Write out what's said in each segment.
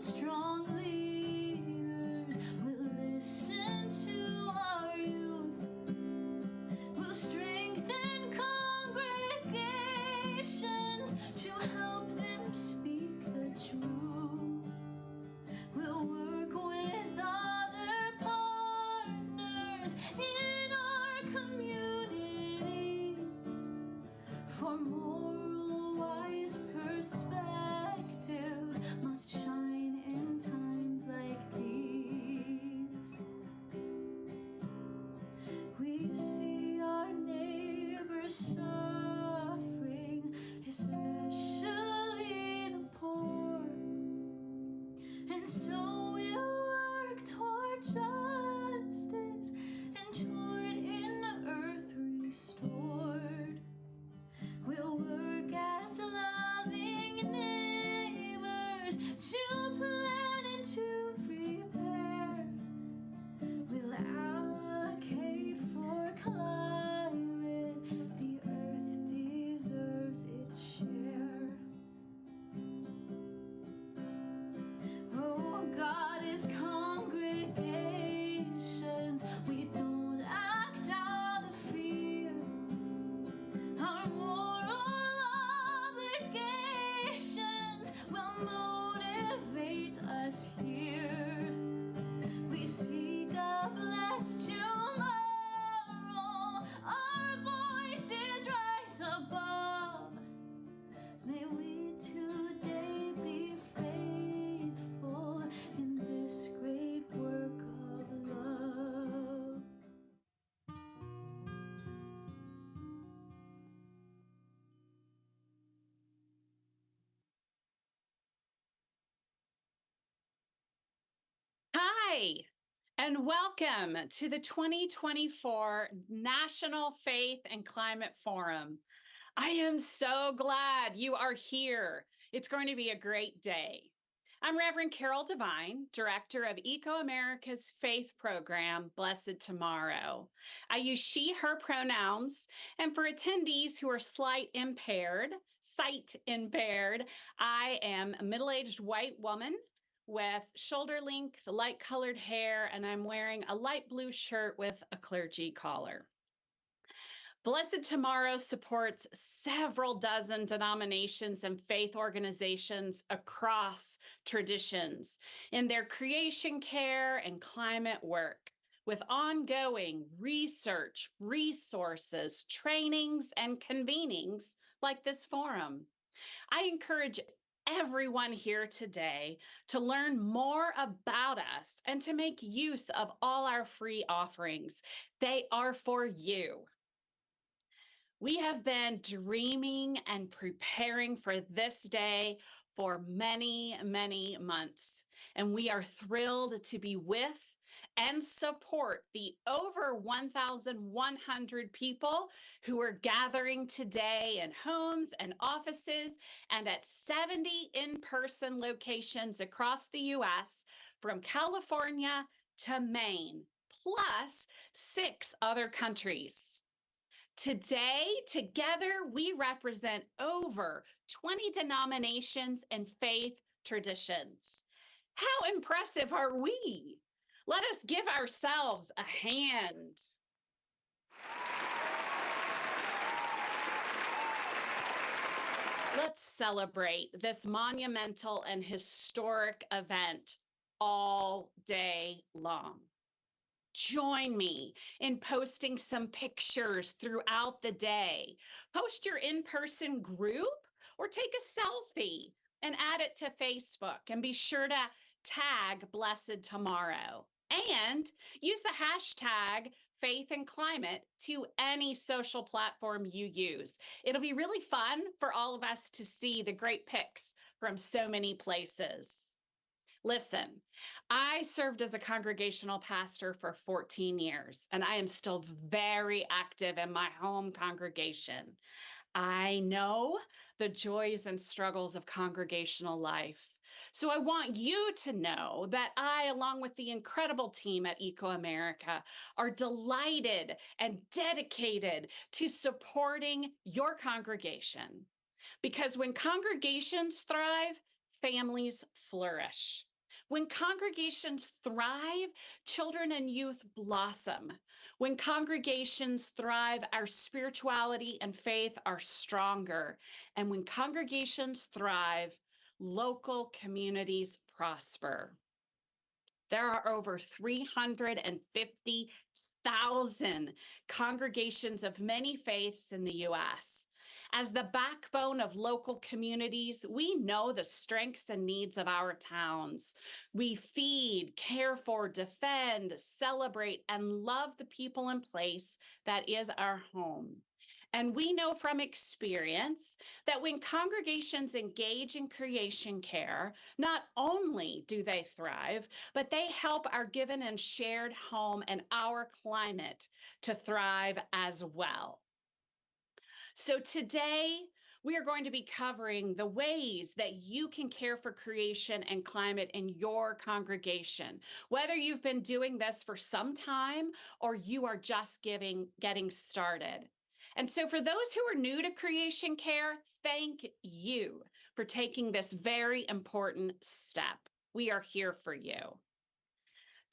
strong leaders will listen to our youth, will strengthen congregations to help them speak the truth, will work with other partners in our communities for moral wise perspectives must shine in times like these. We see our neighbors suffering, especially the poor, and so we'll work toward justice and toward an earth restored. We'll work as loving neighbors to plan and to prepare. We'll allocate for climate. The earth deserves its share. Oh, God is congregations. We don't act out of fear. Our moral obligations will motivate us here. We seek a blessed tomorrow. Our voices rise above. May we today be faithful in this great work of love. Hi, and welcome to the 2024 National Faith and Climate Forum. I am so glad you are here. It's going to be a great day. I'm Reverend Carol Devine, Director of Eco America's Faith Program, Blessed Tomorrow. I use she, her pronouns, and for attendees who are sight impaired, I am a middle-aged white woman with shoulder-length, light-colored hair, and I'm wearing a light blue shirt with a clergy collar. Blessed Tomorrow supports several dozen denominations and faith organizations across traditions in their creation care and climate work, with ongoing research, resources, trainings, and convenings like this forum. I encourage everyone here today to learn more about us and to make use of all our free offerings. They are for you. We have been dreaming and preparing for this day for many, many months, and we are thrilled to be with and support the over 1,100 people who are gathering today in homes and offices and at 70 in-person locations across the U.S. from California to Maine, plus 6 other countries. Today, together, we represent over 20 denominations and faith traditions. How impressive are we? Let us give ourselves a hand. Let's celebrate this monumental and historic event all day long. Join me in posting some pictures throughout the day. Post your in-person group or take a selfie and add it to Facebook, and be sure to tag Blessed Tomorrow. And use the hashtag Faith and Climate to any social platform you use. It'll be really fun for all of us to see the great pics from so many places. Listen, I served as a congregational pastor for 14 years, and I am still very active in my home congregation. I know the joys and struggles of congregational life. So I want you to know that I, along with the incredible team at Eco America, are delighted and dedicated to supporting your congregation. Because when congregations thrive, families flourish. When congregations thrive, children and youth blossom. When congregations thrive, our spirituality and faith are stronger. And when congregations thrive, local communities prosper. There are over 350,000 congregations of many faiths in the U.S. As the backbone of local communities, we know the strengths and needs of our towns. We feed, care for, defend, celebrate, and love the people and place that is our home. And we know from experience that when congregations engage in creation care, not only do they thrive, but they help our given and shared home and our climate to thrive as well. So today, we are going to be covering the ways that you can care for creation and climate in your congregation, whether you've been doing this for some time or you are just getting started. And so for those who are new to creation care, thank you for taking this very important step. We are here for you.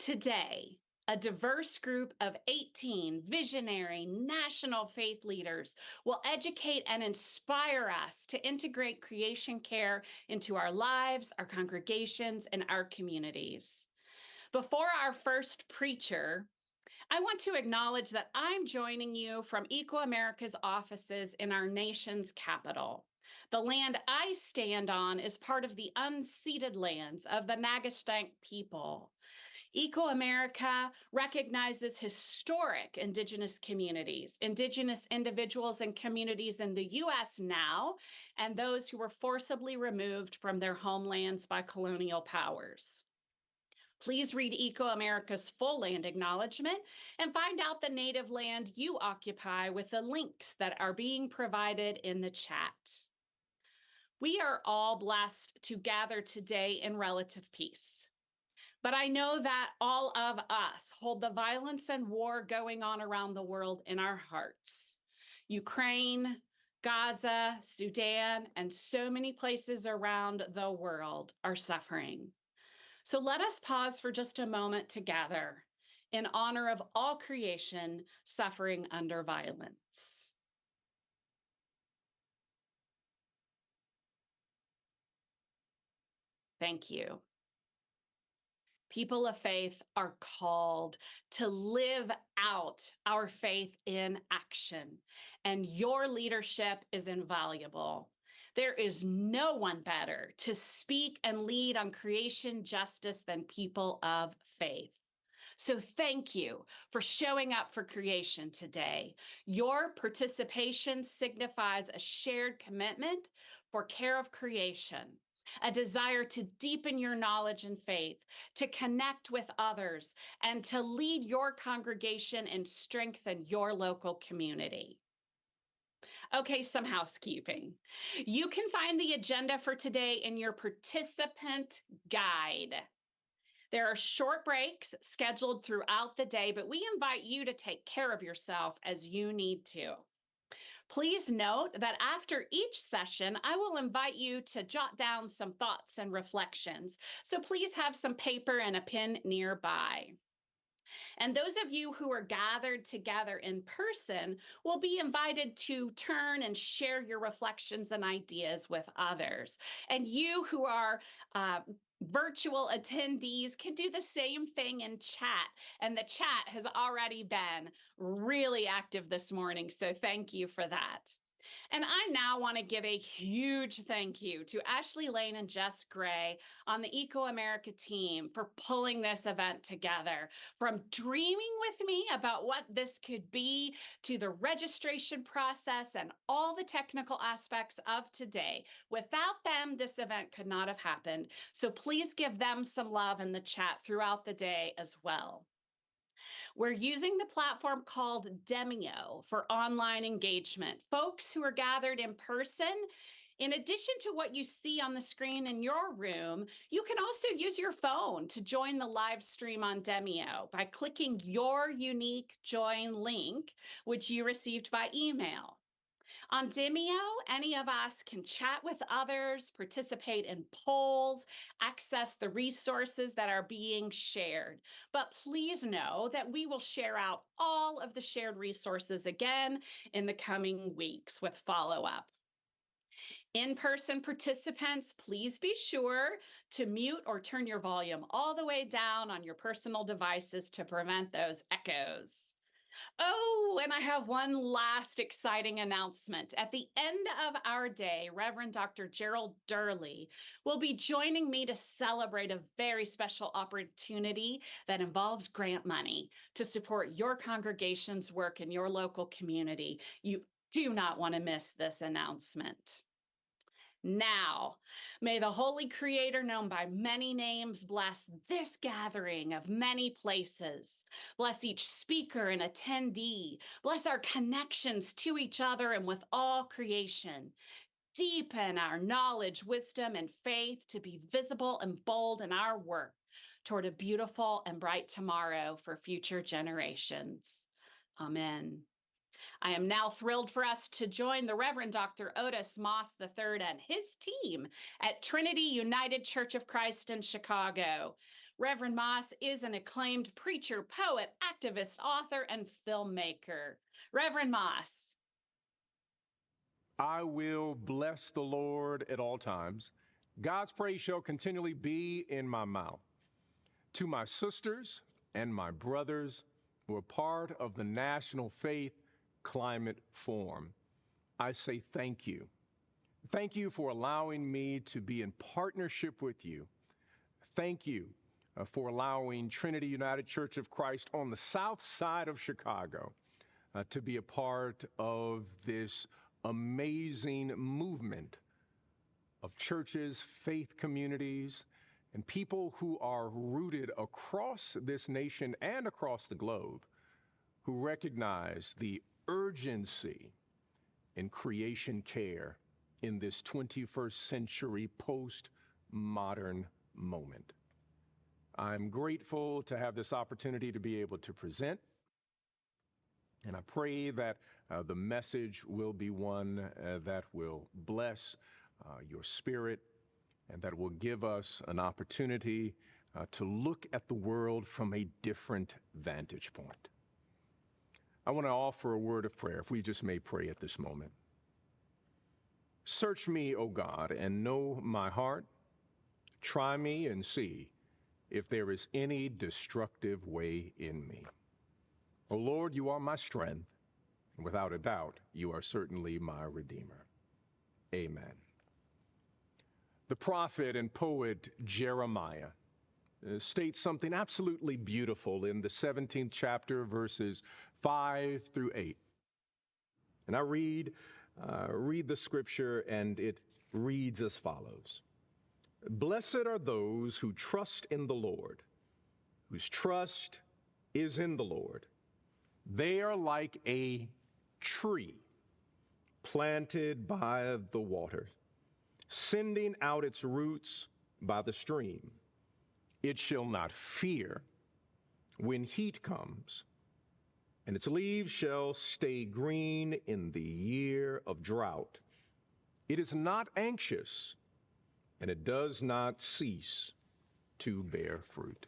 Today, a diverse group of 18 visionary national faith leaders will educate and inspire us to integrate creation care into our lives, our congregations, and our communities. Before our first preacher, I want to acknowledge that I'm joining you from Eco America's offices in our nation's capital. The land I stand on is part of the unceded lands of the Nagastank people. Eco America recognizes historic Indigenous communities, Indigenous individuals and communities in the U.S. now, and those who were forcibly removed from their homelands by colonial powers. Please read Eco America's full land acknowledgement and find out the native land you occupy with the links that are being provided in the chat. We are all blessed to gather today in relative peace. But I know that all of us hold the violence and war going on around the world in our hearts. Ukraine, Gaza, Sudan, and so many places around the world are suffering. So let us pause for just a moment together in honor of all creation suffering under violence. Thank you. People of faith are called to live out our faith in action, and your leadership is invaluable. There is no one better to speak and lead on creation justice than people of faith. So thank you for showing up for creation today. Your participation signifies a shared commitment for care of creation, a desire to deepen your knowledge and faith, to connect with others, and to lead your congregation and strengthen your local community. Okay, some housekeeping. You can find the agenda for today in your participant guide. There are short breaks scheduled throughout the day, but we invite you to take care of yourself as you need to. Please note that after each session, I will invite you to jot down some thoughts and reflections. So please have some paper and a pen nearby. And those of you who are gathered together in person will be invited to turn and share your reflections and ideas with others. And you who are virtual attendees can do the same thing in chat. And the chat has already been really active this morning. So thank you for that. And I now want to give a huge thank you to Ashley Lane and Jess Gray on the Eco America team for pulling this event together. From dreaming with me about what this could be to the registration process and all the technical aspects of today. Without them, this event could not have happened. So please give them some love in the chat throughout the day as well. We're using the platform called Demio for online engagement. Folks who are gathered in person, in addition to what you see on the screen in your room, you can also use your phone to join the live stream on Demio by clicking your unique join link, which you received by email. On Demio, any of us can chat with others, participate in polls, access the resources that are being shared. But please know that we will share out all of the shared resources again in the coming weeks with follow-up. In-person participants, please be sure to mute or turn your volume all the way down on your personal devices to prevent those echoes. Oh, and I have one last exciting announcement. At the end of our day, Reverend Dr. Gerald Durley will be joining me to celebrate a very special opportunity that involves grant money to support your congregation's work in your local community. You do not want to miss this announcement. Now, may the Holy Creator, known by many names, bless this gathering of many places. Bless each speaker and attendee. Bless our connections to each other and with all creation. Deepen our knowledge, wisdom, and faith to be visible and bold in our work toward a beautiful and bright tomorrow for future generations. Amen. I am now thrilled for us to join the Reverend Dr. Otis Moss III and his team at Trinity United Church of Christ in Chicago. Reverend Moss is an acclaimed preacher, poet, activist, author, and filmmaker. Reverend Moss. I will bless the Lord at all times. God's praise shall continually be in my mouth. To my sisters and my brothers who are part of the National Faith Climate Forum, I say thank you. Thank you for allowing me to be in partnership with you. Thank you for allowing Trinity United Church of Christ on the south side of Chicago to be a part of this amazing movement of churches, faith communities, and people who are rooted across this nation and across the globe, who recognize the urgency in creation care in this 21st century post-modern moment. I'm grateful to have this opportunity to be able to present, and I pray that the message will be one that will bless your spirit and that will give us an opportunity to look at the world from a different vantage point. I want to offer a word of prayer, if we just may pray at this moment. Search me, O God, and know my heart. Try me and see if there is any destructive way in me. O Lord, you are my strength, and without a doubt, you are certainly my Redeemer. Amen. The prophet and poet Jeremiah states something absolutely beautiful in the 17th chapter, verses 5 through 8. And I read the scripture, and it reads as follows. Blessed are those who trust in the Lord, whose trust is in the Lord. They are like a tree planted by the water, sending out its roots by the stream. It shall not fear when heat comes, and its leaves shall stay green in the year of drought. It is not anxious, and it does not cease to bear fruit.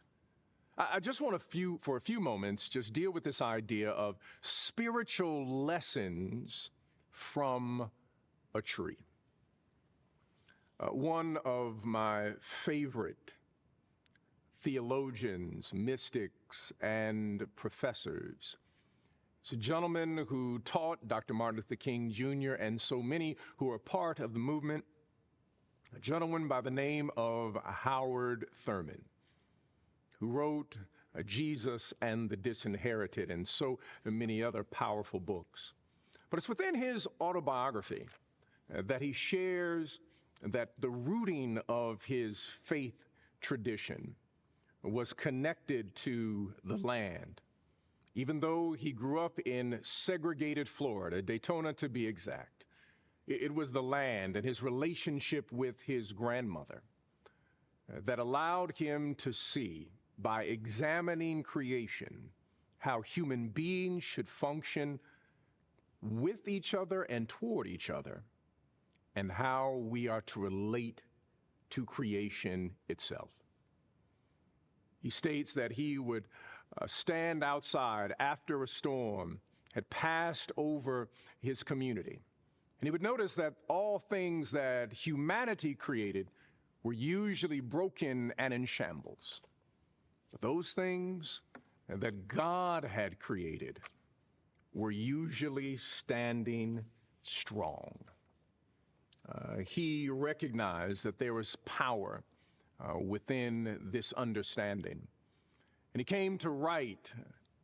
I just want for a few moments, just deal with this idea of spiritual lessons from a tree. One of my favorite theologians, mystics, and professors is a gentleman who taught Dr. Martin Luther King Jr. and so many who are part of the movement, a gentleman by the name of Howard Thurman, who wrote Jesus and the Disinherited and so many other powerful books. But it's within his autobiography that he shares that the rooting of his faith tradition was connected to the land. Even though he grew up in segregated Florida, Daytona to be exact, it was the land and his relationship with his grandmother that allowed him to see, by examining creation, how human beings should function with each other and toward each other, and how we are to relate to creation itself. He states that he would stand outside after a storm had passed over his community. And he would notice that all things that humanity created were usually broken and in shambles. But those things that God had created were usually standing strong. He recognized that there was power within this understanding. And he came to write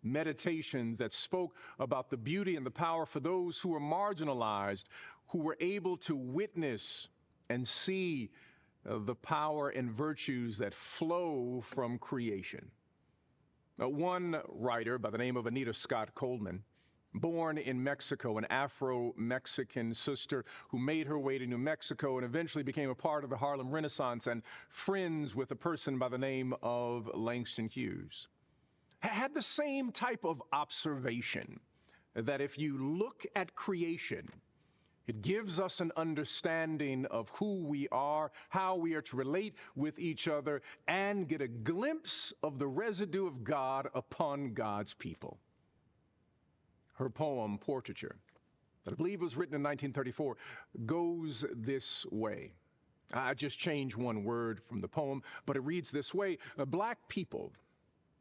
meditations that spoke about the beauty and the power for those who were marginalized, who were able to witness and see the power and virtues that flow from creation. One writer by the name of Anita Scott Coleman, born in Mexico, an Afro-Mexican sister who made her way to New Mexico and eventually became a part of the Harlem Renaissance and friends with a person by the name of Langston Hughes, had the same type of observation that if you look at creation, it gives us an understanding of who we are, how we are to relate with each other, and get a glimpse of the residue of God upon God's people. Her poem, Portraiture, that I believe was written in 1934, goes this way. I just changed one word from the poem, but it reads this way: Black people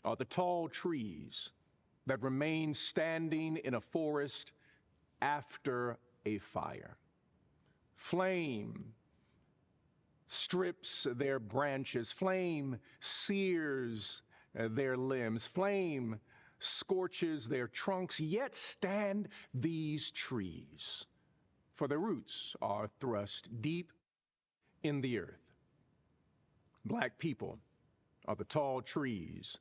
are the tall trees that remain standing in a forest after a fire. Flame strips their branches, flame sears their limbs, flame scorches their trunks, yet stand these trees, for their roots are thrust deep in the earth. Black people are the tall trees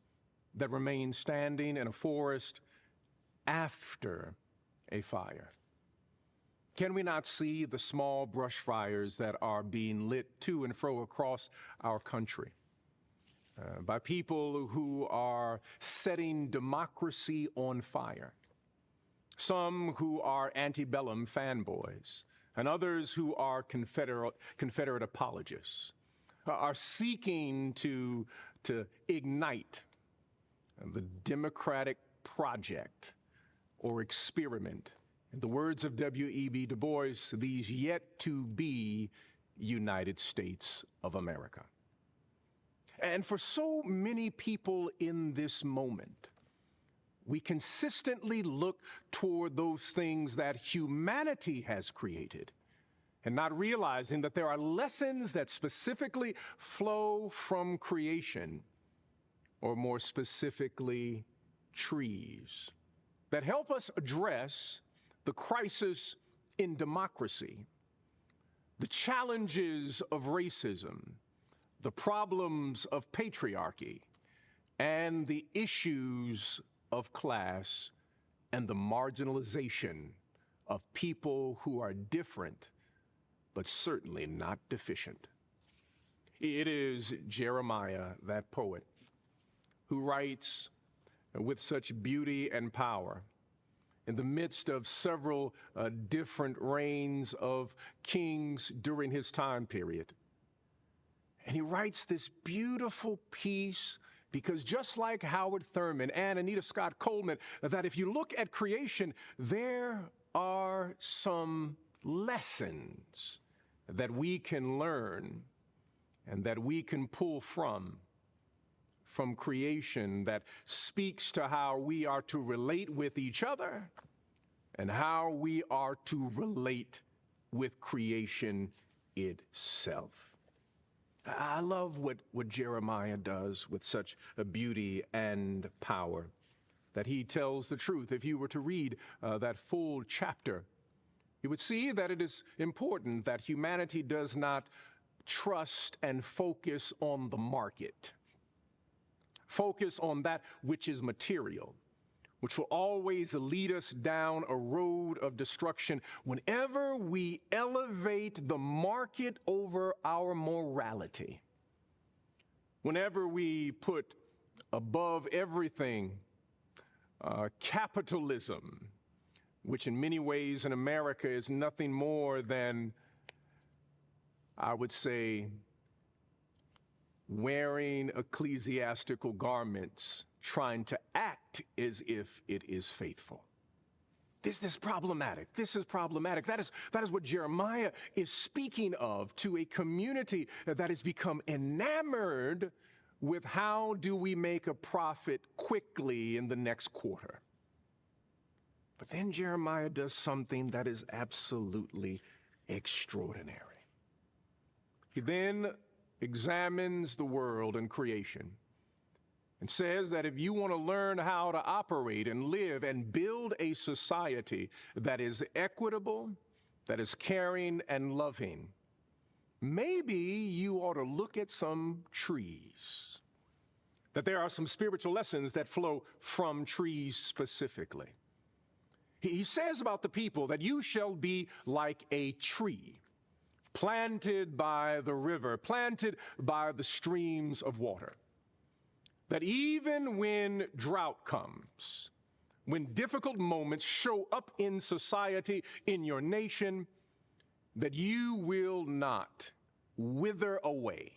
that remain standing in a forest after a fire. Can we not see the small brush fires that are being lit to and fro across our country by people who are setting democracy on fire? Some who are antebellum fanboys and others who are Confederate apologists are seeking to ignite the democratic project or experiment. In the words of W.E.B. Du Bois, these yet to be United States of America. And for so many people in this moment, we consistently look toward those things that humanity has created and not realizing that there are lessons that specifically flow from creation, or more specifically, trees, that help us address the crisis in democracy, the challenges of racism, the problems of patriarchy, and the issues of class and the marginalization of people who are different, but certainly not deficient. It is Jeremiah, that poet, who writes with such beauty and power in the midst of several different reigns of kings during his time period. And he writes this beautiful piece because just like Howard Thurman and Anita Scott Coleman, that if you look at creation, there are some lessons that we can learn and that we can pull from creation that speaks to how we are to relate with each other and how we are to relate with creation itself. I love what Jeremiah does with such a beauty and power, that he tells the truth. If you were to read that full chapter, you would see that it is important that humanity does not trust and focus on the market. Focus on that which is material, which will always lead us down a road of destruction whenever we elevate the market over our morality. Whenever we put above everything capitalism, which in many ways in America is nothing more than, I would say, wearing ecclesiastical garments, trying to act as if it is faithful. This is problematic. This is problematic. That is what Jeremiah is speaking of to a community that has become enamored with how do we make a profit quickly in the next quarter. But then Jeremiah does something that is absolutely extraordinary. He then examines the world and creation and says that if you want to learn how to operate and live and build a society that is equitable, that is caring and loving, maybe you ought to look at some trees. That there are some spiritual lessons that flow from trees specifically. He says about the people that you shall be like a tree planted by the river, planted by the streams of water. That even when drought comes, when difficult moments show up in society, in your nation, that you will not wither away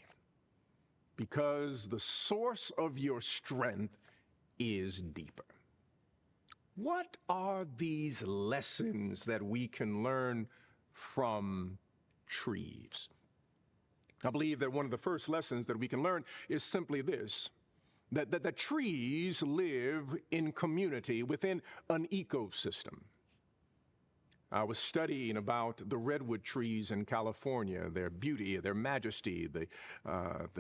because the source of your strength is deeper. What are these lessons that we can learn from trees? I believe that one of the first lessons that we can learn is simply this, that trees live in community within an ecosystem. I was studying about the redwood trees in California, their beauty, their majesty, the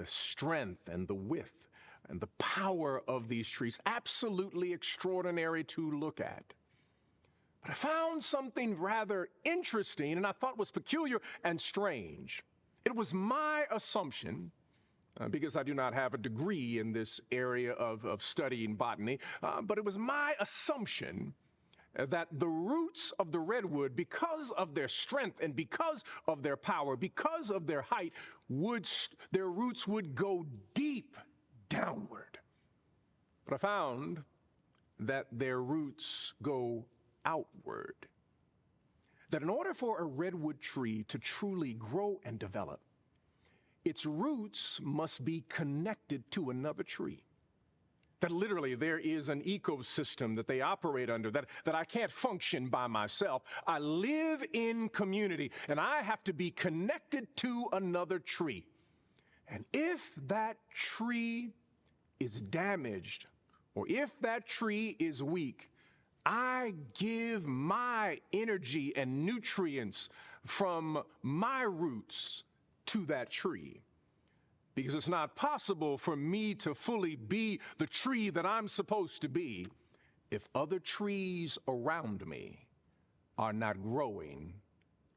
strength and the width and the power of these trees, absolutely extraordinary to look at. But I found something rather interesting and I thought was peculiar and strange. It was my assumption, because I do not have a degree in this area of studying botany, but it was my assumption that the roots of the redwood, because of their strength and because of their power, because of their height, their roots would go deep downward. But I found that their roots go outward. That in order for a redwood tree to truly grow and develop, its roots must be connected to another tree. That literally there is an ecosystem that they operate under, that I can't function by myself. I live in community and I have to be connected to another tree. And if that tree is damaged or if that tree is weak, I give my energy and nutrients from my roots to that tree. Because it's not possible for me to fully be the tree that I'm supposed to be if other trees around me are not growing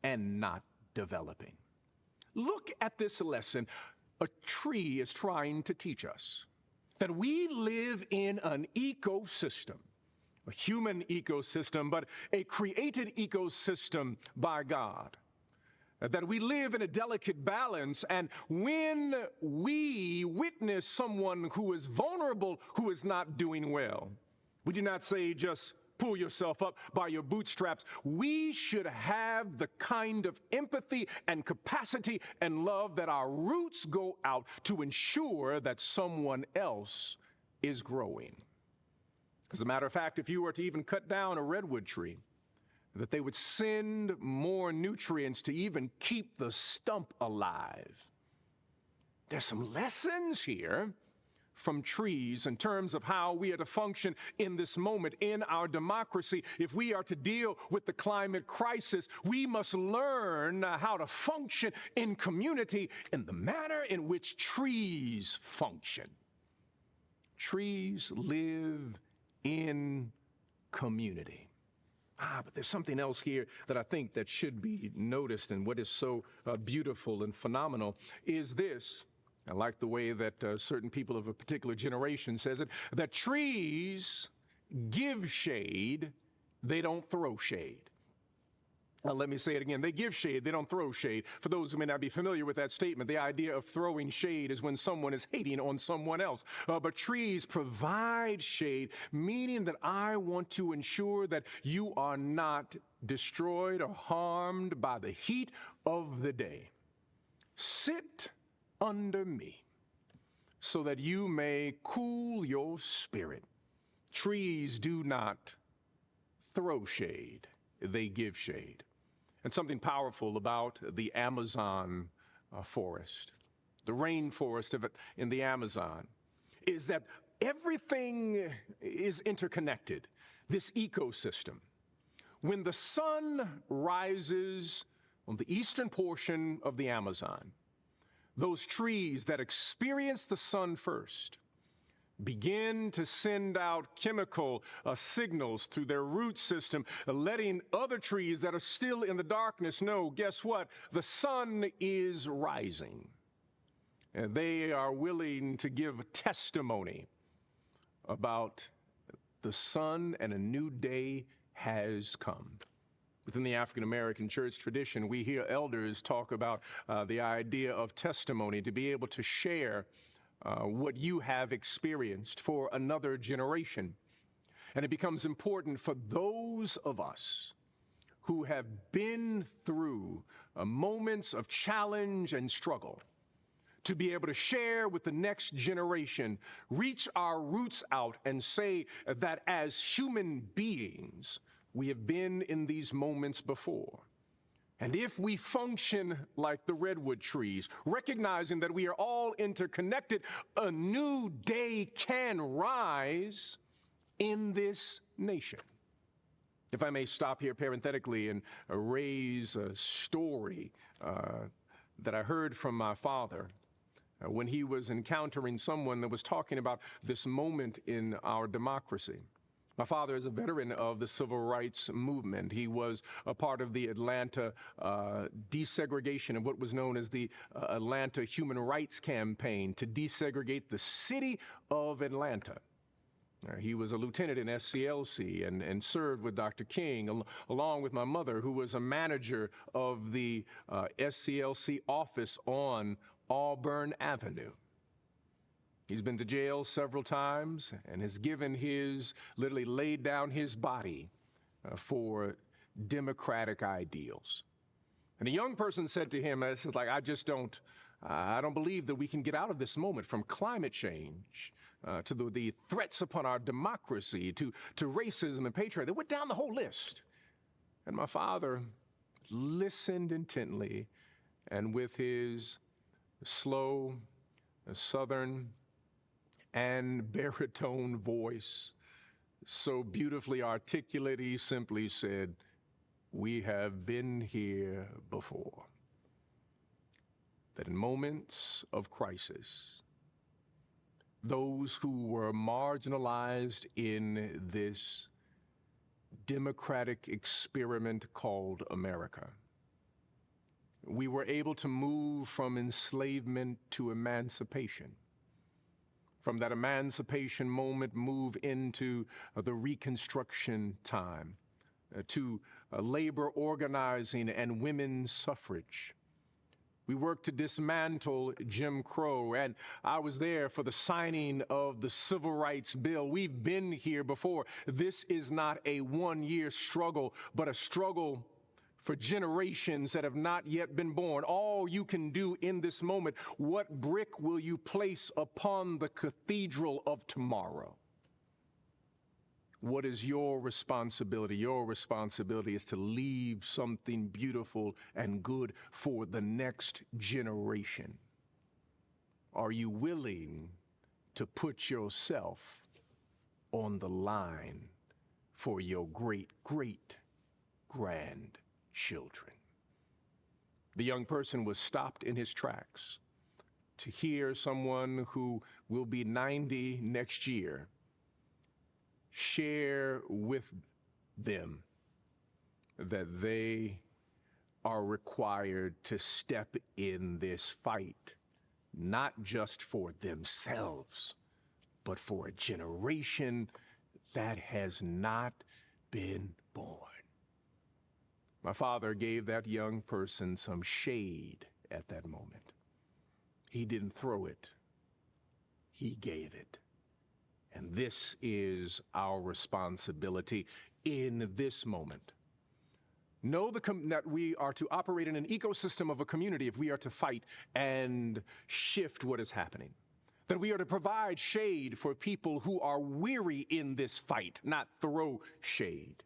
and not developing. Look at this lesson a tree is trying to teach us. That we live in an ecosystem, a human ecosystem, but a created ecosystem by God. That we live in a delicate balance, and when we witness someone who is vulnerable, who is not doing well, we do not say just pull yourself up by your bootstraps. We should have the kind of empathy and capacity and love that our roots go out to ensure that someone else is growing. As a matter of fact, if you were to even cut down a redwood tree, that they would send more nutrients to even keep the stump alive. There's some lessons here from trees in terms of how we are to function in this moment in our democracy. If we are to deal with the climate crisis, we must learn how to function in community in the manner in which trees function. Trees live in community. But there's something else here that I think that should be noticed, and what is so beautiful and phenomenal is this. I like the way that certain people of a particular generation says it, that trees give shade, they don't throw shade. Let me say it again. They give shade, they don't throw shade. For those who may not be familiar with that statement, the idea of throwing shade is when someone is hating on someone else. But trees provide shade, meaning that I want to ensure that you are not destroyed or harmed by the heat of the day. Sit under me so that you may cool your spirit. Trees do not throw shade, they give shade. And something powerful about the Amazon forest, the rainforest in the Amazon, is that everything is interconnected, this ecosystem. When the sun rises on the eastern portion of the Amazon, those trees that experience the sun first begin to send out chemical signals through their root system, letting other trees that are still in the darkness know, guess what? The sun is rising. And they are willing to give testimony about the sun and a new day has come. Within the African American church tradition, we hear elders talk about the idea of testimony, to be able to share what you have experienced for another generation. And it becomes important for those of us who have been through moments of challenge and struggle to be able to share with the next generation, reach our roots out and say that as human beings, we have been in these moments before. And if we function like the redwood trees, recognizing that we are all interconnected, a new day can rise in this nation. If I may stop here parenthetically and raise a story that I heard from my father when he was encountering someone that was talking about this moment in our democracy. My father is a veteran of the civil rights movement. He was a part of the Atlanta desegregation of what was known as the Atlanta Human Rights Campaign to desegregate the city of Atlanta. He was a lieutenant in SCLC and served with Dr. King, along with my mother, who was a manager of the SCLC office on Auburn Avenue. He's been to jail several times and has literally laid down his body for democratic ideals. And a young person said to him, I don't believe that we can get out of this moment, from climate change to the threats upon our democracy, to racism and patriarchy. They went down the whole list. And my father listened intently, and with his slow, southern, and baritone voice, so beautifully articulate, he simply said, "We have been here before." That in moments of crisis, those who were marginalized in this democratic experiment called America, we were able to move from enslavement to emancipation. From that emancipation moment, move into the Reconstruction time, to labor organizing and women's suffrage. We worked to dismantle Jim Crow, and I was there for the signing of the Civil Rights Bill. We've been here before. This is not a one-year struggle, but a struggle for generations that have not yet been born. All you can do in this moment, what brick will you place upon the cathedral of tomorrow? What is your responsibility? Your responsibility is to leave something beautiful and good for the next generation. Are you willing to put yourself on the line for your great-great-grandchildren? The young person was stopped in his tracks to hear someone who will be 90 next year share with them that they are required to step in this fight, not just for themselves, but for a generation that has not been born. My father gave that young person some shade at that moment. He didn't throw it, he gave it. And this is our responsibility in this moment. Know that we are to operate in an ecosystem of a community if we are to fight and shift what is happening. That we are to provide shade for people who are weary in this fight, not throw shade.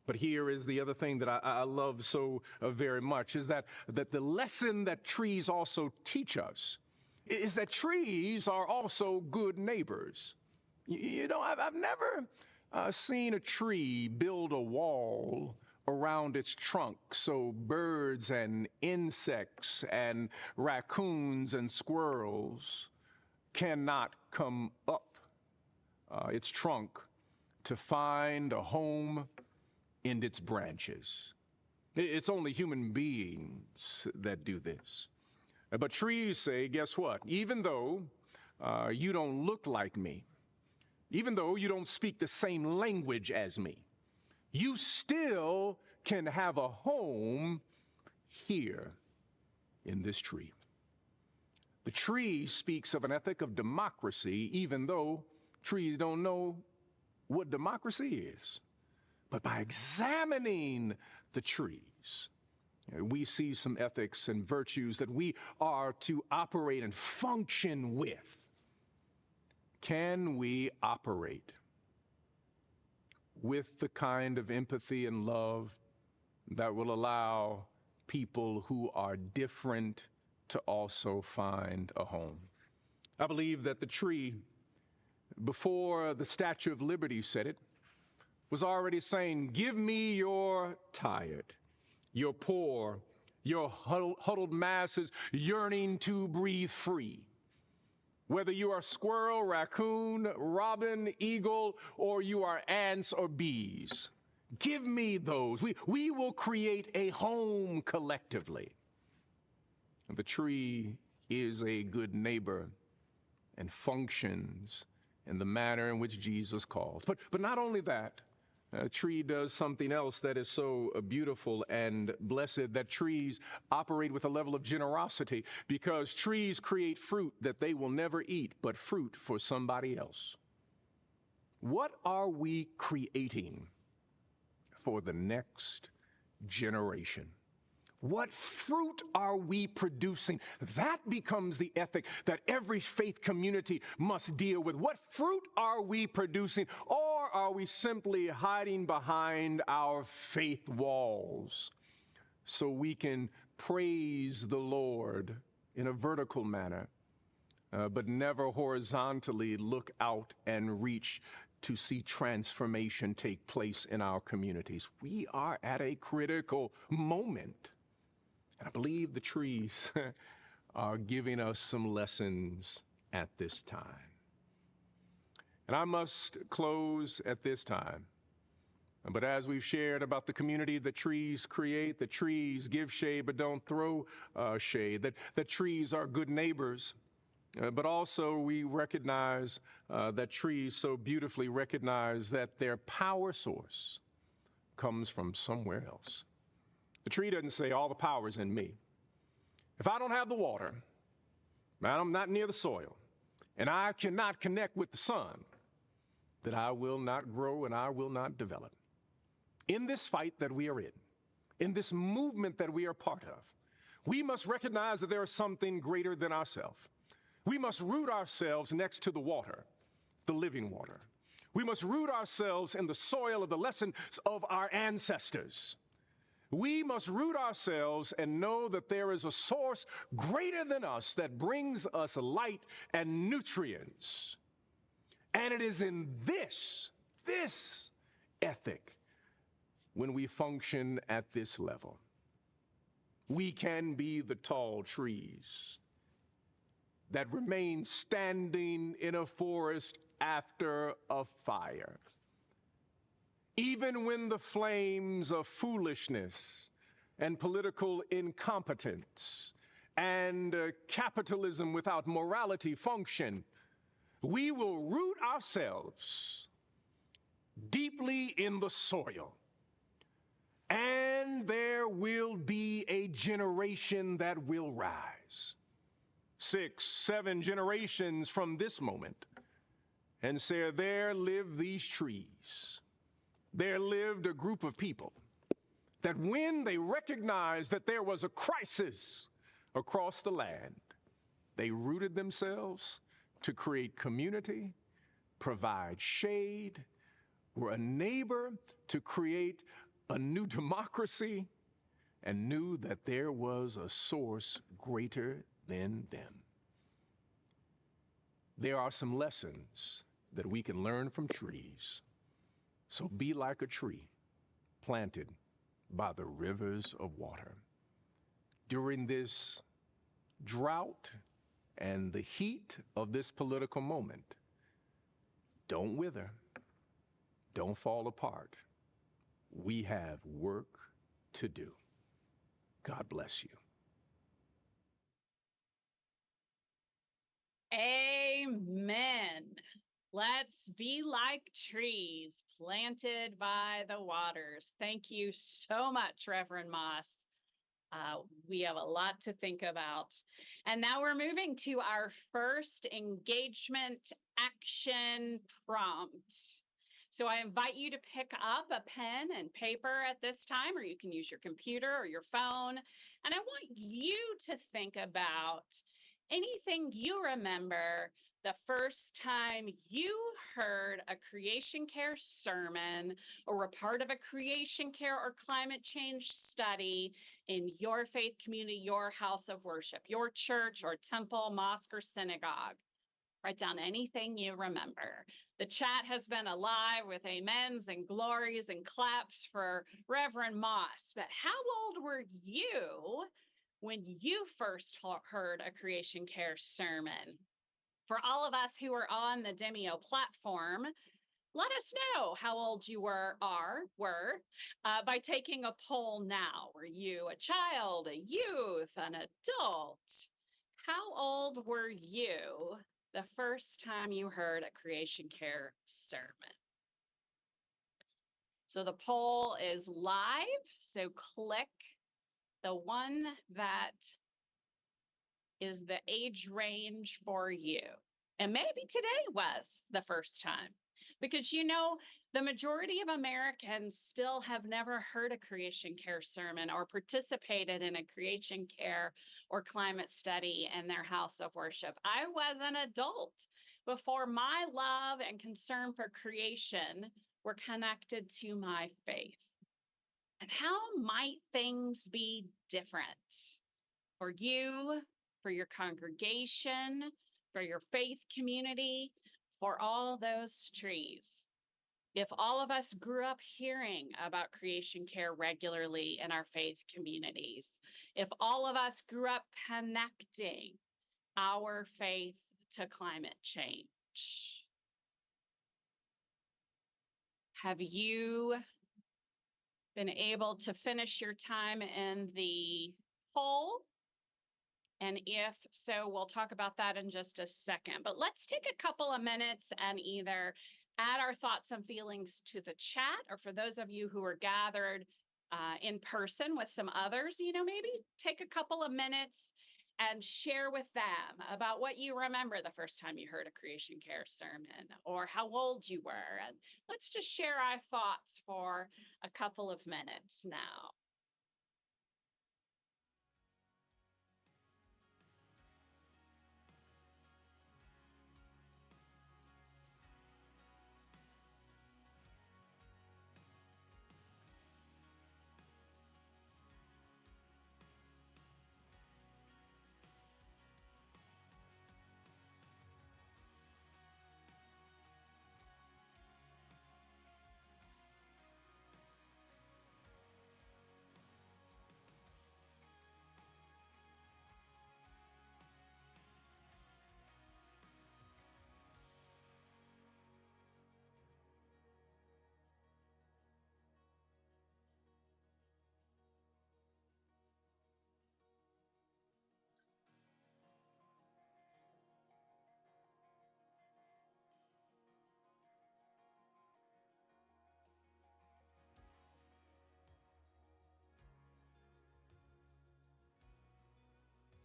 But here is the other thing that I love so very much, is that the lesson that trees also teach us is that trees are also good neighbors. You know, I've never seen a tree build a wall around its trunk so birds and insects and raccoons and squirrels cannot come up its trunk to find a home in its branches. It's only human beings that do this. But trees say, guess what? Even though you don't look like me, even though you don't speak the same language as me, you still can have a home here in this tree. The tree speaks of an ethic of democracy, even though trees don't know what democracy is. But by examining the trees, we see some ethics and virtues that we are to operate and function with. Can we operate with the kind of empathy and love that will allow people who are different to also find a home? I believe that the tree, before the Statue of Liberty said it, was already saying, give me your tired, your poor, your huddled masses yearning to breathe free. Whether you are squirrel, raccoon, robin, eagle, or you are ants or bees, give me those. We will create a home collectively. The tree is a good neighbor and functions in the manner in which Jesus calls. But not only that, a tree does something else that is so beautiful and blessed, that trees operate with a level of generosity, because trees create fruit that they will never eat, but fruit for somebody else. What are we creating for the next generation? What fruit are we producing? That becomes the ethic that every faith community must deal with. What fruit are we producing? Or are we simply hiding behind our faith walls so we can praise the Lord in a vertical manner, but never horizontally look out and reach to see transformation take place in our communities? We are at a critical moment. And I believe the trees are giving us some lessons at this time. And I must close at this time. But as we've shared about the community that trees create, that trees give shade but don't throw shade, that trees are good neighbors, but also we recognize that trees so beautifully recognize that their power source comes from somewhere else. The tree doesn't say all the power's in me. If I don't have the water, man, I'm not near the soil, and I cannot connect with the sun, that I will not grow and I will not develop. In this fight that we are in this movement that we are part of, we must recognize that there is something greater than ourselves. We must root ourselves next to the water, the living water. We must root ourselves in the soil of the lessons of our ancestors. We must root ourselves and know that there is a source greater than us that brings us light and nutrients. And it is in this ethic, when we function at this level, we can be the tall trees that remain standing in a forest after a fire. Even when the flames of foolishness and political incompetence and capitalism without morality function, we will root ourselves deeply in the soil. And and there will be a generation that will rise. 6, 7 generations from this moment, and say, there lived these trees. There lived a group of people that when they recognized that there was a crisis across the land, they rooted themselves to create community, provide shade, were a neighbor to create a new democracy, and knew that there was a source greater than them. There are some lessons that we can learn from trees. So be like a tree planted by the rivers of water. During this drought and the heat of this political moment, don't wither, don't fall apart. We have work to do. God bless you. Amen. Let's be like trees planted by the waters. Thank you so much, Reverend Moss. We have a lot to think about. And now we're moving to our first engagement action prompt. So I invite you to pick up a pen and paper at this time, or you can use your computer or your phone. And I want you to think about anything you remember the first time you heard a creation care sermon or were part of a creation care or climate change study in your faith community, your house of worship, your church or temple, mosque, or synagogue. Write down anything you remember. The chat has been alive with amens and glories and claps for Reverend Moss. But how old were you when you first heard a creation care sermon? For all of us who are on the Demio platform, let us know how old you were by taking a poll now. Were you a child, a youth, an adult? How old were you the first time you heard a creation care sermon? So the poll is live, so click the one that is the age range for you. And maybe today was the first time, because you know, the majority of Americans still have never heard a creation care sermon or participated in a creation care or climate study in their house of worship. I was an adult before my love and concern for creation were connected to my faith. And how might things be different for you, for your congregation, for your faith community, for all those trees? If all of us grew up hearing about creation care regularly in our faith communities, if all of us grew up connecting our faith to climate change, have you been able to finish your time in the poll? And if so, we'll talk about that in just a second. But let's take a couple of minutes and either add our thoughts and feelings to the chat, or for those of you who are gathered in person with some others, you know, maybe take a couple of minutes and share with them about what you remember the first time you heard a creation care sermon, or how old you were. And let's just share our thoughts for a couple of minutes now.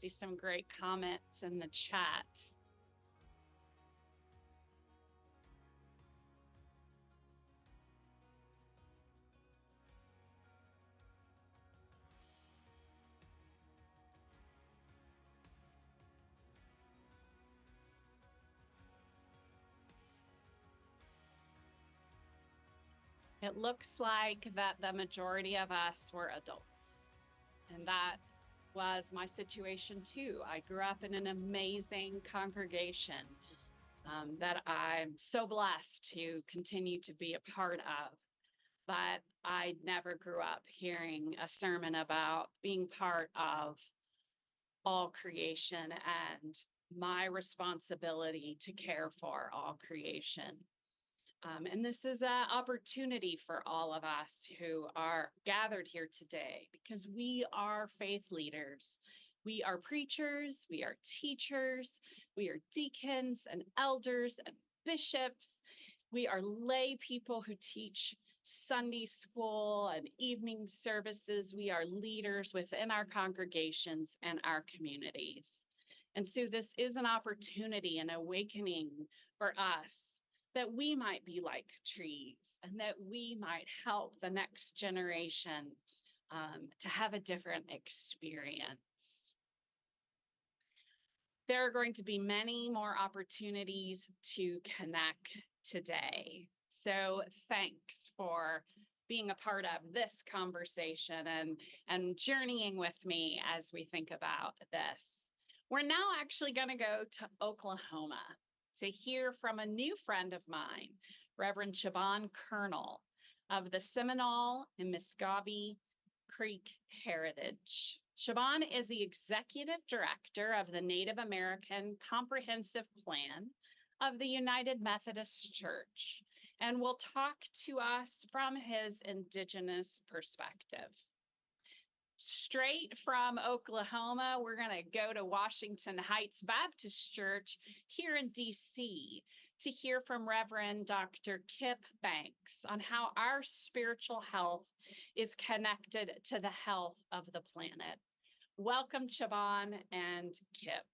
See some great comments in the chat. It looks like that the majority of us were adults, and that was my situation too. I grew up in an amazing congregation that I'm so blessed to continue to be a part of. But I never grew up hearing a sermon about being part of all creation and my responsibility to care for all creation. And this is an opportunity for all of us who are gathered here today because we are faith leaders. We are preachers, we are teachers, we are deacons and elders and bishops. We are lay people who teach Sunday school and evening services. We are leaders within our congregations and our communities. And so this is an opportunity, an awakening for us that we might be like trees and that we might help the next generation to have a different experience. There are going to be many more opportunities to connect today. So thanks for being a part of this conversation and journeying with me as we think about this. We're now actually going to go to Oklahoma to hear from a new friend of mine, Reverend Siobhan Colonel of the Seminole and Muscogee Creek Heritage. Siobhan is the executive director of the Native American Comprehensive Plan of the United Methodist Church and will talk to us from his Indigenous perspective. Straight from Oklahoma, we're going to go to Washington Heights Baptist Church here in DC to hear from Reverend Dr. Kip Banks on how our spiritual health is connected to the health of the planet. Welcome, Siobhan and Kip.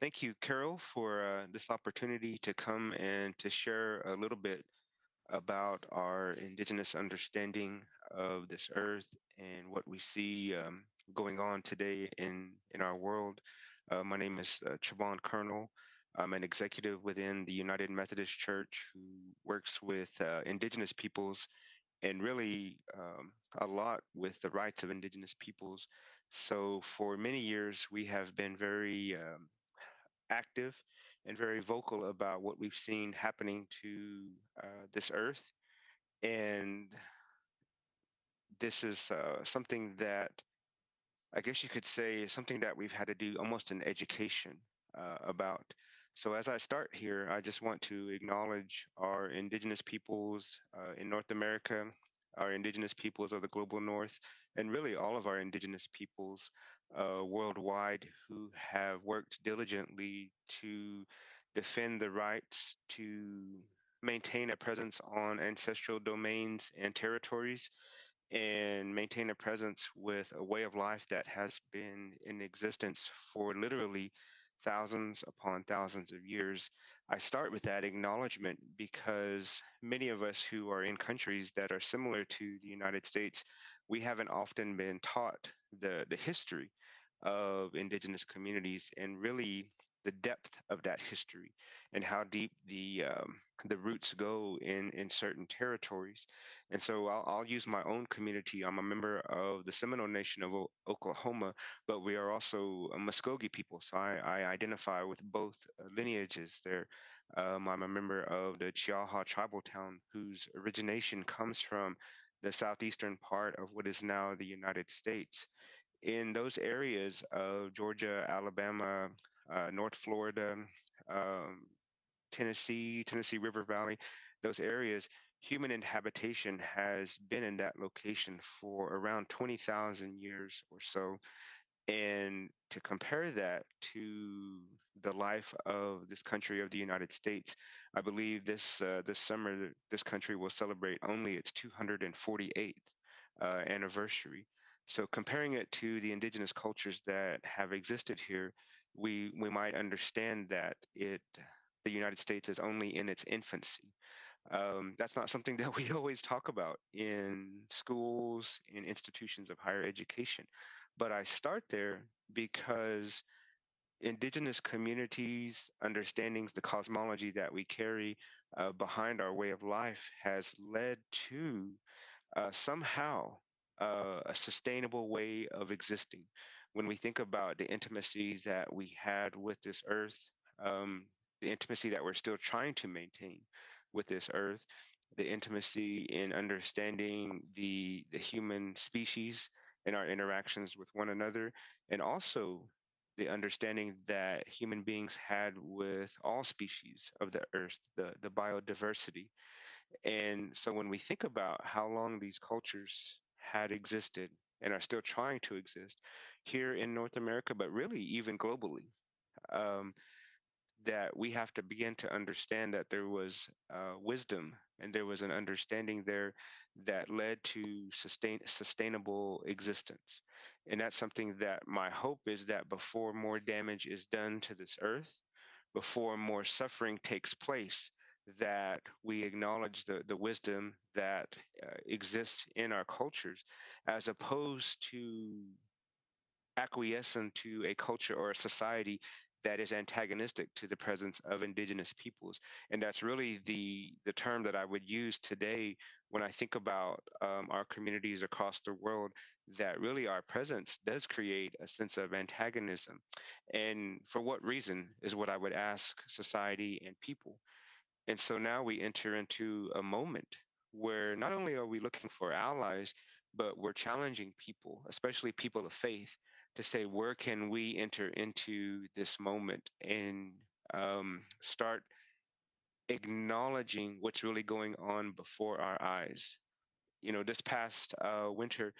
Thank you, Carol, for this opportunity to come and to share a little bit about our Indigenous understanding of this earth and what we see going on today in our world. My name is Siobhan Colonel. I'm an executive within the United Methodist Church who works with Indigenous peoples and really a lot with the rights of Indigenous peoples. So for many years, we have been very active and very vocal about what we've seen happening to this earth. And this is something that I guess you could say is something that we've had to do almost an education about. So as I start here, I just want to acknowledge our Indigenous peoples in North America, our Indigenous peoples of the global North, and really all of our Indigenous peoples worldwide who have worked diligently to defend the rights to maintain a presence on ancestral domains and territories and maintain a presence with a way of life that has been in existence for literally thousands upon thousands of years. I start with that acknowledgement because many of us who are in countries that are similar to the United States, we haven't often been taught the history of indigenous communities and really the depth of that history and how deep the roots go in certain territories. And so I'll use my own community. I'm a member of the Seminole Nation of Oklahoma, but we are also a Muskogee people. So I identify with both lineages there. I'm a member of the Chiaha tribal town, whose origination comes from the southeastern part of what is now the United States. In those areas of Georgia, Alabama, North Florida, um, Tennessee River Valley, those areas, human inhabitation has been in that location for around 20,000 years or so. And to compare that to the life of this country of the United States, I believe this summer this country will celebrate only its 248th anniversary. So comparing it to the indigenous cultures that have existed here, we might understand that the United States is only in its infancy. That's not something that we always talk about in schools, in institutions of higher education. But I start there because indigenous communities, understandings, the cosmology that we carry behind our way of life has led to somehow a sustainable way of existing. When we think about the intimacy that we had with this earth, the intimacy that we're still trying to maintain with this earth, the intimacy in understanding the human species and our interactions with one another, and also the understanding that human beings had with all species of the earth, the biodiversity. And so when we think about how long these cultures had existed and are still trying to exist here in North America, but really even globally, um, that we have to begin to understand that there was wisdom and there was an understanding there that led to sustainable existence. And that's something that my hope is that before more damage is done to this earth, before more suffering takes place, that we acknowledge the wisdom that exists in our cultures, as opposed to acquiescent to a culture or a society that is antagonistic to the presence of indigenous peoples. And that's really the term that I would use today when I think about our communities across the world, that really our presence does create a sense of antagonism. And for what reason is what I would ask society and people. And so now we enter into a moment where not only are we looking for allies, but we're challenging people, especially people of faith, to say, where can we enter into this moment and start acknowledging what's really going on before our eyes? You know, this past winter,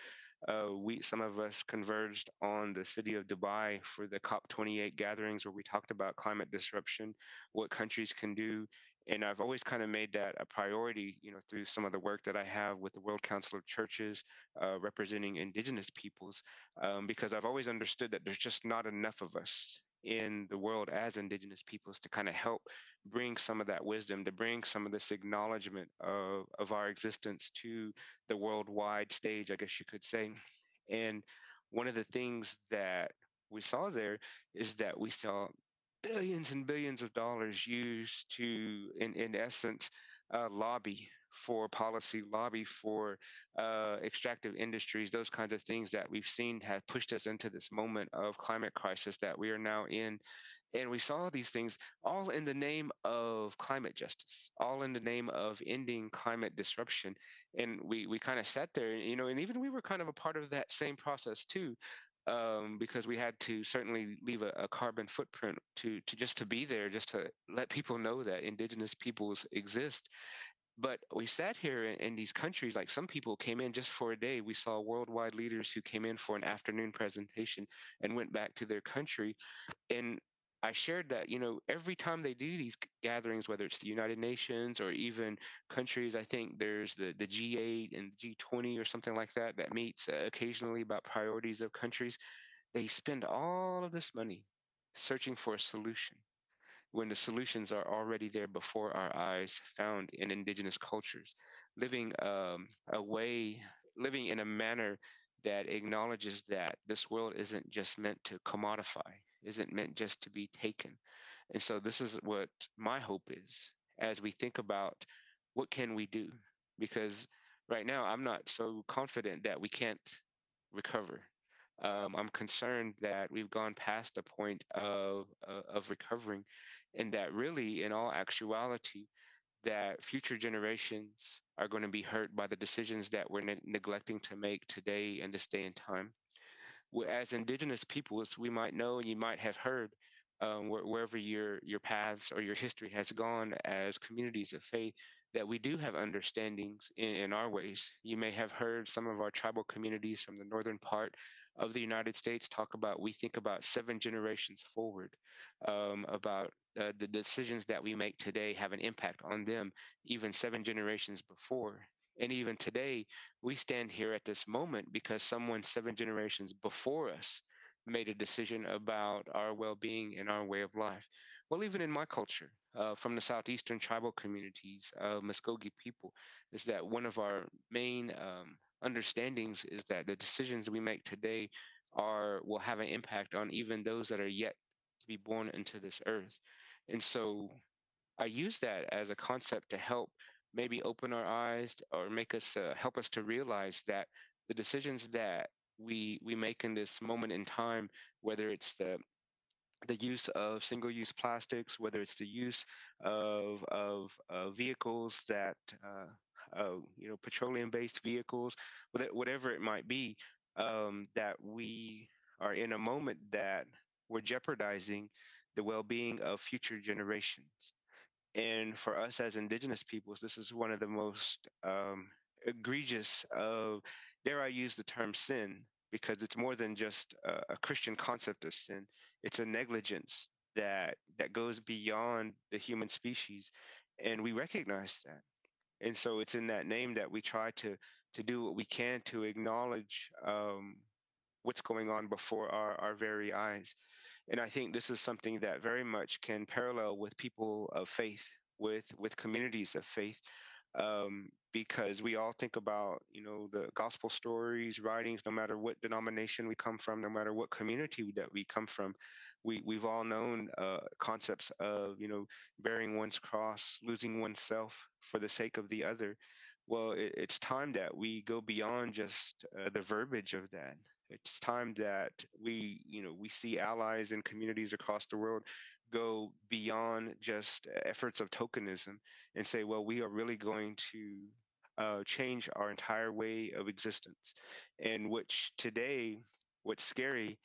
we some of us converged on the city of Dubai for the COP28 gatherings where we talked about climate disruption, what countries can do, and I've always kind of made that a priority, you know, through some of the work that I have with the World Council of Churches representing indigenous peoples, because I've always understood that there's just not enough of us in the world as indigenous peoples to kind of help bring some of that wisdom, to bring some of this acknowledgement of our existence to the worldwide stage, I guess you could say. And one of the things that we saw there is that we saw billions and billions of dollars used to, in essence, lobby for policy, lobby for extractive industries, those kinds of things that we've seen have pushed us into this moment of climate crisis that we are now in. And we saw these things all in the name of climate justice, all in the name of ending climate disruption. And we kind of sat there, you know, and even we were kind of a part of that same process too, because we had to certainly leave a carbon footprint to just to be there, just to let people know that indigenous peoples exist. But we sat here in these countries, like some people came in just for a day. We saw worldwide leaders who came in for an afternoon presentation and went back to their country. And I shared that, you know, every time they do these gatherings, whether it's the United Nations or even countries, I think there's the G8 and G20 or something like that that meets occasionally about priorities of countries. They spend all of this money searching for a solution when the solutions are already there before our eyes, found in indigenous cultures, living a way, living in a manner that acknowledges that this world isn't just meant to commodify, isn't meant just to be taken. And so this is what my hope is as we think about what can we do? Because right now I'm not so confident that we can't recover. I'm concerned that we've gone past the point of recovering, and that really, in all actuality, that future generations are going to be hurt by the decisions that we're neglecting to make today in this day and time. As indigenous peoples, we might know, and you might have heard, wherever your paths or your history has gone as communities of faith, that we do have understandings in our ways. You may have heard some of our tribal communities from the northern part of the United States talk about, we think about 7 generations forward, about the decisions that we make today have an impact on them even 7 generations before. And even today, we stand here at this moment because someone 7 generations before us made a decision about our well being and our way of life. Well, even in my culture, from the southeastern tribal communities of Muskogee people, is that one of our main understandings is that the decisions we make today will have an impact on even those that are yet to be born into this earth. And so I use that as a concept to help maybe open our eyes or make us help us to realize that the decisions that we make in this moment in time, whether it's the use of single-use plastics, whether it's the use of vehicles that petroleum-based vehicles, whatever it might be, that we are in a moment that we're jeopardizing the well-being of future generations. And for us as indigenous peoples, this is one of the most egregious of, dare I use the term sin, because it's more than just a Christian concept of sin. It's a negligence that goes beyond the human species, and we recognize that. And so it's in that name that we try to do what we can to acknowledge what's going on before our very eyes. And I think this is something that very much can parallel with people of faith, with communities of faith, because we all think about, the gospel stories, writings, no matter what denomination we come from, no matter what community that we come from, we've all known concepts of, bearing one's cross, losing oneself for the sake of the other. Well, it's time that we go beyond just the verbiage of that. It's time that we see allies and communities across the world go beyond just efforts of tokenism and say, well, we are really going to change our entire way of existence. And which today, what's scary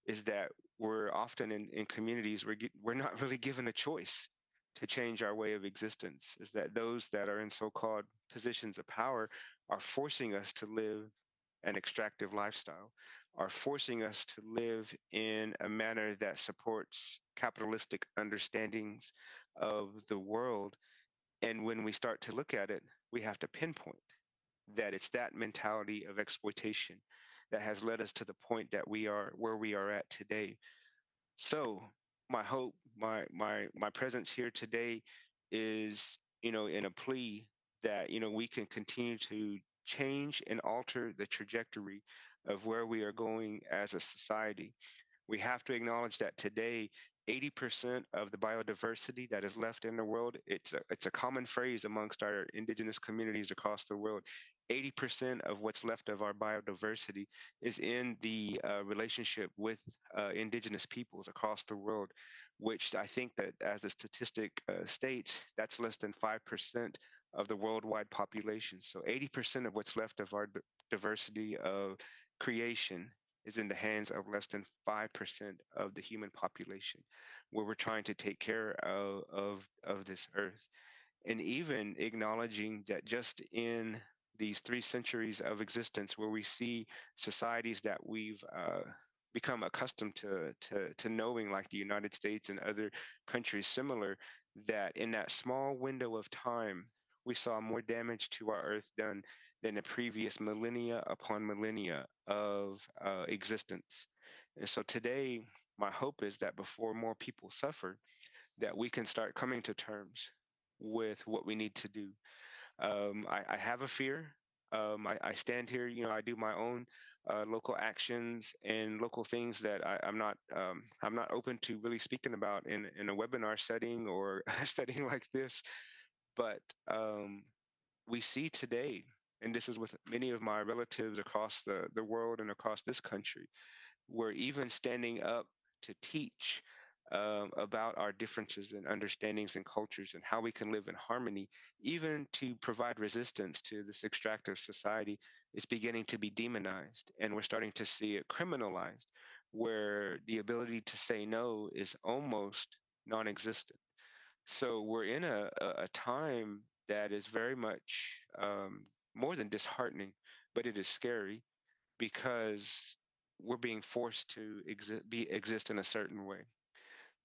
is that we're often in communities where we're not really given a choice to change our way of existence, is that those that are in so-called positions of power are forcing us to live an extractive lifestyle, are forcing us to live in a manner that supports capitalistic understandings of the world. And when we start to look at it, we have to pinpoint that it's that mentality of exploitation that has led us to the point that we are where we are at today. So my hope, my presence here today is, in a plea that, we can continue to change and alter the trajectory of where we are going as a society. We have to acknowledge that today, 80% of the biodiversity that is left in the world, it's a common phrase amongst our indigenous communities across the world. 80% of what's left of our biodiversity is in the relationship with indigenous peoples across the world, which I think that, as the statistic states, that's less than 5% of the worldwide population. So 80% of what's left of our diversity of creation is in the hands of less than 5% of the human population, where we're trying to take care of this earth. And even acknowledging that just in these 3 centuries of existence, where we see societies that we've become accustomed to knowing, like the United States and other countries similar, that in that small window of time, we saw more damage to our earth done than the previous millennia upon millennia of existence. And so today, my hope is that before more people suffer, that we can start coming to terms with what we need to do. I have a fear. I stand here, I do my own local actions and local things that I'm not open to really speaking about in a webinar setting or a setting like this. But we see today, and this is with many of my relatives across the world and across this country, we're even standing up to teach about our differences and understandings and cultures and how we can live in harmony, even to provide resistance to this extractive society, is beginning to be demonized. And we're starting to see it criminalized, where the ability to say no is almost non existent. So we're in a time that is very much more than disheartening, but it is scary because we're being forced to exist in a certain way.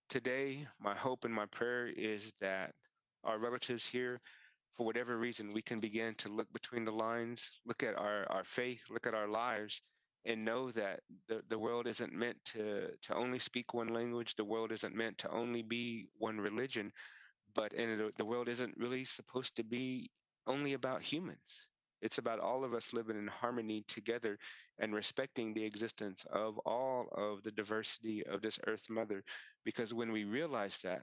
Today, my hope and my prayer is that our relatives here for whatever reason, we can begin to look between the lines, look at our faith, look at our lives, and know that the world isn't meant to only speak one language. The world isn't meant to only be one religion, but the world isn't really supposed to be only about humans. It's about all of us living in harmony together and respecting the existence of all of the diversity of this Earth Mother. Because when we realize that,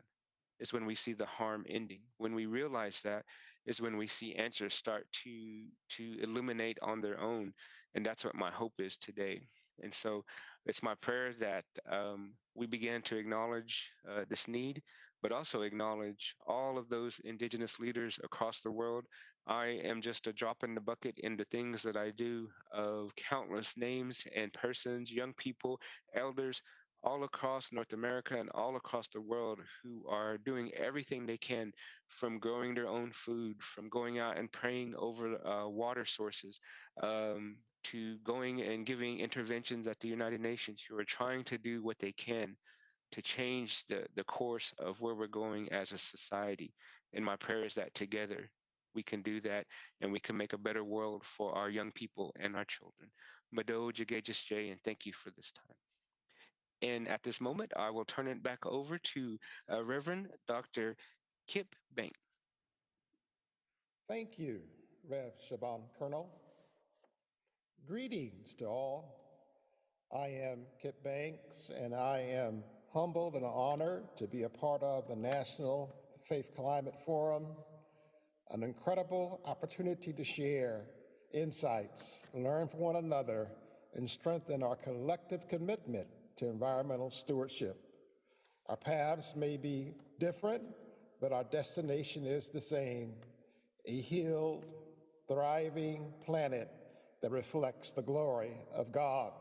is when we see the harm ending. When we realize that is when we see answers start to illuminate on their own. And that's what my hope is today. And so it's my prayer that we begin to acknowledge this need, but also acknowledge all of those indigenous leaders across the world. I am just a drop in the bucket in the things that I do of countless names and persons, young people, elders, all across North America and all across the world who are doing everything they can, from growing their own food, from going out and praying over water sources, to going and giving interventions at the United Nations, who are trying to do what they can to change the course of where we're going as a society. And my prayer is that together we can do that and we can make a better world for our young people and our children. Mado Jagejis J, and thank you for this time. And at this moment, I will turn it back over to Reverend Dr. Kip Bank. Thank you, Rev Shaban Colonel. Greetings to all. I am Kip Banks, and I am humbled and honored to be a part of the National Faith Climate Forum, an incredible opportunity to share insights, learn from one another, and strengthen our collective commitment to environmental stewardship. Our paths may be different, but our destination is the same: a healed, thriving planet that reflects the glory of God.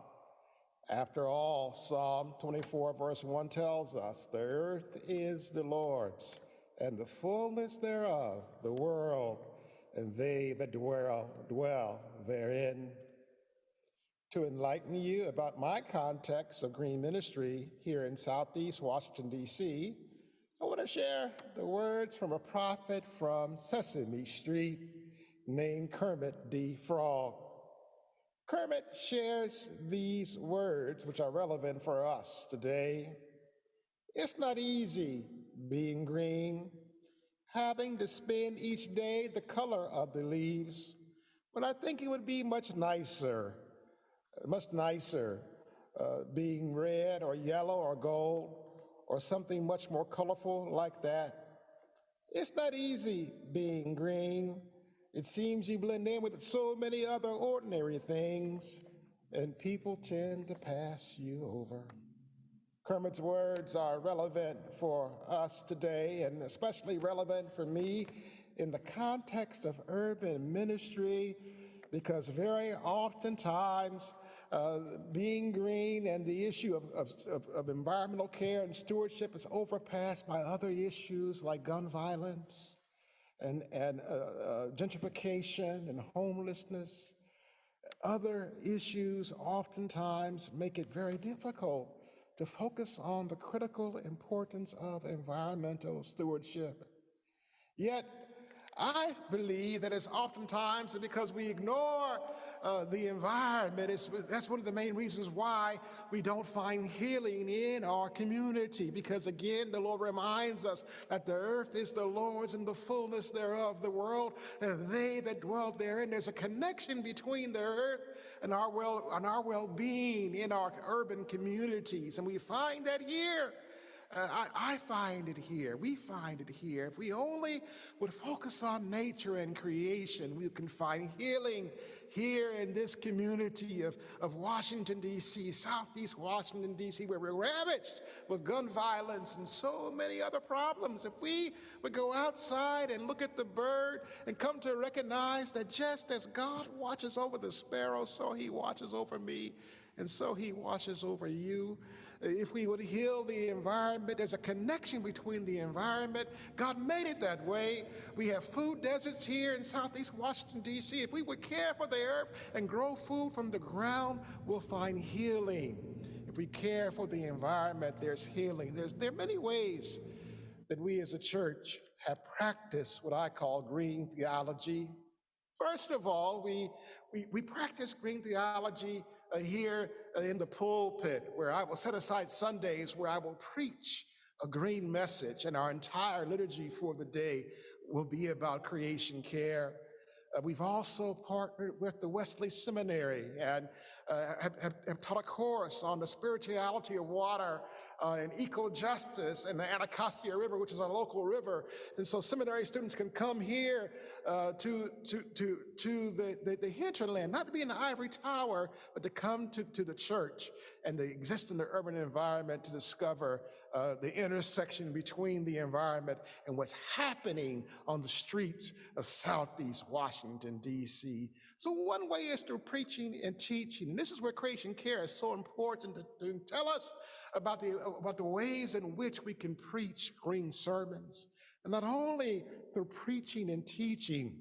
After all, Psalm 24, verse 1 tells us, "The earth is the Lord's, and the fullness thereof, the world, and they that dwell therein." To enlighten you about my context of green ministry here in Southeast Washington, D.C., I want to share the words from a prophet from Sesame Street named Kermit the Frog. Kermit shares these words, which are relevant for us today. It's not easy being green, having to spend each day the color of the leaves, but I think it would be much nicer being red or yellow or gold or something much more colorful like that. It's not easy being green. It seems you blend in with so many other ordinary things, and people tend to pass you over. Kermit's words are relevant for us today, and especially relevant for me in the context of urban ministry, because very oftentimes being green and the issue of environmental care and stewardship is overpassed by other issues like gun violence and gentrification and homelessness. Other issues oftentimes make it very difficult to focus on the critical importance of environmental stewardship. Yet, I believe that it's oftentimes because we ignore the environment. That's one of the main reasons why we don't find healing in our community, because again, the Lord reminds us that the earth is the Lord's and the fullness thereof, the world, and they that dwell therein. There's a connection between the earth and our well-being in our urban communities, and we find that here. I find it here. We find it here. If we only would focus on nature and creation, we can find healing here in this community of Washington, D.C., Southeast Washington, D.C., where we're ravaged with gun violence and so many other problems. If we would go outside and look at the bird and come to recognize that just as God watches over the sparrow, so he watches over me, and so he watches over you. If we would heal the environment, there's a connection between the environment. God made it that way. We have food deserts here in Southeast Washington, D.C. If we would care for the earth and grow food from the ground, we'll find healing. If we care for the environment, there's healing. There are many ways that we as a church have practiced what I call green theology. First of all, we practice green theology here in the pulpit, where I will set aside Sundays where I will preach a green message, and our entire liturgy for the day will be about creation care. We've also partnered with the Wesley Seminary and have taught a course on the spirituality of water and eco-justice and the Anacostia River, which is our local river. And so seminary students can come here to the hinterland, not to be in the ivory tower, but to come to the church and to exist in the urban environment to discover the intersection between the environment and what's happening on the streets of Southeast Washington, D.C. So one way is through preaching and teaching. And this is where creation care is so important to tell us about the ways in which we can preach green sermons. And not only through preaching and teaching,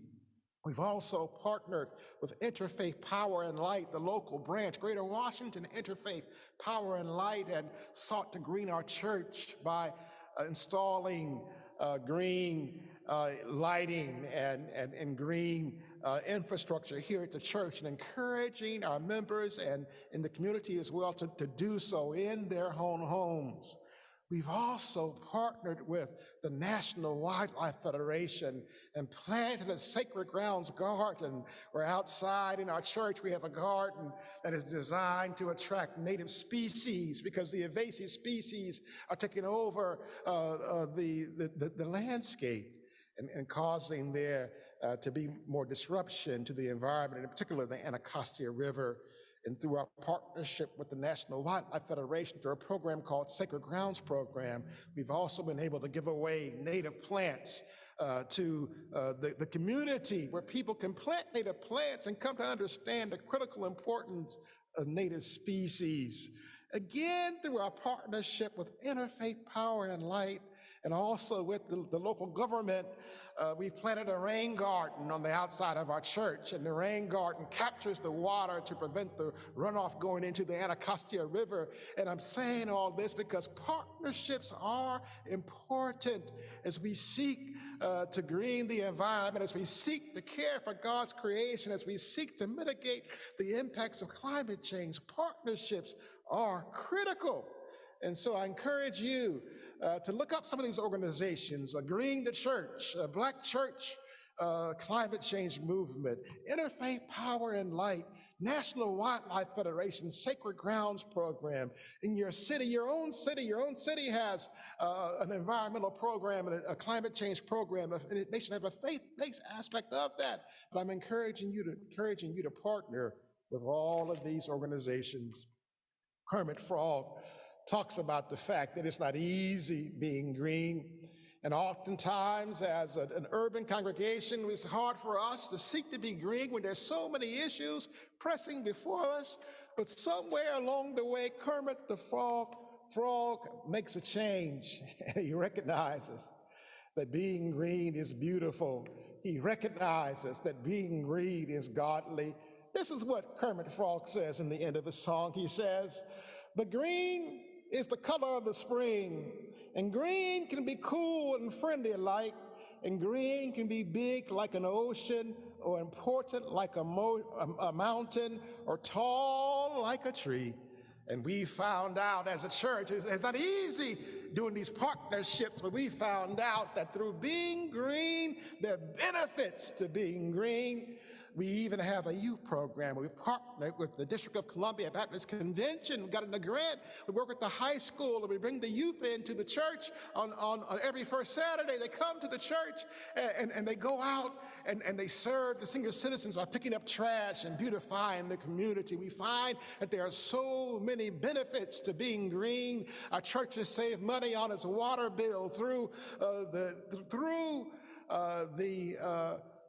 we've also partnered with Interfaith Power and Light, the local branch, Greater Washington Interfaith Power and Light, and sought to green our church by installing green lighting and green infrastructure here at the church, and encouraging our members and in the community as well to do so in their own homes. We've also partnered with the National Wildlife Federation and planted a Sacred Grounds garden, where outside in our church we have a garden that is designed to attract native species, because the invasive species are taking over the landscape and causing there to be more disruption to the environment, and in particular the Anacostia River. And through our partnership with the National Wildlife Federation, through a program called Sacred Grounds Program, we've also been able to give away native plants to the community, where people can plant native plants and come to understand the critical importance of native species. Again, through our partnership with Interfaith Power and Light, and also with the local government, we've planted a rain garden on the outside of our church, and the rain garden captures the water to prevent the runoff going into the Anacostia River. And I'm saying all this because partnerships are important as we seek to green the environment, as we seek to care for God's creation, as we seek to mitigate the impacts of climate change. Partnerships are critical. And so I encourage you to look up some of these organizations: Green the Church, Black Church Climate Change Movement, Interfaith Power and Light, National Wildlife Federation, Sacred Grounds Program. In your city, your own city has an environmental program and a climate change program, and they should have a faith-based aspect of that. But I'm encouraging you to partner with all of these organizations. Kermit Frog talks about the fact that it's not easy being green. And oftentimes, as an urban congregation, it's hard for us to seek to be green when there's so many issues pressing before us. But somewhere along the way, Kermit the Frog makes a change. He recognizes that being green is beautiful. He recognizes that being green is godly. This is what Kermit Frog says in the end of his song. He says, "But green is the color of the spring, and green can be cool and friendly alike, and green can be big like an ocean, or important like a mountain, or tall like a tree." And we found out as a church, it's not easy doing these partnerships, but we found out that through being green, there are benefits to being green. We even have a youth program. We partnered with the District of Columbia Baptist Convention. We got in a grant. We work with the high school, and we bring the youth into the church on every first Saturday. They come to the church, and they go out and they serve the senior citizens by picking up trash and beautifying the community. We find that there are so many benefits to being green. Our churches save money on its water bill through the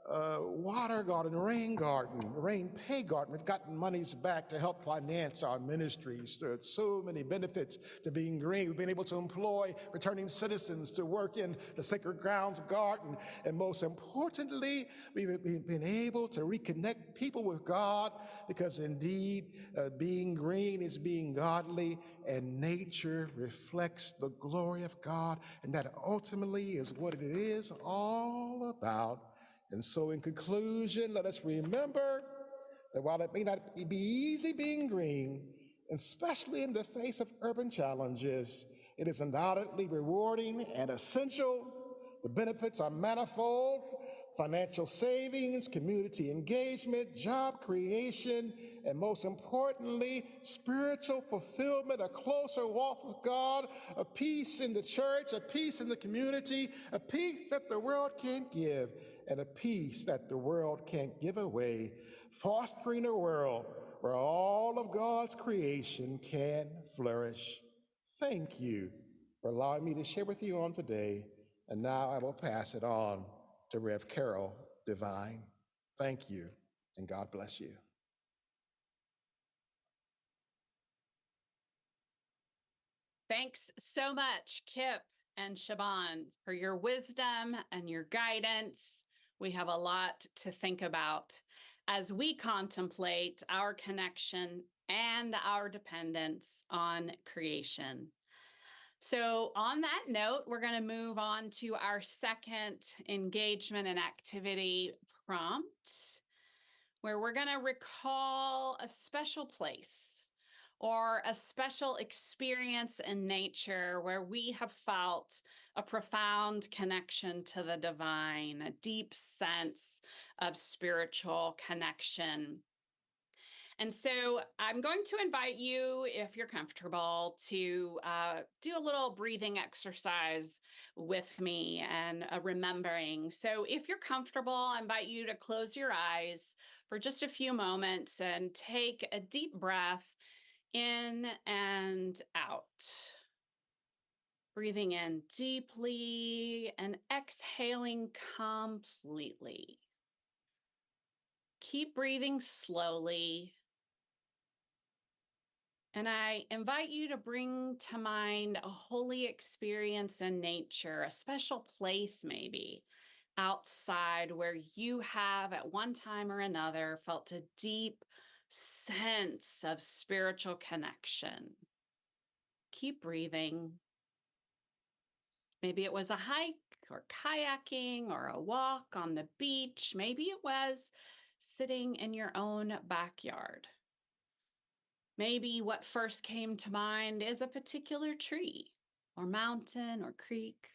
water garden, rain pay garden. We've gotten monies back to help finance our ministries. There's so many benefits to being green. We've been able to employ returning citizens to work in the Sacred Grounds Garden. And most importantly, we've been able to reconnect people with God, because indeed being green is being godly, and nature reflects the glory of God. And that ultimately is what it is all about. And so in conclusion, let us remember that while it may not be easy being green, especially in the face of urban challenges, it is undoubtedly rewarding and essential. The benefits are manifold: financial savings, community engagement, job creation, and most importantly, spiritual fulfillment, a closer walk with God, a peace in the church, a peace in the community, a peace that the world can't give, and a peace that the world can't give away, fostering a world where all of God's creation can flourish. Thank you for allowing me to share with you on today. And now I will pass it on to Rev Carol Divine. Thank you, and God bless you. Thanks so much, Kip and Shaban, for your wisdom and your guidance. We have a lot to think about as we contemplate our connection and our dependence on creation. So on that note, we're going to move on to our second engagement and activity prompt, where we're going to recall a special place or a special experience in nature where we have felt a profound connection to the divine, a deep sense of spiritual connection. And so I'm going to invite you, if you're comfortable, to do a little breathing exercise with me and remembering. So if you're comfortable, I invite you to close your eyes for just a few moments and take a deep breath in and out. Breathing in deeply and exhaling completely. Keep breathing slowly. And I invite you to bring to mind a holy experience in nature, a special place maybe outside where you have at one time or another felt a deep sense of spiritual connection. Keep breathing. Maybe it was a hike or kayaking or a walk on the beach. Maybe it was sitting in your own backyard. Maybe what first came to mind is a particular tree or mountain or creek,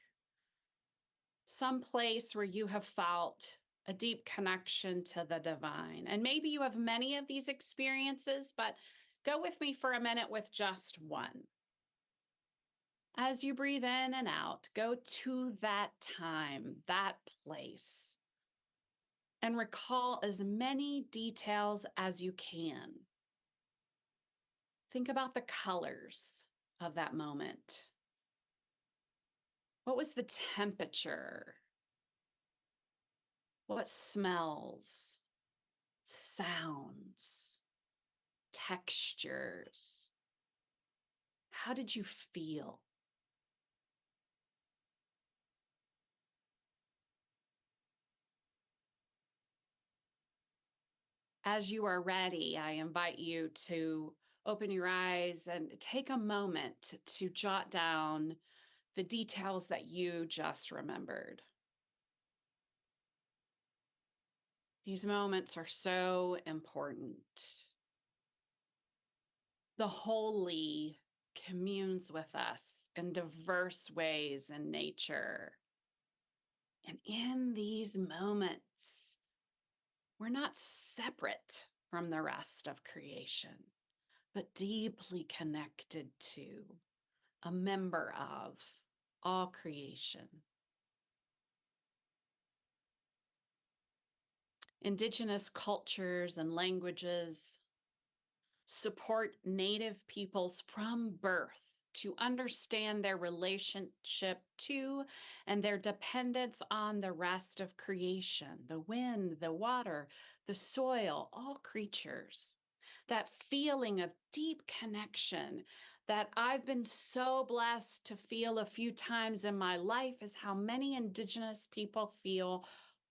some place where you have felt a deep connection to the divine. And maybe you have many of these experiences, but go with me for a minute with just one. As you breathe in and out, go to that time, that place, and recall as many details as you can. Think about the colors of that moment. What was the temperature? What smells, sounds, textures? How did you feel? As you are ready, I invite you to open your eyes and take a moment to jot down the details that you just remembered. These moments are so important. The holy communes with us in diverse ways in nature. And in these moments, we're not separate from the rest of creation, but deeply connected to, a member of all creation. Indigenous cultures and languages support Native peoples from birth to understand their relationship to and their dependence on the rest of creation, the wind, the water, the soil, all creatures. That feeling of deep connection that I've been so blessed to feel a few times in my life is how many Indigenous people feel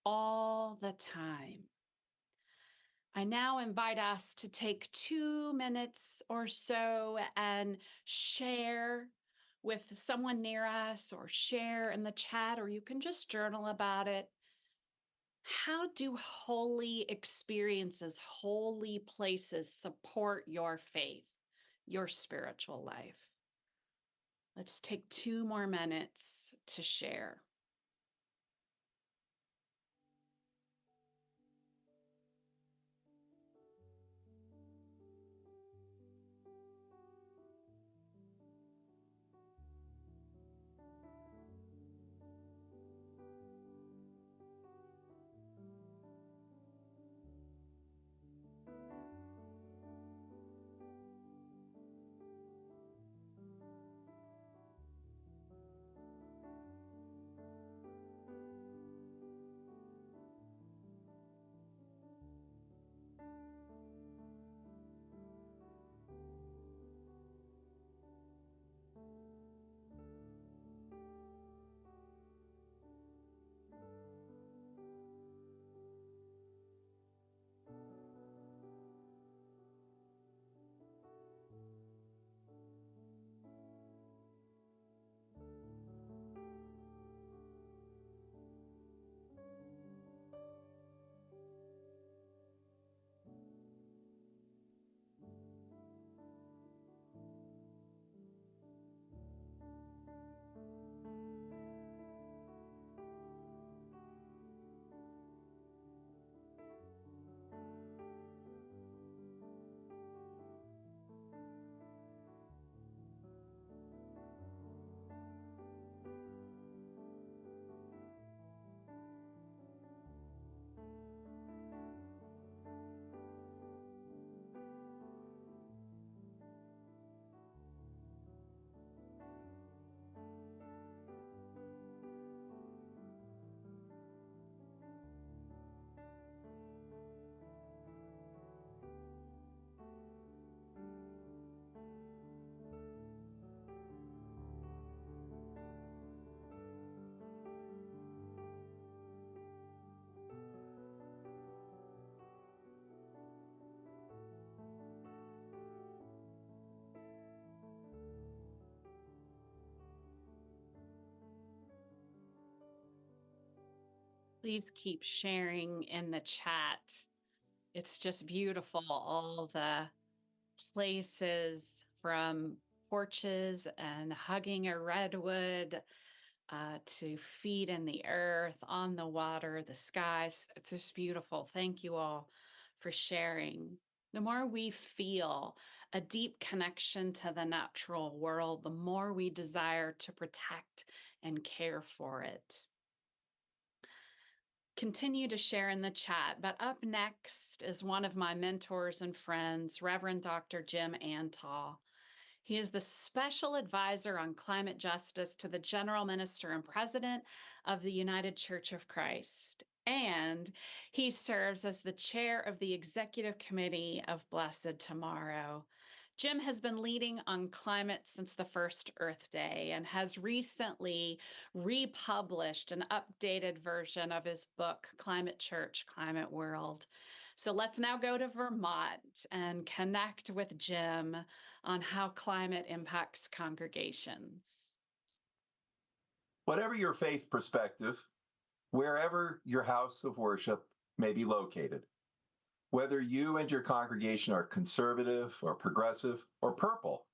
all the time. I now invite us to take 2 minutes or so and share with someone near us, or share in the chat, or you can just journal about it. How do holy experiences, holy places support your faith, your spiritual life? Let's take 2 more minutes to share. Please keep sharing in the chat. It's just beautiful, all the places, from porches and hugging a redwood to feet in the earth, on the water, the skies. It's just beautiful. Thank you all for sharing. The more we feel a deep connection to the natural world, the more we desire to protect and care for it. Continue to share in the chat, but up next is one of my mentors and friends, Reverend Dr. Jim Antal. He is the special advisor on climate justice to the General Minister and President of the United Church of Christ, and he serves as the chair of the Executive Committee of Blessed Tomorrow. Jim has been leading on climate since the first Earth Day and has recently republished an updated version of his book, Climate Church, Climate World. So let's now go to Vermont and connect with Jim on how climate impacts congregations. Whatever your faith perspective, wherever your house of worship may be located, whether you and your congregation are conservative or progressive or purple,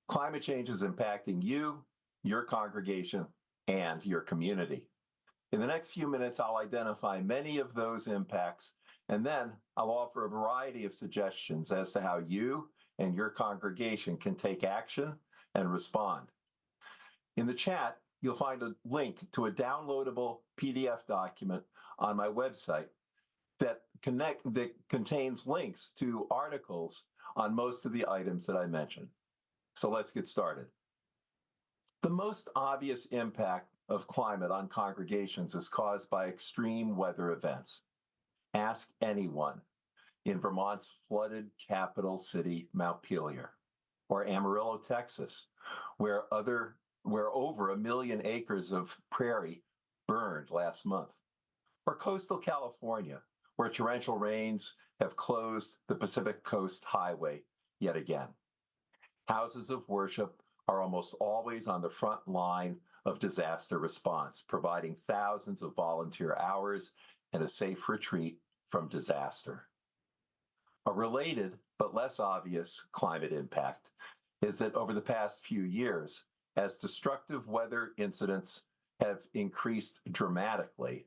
climate change is impacting you, your congregation, and your community. In the next few minutes, I'll identify many of those impacts, and then I'll offer a variety of suggestions as to how you and your congregation can take action and respond. In the chat, you'll find a link to a downloadable PDF document on my website that contains links to articles on most of the items that I mentioned. So let's get started. The most obvious impact of climate on congregations is caused by extreme weather events. Ask anyone in Vermont's flooded capital city, Montpelier, or Amarillo, Texas, where over 1 million acres of prairie burned last month, or coastal California, where torrential rains have closed the Pacific Coast Highway yet again. Houses of worship are almost always on the front line of disaster response, providing thousands of volunteer hours and a safe retreat from disaster. A related but less obvious climate impact is that over the past few years, as destructive weather incidents have increased dramatically,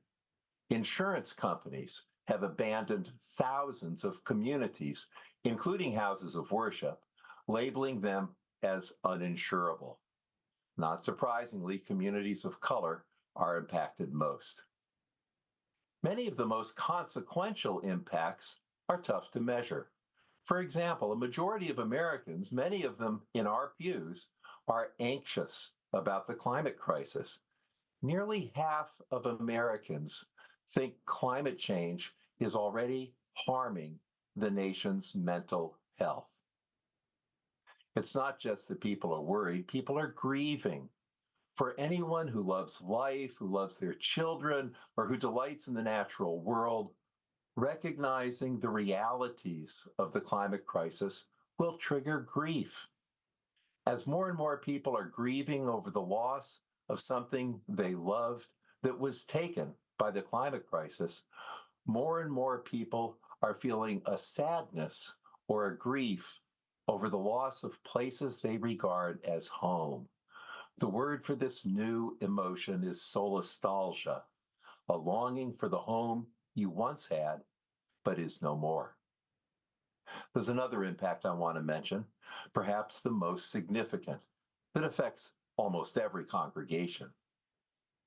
insurance companies have abandoned thousands of communities, including houses of worship, labeling them as uninsurable. Not surprisingly, communities of color are impacted most. Many of the most consequential impacts are tough to measure. For example, a majority of Americans, many of them in our pews, are anxious about the climate crisis. Nearly half of Americans think climate change is already harming the nation's mental health. It's not just that people are worried, people are grieving. For anyone who loves life, who loves their children, or who delights in the natural world, recognizing the realities of the climate crisis will trigger grief. As more and more people are grieving over the loss of something they loved that was taken by the climate crisis, more and more people are feeling a sadness or a grief over the loss of places they regard as home. The word for this new emotion is solastalgia, a longing for the home you once had, but is no more. There's another impact I want to mention, perhaps the most significant, that affects almost every congregation.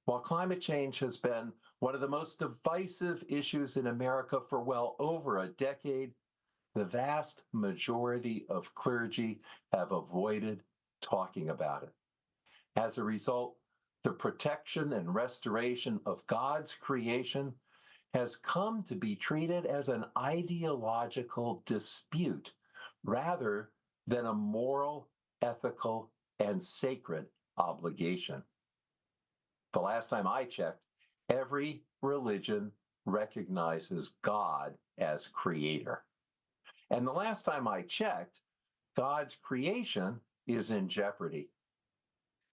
While climate change has been one of the most divisive issues in America for well over a decade, the vast majority of clergy have avoided talking about it. As a result, the protection and restoration of God's creation has come to be treated as an ideological dispute rather than a moral, ethical, and sacred obligation. The last time I checked, every religion recognizes God as creator. And the last time I checked, God's creation is in jeopardy.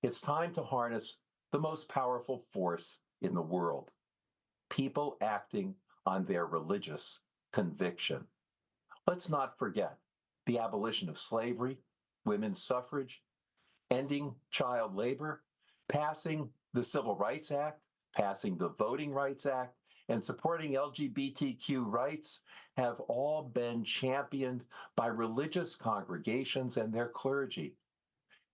It's time to harness the most powerful force in the world, people acting on their religious conviction. Let's not forget the abolition of slavery, women's suffrage, ending child labor, passing the Civil Rights Act, passing the Voting Rights Act, and supporting LGBTQ rights have all been championed by religious congregations and their clergy.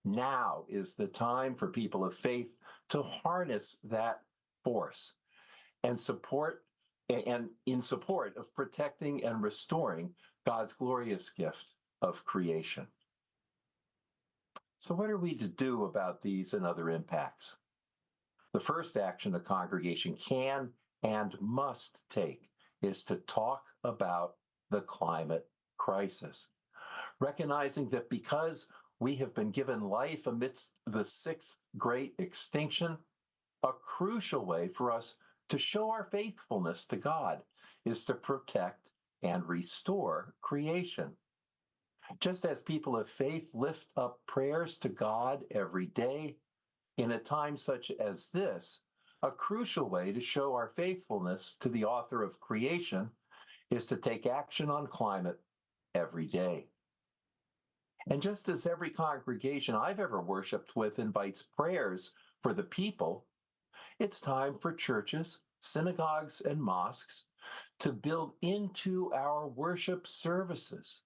Now is the time for people of faith to harness that force and in support of protecting and restoring God's glorious gift of creation. So what are we to do about these and other impacts? The first action a congregation can and must take is to talk about the climate crisis, recognizing that because we have been given life amidst the sixth great extinction, a crucial way for us to show our faithfulness to God is to protect and restore creation. Just as people of faith lift up prayers to God every day, in a time such as this, a crucial way to show our faithfulness to the author of creation is to take action on climate every day. And just as every congregation I've ever worshiped with invites prayers for the people, it's time for churches, synagogues, and mosques to build into our worship services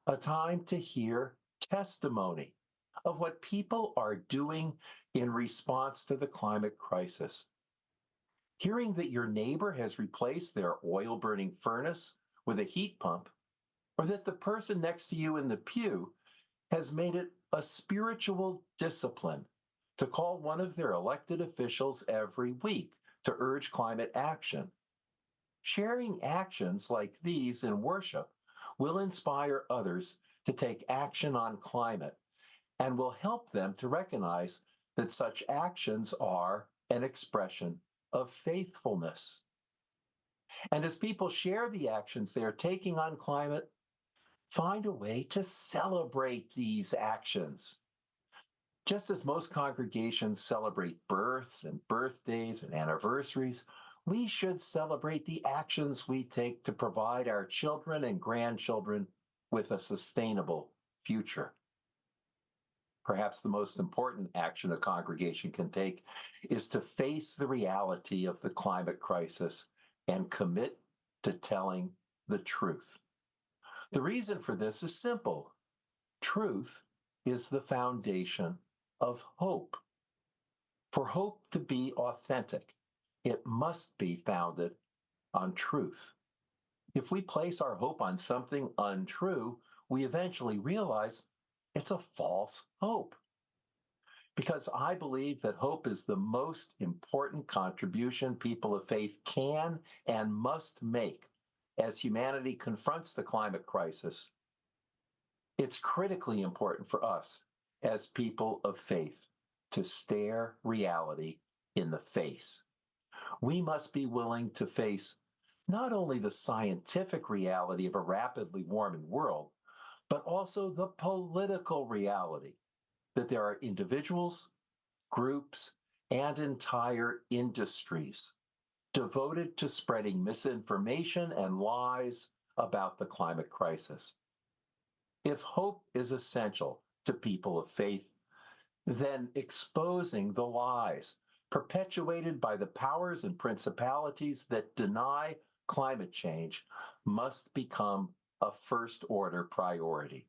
a time to hear testimony of what people are doing in response to the climate crisis. Hearing that your neighbor has replaced their oil-burning furnace with a heat pump, or that the person next to you in the pew has made it a spiritual discipline to call one of their elected officials every week to urge climate action. Sharing actions like these in worship will inspire others to take action on climate and will help them to recognize that such actions are an expression of faithfulness. And as people share the actions they are taking on climate, find a way to celebrate these actions. Just as most congregations celebrate births and birthdays and anniversaries, we should celebrate the actions we take to provide our children and grandchildren with a sustainable future. Perhaps the most important action a congregation can take is to face the reality of the climate crisis and commit to telling the truth. The reason for this is simple. Truth is the foundation of hope. For hope to be authentic, it must be founded on truth. If we place our hope on something untrue, we eventually realize it's a false hope. Because I believe that hope is the most important contribution people of faith can and must make as humanity confronts the climate crisis. It's critically important for us as people of faith to stare reality in the face. We must be willing to face not only the scientific reality of a rapidly warming world, but also the political reality that there are individuals, groups, and entire industries devoted to spreading misinformation and lies about the climate crisis. If hope is essential to people of faith, then exposing the lies perpetuated by the powers and principalities that deny climate change must become a first order priority.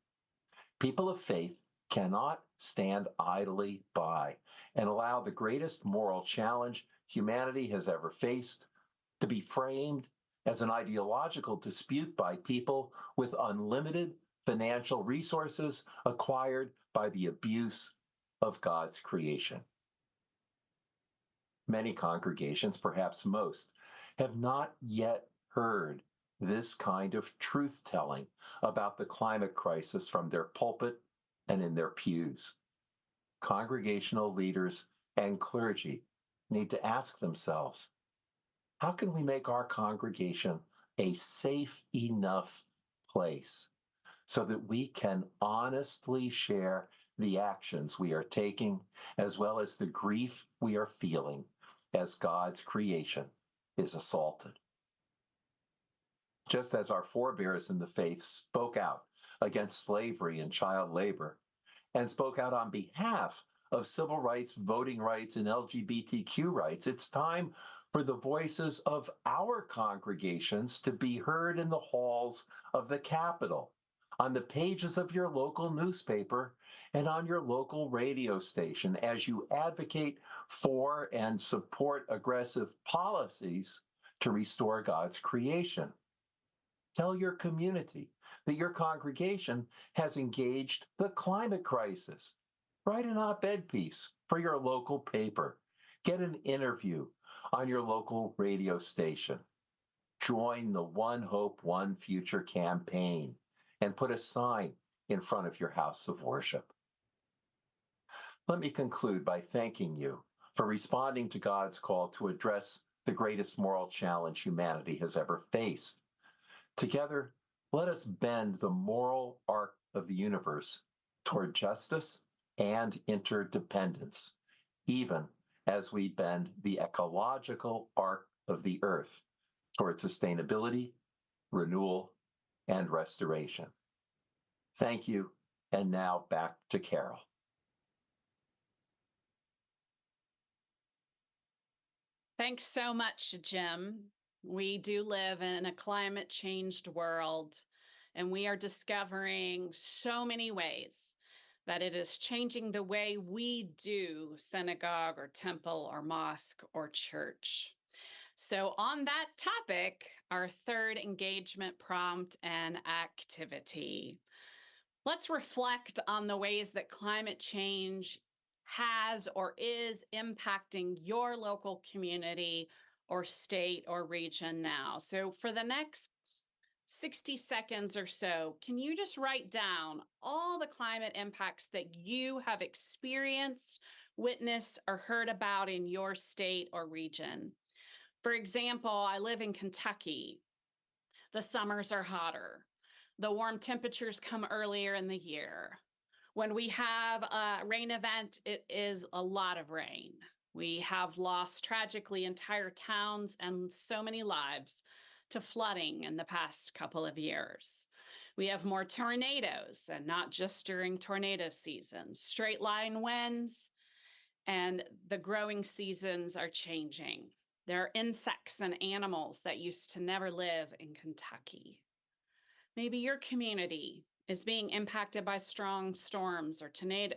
People of faith cannot stand idly by and allow the greatest moral challenge humanity has ever faced to be framed as an ideological dispute by people with unlimited financial resources acquired by the abuse of God's creation. Many congregations, perhaps most, have not yet heard this kind of truth telling about the climate crisis from their pulpit and in their pews. Congregational leaders and clergy need to ask themselves, how can we make our congregation a safe enough place so that we can honestly share the actions we are taking, as well as the grief we are feeling as God's creation is assaulted? Just as our forebears in the faith spoke out against slavery and child labor, and spoke out on behalf of civil rights, voting rights, and LGBTQ rights, it's time for the voices of our congregations to be heard in the halls of the Capitol, on the pages of your local newspaper, and on your local radio station as you advocate for and support aggressive policies to restore God's creation. Tell your community that your congregation has engaged the climate crisis. Write an op-ed piece for your local paper. Get an interview on your local radio station. Join the One Hope, One Future campaign and put a sign in front of your house of worship. Let me conclude by thanking you for responding to God's call to address the greatest moral challenge humanity has ever faced. Together, let us bend the moral arc of the universe toward justice and interdependence, even as we bend the ecological arc of the earth toward sustainability, renewal, and restoration. Thank you, and now back to Carol. Thanks so much, Jim. We do live in a climate changed world, and we are discovering so many ways that it is changing the way we do synagogue or temple or mosque or church. So on that topic, our third engagement prompt and activity. Let's reflect on the ways that climate change has or is impacting your local community or state or region now. So for the next 60 seconds or so, can you just write down all the climate impacts that you have experienced, witnessed, or heard about in your state or region? For example, I live in Kentucky. The summers are hotter. The warm temperatures come earlier in the year. When we have a rain event, it is a lot of rain. We have lost tragically entire towns and so many lives to flooding in the past couple of years. We have more tornadoes, and not just during tornado season, straight line winds, and the growing seasons are changing. There are insects and animals that used to never live in Kentucky. Maybe your community is being impacted by strong storms or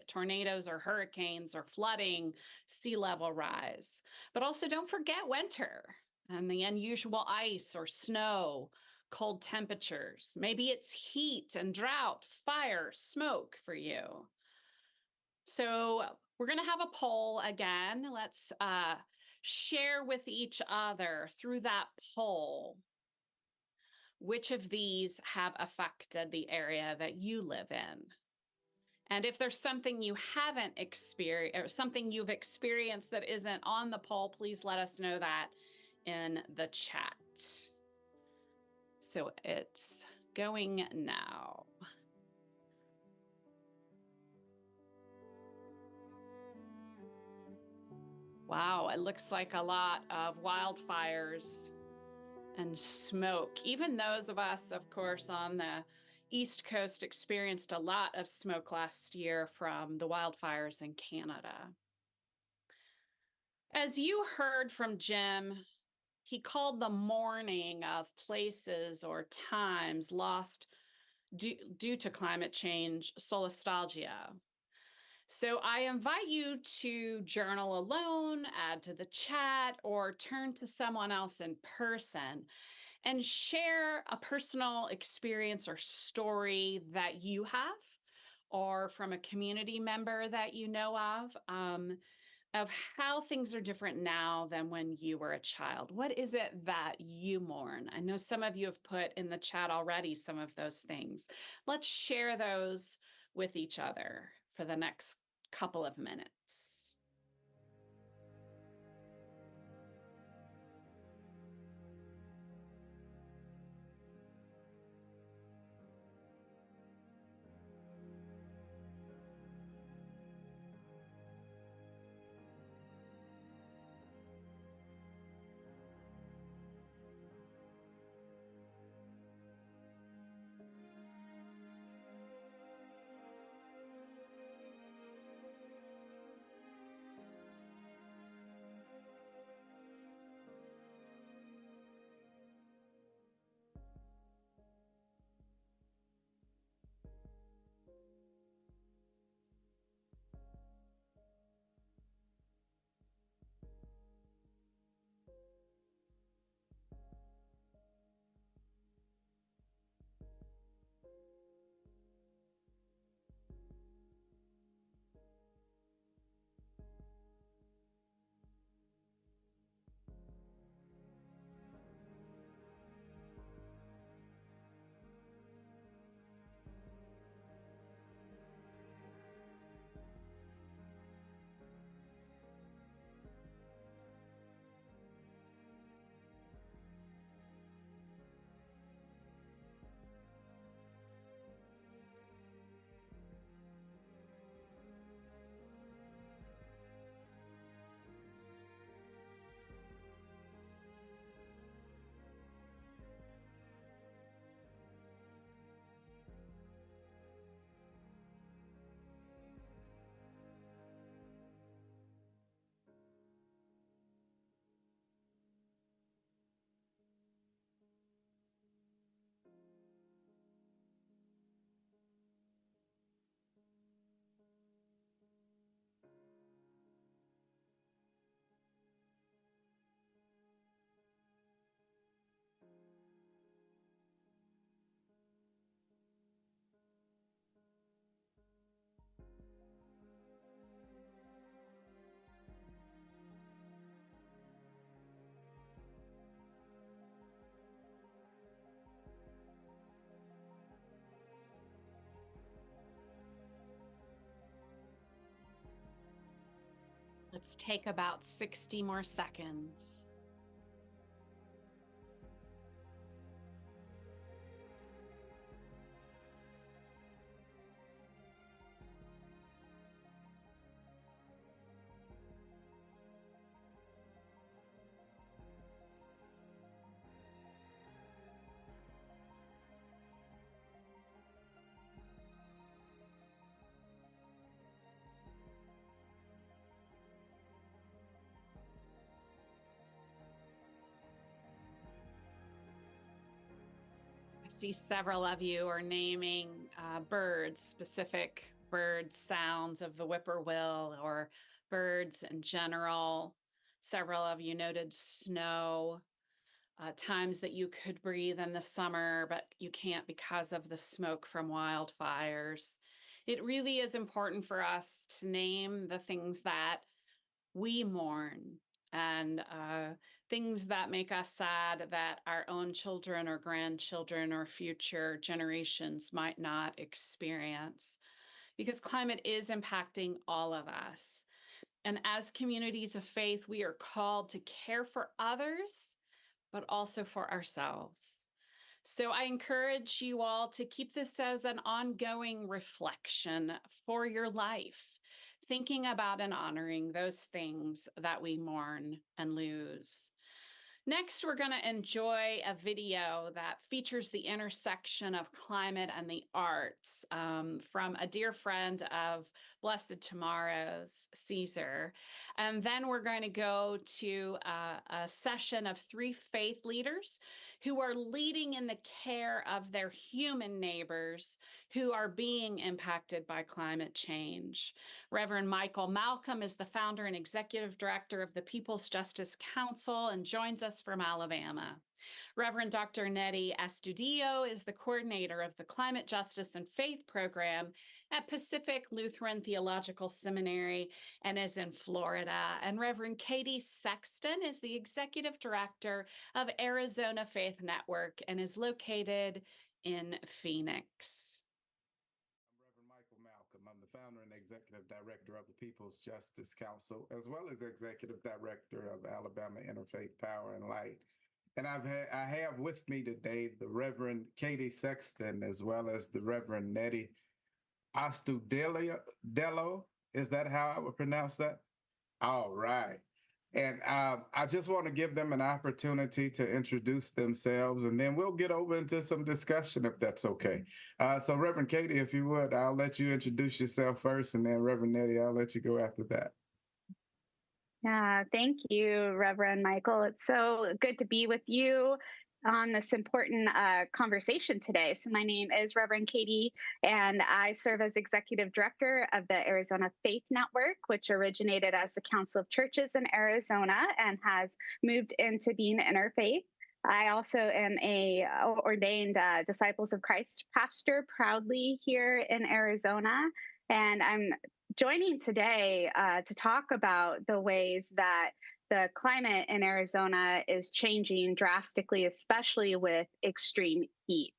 tornadoes or hurricanes or flooding, sea level rise. But also don't forget winter and the unusual ice or snow, cold temperatures. Maybe it's heat and drought, fire, smoke for you. So we're going to have a poll again. Let's share with each other through that poll which of these have affected the area that you live in. And if there's something you haven't experienced or something you've experienced that isn't on the poll, please let us know that in the chat. So it's going now. Wow, it looks like a lot of wildfires and smoke. Even those of us, of course, on the East Coast experienced a lot of smoke last year from the wildfires in Canada. As you heard from Jim, he called the mourning of places or times lost due to climate change solastalgia. So I invite you to journal alone, add to the chat, or turn to someone else in person and share a personal experience or story that you have or from a community member that you know of how things are different now than when you were a child. What is it that you mourn? I know some of you have put in the chat already some of those things. Let's share those with each other for the next couple of minutes. Let's take about 60 more seconds. I see several of you are naming birds, specific bird sounds of the whippoorwill or birds in general. Several of you noted snow, times that you could breathe in the summer, but you can't because of the smoke from wildfires. It really is important for us to name the things that we mourn and things that make us sad that our own children or grandchildren or future generations might not experience, because climate is impacting all of us. And as communities of faith, we are called to care for others, but also for ourselves. So I encourage you all to keep this as an ongoing reflection for your life, thinking about and honoring those things that we mourn and lose. Next, we're going to enjoy a video that features the intersection of climate and the arts from a dear friend of Blessed Tomorrow's, Caesar. And then we're going to go to a session of 3 faith leaders who are leading in the care of their human neighbors who are being impacted by climate change. Reverend Michael Malcolm is the founder and executive director of the People's Justice Council and joins us from Alabama. Reverend Dr. Nettie Astudillo is the coordinator of the Climate Justice and Faith program at Pacific Lutheran Theological Seminary and is in Florida. And Reverend Katie Sexton is the executive director of Arizona Faith Network and is located in Phoenix. I'm Reverend Michael Malcolm. I'm the founder and executive director of the People's Justice Council, as well as executive director of Alabama Interfaith Power and Light. And I have with me today the Reverend Katie Sexton, as well as the Reverend Nettie Astudillo. Is that how I would pronounce that? All right. And I just want to give them an opportunity to introduce themselves, and then we'll get over into some discussion if that's okay. So Reverend Katie, if you would, I'll let you introduce yourself first, and then Reverend Nettie, I'll let you go after that. Yeah, thank you, Reverend Michael. It's so good to be with you on this important conversation today. So my name is Reverend Katie, and I serve as executive director of the Arizona Faith Network, which originated as the Council of Churches in Arizona and has moved into being interfaith. I also am a ordained Disciples of Christ pastor proudly here in Arizona, and I'm joining today to talk about the ways that the climate in Arizona is changing drastically, especially with extreme heat.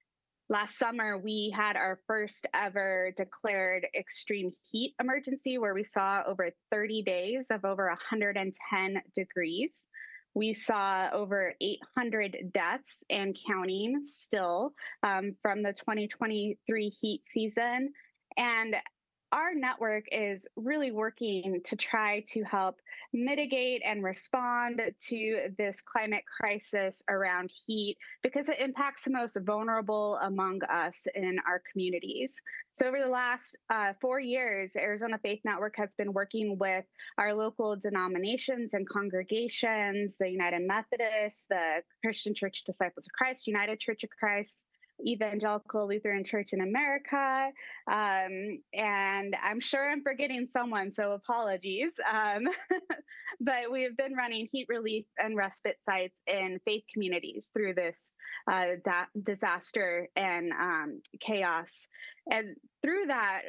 Last summer, we had our first ever declared extreme heat emergency where we saw over 30 days of over 110 degrees. We saw over 800 deaths and counting still from the 2023 heat season. And our network is really working to try to help mitigate and respond to this climate crisis around heat because it impacts the most vulnerable among us in our communities. So over the last 4 years, Arizona Faith Network has been working with our local denominations and congregations, the United Methodists, the Christian Church Disciples of Christ, United Church of Christ, Evangelical Lutheran Church in America, and I'm sure I'm forgetting someone, so apologies. But we have been running heat relief and respite sites in faith communities through this disaster and chaos. And through that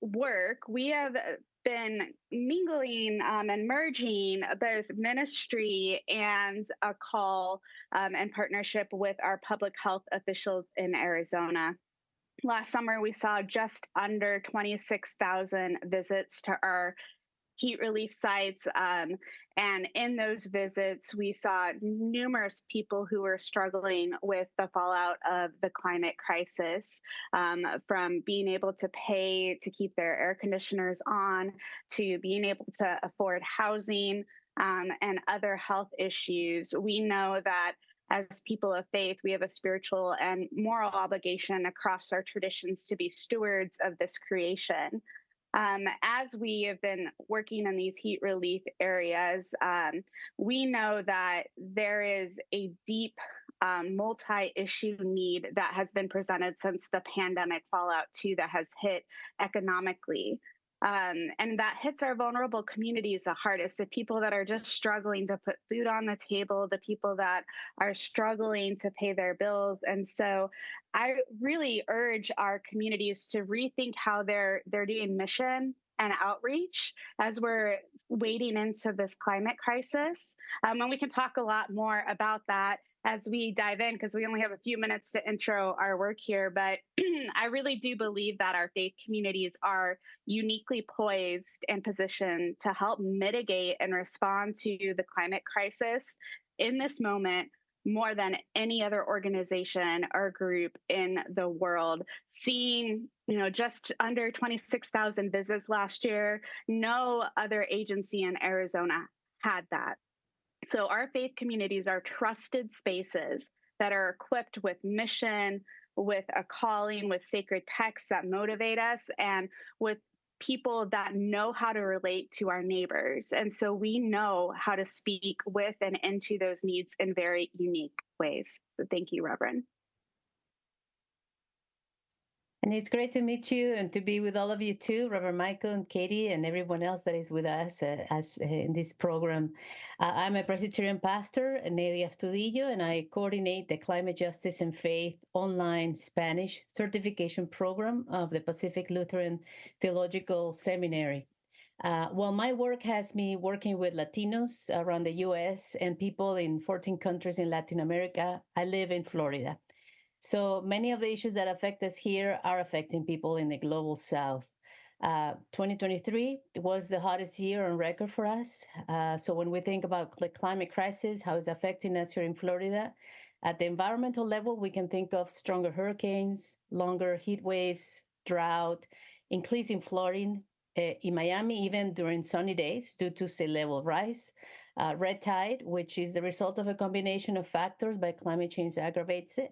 work, we have been mingling and merging both ministry and a call and partnership with our public health officials in Arizona. Last summer, we saw just under 26,000 visits to our heat relief sites. And in those visits, we saw numerous people who were struggling with the fallout of the climate crisis, from being able to pay to keep their air conditioners on, to being able to afford housing, and other health issues. We know that as people of faith, we have a spiritual and moral obligation across our traditions to be stewards of this creation. As we have been working in these heat relief areas, we know that there is a deep multi-issue need that has been presented since the pandemic fallout too, that has hit economically. And that hits our vulnerable communities the hardest, the people that are just struggling to put food on the table, the people that are struggling to pay their bills. And so I really urge our communities to rethink how they're doing mission and outreach as we're wading into this climate crisis. And we can talk a lot more about that as we dive in, because we only have a few minutes to intro our work here. But I really do believe that our faith communities are uniquely poised and positioned to help mitigate and respond to the climate crisis in this moment more than any other organization or group in the world. Seeing, just under 26,000 visits last year, no other agency in Arizona had that. So our faith communities are trusted spaces that are equipped with mission, with a calling, with sacred texts that motivate us, and with people that know how to relate to our neighbors. And so we know how to speak with and into those needs in very unique ways. So thank you, Reverend. And it's great to meet you and to be with all of you too, Reverend Michael and Katie and everyone else that is with us in this program. I'm a Presbyterian pastor, Nelia Astudillo, and I coordinate the Climate Justice and Faith online Spanish certification program of the Pacific Lutheran Theological Seminary. While my work has me working with Latinos around the U.S. and people in 14 countries in Latin America, I live in Florida. So many of the issues that affect us here are affecting people in the global South. 2023 was the hottest year on record for us. So when we think about the climate crisis, how it's affecting us here in Florida, at the environmental level, we can think of stronger hurricanes, longer heat waves, drought, increasing flooding in Miami, even during sunny days due to sea level rise. Red tide, which is the result of a combination of factors, but climate change aggravates it.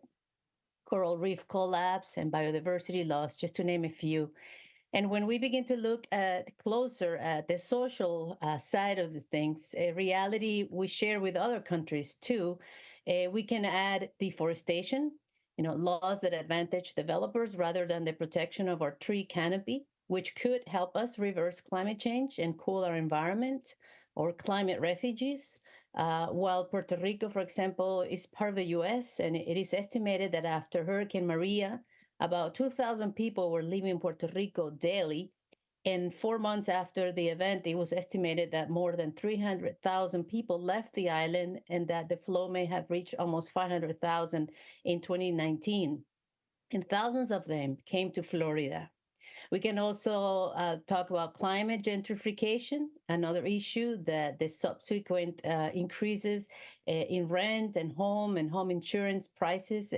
Coral reef collapse and biodiversity loss, just to name a few. And when we begin to look closer at the social side of the things, a reality we share with other countries too, we can add deforestation, laws that advantage developers rather than the protection of our tree canopy, which could help us reverse climate change and cool our environment, or climate refugees. While Puerto Rico, for example, is part of the U.S., and it is estimated that after Hurricane Maria, about 2,000 people were leaving Puerto Rico daily. And 4 months after the event, it was estimated that more than 300,000 people left the island and that the flow may have reached almost 500,000 in 2019. And thousands of them came to Florida. We can also talk about climate gentrification, another issue, that the subsequent increases in rent and home insurance prices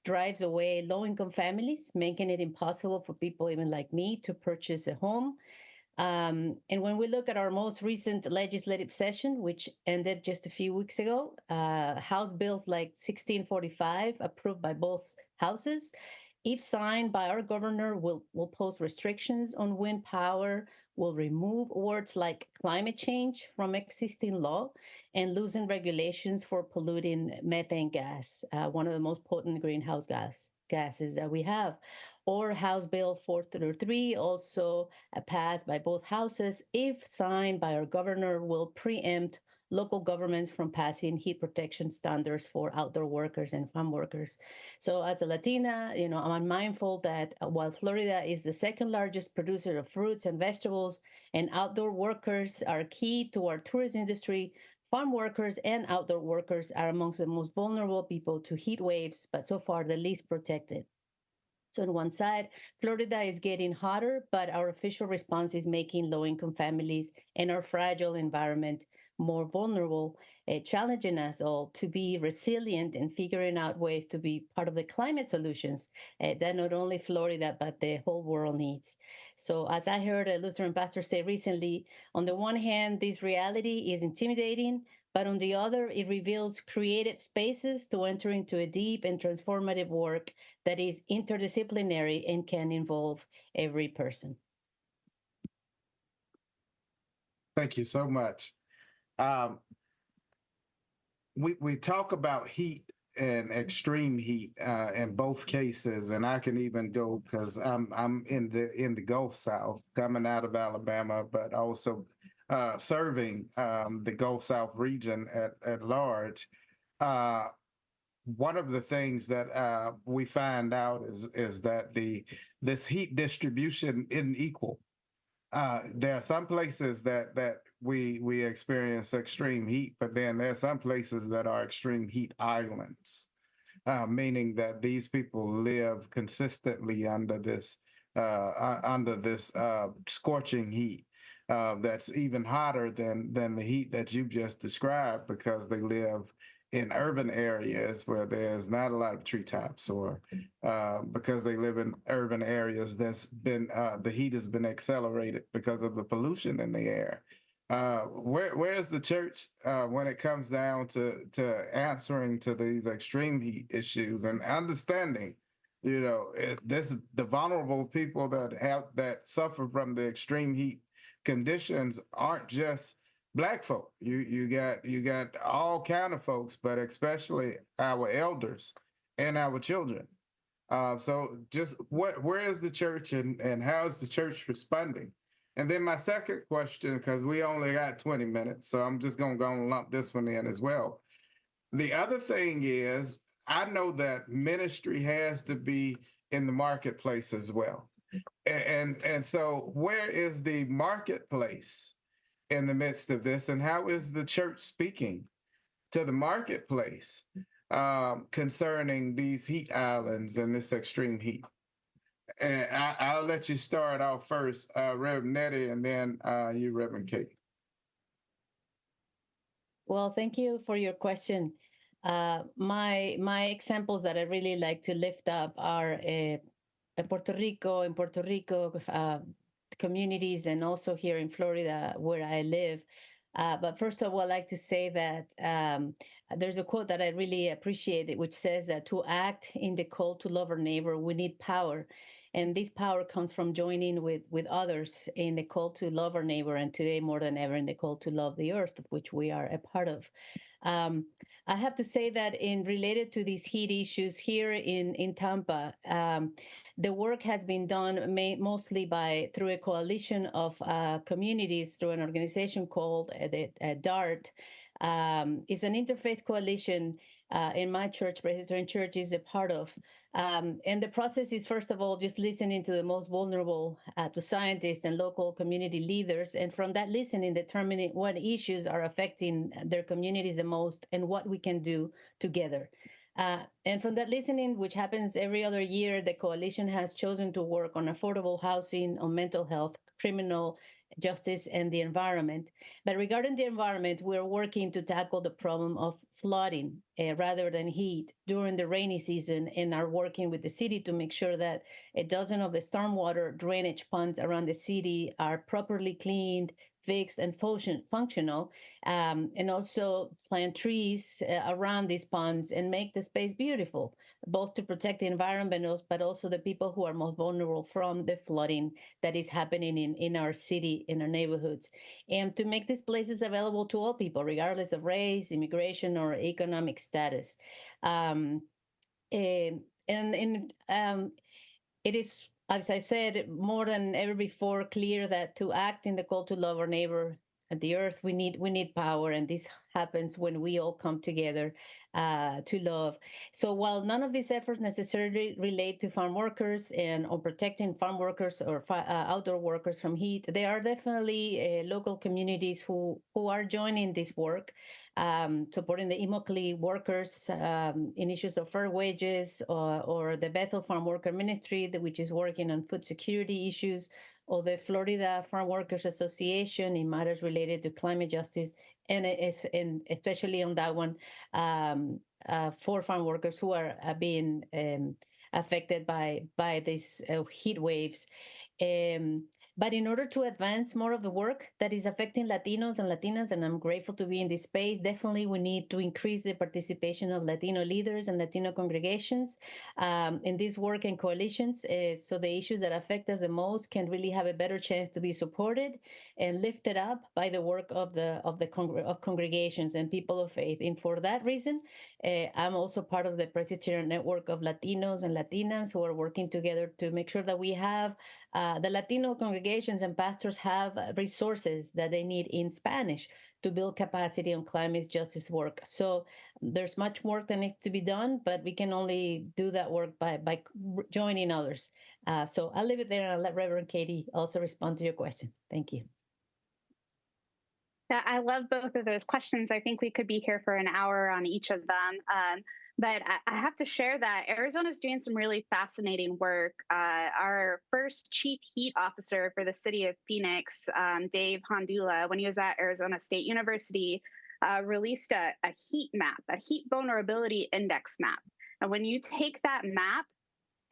drives away low-income families, making it impossible for people even like me to purchase a home. And when we look at our most recent legislative session, which ended just a few weeks ago, House bills like 1645, approved by both houses, if signed by our governor, will pose restrictions on wind power, will remove words like climate change from existing law, and loosen regulations for polluting methane gas, one of the most potent greenhouse gases that we have. Or House Bill 433, also passed by both houses, if signed by our governor, will preempt local governments from passing heat protection standards for outdoor workers and farm workers. So as a Latina, I'm mindful that while Florida is the second largest producer of fruits and vegetables, and outdoor workers are key to our tourist industry, farm workers and outdoor workers are amongst the most vulnerable people to heat waves, but so far the least protected. So on one side, Florida is getting hotter, but our official response is making low-income families and our fragile environment more vulnerable, challenging us all to be resilient and figuring out ways to be part of the climate solutions that not only Florida, but the whole world needs. So as I heard a Lutheran pastor say recently, on the one hand, this reality is intimidating, but on the other, it reveals creative spaces to enter into a deep and transformative work that is interdisciplinary and can involve every person. Thank you so much. We talk about heat and extreme heat in both cases, and I can even go because I'm in the Gulf South, coming out of Alabama, but also serving the Gulf South region at large. One of the things that we find out is that this heat distribution isn't equal. There are some places that we experience extreme heat, but then there are some places that are extreme heat islands, meaning that these people live consistently under this scorching heat that's even hotter than the heat that you just described, because they live in urban areas where there's not a lot of treetops, or because they live in urban areas that's been the heat has been accelerated because of the pollution in the air. Where's the church when it comes down to answering to these extreme heat issues and understanding, the vulnerable people that suffer from the extreme heat conditions aren't just Black folk. You got all kind of folks, but especially our elders and our children. So just where is the church and how is the church responding? And then my second question, because we only got 20 minutes, so I'm just going to go and lump this one in as well. The other thing is, I know that ministry has to be in the marketplace as well. And so where is the marketplace in the midst of this, and how is the church speaking to the marketplace concerning these heat islands and this extreme heat? And I'll let you start off first, Reverend Nettie, and then you, Reverend Kate. Well, thank you for your question. My examples that I really like to lift up are Puerto Rico communities, and also here in Florida where I live. But first of all, I'd like to say that there's a quote that I really appreciate, which says that to act in the call to love our neighbor, we need power. And this power comes from joining with others in the call to love our neighbor, and today more than ever in the call to love the earth, of which we are a part of. I have to say that in related to these heat issues here in Tampa, the work has been done mostly through a coalition of communities through an organization called DART. It's an interfaith coalition in my church, Presbyterian Church, is a part of. And the process is, first of all, just listening to the most vulnerable, to scientists and local community leaders. And from that listening, determining what issues are affecting their communities the most and what we can do together. And from that listening, which happens every other year, the coalition has chosen to work on affordable housing, on mental health, criminal justice, and the environment. But regarding the environment, we're working to tackle the problem of flooding rather than heat during the rainy season, and are working with the city to make sure that a dozen of the stormwater drainage ponds around the city are properly cleaned, fixed, and functional, and also plant trees around these ponds and make the space beautiful, both to protect the environment, but also the people who are most vulnerable from the flooding that is happening in our city, in our neighborhoods, and to make these places available to all people, regardless of race, immigration, or economic status. It is, as I said, more than ever before, clear that to act in the call to love our neighbor at the earth, we need power, and this happens when we all come together to love. So while none of these efforts necessarily relate to farm workers or protecting farm workers or outdoor workers from heat, there are definitely local communities who are joining this work. supporting the Immokalee workers in issues of fair wages, or the Bethel Farm Worker Ministry, which is working on food security issues, or the Florida Farm Workers Association in matters related to climate justice, and especially on that one, for farm workers who are being affected by these heat waves. But in order to advance more of the work that is affecting Latinos and Latinas, and I'm grateful to be in this space, definitely we need to increase the participation of Latino leaders and Latino congregations in this work and coalitions, so the issues that affect us the most can really have a better chance to be supported and lifted up by the work of congregations and people of faith. And for that reason, I'm also part of the Presbyterian Network of Latinos and Latinas who are working together to make sure that we have the Latino congregations and pastors have resources that they need in Spanish to build capacity on climate justice work. So there's much work that needs to be done, but we can only do that work by joining others. So I'll leave it there and I'll let Reverend Katie also respond to your question. Thank you. Yeah, I love both of those questions. I think we could be here for an hour on each of them. But I have to share that Arizona is doing some really fascinating work. Our first chief heat officer for the city of Phoenix, Dave Hondula, when he was at Arizona State University, released a heat map, a heat vulnerability index map. And when you take that map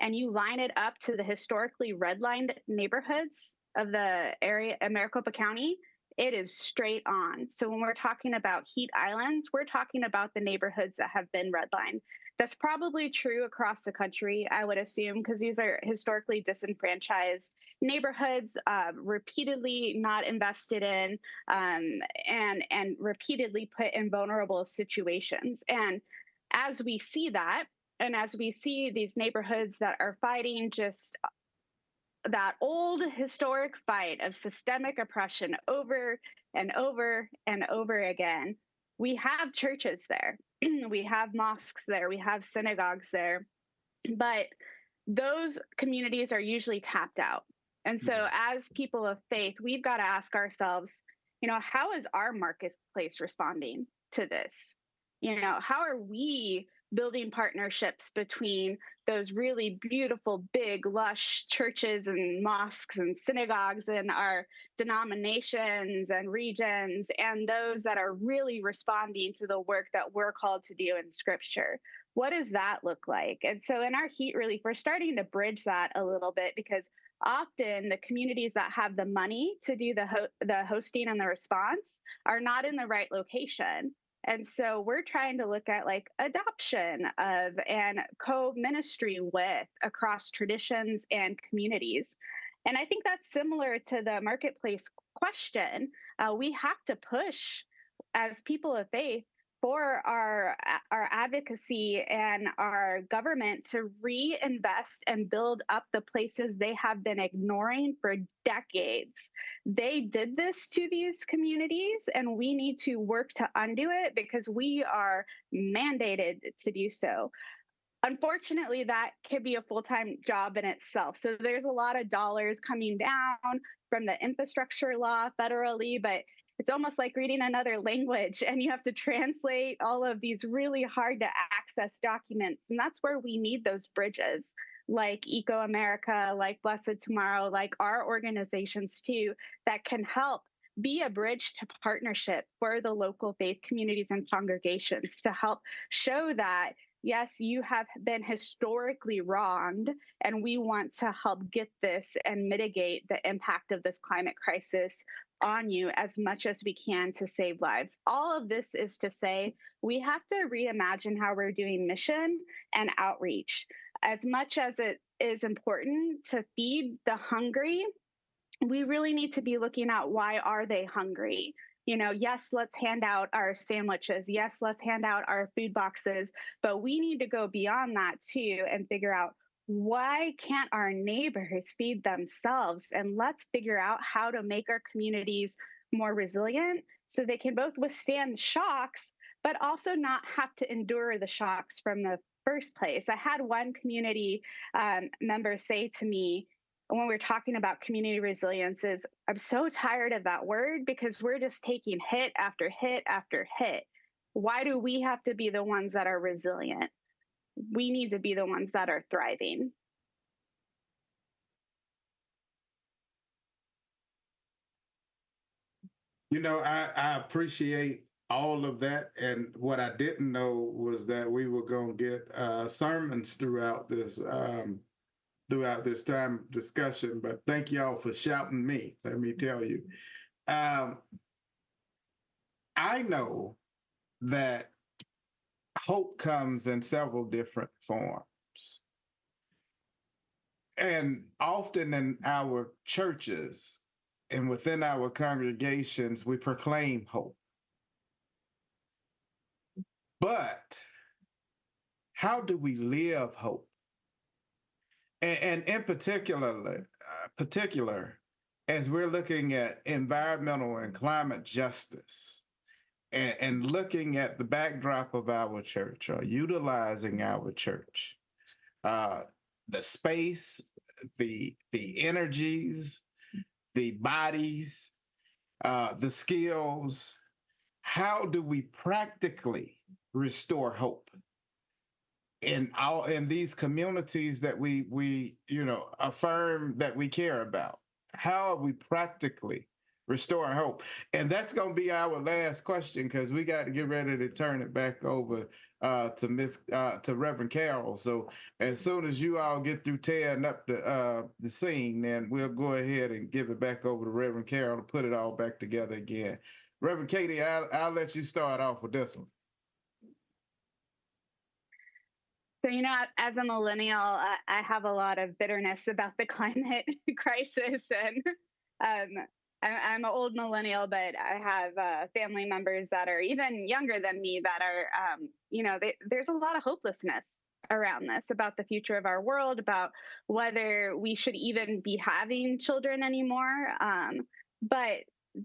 and you line it up to the historically redlined neighborhoods of the area of Maricopa County, it is straight on. So when we're talking about heat islands, we're talking about the neighborhoods that have been redlined. That's probably true across the country, I would assume, because these are historically disenfranchised neighborhoods, repeatedly not invested in, and repeatedly put in vulnerable situations. And as we see that, and as we see these neighborhoods that are fighting just that old historic fight of systemic oppression over and over and over again, we have churches there, we have mosques there, we have synagogues there, but those communities are usually tapped out. And so as people of faith, we've got to ask ourselves, how is our marketplace responding to this? How are we building partnerships between those really beautiful, big, lush churches and mosques and synagogues in our denominations and regions, and those that are really responding to the work that we're called to do in Scripture? What does that look like? And so in our heat relief, we're starting to bridge that a little bit, because often the communities that have the money to do the hosting and the response are not in the right location. And so we're trying to look at adoption of and co-ministry with across traditions and communities. And I think that's similar to the marketplace question. We have to push as people of faith for our advocacy and our government to reinvest and build up the places they have been ignoring for decades. They did this to these communities, and we need to work to undo it because we are mandated to do so. Unfortunately, that can be a full-time job in itself. So there's a lot of dollars coming down from the infrastructure law federally, but it's almost like reading another language, and you have to translate all of these really hard to access documents. And that's where we need those bridges, like Eco America, like Blessed Tomorrow, like our organizations too, that can help be a bridge to partnership for the local faith communities and congregations to help show that, yes, you have been historically wronged, and we want to help get this and mitigate the impact of this climate crisis on you as much as we can to save lives. All of this is to say we have to reimagine how we're doing mission and outreach. As much as it is important to feed the hungry, we really need to be looking at why are they hungry? Yes, let's hand out our sandwiches. Yes, let's hand out our food boxes. But we need to go beyond that too and figure out, why can't our neighbors feed themselves? And let's figure out how to make our communities more resilient so they can both withstand shocks, but also not have to endure the shocks from the first place. I had one community member say to me, when we're talking about community resilience, is I'm so tired of that word because we're just taking hit after hit after hit. Why do we have to be the ones that are resilient? We need to be the ones that are thriving. You know, I appreciate all of that. And what I didn't know was that we were going to get sermons throughout this time discussion. But thank y'all for shouting me. Let me tell you, I know that hope comes in several different forms. And often in our churches and within our congregations, we proclaim hope. But how do we live hope? And in particular, as we're looking at environmental and climate justice, and looking at the backdrop of our church, or utilizing our church, the space, the energies, the bodies, the skills, how do we practically restore hope in these communities that we affirm that we care about? How are we practically restoring hope? And that's going to be our last question, because we got to get ready to turn it back over to Reverend Carol. So as soon as you all get through tearing up the scene, then we'll go ahead and give it back over to Reverend Carol to put it all back together again. Reverend Katie, I'll let you start off with this one. So, as a millennial, I have a lot of bitterness about the climate crisis. And I'm an old millennial, but I have family members that are even younger than me that are, there's a lot of hopelessness around this, about the future of our world, about whether we should even be having children anymore. But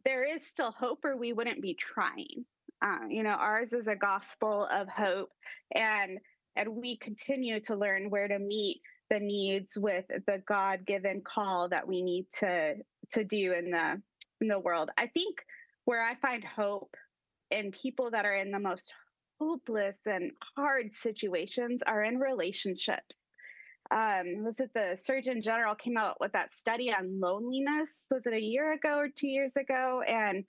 there is still hope, or we wouldn't be trying. Ours is a gospel of hope, and we continue to learn where to meet the needs with the God-given call that we need to do in the world. I think where I find hope in people that are in the most hopeless and hard situations are in relationships. Was it the Surgeon General came out with that study on loneliness? Was it a year ago or 2 years ago? And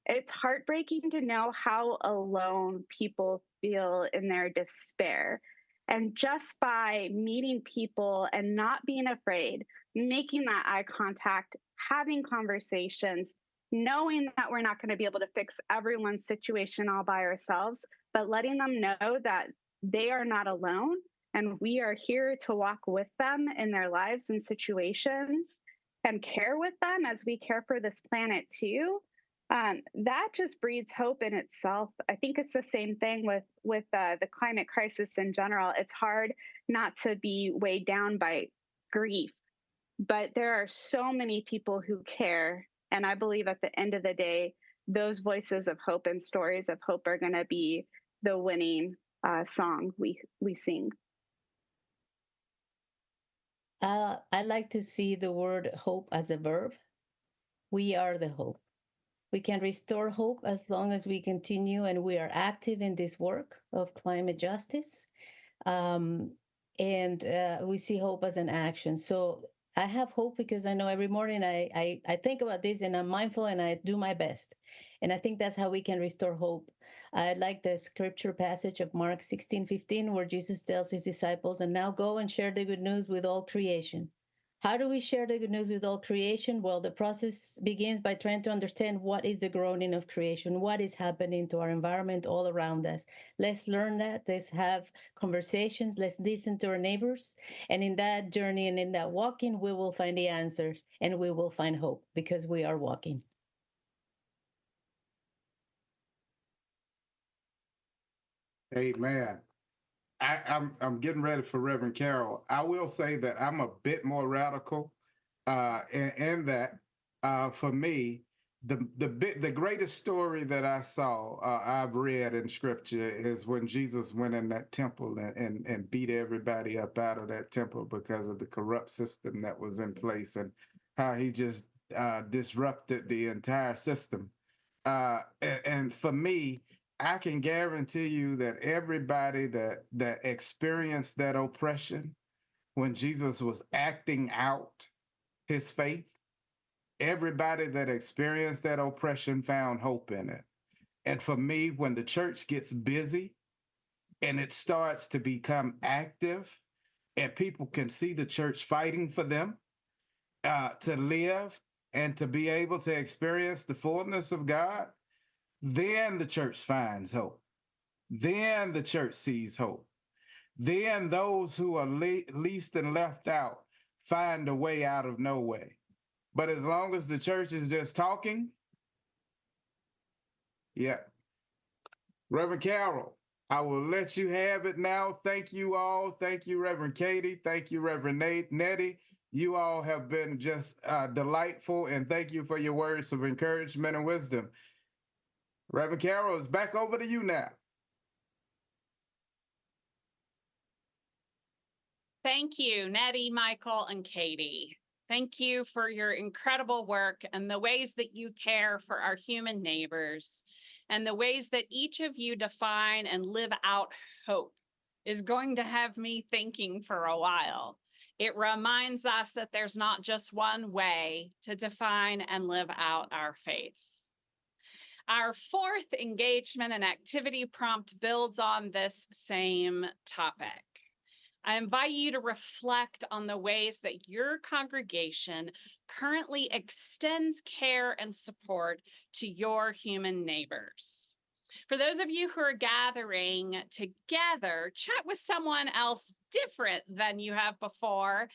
it's heartbreaking to know how alone people feel in their despair. And just by meeting people and not being afraid, making that eye contact, having conversations, knowing that we're not going to be able to fix everyone's situation all by ourselves, but letting them know that they are not alone and we are here to walk with them in their lives and situations and care with them as we care for this planet too. That just breeds hope in itself. I think it's the same thing with the climate crisis in general. It's hard not to be weighed down by grief, but there are so many people who care. And I believe at the end of the day, those voices of hope and stories of hope are going to be the winning song we sing. I like to see the word hope as a verb. We are the hope. We can restore hope as long as we continue and we are active in this work of climate justice. And we see hope as an action. So I have hope because I know every morning I think about this and I'm mindful and I do my best. And I think that's how we can restore hope. I like the scripture passage of Mark 16:15, where Jesus tells his disciples, and now go and share the good news with all creation. How do we share the good news with all creation? Well, the process begins by trying to understand what is the groaning of creation, what is happening to our environment all around us. Let's learn that. Let's have conversations. Let's listen to our neighbors. And in that journey and in that walking, we will find the answers and we will find hope because we are walking. Amen. I'm getting ready for Reverend Carol. I will say that I'm a bit more radical in that for me, the greatest story that I saw, I've read in scripture is when Jesus went in that temple and beat everybody up out of that temple because of the corrupt system that was in place, and how he just disrupted the entire system. And for me, I can guarantee you that everybody that experienced that oppression when Jesus was acting out his faith, everybody that experienced that oppression found hope in it. And for me, when the church gets busy and it starts to become active and people can see the church fighting for them to live and to be able to experience the fullness of God, then the church finds hope. Then the church sees hope. Then those who are least and left out find a way out of no way. But as long as the church is just talking, yeah. Reverend Carol, I will let you have it now. Thank you all. Thank you, Reverend Katie. Thank you, Reverend Nettie. You all have been just delightful, and thank you for your words of encouragement and wisdom. Reverend Carol, it's back over to you now. Thank you, Nettie, Michael, and Katie. Thank you for your incredible work and the ways that you care for our human neighbors and the ways that each of you define and live out hope is going to have me thinking for a while. It reminds us that there's not just one way to define and live out our faiths. Our fourth engagement and activity prompt builds on this same topic. I invite you to reflect on the ways that your congregation currently extends care and support to your human neighbors. For those of you who are gathering together, chat with someone else different than you have before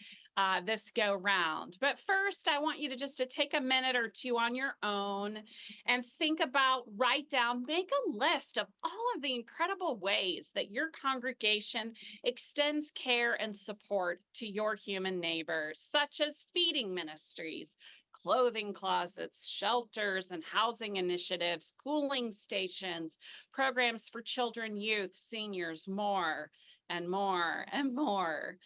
this go round. But first, I want you to just take a minute or two on your own and think about, write down, make a list of all of the incredible ways that your congregation extends care and support to your human neighbors, such as feeding ministries, clothing closets, shelters and housing initiatives, cooling stations, programs for children, youth, seniors, more and more and more.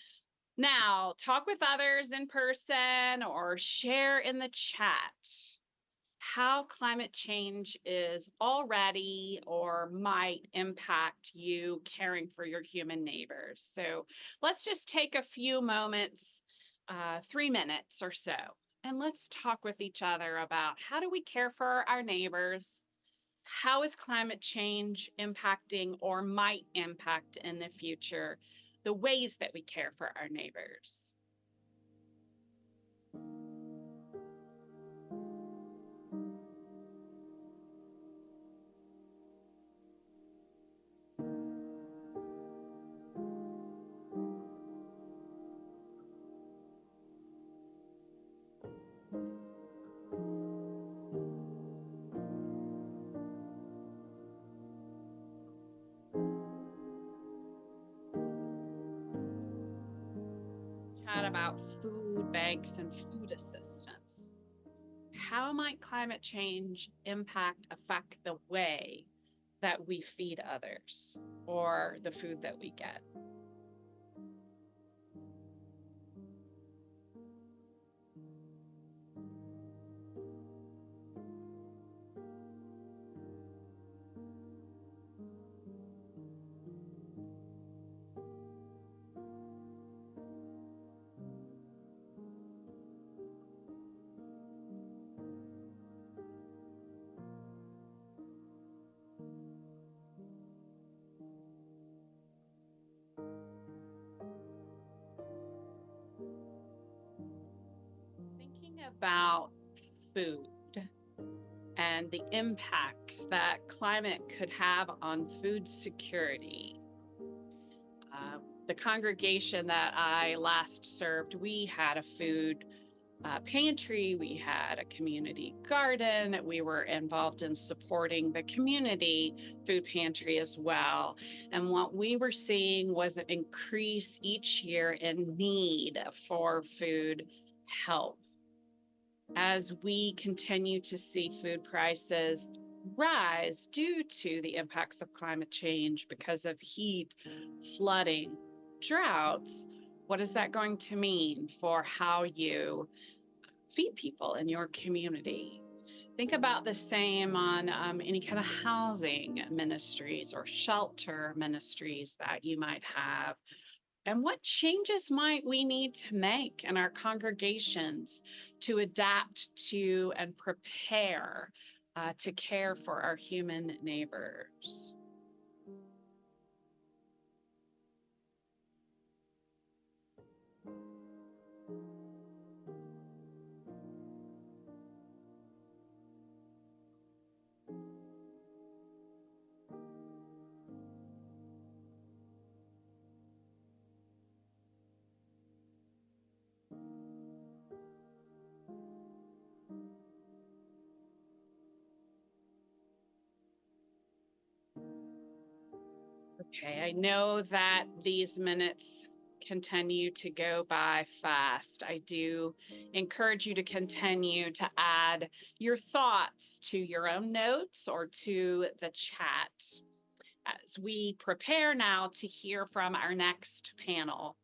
Now, talk with others in person or share in the chat how climate change is already or might impact you caring for your human neighbors. So let's just take a few moments, 3 minutes or so, and let's talk with each other about how do we care for our neighbors? How is climate change impacting or might impact in the future the ways that we care for our neighbors? Chat about food banks and food assistance. How might climate change affect the way that we feed others or the food that we get? About food and the impacts that climate could have on food security. The congregation that I last served, we had a food pantry, we had a community garden, we were involved in supporting the community food pantry as well. And what we were seeing was an increase each year in need for food help. As we continue to see food prices rise due to the impacts of climate change because of heat, flooding, droughts, what is that going to mean for how you feed people in your community? Think about the same on any kind of housing ministries or shelter ministries that you might have. And what changes might we need to make in our congregations to adapt to and prepare to care for our human neighbors? Okay, I know that these minutes continue to go by fast. I do encourage you to continue to add your thoughts to your own notes or to the chat as we prepare now to hear from our next panel.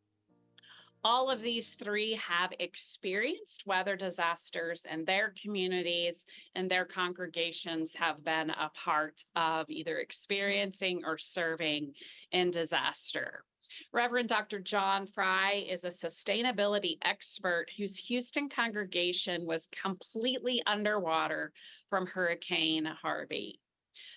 All of these three have experienced weather disasters in their communities, and their congregations have been a part of either experiencing or serving in disaster. Reverend Dr. John Fry is a sustainability expert whose Houston congregation was completely underwater from Hurricane Harvey.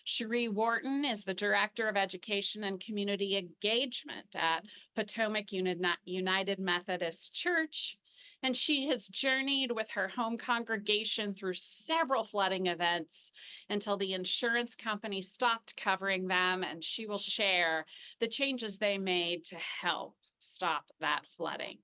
Cherie Wharton is the Director of Education and Community Engagement at Potomac United Methodist Church, and she has journeyed with her home congregation through several flooding events until the insurance company stopped covering them, and she will share the changes they made to help stop that flooding.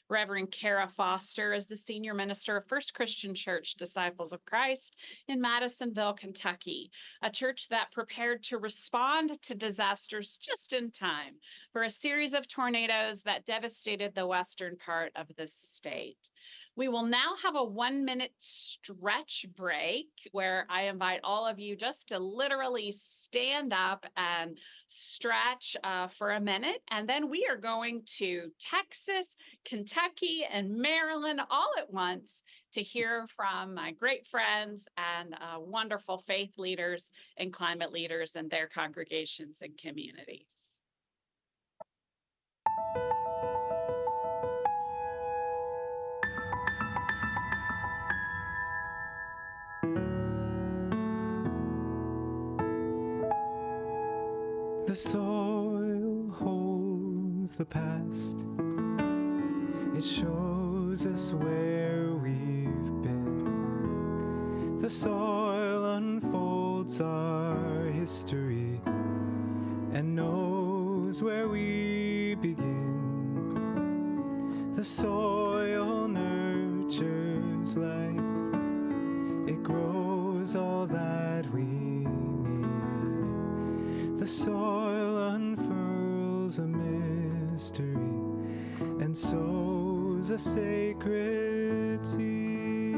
Reverend Kara Foster is the senior minister of First Christian Church Disciples of Christ in Madisonville, Kentucky, a church that prepared to respond to disasters just in time for a series of tornadoes that devastated the western part of the state. We will now have a 1-minute stretch break where I invite all of you just to literally stand up and stretch for a minute. And then we are going to Texas, Kentucky, and Maryland all at once to hear from my great friends and wonderful faith leaders and climate leaders and their congregations and communities. The soil holds the past. It shows us where we've been. The soil unfolds our history and knows where we begin. The soil nurtures life. It grows all that we need. The soil unfurls a mystery and sows a sacred seed.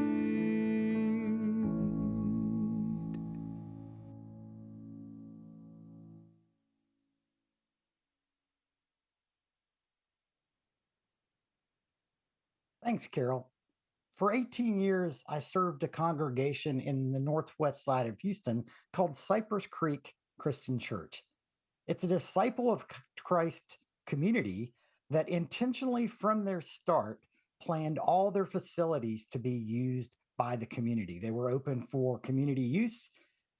Thanks, Carol. For 18 years, I served a congregation in the northwest side of Houston called Cypress Creek Christian Church. It's a disciple of Christ community that intentionally from their start planned all their facilities to be used by the community. They were open for community use.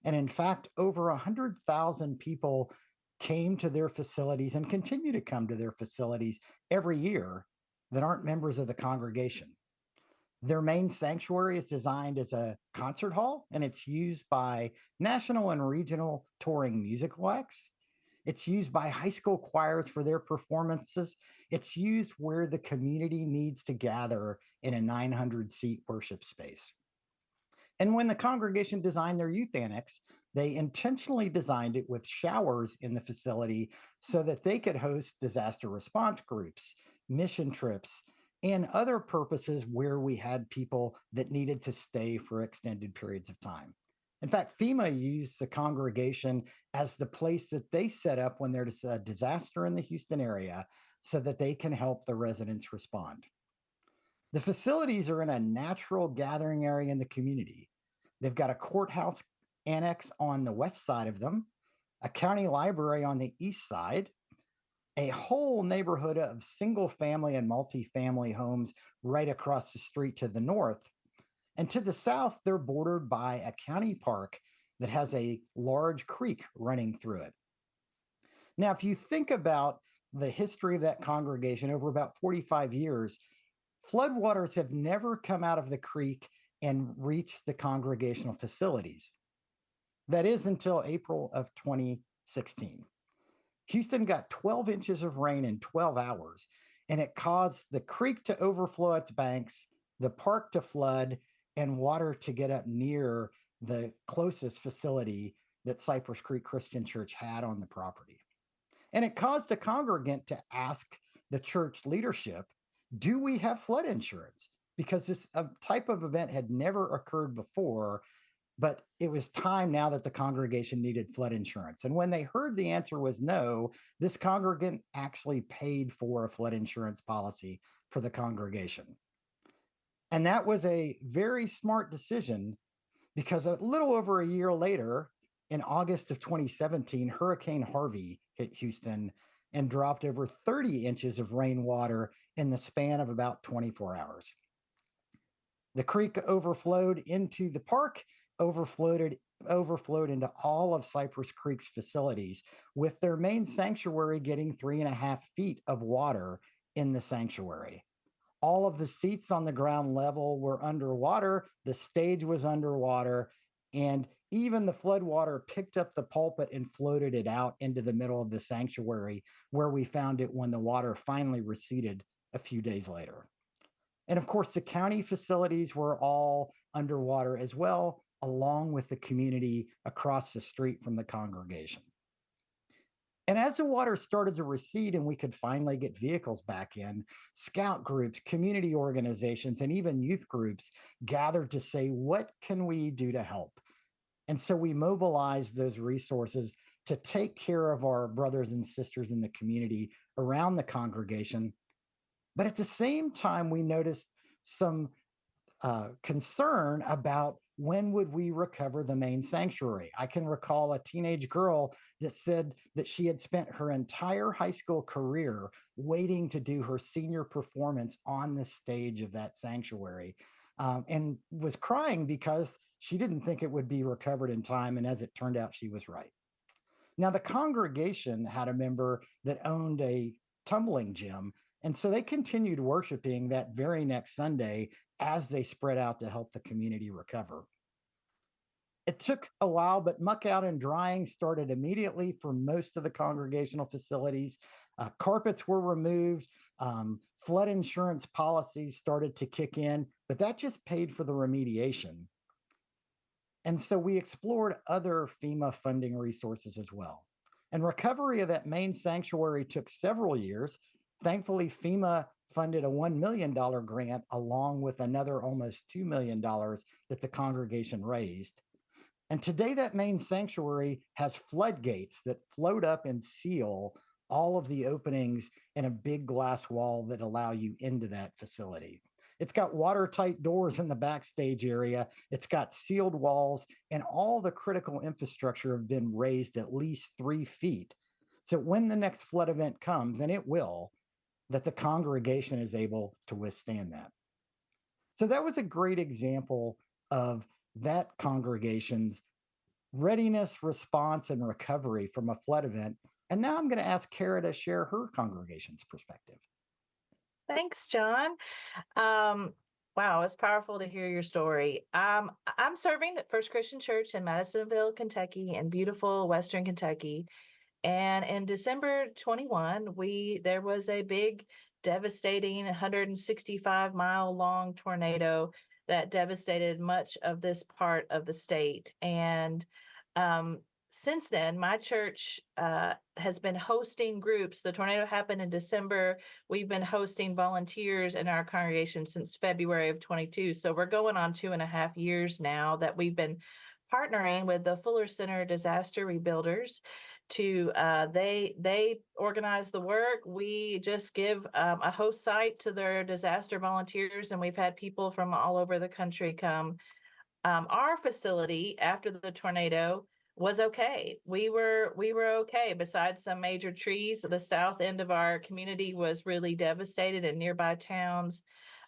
And in fact, over 100,000 people came to their facilities and continue to come to their facilities every year that aren't members of the congregation. Their main sanctuary is designed as a concert hall, and it's used by national and regional touring musical acts. It's used by high school choirs for their performances. It's used where the community needs to gather in a 900-seat worship space. And when the congregation designed their youth annex, they intentionally designed it with showers in the facility so that they could host disaster response groups, mission trips, and other purposes where we had people that needed to stay for extended periods of time. In fact, FEMA used the congregation as the place that they set up when there's a disaster in the Houston area so that they can help the residents respond. The facilities are in a natural gathering area in the community. They've got a courthouse annex on the west side of them, a county library on the east side, a whole neighborhood of single family and multi-family homes right across the street to the north. And to the south, they're bordered by a county park that has a large creek running through it. Now, if you think about the history of that congregation over about 45 years, floodwaters have never come out of the creek and reached the congregational facilities. That is until April of 2016. Houston got 12 inches of rain in 12 hours, and it caused the creek to overflow its banks, the park to flood, and water to get up near the closest facility that Cypress Creek Christian Church had on the property. And it caused a congregant to ask the church leadership, do we have flood insurance? Because this type of event had never occurred before, but it was time now that the congregation needed flood insurance. And when they heard the answer was no, this congregant actually paid for a flood insurance policy for the congregation. And that was a very smart decision, because a little over a year later, in August of 2017, Hurricane Harvey hit Houston and dropped over 30 inches of rainwater in the span of about 24 hours. The creek overflowed into the park, overflowed into all of Cypress Creek's facilities, with their main sanctuary getting 3.5 feet of water in the sanctuary. All of the seats on the ground level were underwater, the stage was underwater, and even the floodwater picked up the pulpit and floated it out into the middle of the sanctuary, where we found it when the water finally receded a few days later. And of course, the county facilities were all underwater as well, along with the community across the street from the congregation. And as the water started to recede and we could finally get vehicles back in, scout groups, community organizations, and even youth groups gathered to say, what can we do to help? And so we mobilized those resources to take care of our brothers and sisters in the community around the congregation. But at the same time, we noticed some concern about when would we recover the main sanctuary. I can recall a teenage girl that said that she had spent her entire high school career waiting to do her senior performance on the stage of that sanctuary, and was crying because she didn't think it would be recovered in time. And as it turned out, she was right. Now, the congregation had a member that owned a tumbling gym, and so they continued worshiping that very next Sunday as they spread out to help the community recover. It took a while, but muck out and drying started immediately for most of the congregational facilities. Carpets were removed. Flood insurance policies started to kick in, but that just paid for the remediation. And so we explored other FEMA funding resources as well. And recovery of that main sanctuary took several years. Thankfully, FEMA funded a $1 million grant along with another almost $2 million that the congregation raised. And today that main sanctuary has floodgates that float up and seal all of the openings in a big glass wall that allow you into that facility. It's got watertight doors in the backstage area. It's got sealed walls, and all the critical infrastructure have been raised at least 3 feet. So when the next flood event comes, and it will, that the congregation is able to withstand that. So that was a great example of that congregation's readiness, response, and recovery from a flood event. And now I'm going to ask Kara to share her congregation's perspective. Thanks, John. Wow, it's powerful to hear your story. I'm serving at First Christian Church in Madisonville, Kentucky, in beautiful Western Kentucky. And in December 21, there was a big, devastating 165-mile-long tornado that devastated much of this part of the state. And since then, my church has been hosting groups. The tornado happened in December. We've been hosting volunteers in our congregation since February of 22. So we're going on 2.5 years now that we've been partnering with the Fuller Center Disaster Rebuilders to they organize the work. We just give a host site to their disaster volunteers, and we've had people from all over the country come. our facility after the tornado was okay. We were okay. Besides some major trees, the south end of our community was really devastated in nearby towns.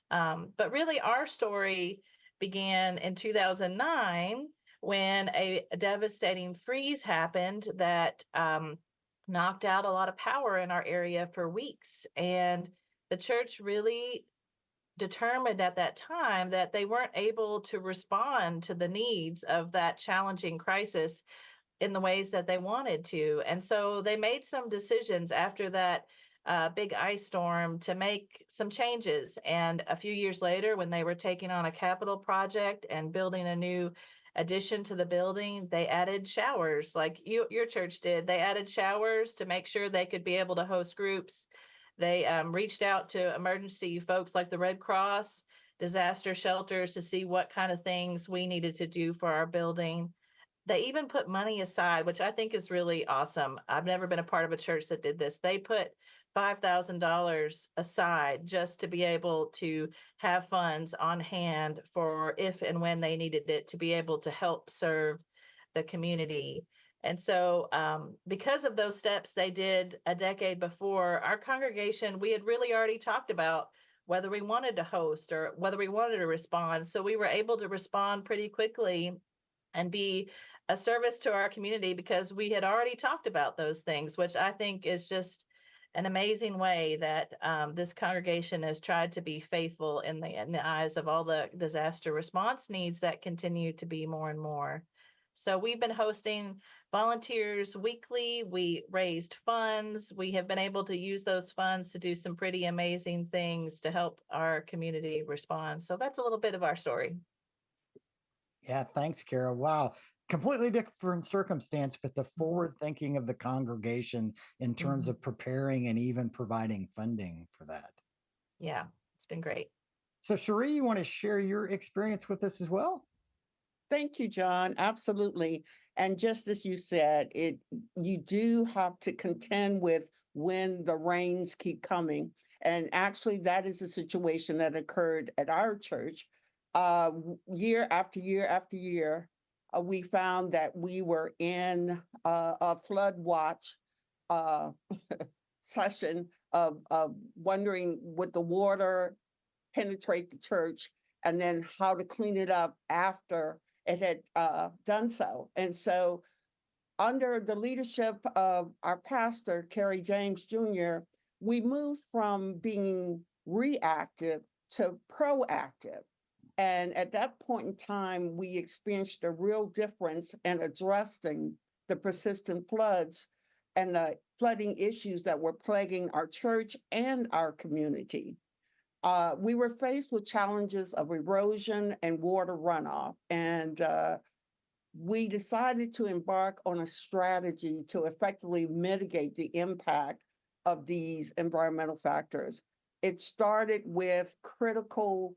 But really, our story began in 2009 when a devastating freeze happened that knocked out a lot of power in our area for weeks. And the church really determined at that time that they weren't able to respond to the needs of that challenging crisis in the ways that they wanted to. And so they made some decisions after that big ice storm to make some changes. And a few years later, when they were taking on a capital project and building a new addition to the building, they added showers like your church did. They added showers to make sure they could be able to host groups. They reached out to emergency folks like the Red Cross, disaster shelters to see what kind of things we needed to do for our building. They even put money aside, which I think is really awesome. I've never been a part of a church that did this. They put $5,000 aside just to be able to have funds on hand for if and when they needed it to be able to help serve the community. And so, because of those steps they did a decade before, our congregation, we had really already talked about whether we wanted to host or whether we wanted to respond. So we were able to respond pretty quickly and be a service to our community because we had already talked about those things, which I think is just an amazing way that this congregation has tried to be faithful in the eyes of all the disaster response needs that continue to be more and more. So we've been hosting volunteers weekly. We raised funds. We have been able to use those funds to do some pretty amazing things to help our community respond. So that's a little bit of our story. Yeah, thanks, Carol. Wow. Completely different circumstance, but the forward thinking of the congregation in terms of preparing and even providing funding for that. Yeah, it's been great. So, Cherie, you want to share your experience with us as well? Thank you, John. Absolutely. And just as you said, you do have to contend with when the rains keep coming. And actually, that is a situation that occurred at our church. Year after year after year, we found that we were in a flood watch session of wondering would the water penetrate the church and then how to clean it up after it had done so. And so under the leadership of our pastor, Kerry James Jr., we moved from being reactive to proactive. And at that point in time, we experienced a real difference in addressing the persistent floods and the flooding issues that were plaguing our church and our community. We were faced with challenges of erosion and water runoff, and we decided to embark on a strategy to effectively mitigate the impact of these environmental factors. It started with critical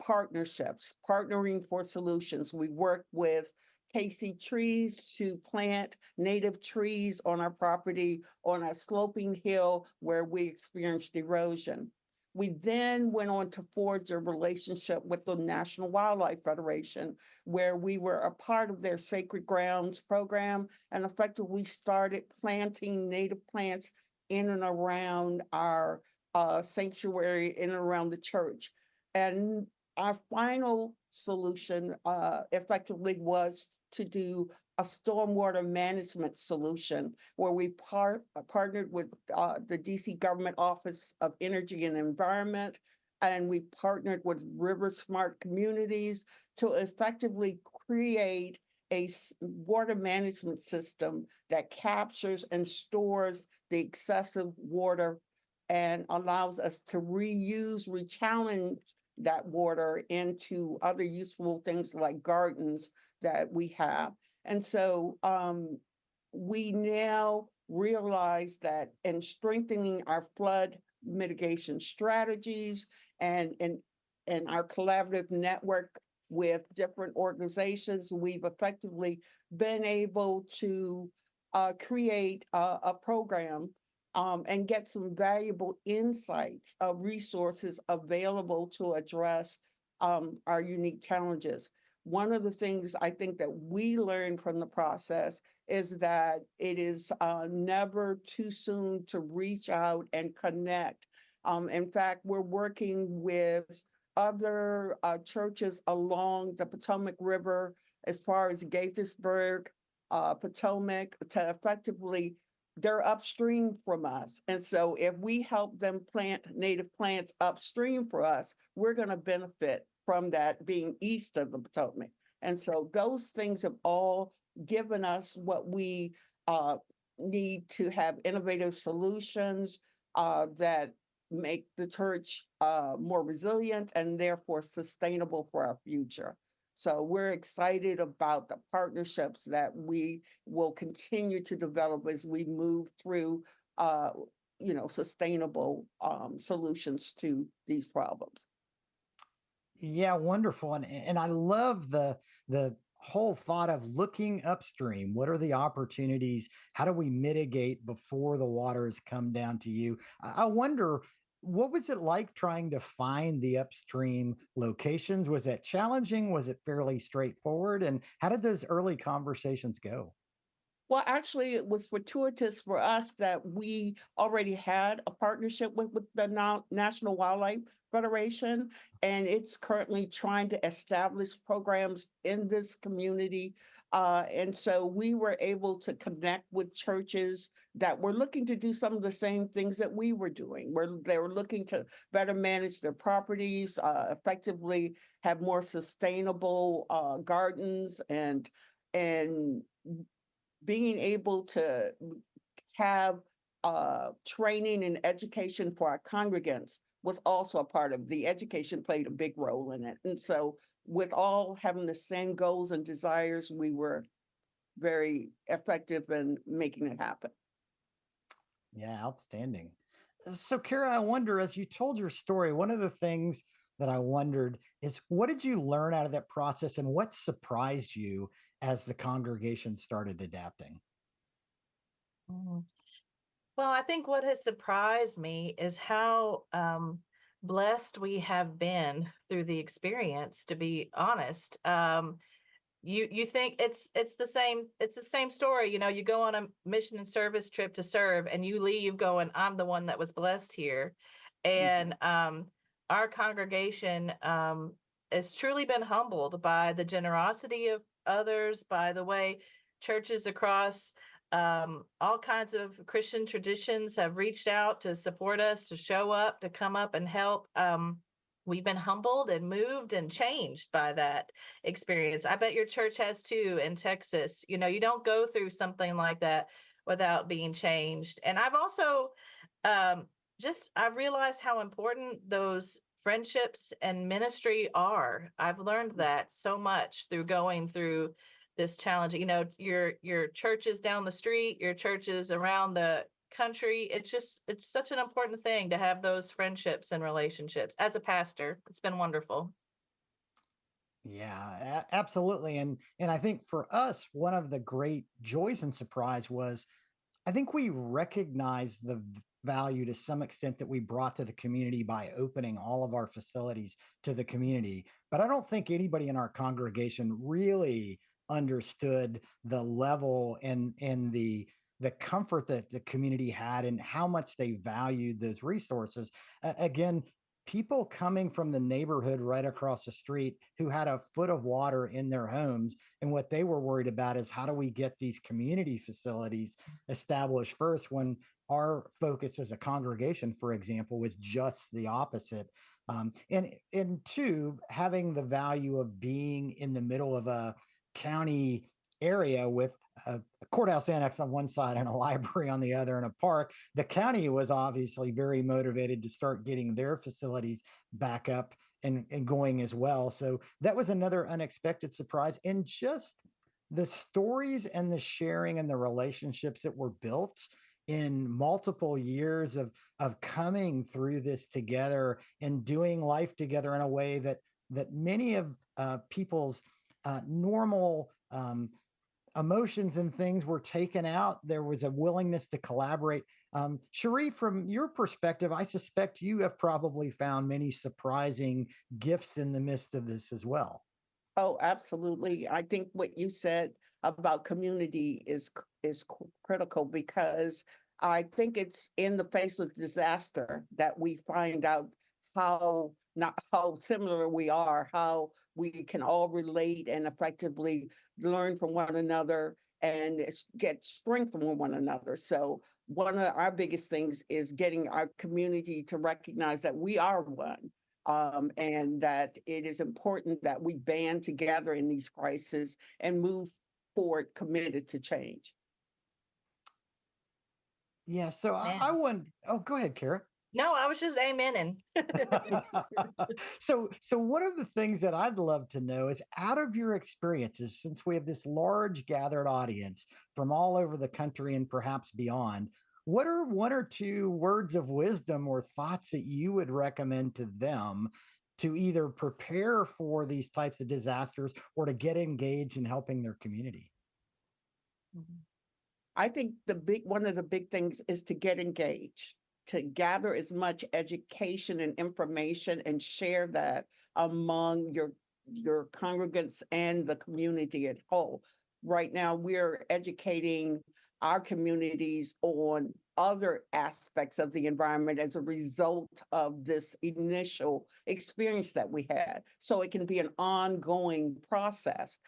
partnerships, partnering for solutions. We worked with KC Trees to plant native trees on our property on a sloping hill where we experienced erosion. We then went on to forge a relationship with the National Wildlife Federation, where we were a part of their Sacred Grounds program and effectively started planting native plants in and around our sanctuary, in and around the church. And our final solution effectively was to do a stormwater management solution where we partnered with the DC Government Office of Energy and Environment, and we partnered with River Smart Communities to effectively create a water management system that captures and stores the excessive water and allows us to reuse, rechallenge that water into other useful things like gardens that we have. And so we now realize that in strengthening our flood mitigation strategies and our collaborative network with different organizations, we've effectively been able to create a program and get some valuable insights of resources available to address our unique challenges. one of the things I think that we learned from the process is that it is never too soon to reach out and connect. In fact, we're working with other churches along the Potomac River as far as Gaithersburg, Potomac, to effectively, they're upstream from us. And so if we help them plant native plants upstream for us, we're going to benefit from that being east of the Potomac. And so those things have all given us what we need to have innovative solutions that make the church more resilient and therefore sustainable for our future. So we're excited about the partnerships that we will continue to develop as we move through, sustainable solutions to these problems. Yeah, wonderful. And I love the whole thought of looking upstream. What are the opportunities? How do we mitigate before the waters come down to you? I wonder, what was it like trying to find the upstream locations? Was it challenging? Was it fairly straightforward? And how did those early conversations go? Well, actually, it was fortuitous for us that we already had a partnership with the National Wildlife Federation, and it's currently trying to establish programs in this community. And so we were able to connect with churches that were looking to do some of the same things that we were doing, where they were looking to better manage their properties, effectively have more sustainable gardens, and being able to have training and education for our congregants was also a part of the education, played a big role in it. And so with all having the same goals and desires, we were very effective in making it happen. Yeah, outstanding. So, Kara, I wonder, as you told your story, one of the things that I wondered is, what did you learn out of that process and what surprised you as the congregation started adapting? Mhm. Well, I think what has surprised me is how blessed we have been through the experience, to be honest. You think it's the same story. You go on a mission and service trip to serve, and you leave going, I'm the one that was blessed here. And our congregation has truly been humbled by the generosity of others, by the way churches across all kinds of Christian traditions have reached out to support us, to show up, to come up and help. We've been humbled and moved and changed by that experience. I bet your church has too in Texas. You don't go through something like that without being changed. And I've also um, I've realized how important those friendships and ministry are. I've learned that so much through going through this challenge. Your churches down the street, your churches around the country. It's such an important thing to have those friendships and relationships. As a pastor, it's been wonderful. Yeah, absolutely. And I think for us, one of the great joys and surprise was, I think we recognize the value to some extent that we brought to the community by opening all of our facilities to the community. But I don't think anybody in our congregation really understood the level and the comfort that the community had and how much they valued those resources. Again, people coming from the neighborhood right across the street who had a foot of water in their homes, and what they were worried about is, how do we get these community facilities established first, when our focus as a congregation, for example, was just the opposite. And two, having the value of being in the middle of a county area with a courthouse annex on one side and a library on the other and a park. The county was obviously very motivated to start getting their facilities back up and going as well. So that was another unexpected surprise. And just the stories and the sharing and the relationships that were built in multiple years of coming through this together and doing life together in a way that many of people's normal emotions and things were taken out. There was a willingness to collaborate. Cherie, from your perspective, I suspect you have probably found many surprising gifts in the midst of this as well. Oh, absolutely. I think what you said about community is critical, because I think it's in the face of disaster that we find out how not how similar we are, how we can all relate and effectively learn from one another and get strength from one another. So one of our biggest things is getting our community to recognize that we are one, and that it is important that we band together in these crises and move forward committed to change. Yeah. So I Man. want. Oh, go ahead, Kara. No, I was just amening. So one of the things that I'd love to know is, out of your experiences, since we have this large gathered audience from all over the country and perhaps beyond, what are one or two words of wisdom or thoughts that you would recommend to them to either prepare for these types of disasters or to get engaged in helping their community? I think one of the big things is to get engaged, to gather as much education and information and share that among your congregants and the community at whole. Right now, we're educating our communities on other aspects of the environment as a result of this initial experience that we had. So it can be an ongoing process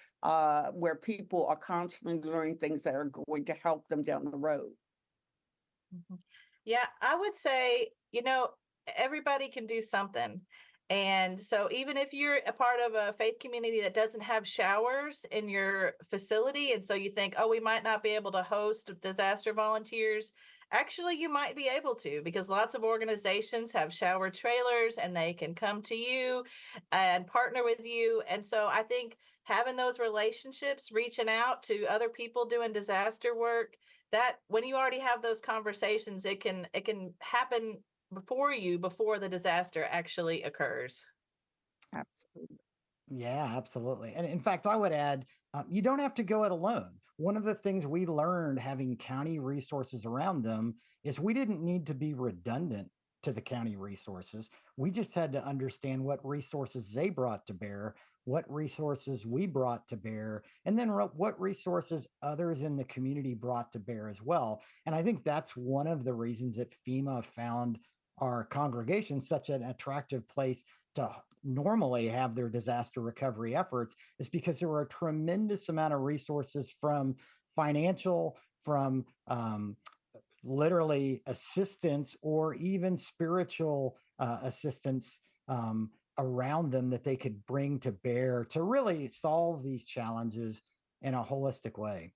where people are constantly learning things that are going to help them down the road. Mhm. Yeah, I would say, everybody can do something. And so even if you're a part of a faith community that doesn't have showers in your facility, and so you think, oh, we might not be able to host disaster volunteers, actually, you might be able to, because lots of organizations have shower trailers and they can come to you and partner with you. And so I think having those relationships, reaching out to other people doing disaster work, that when you already have those conversations, it can happen before the disaster actually occurs. Absolutely. Yeah, absolutely. And in fact, I would add, you don't have to go it alone. One of the things we learned having county resources around them is we didn't need to be redundant to the county resources. We just had to understand what resources they brought to bear, what resources we brought to bear, and then what resources others in the community brought to bear as well. And I think that's one of the reasons that FEMA found our congregation such an attractive place to normally have their disaster recovery efforts, is because there were a tremendous amount of resources, from financial, from literally assistance, or even spiritual assistance around them that they could bring to bear to really solve these challenges in a holistic way.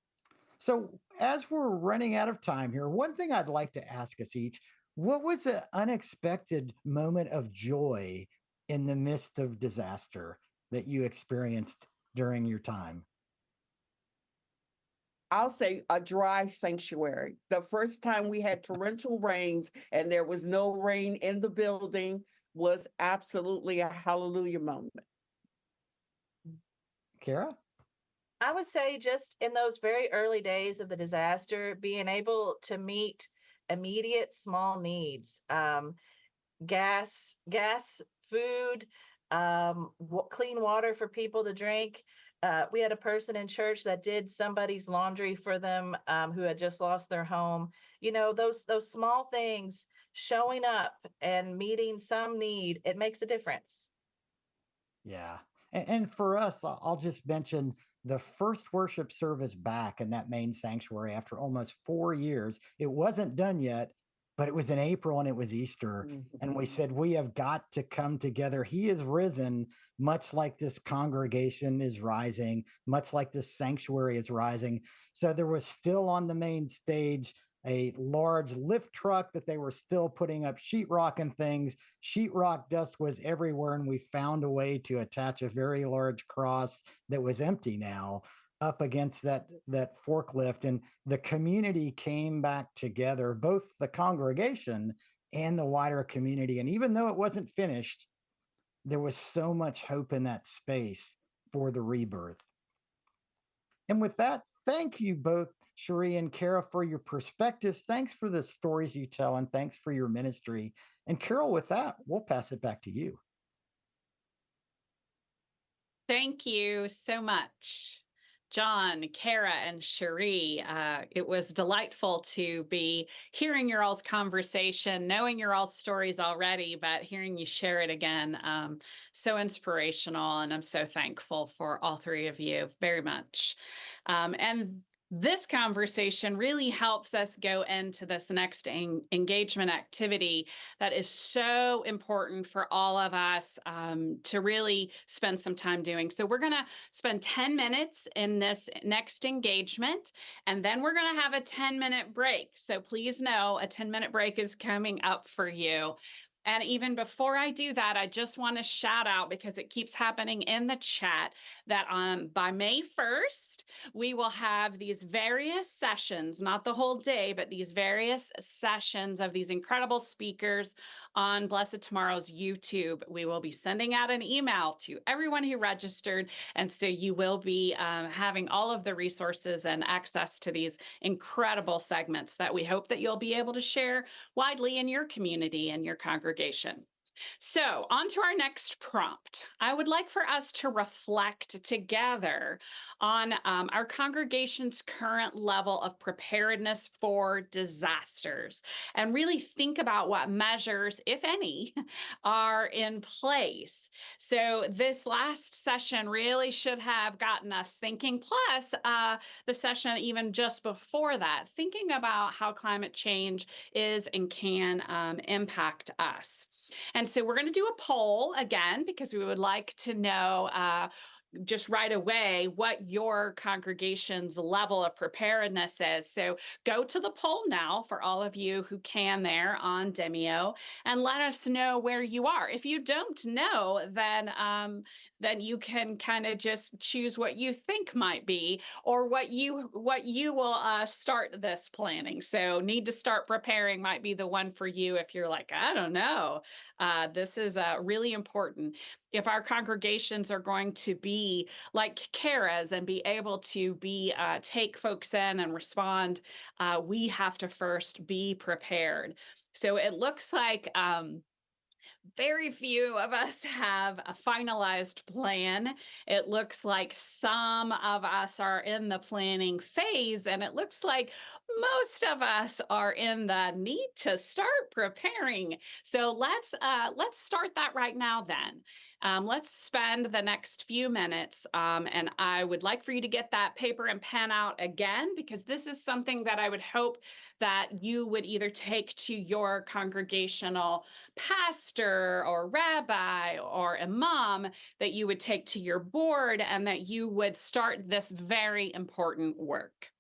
So, as we're running out of time here, one thing I'd like to ask us each: what was an unexpected moment of joy in the midst of disaster that you experienced during your time? I'll say a dry sanctuary. The first time we had torrential rains and there was no rain in the building was absolutely a hallelujah moment. Kara? I would say just in those very early days of the disaster, being able to meet immediate small needs, gas, food, clean water for people to drink. We had a person in church that did somebody's laundry for them, who had just lost their home. Those small things, showing up and meeting some need, it makes a difference. Yeah. And for us, I'll just mention the first worship service back in that main sanctuary after almost 4 years. It wasn't done yet, but it was in April and it was Easter. And we said, we have got to come together. He is risen, much like this congregation is rising, much like this sanctuary is rising. So there was still on the main stage a large lift truck that they were still putting up sheetrock and things. Sheetrock dust was everywhere, and we found a way to attach a very large cross that was empty now up against that forklift, and the community came back together, both the congregation and the wider community. And even though it wasn't finished, there was so much hope in that space for the rebirth. And with that, thank you both, Cherie and Kara, for your perspectives. Thanks for the stories you tell, and thanks for your ministry. And Carol, with that, we'll pass it back to you. Thank you so much, John, Kara, and Cherie. It was delightful to be hearing your all's conversation, knowing your all's stories already, but hearing you share it again, so inspirational, and I'm so thankful for all three of you very much. And this conversation really helps us go into this next engagement activity that is so important for all of us to really spend some time doing. So we're going to spend 10 minutes in this next engagement, and then we're going to have a 10-minute break. So please know a 10-minute break is coming up for you. And even before I do that, I just want to shout out, because it keeps happening in the chat, that by May 1st, we will have these various sessions, not the whole day, but these various sessions of these incredible speakers on Blessed Tomorrow's YouTube. We will be sending out an email to everyone who registered, and so you will be having all of the resources and access to these incredible segments that we hope that you'll be able to share widely in your community and your congregation. So, on to our next prompt. I would like for us to reflect together on our congregation's current level of preparedness for disasters, and really think about what measures, if any, are in place. So, this last session really should have gotten us thinking, plus the session even just before that, thinking about how climate change is and can impact us. And so we're going to do a poll again, because we would like to know just right away what your congregation's level of preparedness is. So go to the poll now for all of you who can there on Demio, and let us know where you are. If you don't know, then you can kind of just choose what you think might be, or what you will start this planning. So need to start preparing might be the one for you if you're like, I don't know. This is really important. If our congregations are going to be like Kara's and be able to be take folks in and respond, we have to first be prepared. So it looks like very few of us have a finalized plan. It looks like some of us are in the planning phase, and it looks like most of us are in the need to start preparing. So let's start that right now then. Let's spend the next few minutes, and I would like for you to get that paper and pen out again, because this is something that I would hope that you would either take to your congregational pastor or rabbi or imam, that you would take to your board, and that you would start this very important work.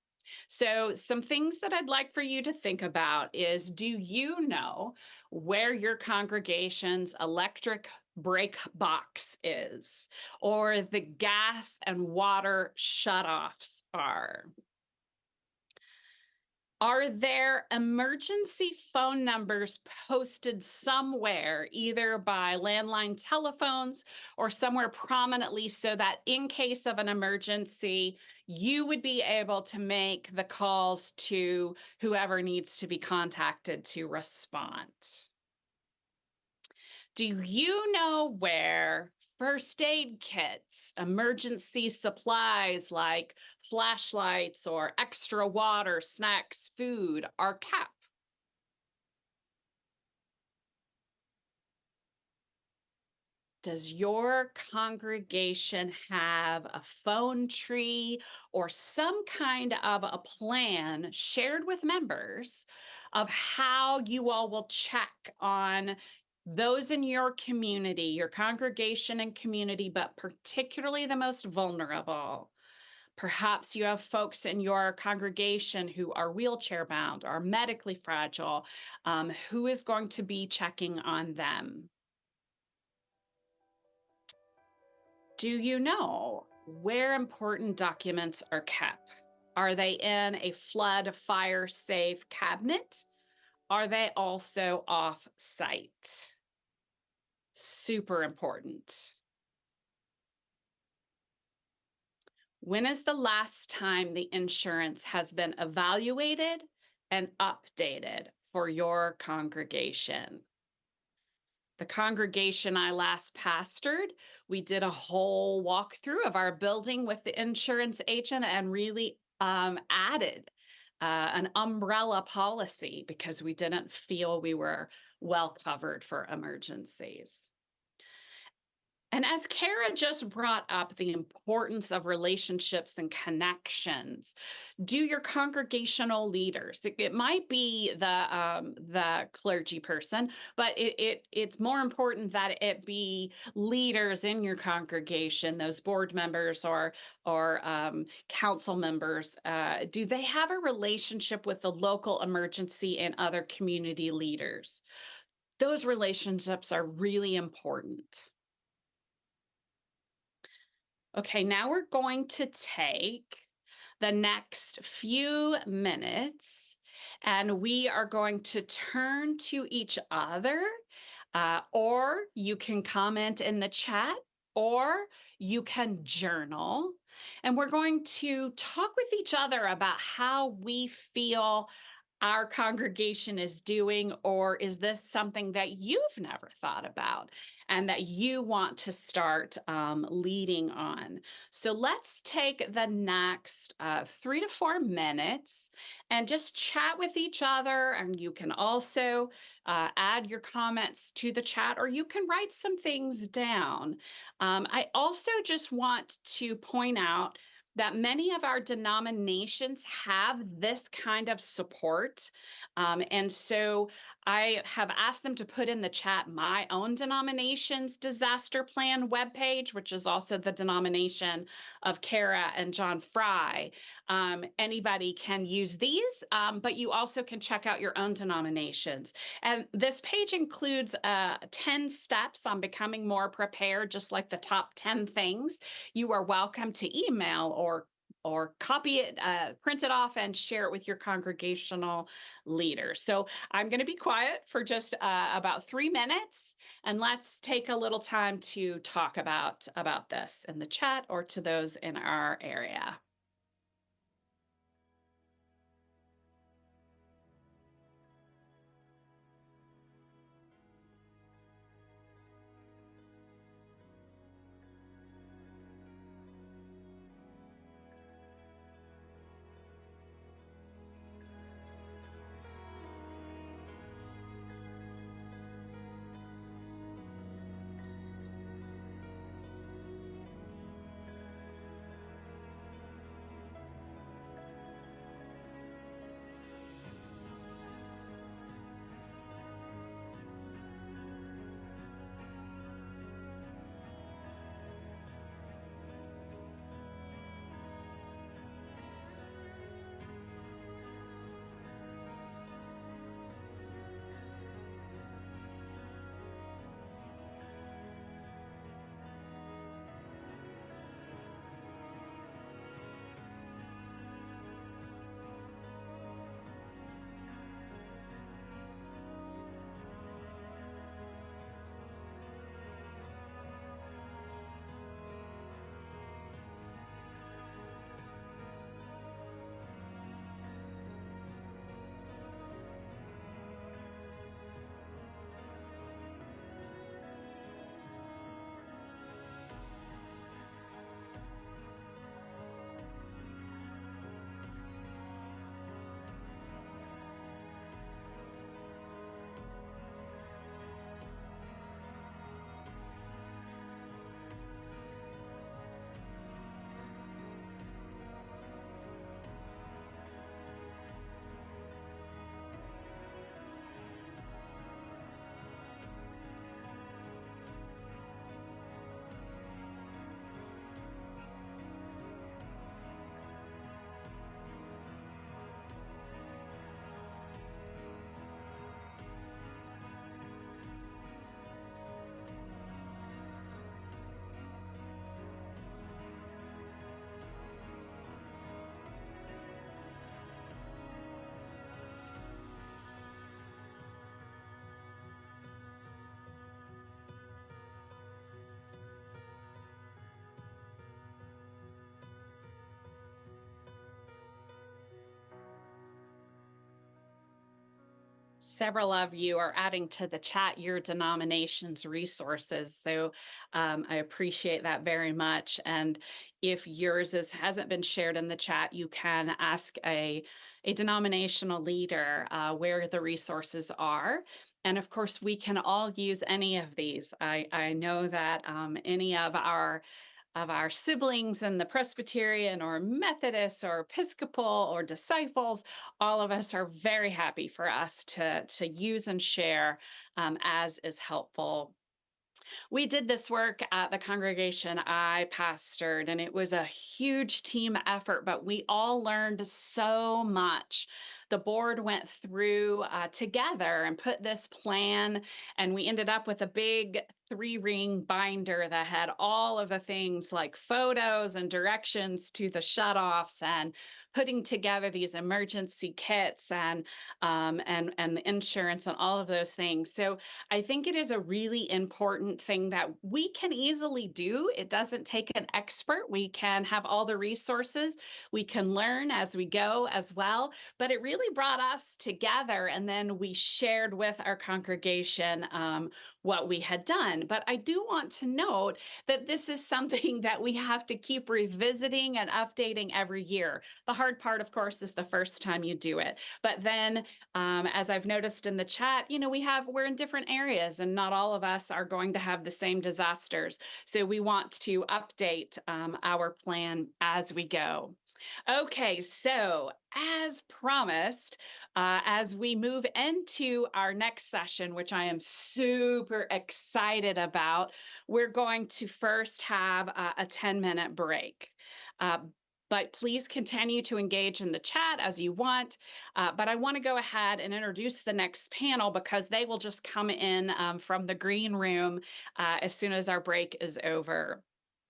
So some things that I'd like for you to think about is, do you know where your congregation's electric break box is, or the gas and water shutoffs are? Are there emergency phone numbers posted somewhere, either by landline telephones or somewhere prominently, so that in case of an emergency, you would be able to make the calls to whoever needs to be contacted to respond? Do you know where first aid kits, emergency supplies like flashlights or extra water, snacks, food are kept? Does your congregation have a phone tree or some kind of a plan shared with members of how you all will check on those in your community, your congregation and community, but particularly the most vulnerable? Perhaps you have folks in your congregation who are wheelchair bound or medically fragile. Who is going to be checking on them? Do you know where important documents are kept? Are they in a flood fire safe cabinet? Are they also off site? Super important. When is the last time the insurance has been evaluated and updated for your congregation? The congregation I last pastored, we did a whole walkthrough of our building with the insurance agent and really added an umbrella policy because we didn't feel we were well covered for emergencies. And as Kara just brought up the importance of relationships and connections, do your congregational leaders. It might be the clergy person, but it's more important that it be leaders in your congregation, those board members or council members. Do they have a relationship with the local emergency and other community leaders? Those relationships are really important. Okay, now we're going to take the next few minutes and we are going to turn to each other, or you can comment in the chat, or you can journal. And we're going to talk with each other about how we feel our congregation is doing, or is this something that you've never thought about and that you want to start leading on? So let's take the next 3 to 4 minutes and just chat with each other. And you can also add your comments to the chat, or you can write some things down. I also just want to point out that many of our denominations have this kind of support. And so I have asked them to put in the chat my own denomination's disaster plan webpage, which is also the denomination of Kara and John Fry. Anybody can use these, but you also can check out your own denominations. And this page includes 10 steps on becoming more prepared, just like the top 10 things. You are welcome to email or copy it, print it off and share it with your congregational leaders. So I'm going to be quiet for just about 3 minutes, and let's take a little time to talk about this in the chat or to those in our area. several of you are adding to the chat your denomination's resources. So I appreciate that very much. And if yours hasn't been shared in the chat, you can ask a denominational leader where the resources are. And of course, we can all use any of these. I know that any of our siblings in the Presbyterian or Methodist or Episcopal or disciples, all of us are very happy for us to use and share as is helpful. We did this work at the congregation I pastored, and it was a huge team effort, but we all learned so much. The board went through together and put this plan, and we ended up with a big 3-ring binder that had all of the things like photos and directions to the shutoffs and putting together these emergency kits and the insurance and all of those things. So I think it is a really important thing that we can easily do. It doesn't take an expert. We can have all the resources. We can learn as we go as well. But it really brought us together, and then we shared with our congregation what we had done. But I do want to note that this is something that we have to keep revisiting and updating every year. The hard part, of course, is the first time you do it. But then, as I've noticed in the chat, we're in different areas, and not all of us are going to have the same disasters. So we want to update our plan as we go. Okay, so as promised, as we move into our next session, which I am super excited about, we're going to first have a 10-minute break. But please continue to engage in the chat as you want. But I want to go ahead and introduce the next panel because they will just come in from the green room as soon as our break is over.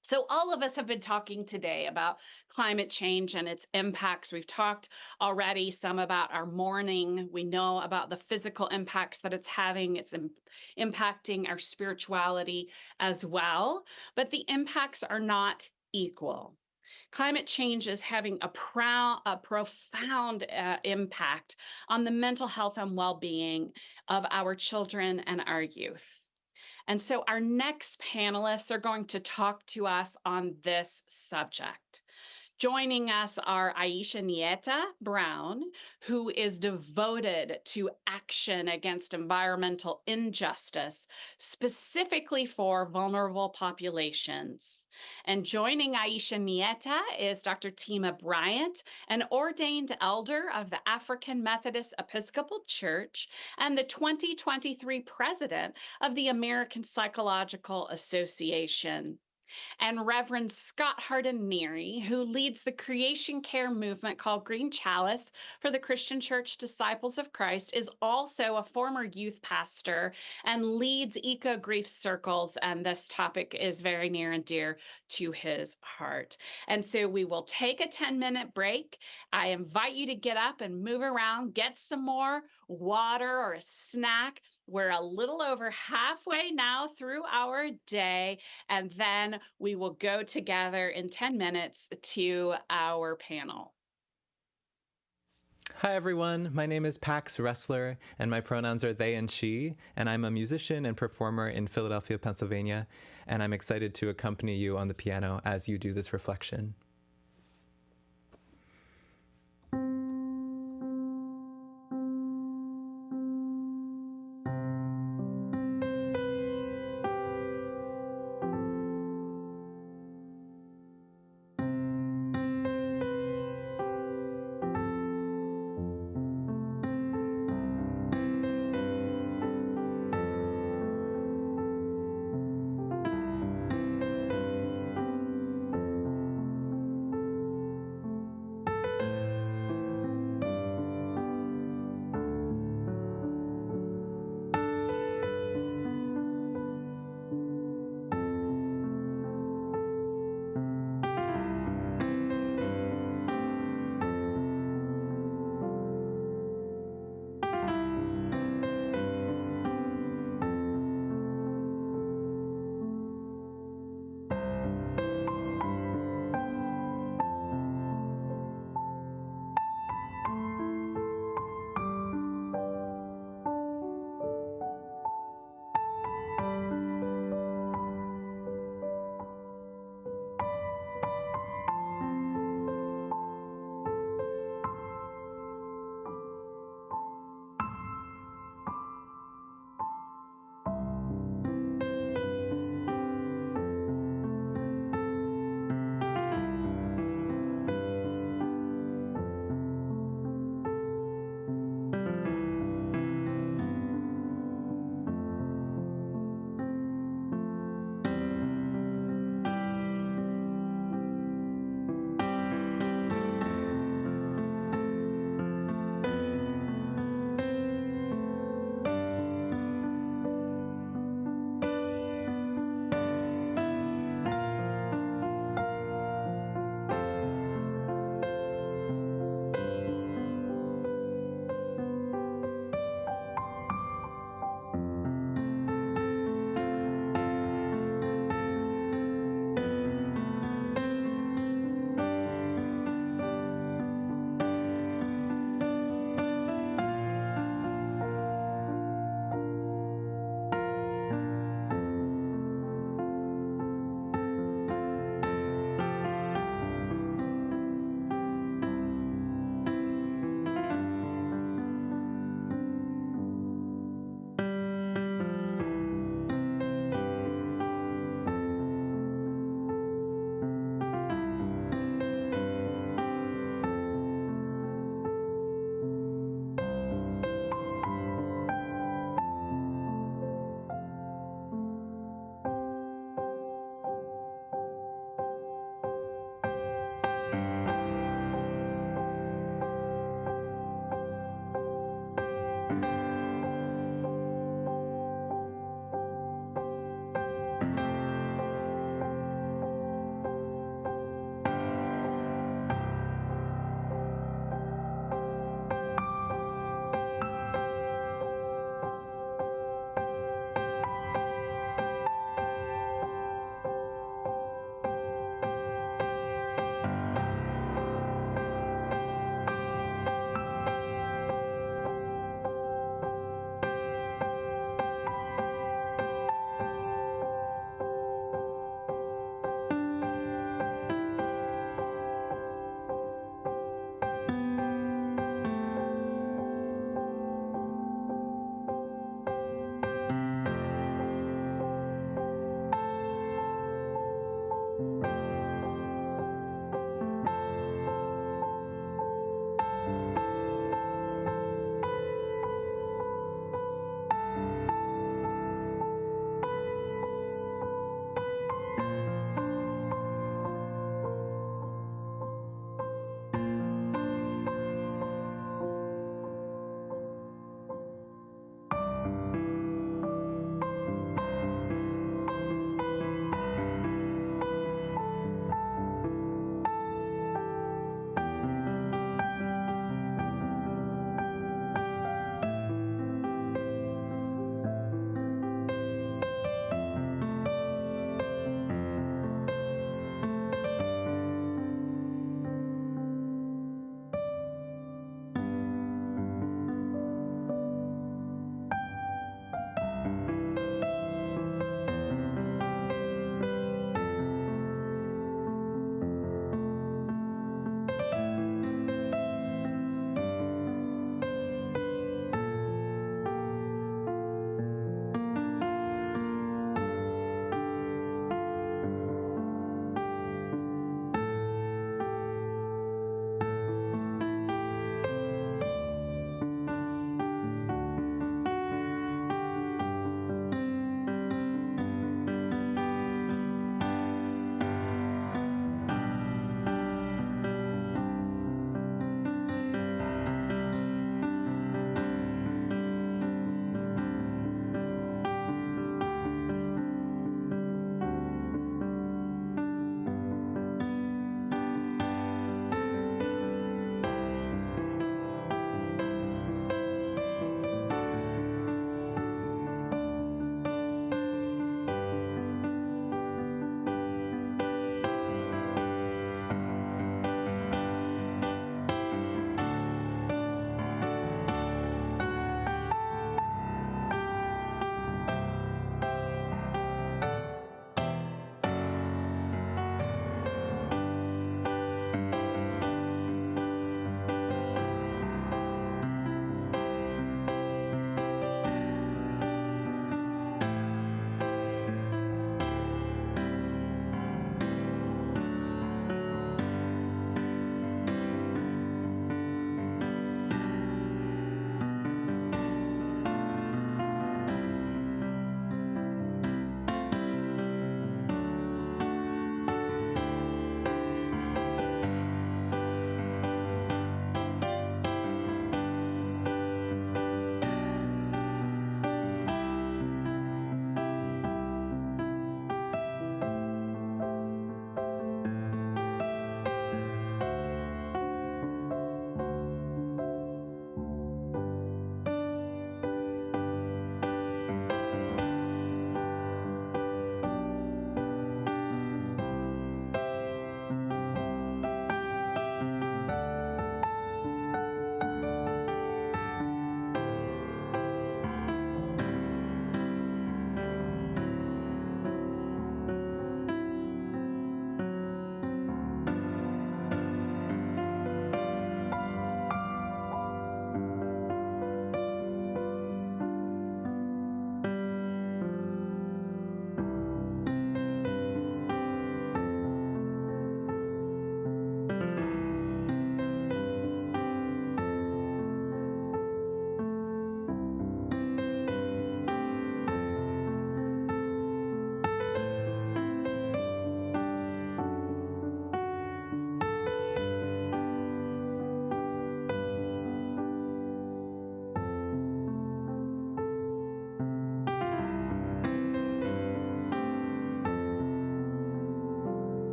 So all of us have been talking today about climate change and its impacts. We've talked already some about our mourning. We know about the physical impacts that it's having. It's impacting our spirituality as well. But the impacts are not equal. Climate change is having a profound impact on the mental health and well-being of our children and our youth. And so our next panelists are going to talk to us on this subject. Joining us are Aisha Nieta Brown, who is devoted to action against environmental injustice, specifically for vulnerable populations. And joining Aisha Nieta is Dr. Tima Bryant, an ordained elder of the African Methodist Episcopal Church and the 2023 president of the American Psychological Association. And Reverend Scott Hardin-Neary, who leads the creation care movement called Green Chalice for the Christian Church Disciples of Christ, is also a former youth pastor and leads eco-grief circles, and this topic is very near and dear to his heart. And so we will take a 10-minute break. I invite you to get up and move around, get some more water or a snack. We're a little over halfway now through our day, and then we will go together in 10 minutes to our panel. Hi, everyone. My name is Pax Wrestler, and my pronouns are they and she, and I'm a musician and performer in Philadelphia, Pennsylvania, and I'm excited to accompany you on the piano as you do this reflection.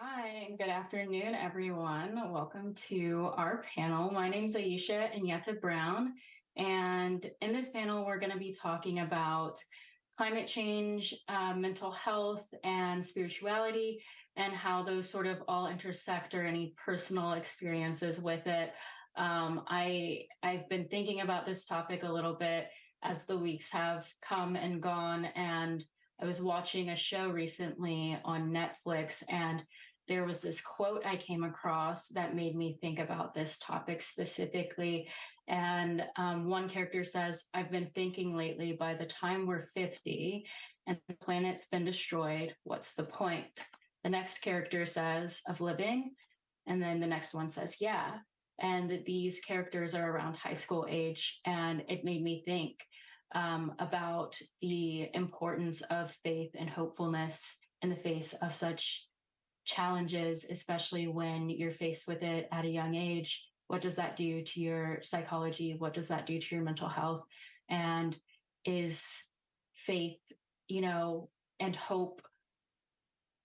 Hi, and good afternoon, everyone. Welcome to our panel. My name is Aisha Anyeta Brown, and in this panel, we're going to be talking about climate change, mental health, and spirituality, and how those sort of all intersect or any personal experiences with it. I've been thinking about this topic a little bit as the weeks have come and gone, and I was watching a show recently on Netflix, and there was this quote I came across that made me think about this topic specifically. And one character says, I've been thinking lately, by the time we're 50 and the planet's been destroyed, what's the point? The next character says, of living. And then the next one says, yeah. And that these characters are around high school age. And it made me think about the importance of faith and hopefulness in the face of such challenges, especially when you're faced with it at a young age. What does that do to your psychology? What does that do to your mental health? And is faith, and hope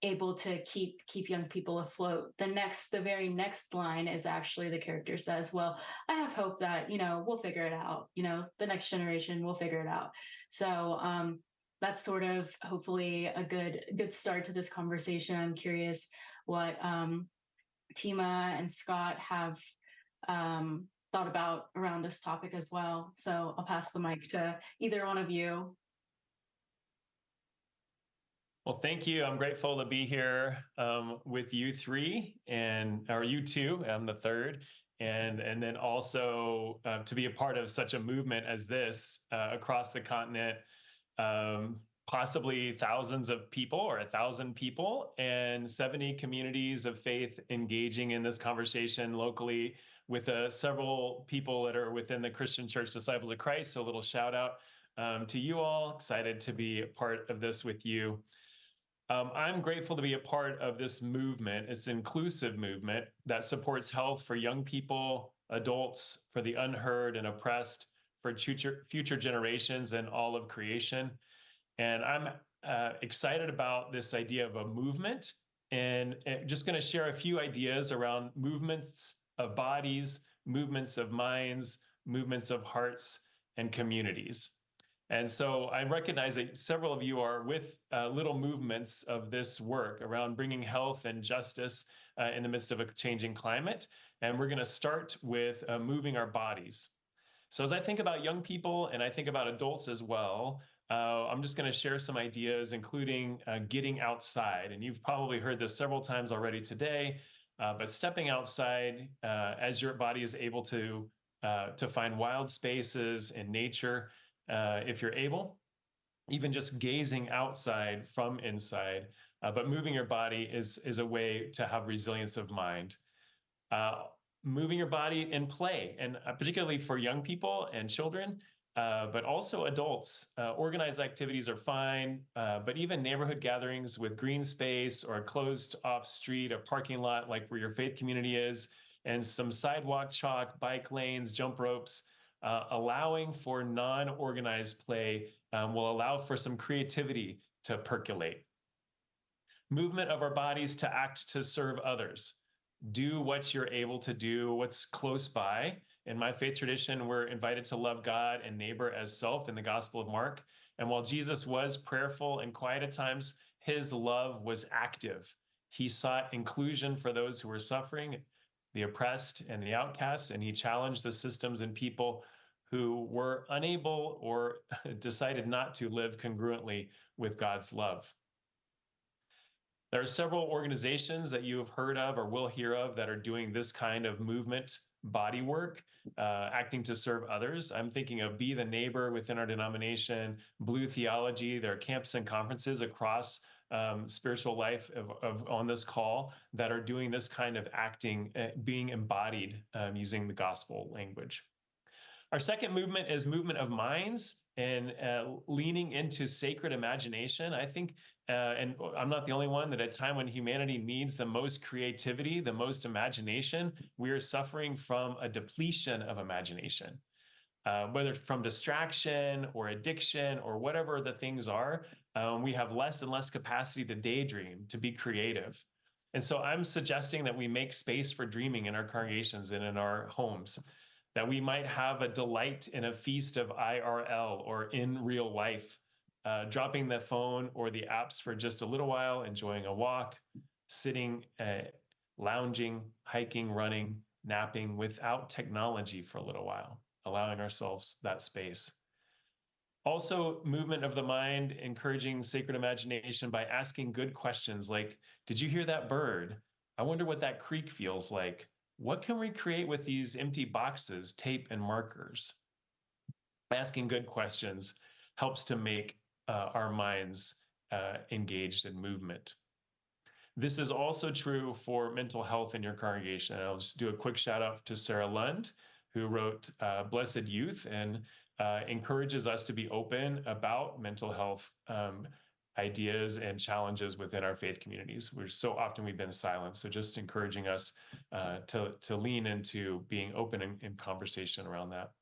able to keep young people afloat? The very next line is actually the character says, well, I have hope that, we'll figure it out. The next generation will figure it out. So that's sort of hopefully a good start to this conversation. I'm curious what Tima and Scott have thought about around this topic as well. So I'll pass the mic to either one of you. Well, thank you. I'm grateful to be here with you three or you two. I'm the third. And then also to be a part of such a movement as this across the continent, possibly thousands of people or 1,000 people and 70 communities of faith engaging in this conversation locally with several people that are within the Christian Church Disciples of Christ. So a little shout out to you all. Excited to be a part of this with you. I'm grateful to be a part of this movement, this inclusive movement that supports health for young people, adults, for the unheard and oppressed, for future generations and all of creation. And I'm excited about this idea of a movement, and just going to share a few ideas around movements of bodies, movements of minds, movements of hearts, and communities. And so I recognize that several of you are with little movements of this work around bringing health and justice in the midst of a changing climate. And we're going to start with moving our bodies. So as I think about young people and I think about adults as well, I'm just going to share some ideas, including getting outside. And you've probably heard this several times already today, but stepping outside as your body is able to find wild spaces in nature, if you're able, even just gazing outside from inside, but moving your body is a way to have resilience of mind. Moving your body in play, and particularly for young people and children, but also adults. Organized activities are fine, but even neighborhood gatherings with green space or a closed off street, a parking lot like where your faith community is, and some sidewalk chalk, bike lanes, jump ropes, allowing for non-organized play will allow for some creativity to percolate. Movement of our bodies to act to serve others. Do what you're able to do, what's close by. In my faith tradition, we're invited to love God and neighbor as self in the Gospel of Mark. And while Jesus was prayerful and quiet at times, his love was active. He sought inclusion for those who were suffering, the oppressed and the outcasts, and he challenged the systems and people who were unable or decided not to live congruently with God's love. There are several organizations that you have heard of or will hear of that are doing this kind of movement body work, acting to serve others. I'm thinking of Be the Neighbor within our denomination, Blue Theology. There are camps and conferences across spiritual life on this call that are doing this kind of acting, being embodied using the gospel language. Our second movement is movement of minds and leaning into sacred imagination. I think, and I'm not the only one, that at a time when humanity needs the most creativity, the most imagination, we are suffering from a depletion of imagination. Whether from distraction or addiction or whatever the things are, we have less and less capacity to daydream, to be creative. And so I'm suggesting that we make space for dreaming in our congregations and in our homes, that we might have a delight in a feast of IRL or in real life, dropping the phone or the apps for just a little while, enjoying a walk, sitting, lounging, hiking, running, napping without technology for a little while, allowing ourselves that space. Also, movement of the mind, encouraging sacred imagination by asking good questions like, did you hear that bird? I wonder what that creek feels like. What can we create with these empty boxes, tape, and markers? Asking good questions helps to make our minds engaged in movement. This is also true for mental health in your congregation. I'll just do a quick shout out to Sarah Lund, who wrote Blessed Youth and encourages us to be open about mental health ideas and challenges within our faith communities. So often we've been silent. So just encouraging us to lean into being open in conversation around that.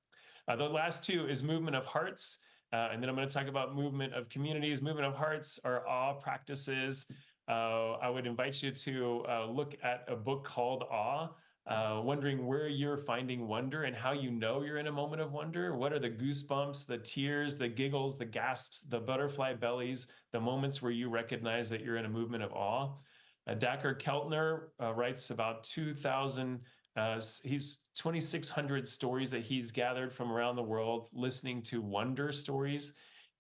The last two is movement of hearts. And then I'm going to talk about movement of communities. Movement of hearts are awe practices. I would invite you to look at a book called Awe, wondering where you're finding wonder and how you know you're in a moment of wonder. What are the goosebumps, the tears, the giggles, the gasps, the butterfly bellies, the moments where you recognize that you're in a movement of awe? Dacher Keltner writes about 2,600 stories that he's gathered from around the world, listening to wonder stories.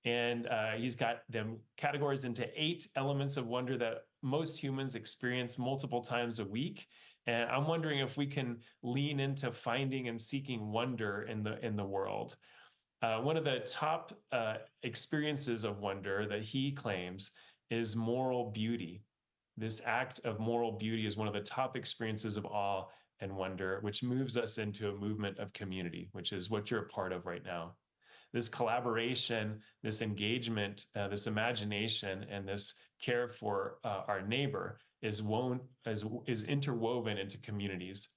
And he's got them categorized into 8 elements of wonder that most humans experience multiple times a week. And I'm wondering if we can lean into finding and seeking wonder in the world. One of the top experiences of wonder that he claims is moral beauty. This act of moral beauty is one of the top experiences of awe and wonder, which moves us into a movement of community, which is what you're a part of right now. This collaboration, this engagement, this imagination, and this care for our neighbor is interwoven into communities.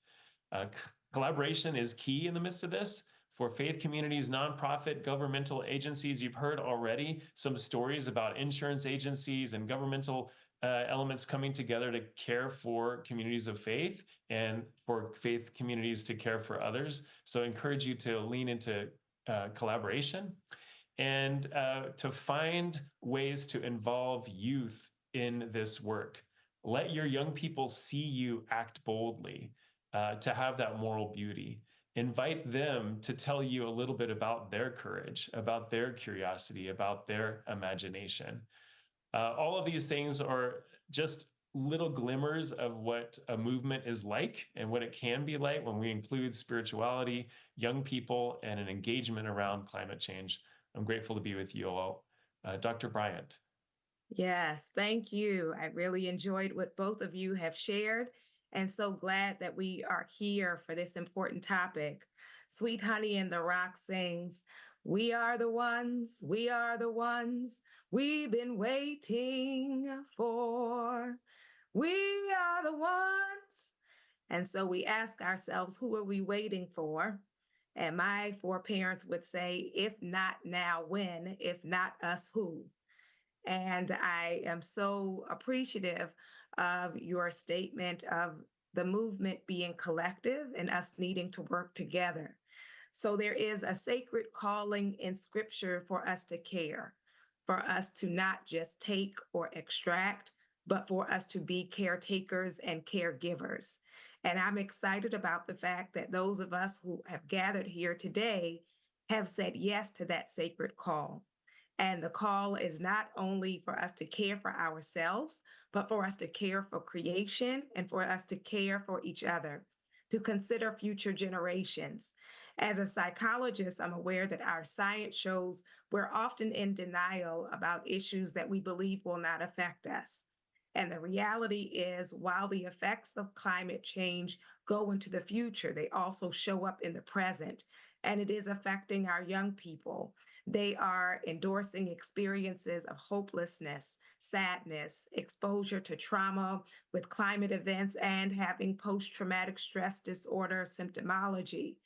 Collaboration is key in the midst of this. For faith communities, nonprofit, governmental agencies, you've heard already some stories about insurance agencies and governmental elements coming together to care for communities of faith and for faith communities to care for others. So I encourage you to lean into collaboration and to find ways to involve youth in this work. Let your young people see you act boldly, to have that moral beauty. Invite them to tell you a little bit about their courage, about their curiosity, about their imagination. All of these things are just little glimmers of what a movement is like and what it can be like when we include spirituality, young people, and an engagement around climate change. I'm grateful to be with you all. Dr. Bryant. Yes, thank you. I really enjoyed what both of you have shared, and so glad that we are here for this important topic. Sweet Honey in the Rock sings, "We are the ones, we are the ones we've been waiting for. We are the ones." And so we ask ourselves, who are we waiting for? And my 4 parents would say, if not now, when? If not us, who? And I am so appreciative of your statement of the movement being collective and us needing to work together. So there is a sacred calling in Scripture for us to care, for us to not just take or extract, but for us to be caretakers and caregivers. And I'm excited about the fact that those of us who have gathered here today have said yes to that sacred call. And the call is not only for us to care for ourselves, but for us to care for creation and for us to care for each other, to consider future generations. As a psychologist, I'm aware that our science shows we're often in denial about issues that we believe will not affect us. And the reality is, while the effects of climate change go into the future, they also show up in the present, and it is affecting our young people. They are endorsing experiences of hopelessness, sadness, exposure to trauma with climate events, and having post-traumatic stress disorder symptomology.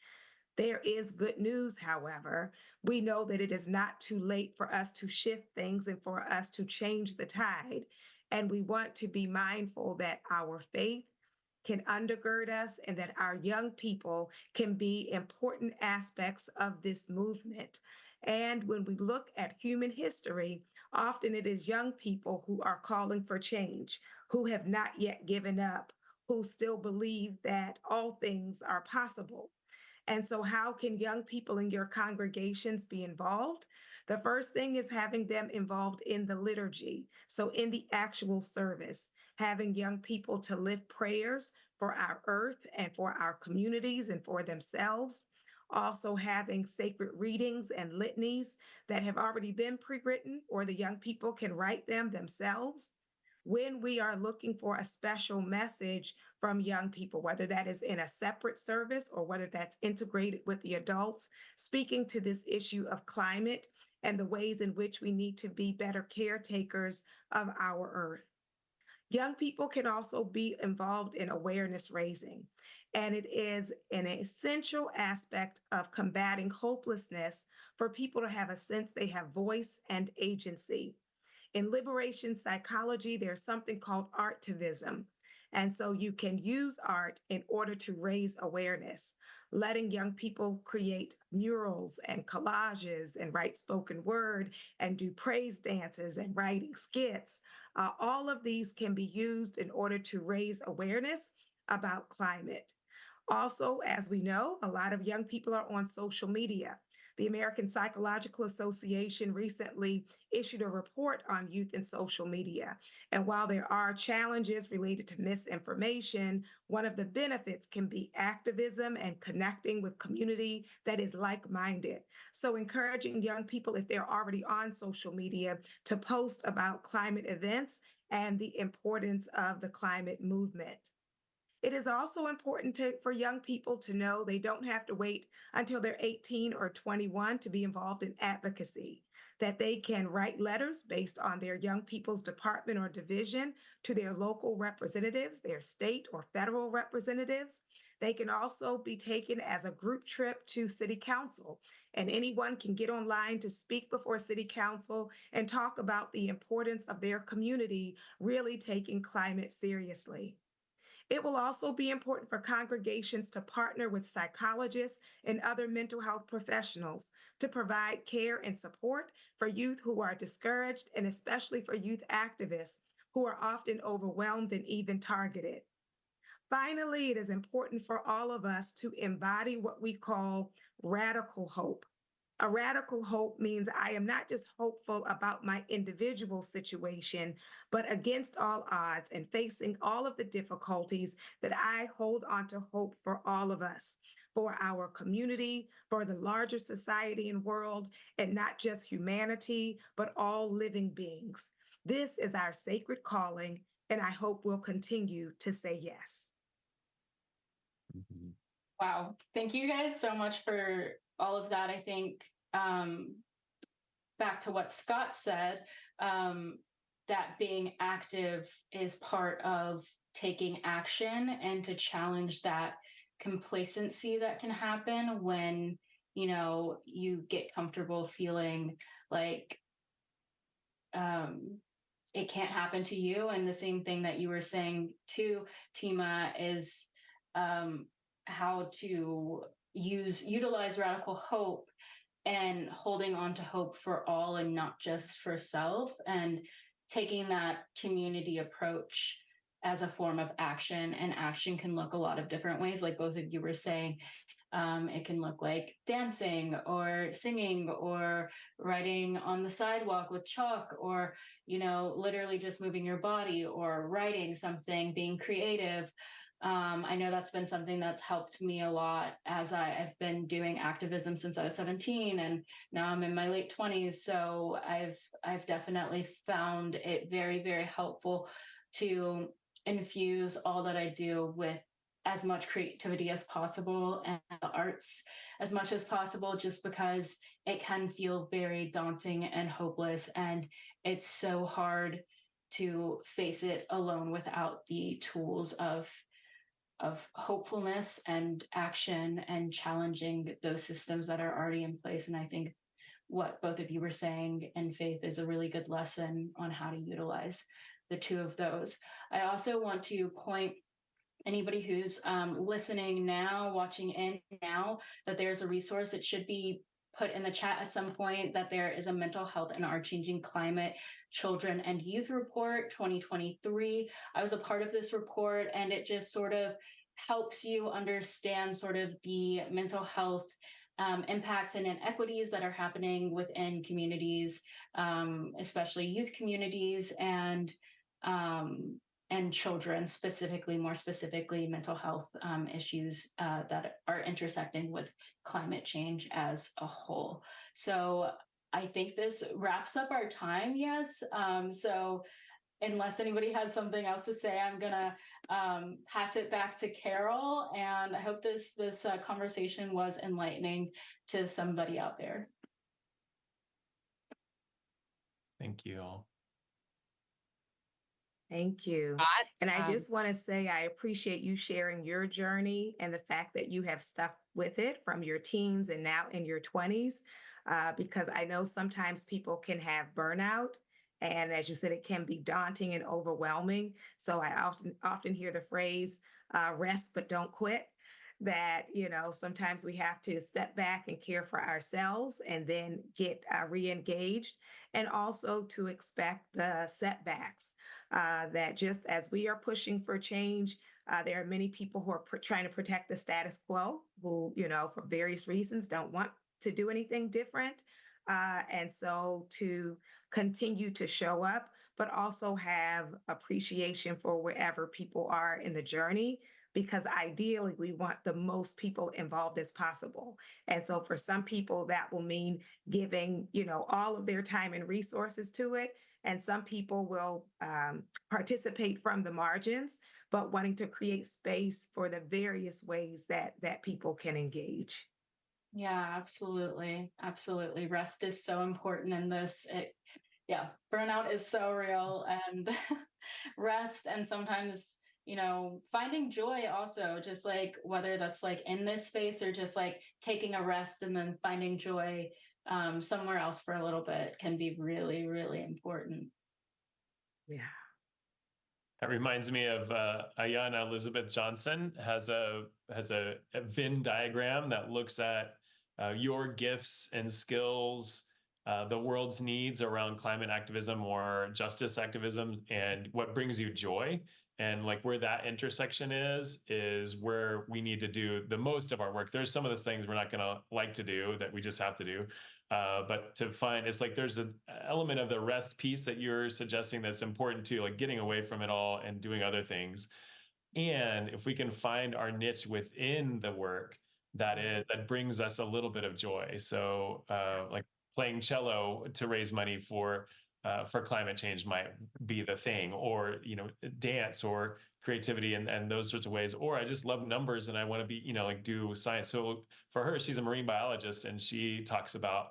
There is good news, however. We know that it is not too late for us to shift things and for us to change the tide. And we want to be mindful that our faith can undergird us and that our young people can be important aspects of this movement. And when we look at human history, often it is young people who are calling for change, who have not yet given up, who still believe that all things are possible. And so, how can young people in your congregations be involved? The first thing is having them involved in the liturgy. So, in the actual service, having young people to lift prayers for our earth and for our communities and for themselves. Also, having sacred readings and litanies that have already been pre written, or the young people can write them themselves. When we are looking for a special message from young people, whether that is in a separate service or whether that's integrated with the adults, speaking to this issue of climate and the ways in which we need to be better caretakers of our earth. Young people can also be involved in awareness raising, and it is an essential aspect of combating hopelessness for people to have a sense they have voice and agency. In liberation psychology, there's something called artivism. And so you can use art in order to raise awareness, letting young people create murals and collages and write spoken word and do praise dances and writing skits. All of these can be used in order to raise awareness about climate. Also, as we know, a lot of young people are on social media. The American Psychological Association recently issued a report on youth and social media. And while there are challenges related to misinformation, one of the benefits can be activism and connecting with community that is like-minded. So encouraging young people, if they're already on social media, to post about climate events and the importance of the climate movement. It is also important for young people to know they don't have to wait until they're 18 or 21 to be involved in advocacy, that they can write letters based on their young people's department or division to their local representatives, their state or federal representatives. They can also be taken as a group trip to city council, and anyone can get online to speak before city council and talk about the importance of their community really taking climate seriously. It will also be important for congregations to partner with psychologists and other mental health professionals to provide care and support for youth who are discouraged, and especially for youth activists who are often overwhelmed and even targeted. Finally, it is important for all of us to embody what we call radical hope. A radical hope means I am not just hopeful about my individual situation, but against all odds and facing all of the difficulties, that I hold on to hope for all of us, for our community, for the larger society and world, and not just humanity, but all living beings. This is our sacred calling, and I hope we'll continue to say yes. Wow. Thank you guys so much for all of that. I think back to what Scott said, that being active is part of taking action, and to challenge that complacency that can happen when, you know, you get comfortable feeling like it can't happen to you. And the same thing that you were saying too, Tima, is how to utilize radical hope and holding on to hope for all and not just for self, and taking that community approach as a form of action. And action can look a lot of different ways, like both of you were saying. It can look like dancing or singing or writing on the sidewalk with chalk, or, you know, literally just moving your body or writing something, being creative. I know that's been something that's helped me a lot as I've been doing activism since I was 17, and now I'm in my late 20s. So I've definitely found it very, very helpful to infuse all that I do with as much creativity as possible and the arts as much as possible, just because it can feel very daunting and hopeless, and it's so hard to face it alone without the tools of hopefulness and action and challenging those systems that are already in place. And I think what both of you were saying in faith is a really good lesson on how to utilize the two of those. I also want to point anybody who's listening now, watching in now, that there's a resource. It should be put in the chat at some point, that there is a mental health in our changing climate children and youth report 2023. I was a part of this report, and it just sort of helps you understand sort of the mental health impacts and inequities that are happening within communities, especially youth communities, and children specifically, more specifically, mental health issues that are intersecting with climate change as a whole. So I think this wraps up our time. Yes. So unless anybody has something else to say, I'm gonna pass it back to Carol. And I hope this conversation was enlightening to somebody out there. Thank you all. Thank you. And I just want to say I appreciate you sharing your journey and the fact that you have stuck with it from your teens and now in your 20s, because I know sometimes people can have burnout. And as you said, it can be daunting and overwhelming. So I often hear the phrase, rest but don't quit. That, sometimes we have to step back and care for ourselves and then get re-engaged, and also to expect the setbacks. That just as we are pushing for change, there are many people who are trying to protect the status quo, who, for various reasons don't want to do anything different. And so to continue to show up, but also have appreciation for wherever people are in the journey, because ideally we want the most people involved as possible. And so for some people that will mean giving, all of their time and resources to it. And some people will participate from the margins, but wanting to create space for the various ways that people can engage. Yeah, absolutely. Absolutely. Rest is so important in this. Burnout is so real, and rest, and sometimes, finding joy also, just like whether that's like in this space or just like taking a rest and then finding joy somewhere else for a little bit can be really, really important. Yeah. That reminds me of Ayanna Elizabeth Johnson has a Venn diagram that looks at your gifts and skills, the world's needs around climate activism or justice activism, and what brings you joy. And like where that intersection is where we need to do the most of our work. There's some of those things we're not going to like to do that we just have to do. But to find, it's like there's an element of the rest piece that you're suggesting that's important too, like getting away from it all and doing other things. And if we can find our niche within the work that brings us a little bit of joy. So like playing cello to raise money for climate change might be the thing, or dance or creativity and those sorts of ways. Or I just love numbers and I want to be like do science. So for her, she's a marine biologist, and she talks about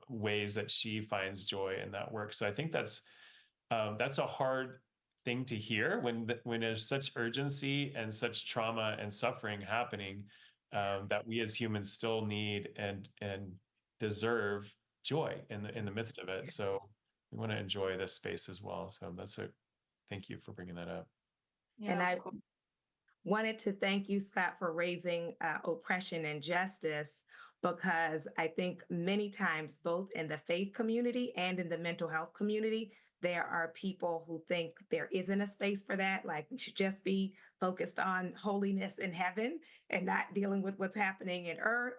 ways that she finds joy in that work. So I think that's a hard thing to hear when there's such urgency and such trauma and suffering happening, that we as humans still need and deserve joy in the midst of it. So we want to enjoy this space as well. So thank you for bringing that up. Yeah, and I wanted to thank you, Scott, for raising oppression and justice, because I think many times, both in the faith community and in the mental health community, there are people who think there isn't a space for that. Like we should just be focused on holiness in heaven and not dealing with what's happening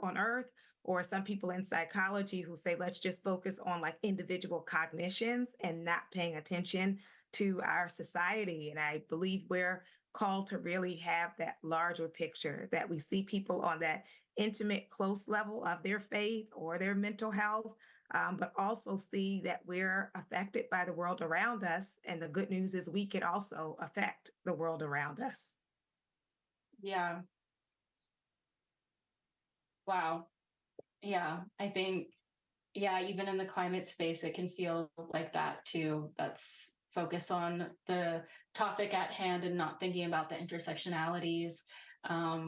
on earth. Or some people in psychology who say, let's just focus on like individual cognitions and not paying attention to our society. And I believe we're called to really have that larger picture, that we see people on that intimate, close level of their faith or their mental health, but also see that we're affected by the world around us. And the good news is we can also affect the world around us. Yeah. Wow. Yeah, I think, even in the climate space, it can feel like that too. That's focus on the topic at hand and not thinking about the intersectionalities,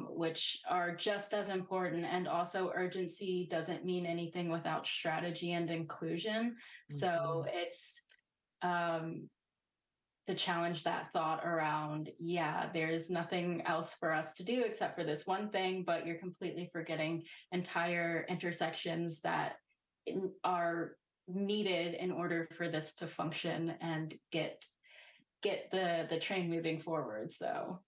which are just as important. And also urgency doesn't mean anything without strategy and inclusion. Mm-hmm. So it's challenge that thought around, yeah, there's nothing else for us to do except for this one thing, but you're completely forgetting entire intersections that are needed in order for this to function and get the train moving forward. So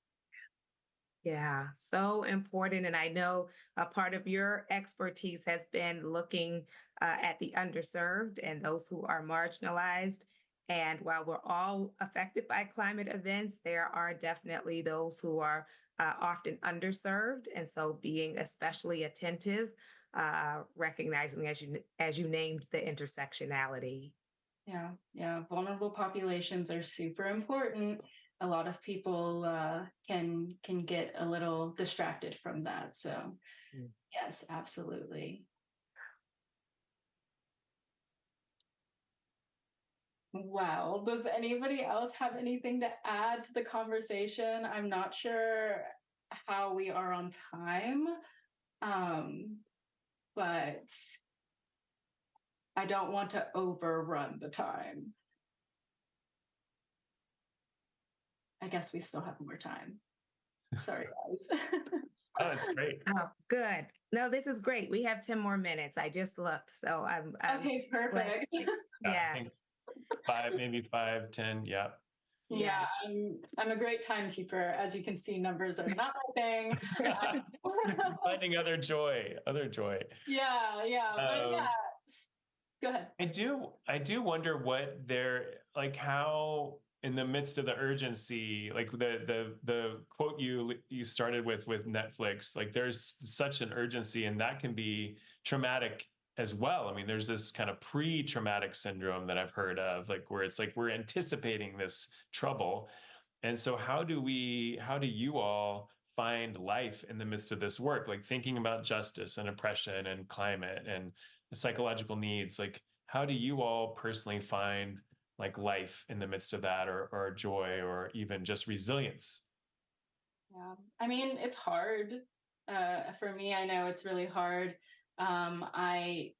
yeah, so important. And I know a part of your expertise has been looking at the underserved and those who are marginalized. And while we're all affected by climate events, there are definitely those who are often underserved. And so being especially attentive, recognizing as you named the intersectionality. Yeah, vulnerable populations are super important. A lot of people can get a little distracted from that. So yes, absolutely. Wow. Does anybody else have anything to add to the conversation? I'm not sure how we are on time, but I don't want to overrun the time. I guess we still have more time. Sorry, guys. Oh, that's great. Oh, good. No, this is great. We have 10 more minutes. I just looked. So I'm okay, perfect. Yes. 5, maybe 5, 10. Yeah. Yeah, I'm a great timekeeper. As you can see, numbers are not my thing. Finding other joy. Yeah. But yeah, go ahead. I do wonder what they're like, how in the midst of the urgency, like the quote you started with Netflix, like there's such an urgency, and that can be traumatic as well. I mean, there's this kind of pre-traumatic syndrome that I've heard of, like where it's like we're anticipating this trouble. And so how do you all find life in the midst of this work, like thinking about justice and oppression and climate and psychological needs? Like, how do you all personally find like life in the midst of that, or joy, or even just resilience? Yeah, I mean, it's hard. For me, I know it's really hard. I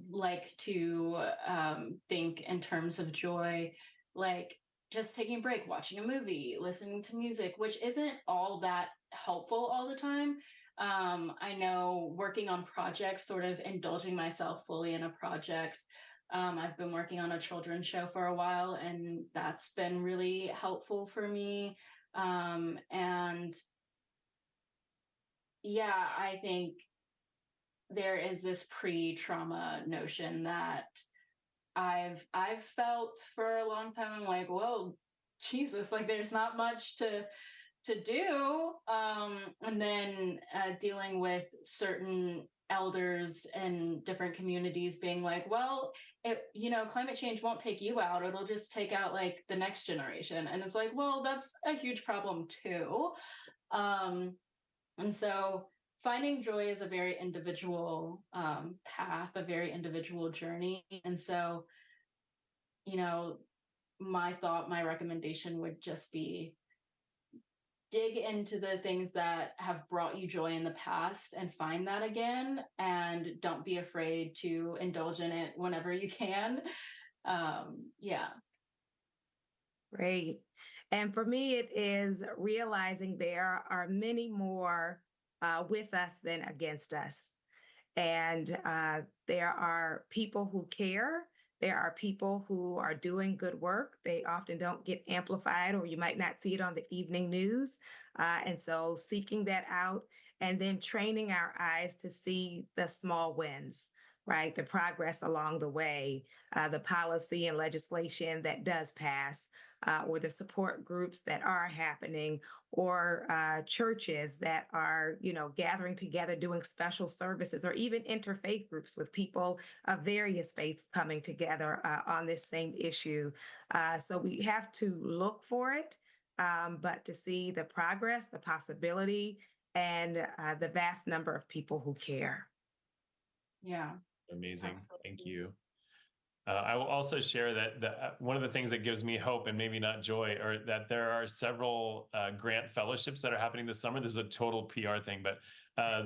like to think in terms of joy, like just taking a break, watching a movie, listening to music, which isn't all that helpful all the time. I know working on projects, sort of indulging myself fully in a project. I've been working on a children's show for a while, and that's been really helpful for me. And yeah, I think there is this pre-trauma notion that I've felt for a long time. I'm like, well, Jesus, like there's not much to do. And then dealing with certain elders in different communities being like, well, climate change won't take you out. It'll just take out like the next generation. And it's like, well, that's a huge problem too. And so finding joy is a very individual path, a very individual journey. And so, my recommendation would just be dig into the things that have brought you joy in the past and find that again. And don't be afraid to indulge in it whenever you can. Yeah. Great. And for me, it is realizing there are many more with us than against us. And there are people who care. There are people who are doing good work. They often don't get amplified, or you might not see it on the evening news. And so seeking that out, and then training our eyes to see the small wins, right? The progress along the way, the policy and legislation that does pass, or the support groups that are happening, or churches that are, gathering together, doing special services, or even interfaith groups with people of various faiths coming together on this same issue. So we have to look for it, but to see the progress, the possibility, and the vast number of people who care. Yeah. Amazing. Absolutely. Thank you. I will also share that one of the things that gives me hope and maybe not joy, or that there are several grant fellowships that are happening this summer. This is a total PR thing, but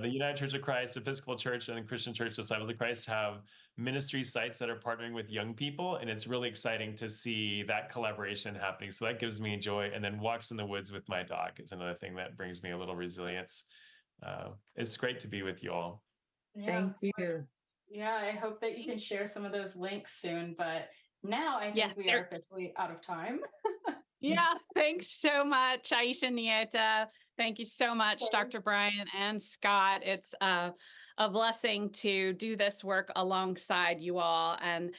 the United Church of Christ, Episcopal Church, and the Christian Church Disciples of Christ have ministry sites that are partnering with young people, and it's really exciting to see that collaboration happening. So that gives me joy. And then walks in the woods with my dog is another thing that brings me a little resilience. It's great to be with you all. Thank you. Yeah, I hope that you can share some of those links soon. But now I think we are officially out of time. Yeah, thanks so much, Aisha Nieta. Thank you so much, Dr. Brian and Scott. It's a blessing to do this work alongside you all. And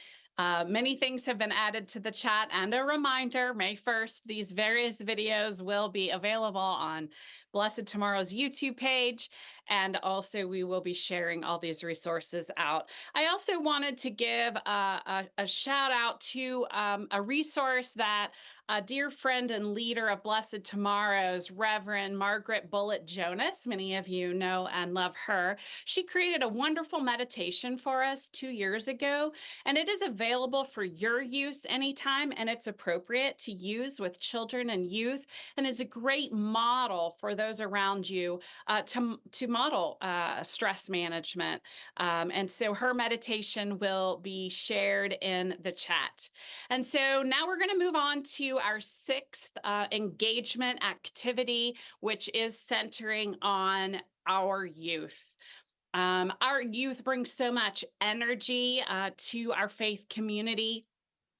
many things have been added to the chat. And a reminder, May 1st, these various videos will be available on Blessed Tomorrow's YouTube page. And also we will be sharing all these resources out. I also wanted to give a shout out to a resource that a dear friend and leader of Blessed Tomorrow's, Reverend Margaret Bullitt Jonas, many of you know and love her. She created a wonderful meditation for us 2 years ago, and it is available for your use anytime, and it's appropriate to use with children and youth, and is a great model for those around you to model stress management. And so her meditation will be shared in the chat. And so now we're going to move on to our sixth engagement activity, which is centering on our youth. Our youth brings so much energy to our faith community.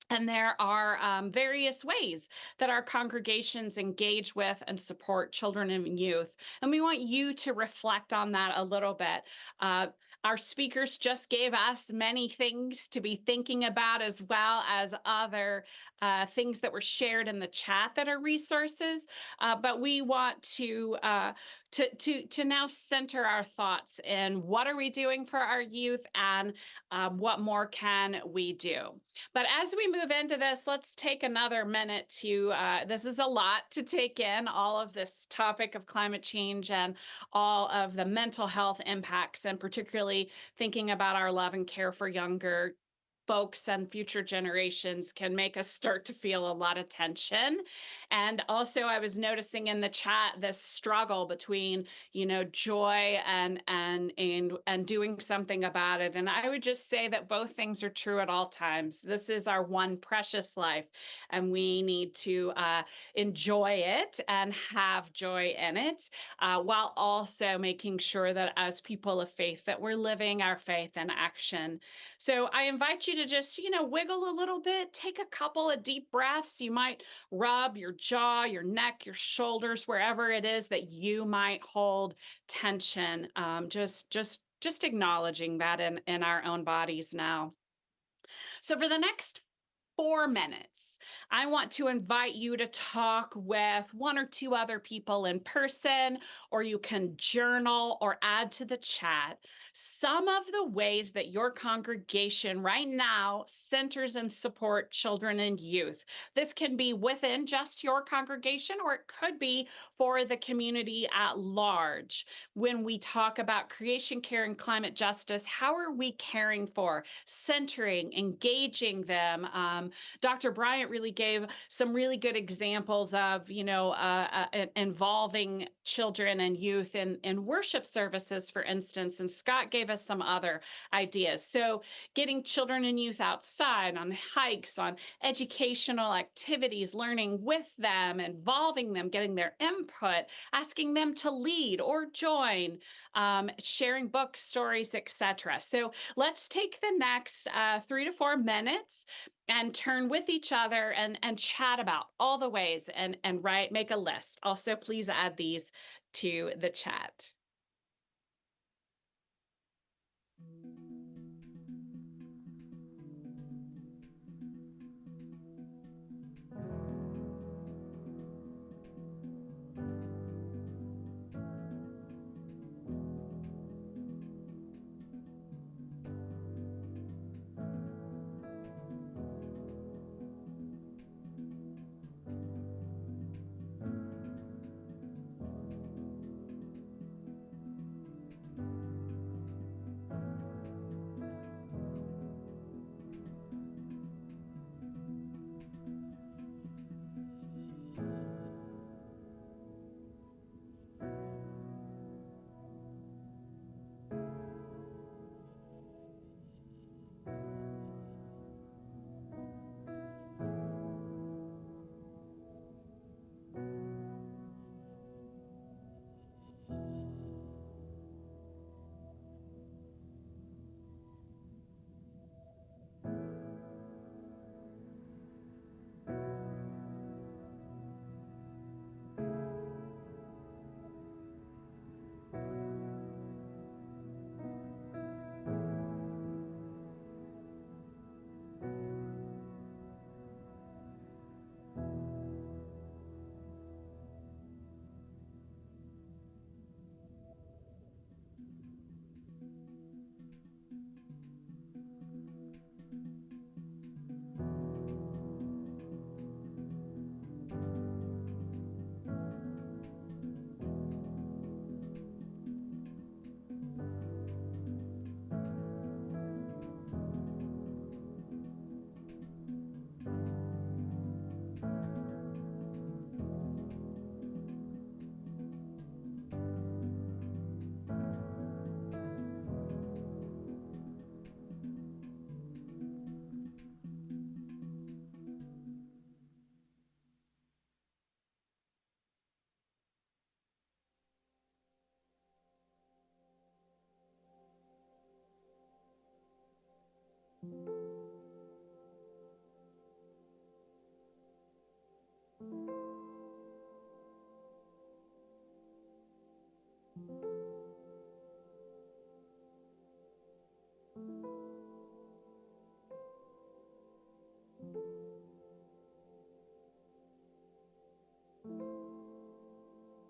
And there are various ways that our congregations engage with and support children and youth. And we want you to reflect on that a little bit. Our speakers just gave us many things to be thinking about, as well as other things that were shared in the chat that are resources. But we want to now center our thoughts in what are we doing for our youth, and what more can we do. But as we move into this, let's take another minute to, this is a lot to take in, all of this topic of climate change and all of the mental health impacts, and particularly thinking about our love and care for younger folks and future generations can make us start to feel a lot of tension. And also I was noticing in the chat this struggle between, joy and doing something about it. And I would just say that both things are true at all times. This is our one precious life, and we need to enjoy it and have joy in it, while also making sure that as people of faith that we're living our faith in action. So I invite you to just, wiggle a little bit, take a couple of deep breaths. You might rub your jaw, your neck, your shoulders, wherever it is that you might hold tension. Just acknowledging that in our own bodies now. So for the next 4 minutes, I want to invite you to talk with one or two other people in person, or you can journal or add to the chat some of the ways that your congregation right now centers and support children and youth. This can be within just your congregation, or it could be for the community at large. When we talk about creation care and climate justice, how are we caring for, centering, engaging them? Dr. Bryant really gave some really good examples of, involving children and youth in worship services, for instance, and Scott gave us some other ideas. So getting children and youth outside on hikes, on educational activities, learning with them, involving them, getting their input, asking them to lead or join, sharing books, stories, etc. So let's take the next 3 to 4 minutes and turn with each other and chat about all the ways and make a list. Also, please add these to the chat.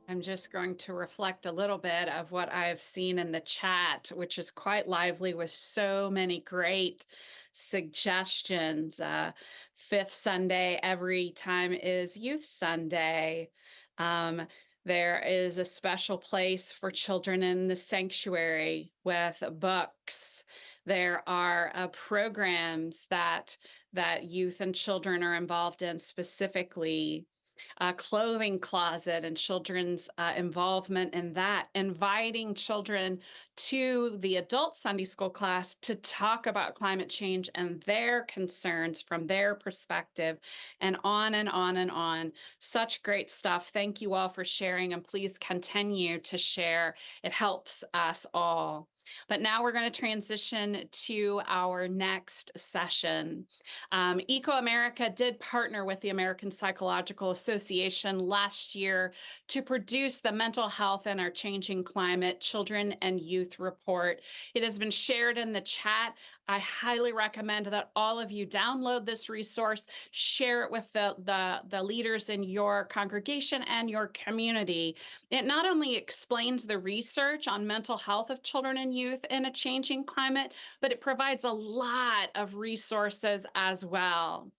I'm just going to reflect a little bit of what I've seen in the chat, which is quite lively with so many great suggestions. Fifth Sunday every time is Youth Sunday. There is a special place for children in the sanctuary with books. There are programs that youth and children are involved in specifically. Clothing closet and children's involvement in that, inviting children to the adult Sunday school class to talk about climate change and their concerns from their perspective, and on and on and on. Such great stuff. Thank you all for sharing, and please continue to share. It helps us all. But now we're going to transition to our next session. Eco America did partner with the American Psychological Association last year to produce the Mental Health in Our Changing Climate Children and Youth Report. It has been shared in the chat. I highly recommend that all of you download this resource, share it with the leaders in your congregation and your community. It not only explains the research on mental health of children and youth in a changing climate, but it provides a lot of resources as well.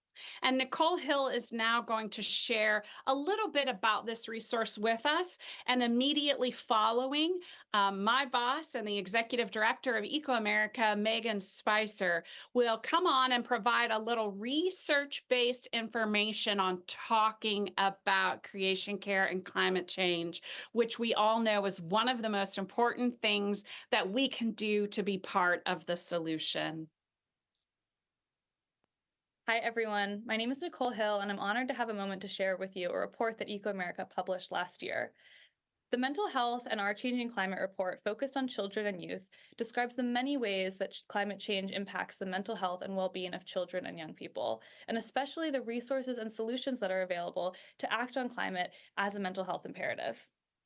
And Nicole Hill is now going to share a little bit about this resource with us. And immediately following, my boss and the executive director of Eco America, Megan Spicer, will come on and provide a little research-based information on talking about creation care and climate change, which we all know is one of the most important things that we can do to be part of the solution. Hi, everyone. My name is Nicole Hill, and I'm honored to have a moment to share with you a report that Eco America published last year. The Mental Health and Our Changing Climate report, focused on children and youth, describes the many ways that climate change impacts the mental health and well-being of children and young people, and especially the resources and solutions that are available to act on climate as a mental health imperative.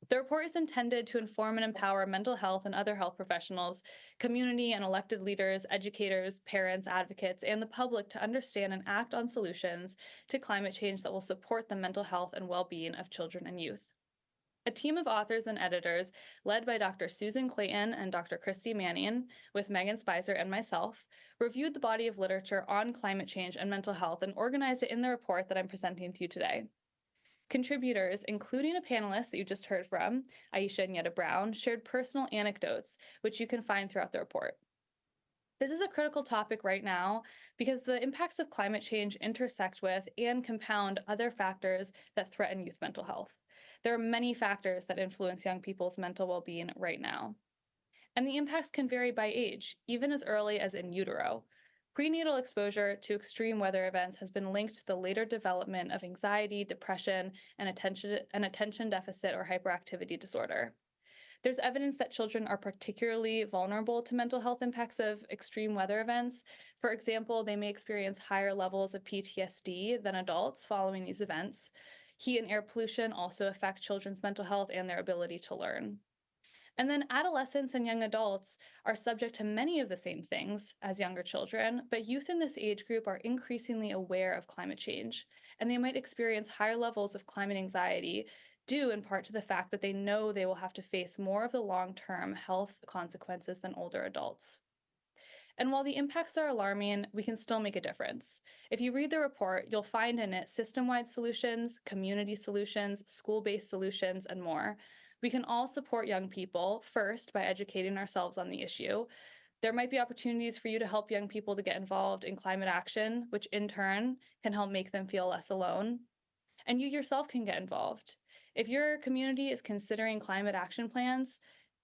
The report is intended to inform and empower mental health and other health professionals, community and elected leaders, educators, parents, advocates, and the public to understand and act on solutions to climate change that will support the mental health and well-being of children and youth. A team of authors and editors, led by Dr. Susan Clayton and Dr. Christy Manning, with Megan Spicer and myself, reviewed the body of literature on climate change and mental health and organized it in the report that I'm presenting to you today. Contributors, including a panelist that you just heard from, Aisha and Yetta Brown, shared personal anecdotes, which you can find throughout the report. This is a critical topic right now because the impacts of climate change intersect with and compound other factors that threaten youth mental health. There are many factors that influence young people's mental well-being right now. And the impacts can vary by age, even as early as in utero. Prenatal exposure to extreme weather events has been linked to the later development of anxiety, depression, and attention deficit or hyperactivity disorder. There's evidence that children are particularly vulnerable to mental health impacts of extreme weather events. For example, they may experience higher levels of PTSD than adults following these events. Heat and air pollution also affect children's mental health and their ability to learn. And then adolescents and young adults are subject to many of the same things as younger children, but youth in this age group are increasingly aware of climate change, and they might experience higher levels of climate anxiety due in part to the fact that they know they will have to face more of the long-term health consequences than older adults. And while the impacts are alarming, we can still make a difference. If you read the report, you'll find in it system-wide solutions, community solutions, school-based solutions, and more. We can all support young people, first, by educating ourselves on the issue. There might be opportunities for you to help young people to get involved in climate action, which in turn can help make them feel less alone. And you yourself can get involved. If your community is considering climate action plans,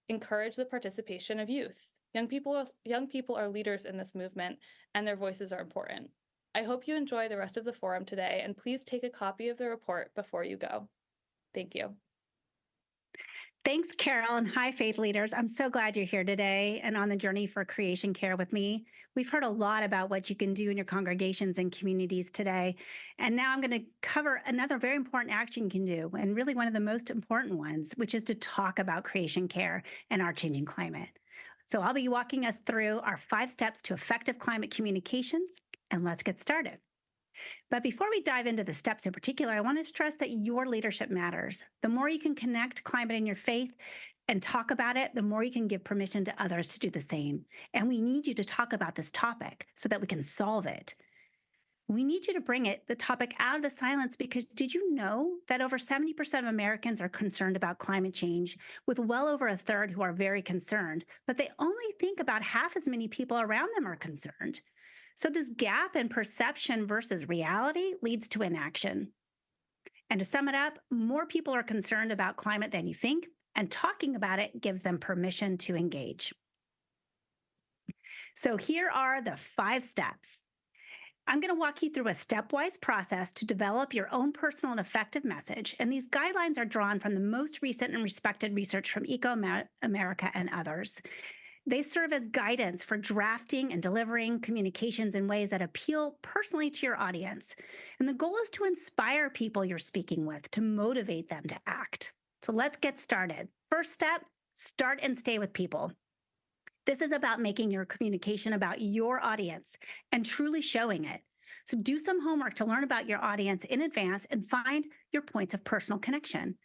encourage the participation of youth. Young people are leaders in this movement, and their voices are important. I hope you enjoy the rest of the forum today, and please take a copy of the report before you go. Thank you. Thanks, Carol, and hi, faith leaders. I'm so glad you're here today and on the journey for creation care with me. We've heard a lot about what you can do in your congregations and communities today. And now I'm going to cover another very important action you can do, and really one of the most important ones, which is to talk about creation care and our changing climate. So I'll be walking us through our 5 steps to effective climate communications, and let's get started. But before we dive into the steps in particular, I want to stress that your leadership matters. The more you can connect climate in your faith and talk about it, the more you can give permission to others to do the same. And we need you to talk about this topic so that we can solve it. We need you to bring the topic out of the silence, because did you know that over 70% of Americans are concerned about climate change, with well over a third who are very concerned, but they only think about half as many people around them are concerned. So this gap in perception versus reality leads to inaction. And to sum it up, more people are concerned about climate than you think, and talking about it gives them permission to engage. So here are the 5 steps. I'm going to walk you through a stepwise process to develop your own personal and effective message. And these guidelines are drawn from the most recent and respected research from Eco-America and others. They serve as guidance for drafting and delivering communications in ways that appeal personally to your audience. And the goal is to inspire people you're speaking with, to motivate them to act. So let's get started. First step, start and stay with people. This is about making your communication about your audience and truly showing it. So do some homework to learn about your audience in advance and find your points of personal connection.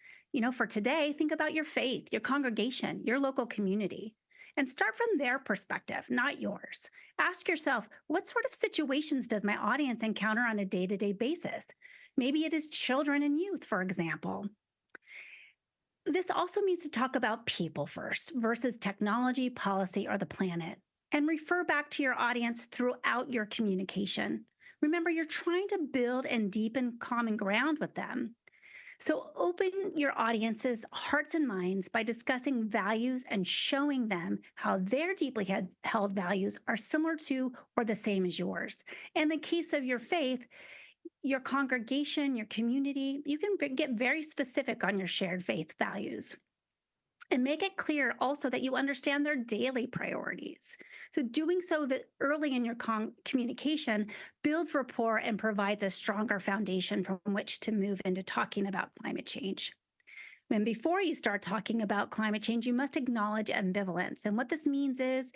For today, think about your faith, your congregation, your local community. And start from their perspective, not yours. Ask yourself, what sort of situations does my audience encounter on a day-to-day basis? Maybe it is children and youth, for example. This also means to talk about people first versus technology, policy, or the planet. And refer back to your audience throughout your communication. Remember, you're trying to build and deepen common ground with them. So open your audience's hearts and minds by discussing values and showing them how their deeply held values are similar to or the same as yours. In the case of your faith, your congregation, your community, you can get very specific on your shared faith values. And make it clear also that you understand their daily priorities. So doing so that early in your communication builds rapport and provides a stronger foundation from which to move into talking about climate change. And before you start talking about climate change, you must acknowledge ambivalence. And what this means is,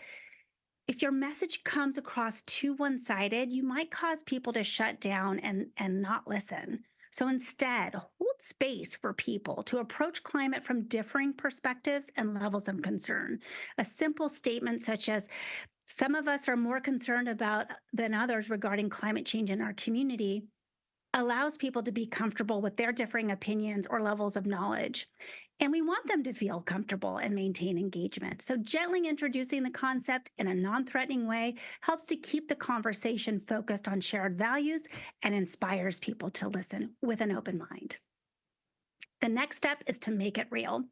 if your message comes across too one-sided, you might cause people to shut down and not listen. So instead, hold space for people to approach climate from differing perspectives and levels of concern. A simple statement such as, some of us are more concerned about than others regarding climate change in our community, allows people to be comfortable with their differing opinions or levels of knowledge. And we want them to feel comfortable and maintain engagement. So gently introducing the concept in a non-threatening way helps to keep the conversation focused on shared values and inspires people to listen with an open mind. The next step is to make it real.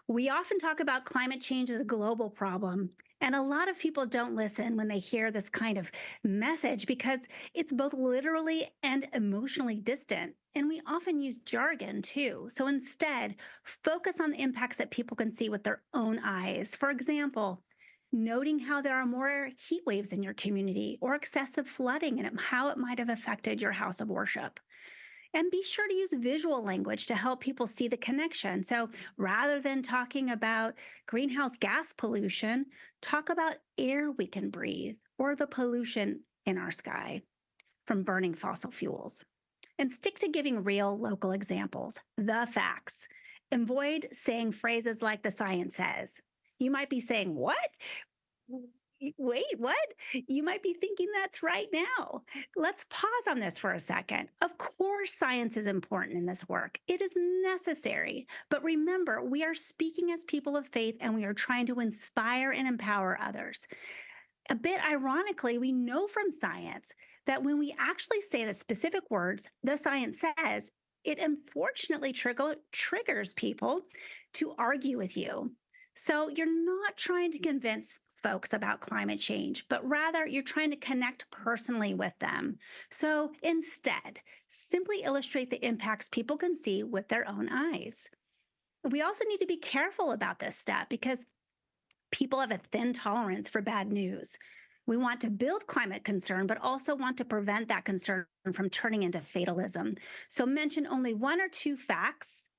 We often talk about climate change as a global problem, and a lot of people don't listen when they hear this kind of message because it's both literally and emotionally distant. And we often use jargon too. So instead, focus on the impacts that people can see with their own eyes. For example, noting how there are more heat waves in your community or excessive flooding and how it might have affected your house of worship. And be sure to use visual language to help people see the connection. So rather than talking about greenhouse gas pollution, talk about air we can breathe or the pollution in our sky from burning fossil fuels. And stick to giving real local examples, the facts. Avoid saying phrases like the science says. You might be saying, what? Wait, what? You might be thinking that's right now. Let's pause on this for a second. Of course, science is important in this work. It is necessary. But remember, we are speaking as people of faith and we are trying to inspire and empower others. A bit ironically, we know from science that when we actually say the specific words the science says, it unfortunately triggers people to argue with you. So you're not trying to convince folks about climate change, but rather you're trying to connect personally with them. So instead, simply illustrate the impacts people can see with their own eyes. we also need to be careful about this step because people have a thin tolerance for bad news. We want to build climate concern, but also want to prevent that concern from turning into fatalism. So mention only one or two facts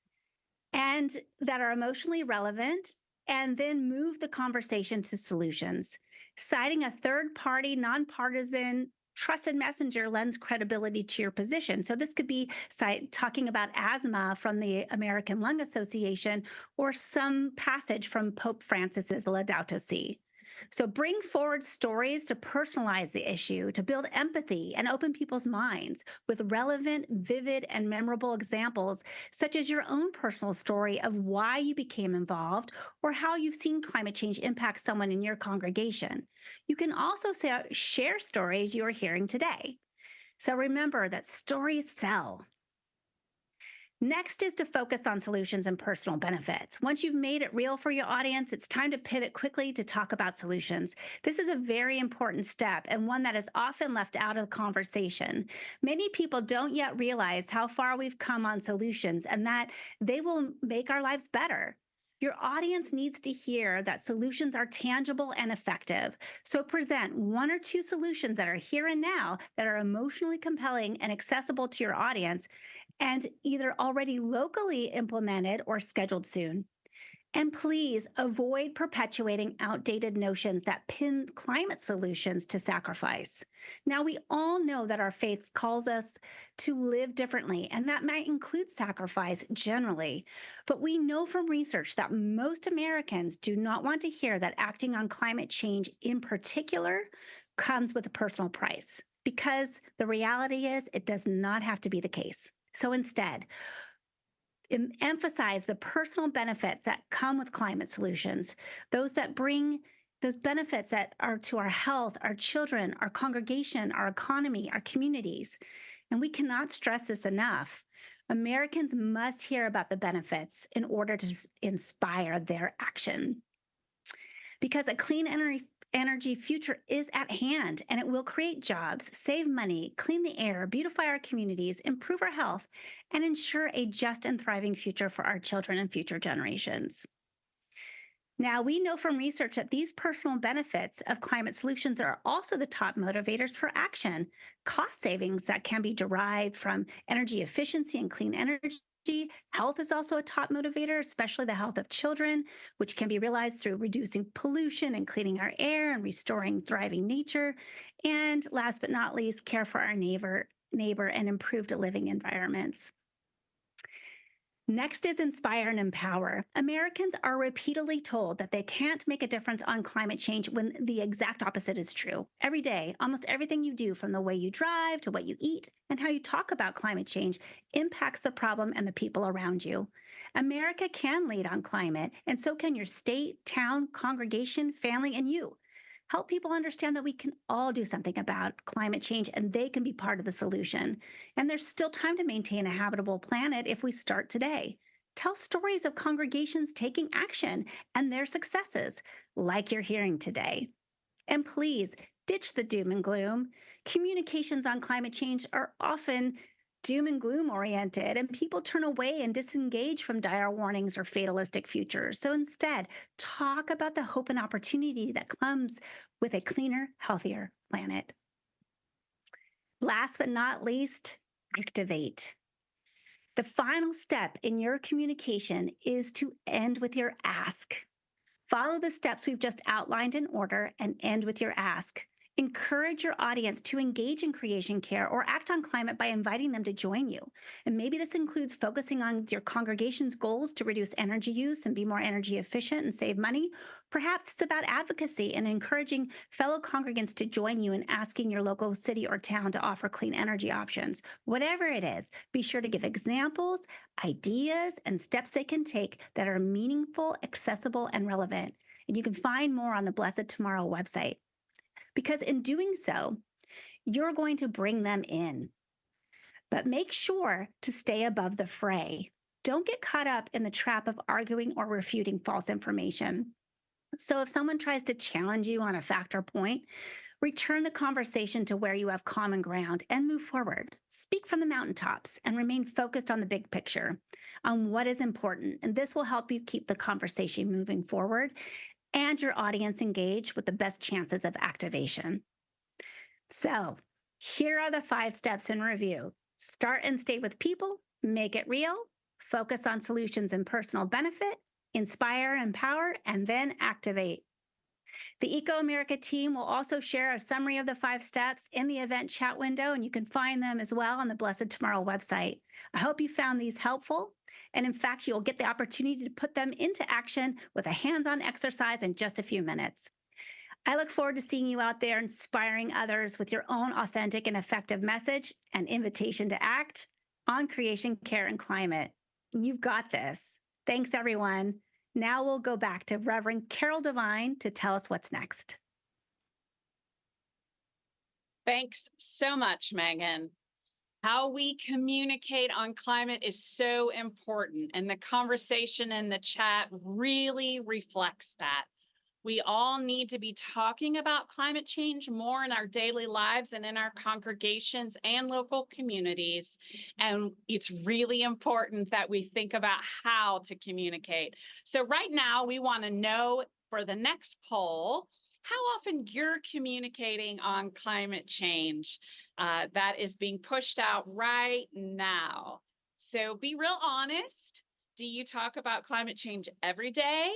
and that are emotionally relevant, and then move the conversation to solutions. Citing a third-party, nonpartisan, trusted messenger lends credibility to your position. So this could be talking about asthma from the American Lung Association or some passage from Pope Francis's Laudato Si. So bring forward stories to personalize the issue, to build empathy and open people's minds with relevant, vivid, and memorable examples, such as your own personal story of why you became involved or how you've seen climate change impact someone in your congregation. You can also share stories you are hearing today. So remember that stories sell. Next is to focus on solutions and personal benefits. Once you've made it real for your audience, it's time to pivot quickly to talk about solutions. This is a very important step and one that is often left out of the conversation. Many people don't yet realize how far we've come on solutions and that they will make our lives better. Your audience needs to hear that solutions are tangible and effective. So present one or two solutions that are here and now that are emotionally compelling and accessible to your audience, and either already locally implemented or scheduled soon. And please avoid perpetuating outdated notions that pin climate solutions to sacrifice. Now, we all know that our faith calls us to live differently, and that might include sacrifice generally. But we know from research that most Americans do not want to hear that acting on climate change in particular comes with a personal price, because the reality is it does not have to be the case. So instead, emphasize the personal benefits that come with climate solutions, those that bring those benefits that are to our health, our children, our congregation, our economy, our communities. And we cannot stress this enough. Americans must hear about the benefits in order to inspire their action. Because a clean energy future is at hand, and it will create jobs, save money, clean the air, beautify our communities, improve our health, and ensure a just and thriving future for our children and future generations. Now, we know from research that these personal benefits of climate solutions are also the top motivators for action. Cost savings that can be derived from energy efficiency and clean energy. Health is also a top motivator, especially the health of children, which can be realized through reducing pollution and cleaning our air and restoring thriving nature. And last but not least, care for our neighbor and improved living environments. Next is inspire and empower. Americans are repeatedly told that they can't make a difference on climate change when the exact opposite is true. Every day, almost everything you do, from the way you drive to what you eat and how you talk about climate change, impacts the problem and the people around you. America can lead on climate, and so can your state, town, congregation, family, and you. Help people understand that we can all do something about climate change and they can be part of the solution. And there's still time to maintain a habitable planet if we start today. Tell stories of congregations taking action and their successes, like you're hearing today. And please, ditch the doom and gloom. Communications on climate change are often doom and gloom oriented, and people turn away and disengage from dire warnings or fatalistic futures. So instead, talk about the hope and opportunity that comes with a cleaner, healthier planet. Last but not least, activate. The final step in your communication is to end with your ask. Follow the steps we've just outlined in order and end with your ask. Encourage your audience to engage in creation care or act on climate by inviting them to join you. And maybe this includes focusing on your congregation's goals to reduce energy use and be more energy efficient and save money. Perhaps it's about advocacy and encouraging fellow congregants to join you in asking your local city or town to offer clean energy options. Whatever it is, be sure to give examples, ideas, and steps they can take that are meaningful, accessible, and relevant. And you can find more on the Blessed Tomorrow website. Because in doing so, you're going to bring them in. But make sure to stay above the fray. Don't get caught up in the trap of arguing or refuting false information. So if someone tries to challenge you on a fact or point, Return the conversation to where you have common ground and move forward. Speak from the mountaintops and remain focused on the big picture, on what is important. And this will help you keep the conversation moving forward and your audience engaged with the best chances of activation. So here are the 5 steps in review. Start and stay with people, make it real, focus on solutions and personal benefit, inspire, empower, and then activate. The Eco America team will also share a summary of the 5 steps in the event chat window, and you can find them as well on the Blessed Tomorrow website. I hope you found these helpful, and in fact, you'll get the opportunity to put them into action with a hands-on exercise in just a few minutes. I look forward to seeing you out there inspiring others with your own authentic and effective message and invitation to act on creation, care, and climate. You've got this. Thanks, everyone. Now we'll go back to Reverend Carol Devine to tell us what's next. Thanks so much, Megan. How we communicate on climate is so important, and the conversation in the chat really reflects that. We all need to be talking about climate change more in our daily lives and in our congregations and local communities. And it's really important that we think about how to communicate. So right now, we want to know for the next poll, how often you're communicating on climate change. That is being pushed out right now. So be real honest. Do you talk about climate change every day?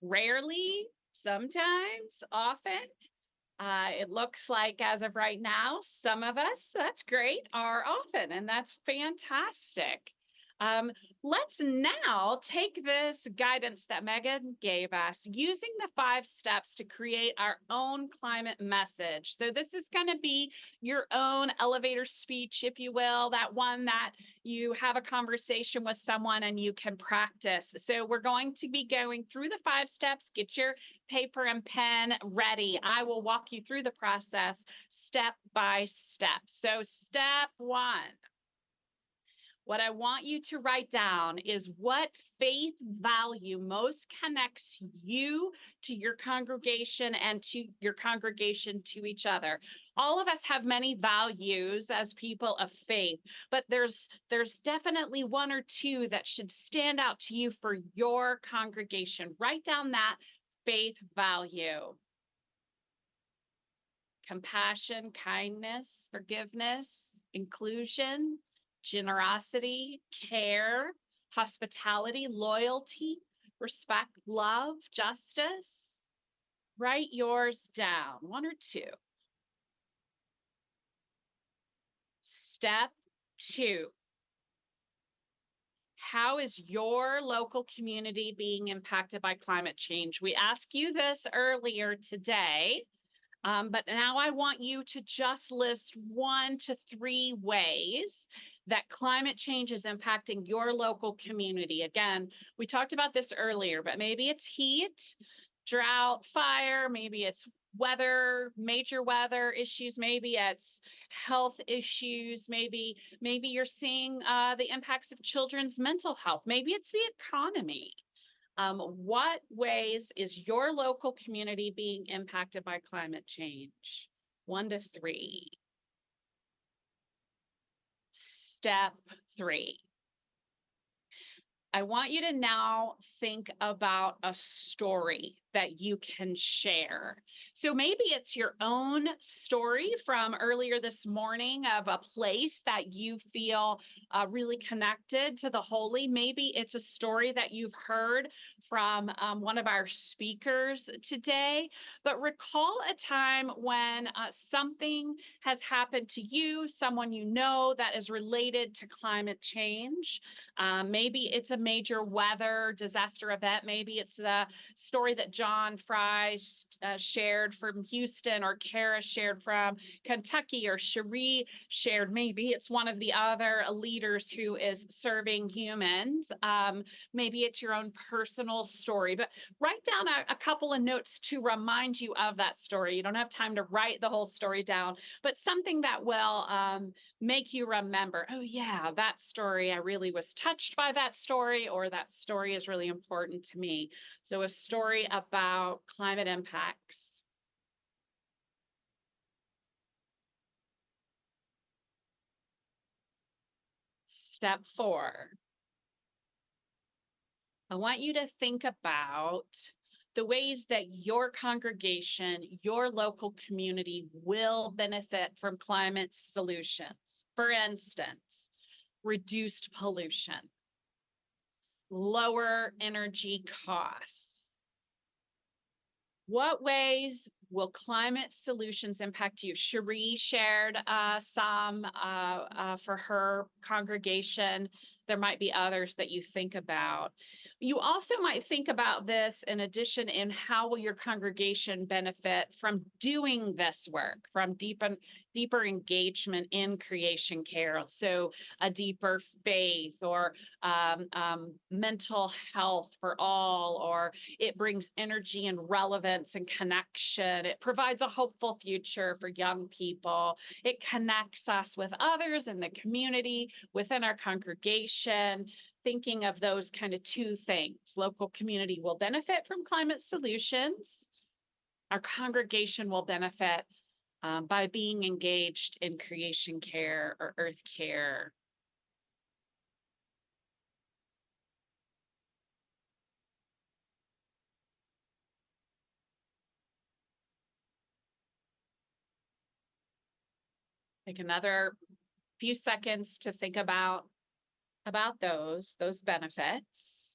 Rarely? Sometimes, often. It looks like as of right now, some of us, that's great, are often, and that's fantastic. Let's now take this guidance that Megan gave us, using the 5 steps to create our own climate message. So this is going to be your own elevator speech, if you will, that one that you have a conversation with someone and you can practice. So we're going to be going through the 5 steps. Get your paper and pen ready. I will walk you through the process step by step. So step 1. What I want you to write down is what faith value most connects you to your congregation and to your congregation to each other. All of us have many values as people of faith, but there's definitely 1 or 2 that should stand out to you for your congregation. Write down that faith value. Compassion, kindness, forgiveness, inclusion, generosity, care, hospitality, loyalty, respect, love, justice. Write yours down, 1 or 2. Step 2. How is your local community being impacted by climate change? We asked you this earlier today. But now I want you to just list 1 to 3 ways that climate change is impacting your local community. Again, we talked about this earlier, but maybe it's heat, drought, fire, maybe it's weather, major weather issues, maybe it's health issues, maybe you're seeing the impacts of children's mental health, maybe it's the economy. What ways is your local community being impacted by climate change? 1 to 3. Step 3. I want you to now think about a story that you can share. So maybe it's your own story from earlier this morning of a place that you feel really connected to the holy. Maybe it's a story that you've heard from one of our speakers today. But recall a time when something has happened to you, someone you know that is related to climate change. Maybe it's a major weather disaster event. Maybe it's the story that John Fry shared from Houston, or Kara shared from Kentucky, or Cherie shared. Maybe it's one of the other leaders who is serving humans. Maybe it's your own personal story, but write down a couple of notes to remind you of that story. You don't have time to write the whole story down, but something that will make you remember, oh yeah, that story, I really was touched by that story, or that story is really important to me. So a story about climate impacts. Step 4. I want you to think about the ways that your congregation, your local community will benefit from climate solutions. For instance, reduced pollution, lower energy costs. What ways will climate solutions impact you? Cherie shared some for her congregation. There might be others that you think about. You also might think about this in addition in how will your congregation benefit from doing this work, from deeper engagement in creation care. So a deeper faith or mental health for all, or it brings energy and relevance and connection. It provides a hopeful future for young people. It connects us with others in the community, within our congregation. Thinking of those kind of two things. Local community will benefit from climate solutions. Our congregation will benefit by being engaged in creation care or earth care. Take another few seconds to think about those benefits.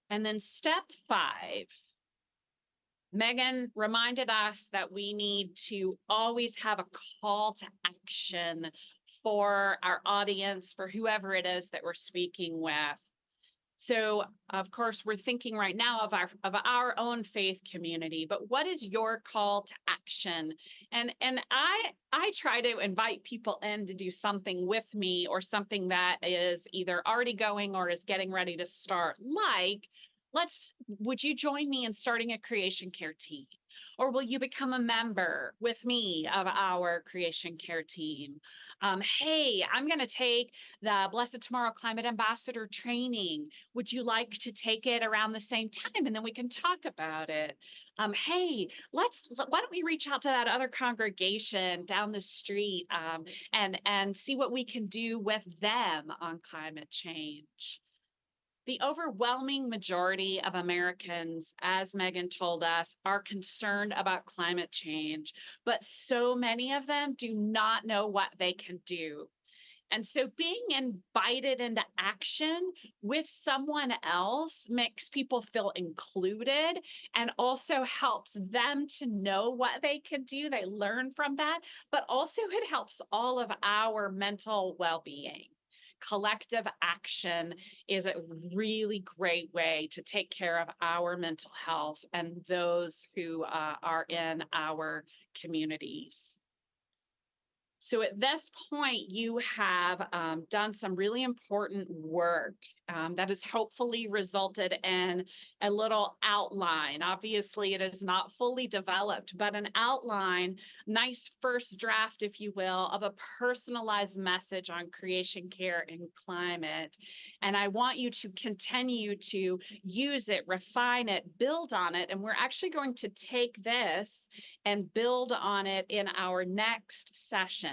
And then step 5, Megan reminded us that we need to always have a call to action for our audience, for whoever it is that we're speaking with. So, of course, we're thinking right now of our own faith community, but what is your call to action? And I try to invite people in to do something with me, or something that is either already going or is getting ready to start. Like, would you join me in starting a creation care team? Or will you become a member with me of our creation care team? Hey, I'm going to take the Blessed Tomorrow Climate Ambassador training. Would you like to take it around the same time? And then we can talk about it. Hey, why don't we reach out to that other congregation down the street and see what we can do with them on climate change? The overwhelming majority of Americans, as Megan told us, are concerned about climate change, but so many of them do not know what they can do. And so being invited into action with someone else makes people feel included and also helps them to know what they can do. They learn from that, but also it helps all of our mental well-being. Collective action is a really great way to take care of our mental health and those who are in our communities. So at this point, you have done some really important work that has hopefully resulted in a little outline. Obviously, it is not fully developed, but an outline, nice first draft, if you will, of a personalized message on creation care and climate. And I want you to continue to use it, refine it, build on it. And we're actually going to take this and build on it in our next session.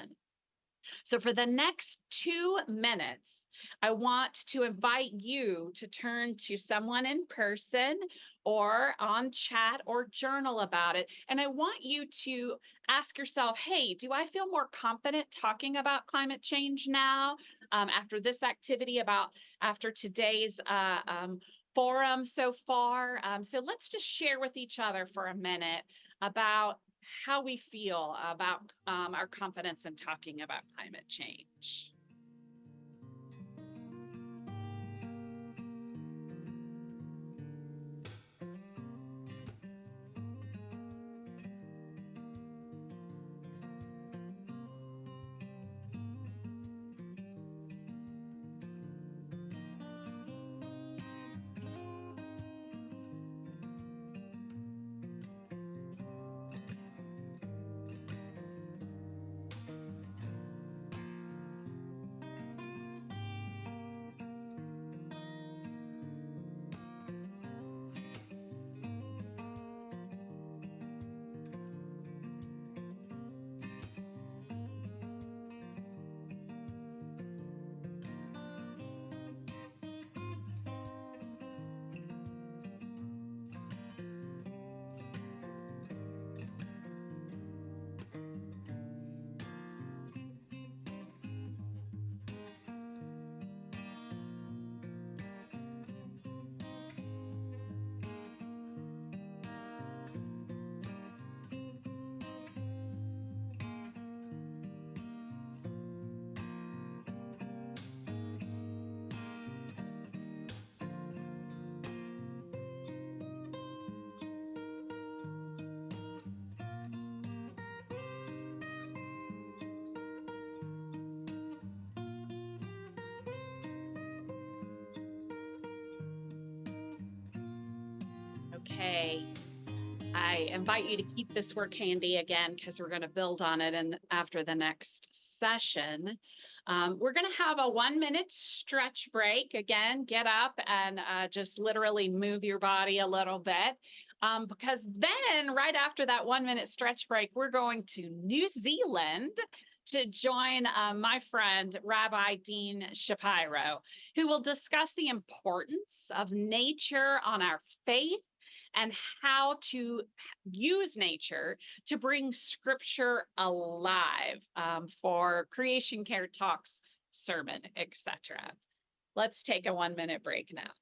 So for the next 2 minutes, I want to invite you to turn to someone in person or on chat or journal about it. And I want you to ask yourself, hey, do I feel more confident talking about climate change now after this activity, after today's forum so far? So let's just share with each other for a minute about how we feel about our confidence in talking about climate change. okay, I invite you to keep this work handy again because we're going to build on it after the next session. We're going to have a 1-minute stretch break. Again, get up and just literally move your body a little bit. Because then right after that 1-minute stretch break, we're going to New Zealand to join my friend, Rabbi Dean Shapiro, who will discuss the importance of nature on our faith and how to use nature to bring scripture alive for Creation Care Talks, sermon, etc. Let's take a 1-minute break now.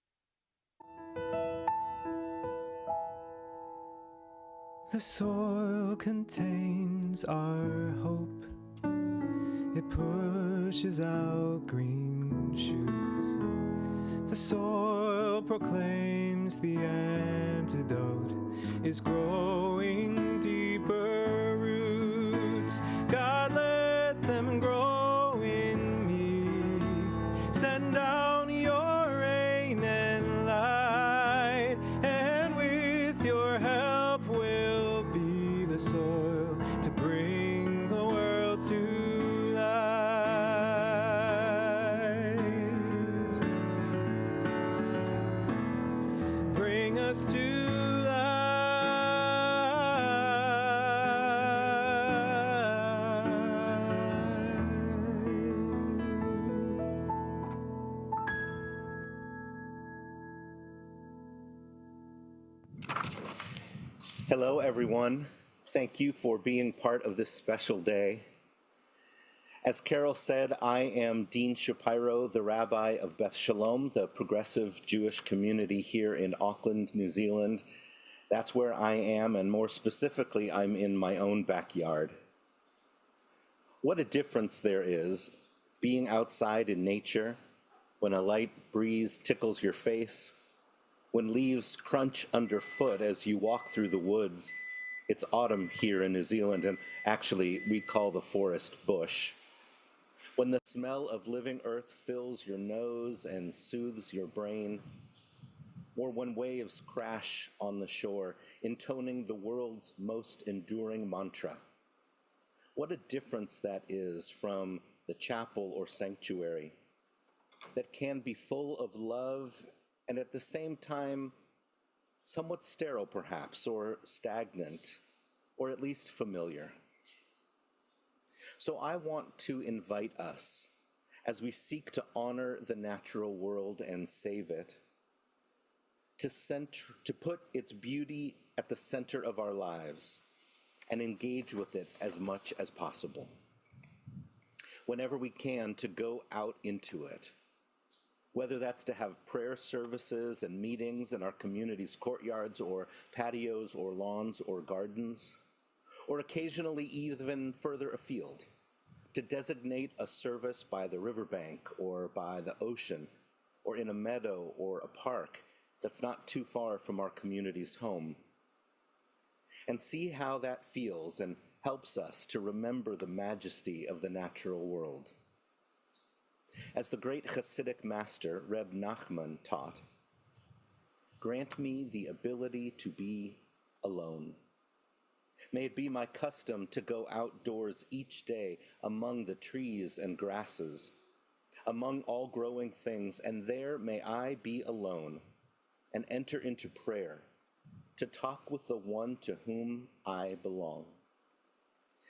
The soil contains our hope. It pushes out green shoots. The soil proclaims the antidote is growing deeper roots. God, let them grow in me. Send down your rain and light, and with your help we'll be the soil to bring the world to Hello, everyone. Thank you for being part of this special day. As Carol said, I am Dean Shapiro, the rabbi of Beth Shalom, the progressive Jewish community here in Auckland, New Zealand. That's where I am, and more specifically, I'm in my own backyard. What a difference there is being outside in nature when a light breeze tickles your face, when leaves crunch underfoot as you walk through the woods. It's autumn here in New Zealand, and actually we call the forest bush. When the smell of living earth fills your nose and soothes your brain, or when waves crash on the shore, intoning the world's most enduring mantra. What a difference that is from the chapel or sanctuary that can be full of love and at the same time somewhat sterile perhaps, or stagnant, or at least familiar. So I want to invite us, as we seek to honor the natural world and save it, to put its beauty at the center of our lives and engage with it as much as possible. Whenever we can, to go out into it, whether that's to have prayer services and meetings in our community's courtyards or patios or lawns or gardens, or occasionally even further afield, to designate a service by the riverbank or by the ocean or in a meadow or a park that's not too far from our community's home, and see how that feels and helps us to remember the majesty of the natural world. As the great Hasidic master, Reb Nachman, taught, grant me the ability to be alone. May it be my custom to go outdoors each day among the trees and grasses, among all growing things, and there may I be alone and enter into prayer, to talk with the one to whom I belong.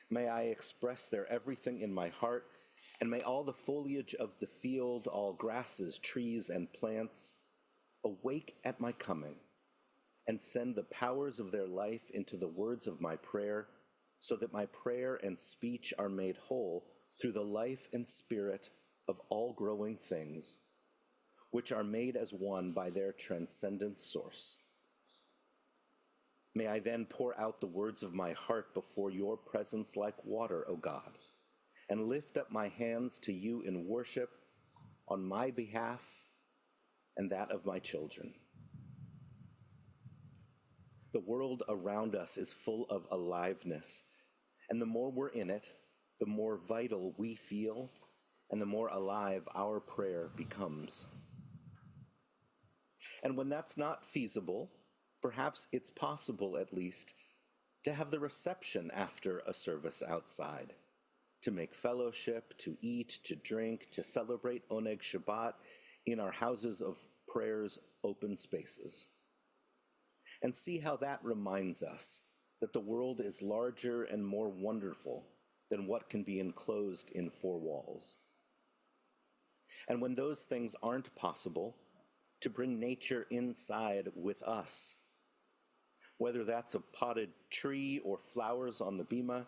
May I express there everything in my heart, and may all the foliage of the field, all grasses, trees, and plants, awake at my coming, and send the powers of their life into the words of my prayer, so that my prayer and speech are made whole through the life and spirit of all growing things, which are made as one by their transcendent source. May I then pour out the words of my heart before your presence like water, O God, and lift up my hands to you in worship on my behalf and that of my children. The world around us is full of aliveness, and the more we're in it, the more vital we feel, and the more alive our prayer becomes. And when that's not feasible, Perhaps it's possible, at least, to have the reception after a service outside, to make fellowship, to eat, to drink, to celebrate Oneg Shabbat in our houses of prayers open spaces. And see how that reminds us that the world is larger and more wonderful than what can be enclosed in four walls. And when those things aren't possible, to bring nature inside with us, whether that's a potted tree or flowers on the bima,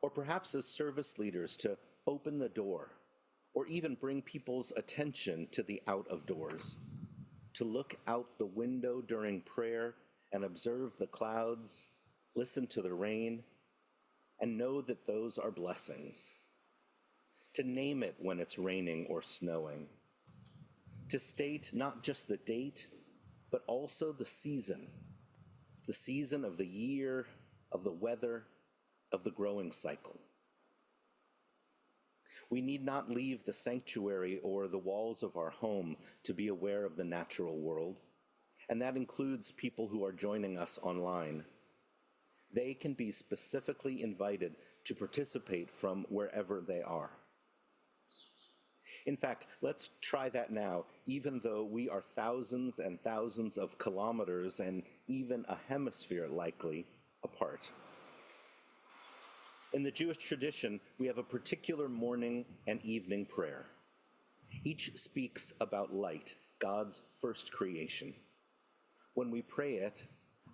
or perhaps as service leaders to open the door, or even bring people's attention to the out of doors, to look out the window during prayer and observe the clouds, listen to the rain, and know that those are blessings. To name it when it's raining or snowing. To state not just the date, but also the season of the year, of the weather, of the growing cycle. We need not leave the sanctuary or the walls of our home to be aware of the natural world, and that includes people who are joining us online. They can be specifically invited to participate from wherever they are. In fact, let's try that now, even though we are thousands and thousands of kilometers and even a hemisphere likely apart. In the Jewish tradition, we have a particular morning and evening prayer. Each speaks about light, God's first creation. When we pray it,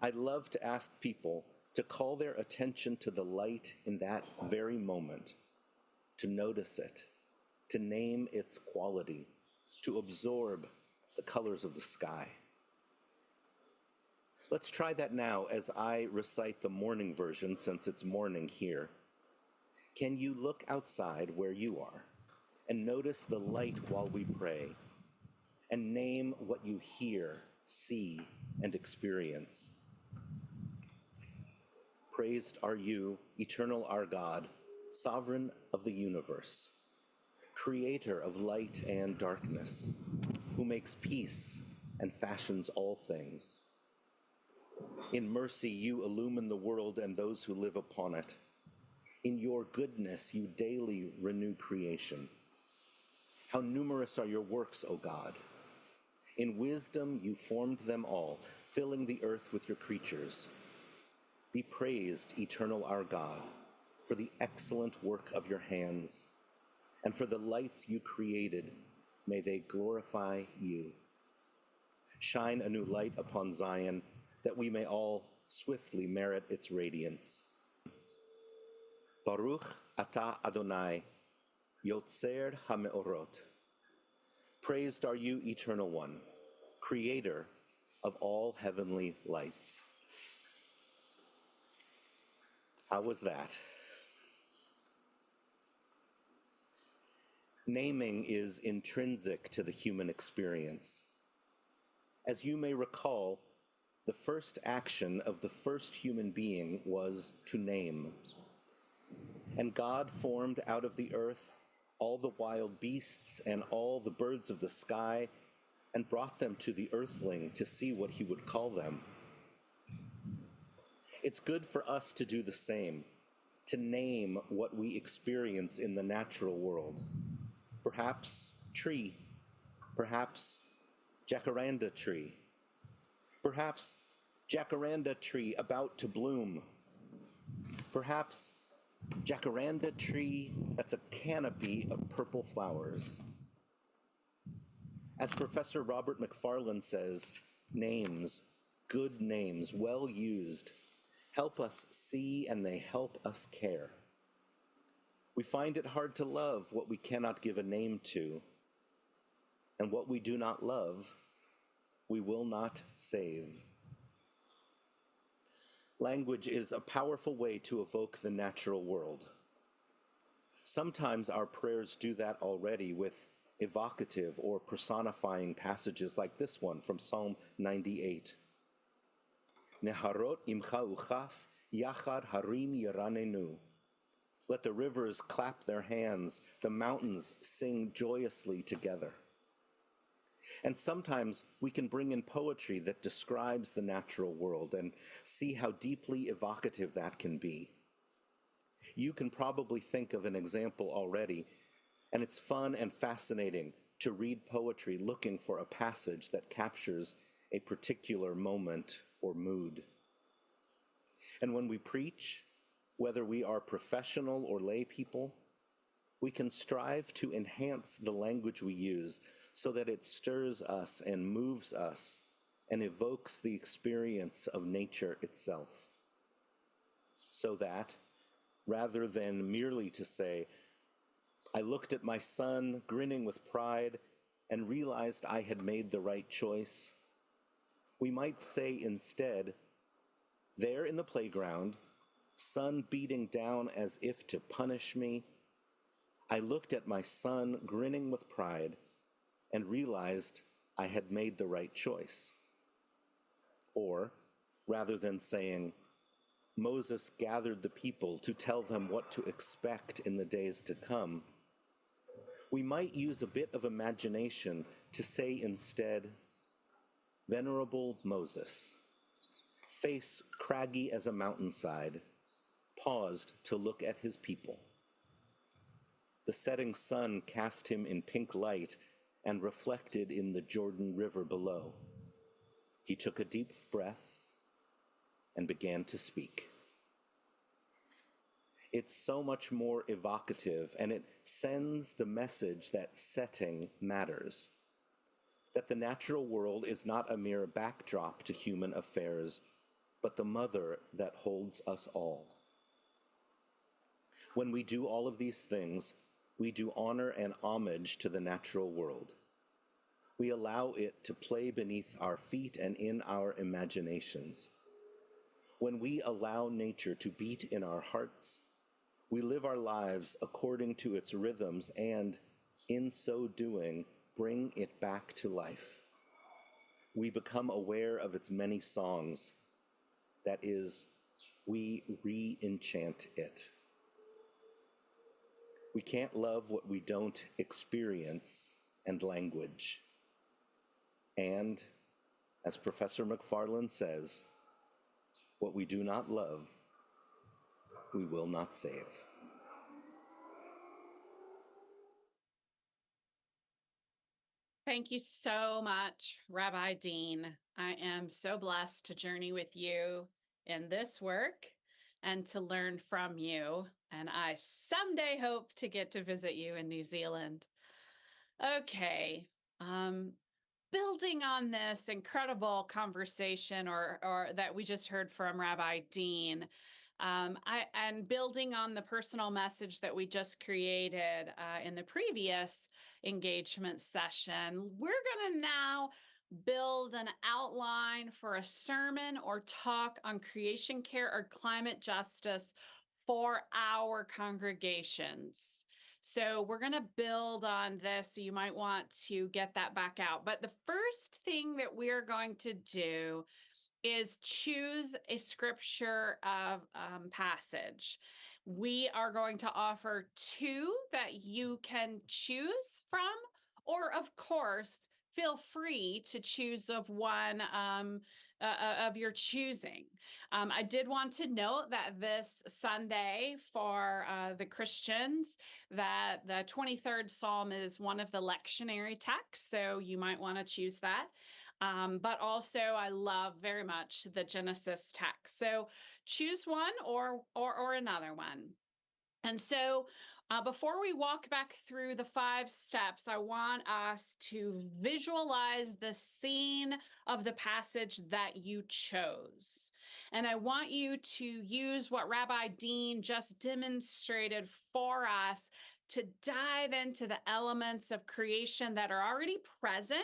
I love to ask people to call their attention to the light in that very moment, to notice it, to name its quality, to absorb the colors of the sky. Let's try that now as I recite the morning version, since it's morning here. Can you look outside where you are and notice the light while we pray, and name what you hear, see, and experience? Praised are you, eternal our God, sovereign of the universe, creator of light and darkness, who makes peace and fashions all things. In mercy you illumine the world and those who live upon it. In your goodness you daily renew creation. How numerous are your works, O God! In wisdom you formed them all, filling the earth with your creatures. Be praised, eternal our God, for the excellent work of your hands, and for the lights you created, may they glorify you. Shine a new light upon Zion, that we may all swiftly merit its radiance. Baruch atah Adonai, Yotzer HaMeorot. Praised are you, Eternal One, creator of all heavenly lights. How was that? Naming is intrinsic to the human experience. As you may recall, the first action of the first human being was to name. And God formed out of the earth all the wild beasts and all the birds of the sky, and brought them to the earthling to see what he would call them. It's good for us to do the same, to name what we experience in the natural world. Perhaps tree, perhaps jacaranda tree, perhaps jacaranda tree about to bloom, perhaps jacaranda tree that's a canopy of purple flowers. As Professor Robert McFarland says, names, good names, well used, help us see and they help us care. We find it hard to love what we cannot give a name to, and what we do not love, we will not save. Language is a powerful way to evoke the natural world. Sometimes our prayers do that already with evocative or personifying passages like this one from Psalm 98. Neharot imcha uchaf, yachad harim yiranenu. Let the rivers clap their hands, the mountains sing joyously together. And sometimes we can bring in poetry that describes the natural world and see how deeply evocative that can be. You can probably think of an example already, and it's fun and fascinating to read poetry looking for a passage that captures a particular moment or mood. And when we preach, whether we are professional or lay people, we can strive to enhance the language we use so that it stirs us and moves us and evokes the experience of nature itself. So that, rather than merely to say, I looked at my son grinning with pride and realized I had made the right choice, we might say instead, there in the playground, sun beating down as if to punish me, I looked at my son grinning with pride and realized I had made the right choice. Or, rather than saying, Moses gathered the people to tell them what to expect in the days to come, we might use a bit of imagination to say instead, Venerable Moses, face craggy as a mountainside, paused to look at his people. The setting sun cast him in pink light and reflected in the Jordan River below. He took a deep breath and began to speak. It's so much more evocative, and it sends the message that setting matters, that the natural world is not a mere backdrop to human affairs, but the mother that holds us all. When we do all of these things, we do honor and homage to the natural world. We allow it to play beneath our feet and in our imaginations. When we allow nature to beat in our hearts, we live our lives according to its rhythms and, in so doing, bring it back to life. We become aware of its many songs. That is, we re-enchant it. We can't love what we don't experience and language. And, as Professor McFarland says, what we do not love, we will not save. Thank you so much, Rabbi Dean. I am so blessed to journey with you in this work and to learn from you. And I someday hope to get to visit you in New Zealand. Okay. Building on this incredible conversation or that we just heard from Rabbi Dean, and building on the personal message that we just created in the previous engagement session, we're going to now build an outline for a sermon or talk on creation care or climate justice for our congregations. So we're going to build on this. So you might want to get that back out. But the first thing that we're going to do is choose a scripture of passage. We are going to offer two that you can choose from, or of course, feel free to choose of one of your choosing. I did want to note that this Sunday for the Christians, that the 23rd Psalm is one of the lectionary texts, so you might want to choose that. But also I love very much the Genesis text. So choose one or another one. And so before we walk back through the 5 steps, I want us to visualize the scene of the passage that you chose. And I want you to use what Rabbi Dean just demonstrated for us to dive into the elements of creation that are already present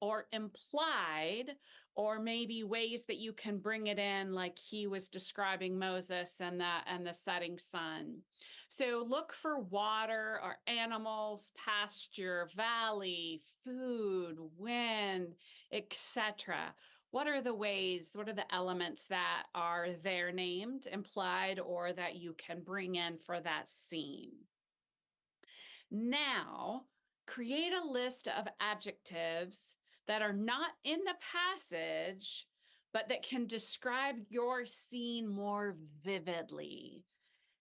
or implied, or maybe ways that you can bring it in, like he was describing Moses and the setting sun. So look for water or animals, pasture, valley, food, wind, etc. What are the ways, what are the elements that are there named, implied, or that you can bring in for that scene? Now, create a list of adjectives that are not in the passage, but that can describe your scene more vividly.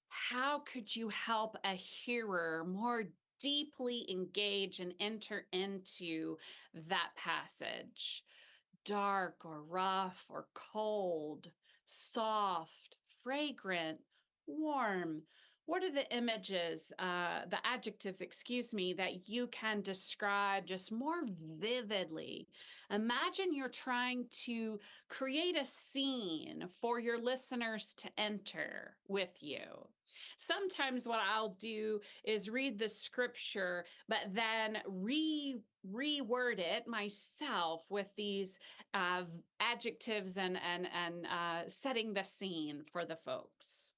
How could you help a hearer more deeply engage and enter into that passage? Dark or rough or cold, soft, fragrant, warm. What are the images, the adjectives, excuse me, that you can describe just more vividly? Imagine you're trying to create a scene for your listeners to enter with you. Sometimes what I'll do is read the scripture, but then reword it myself with these adjectives and setting the scene for the folks.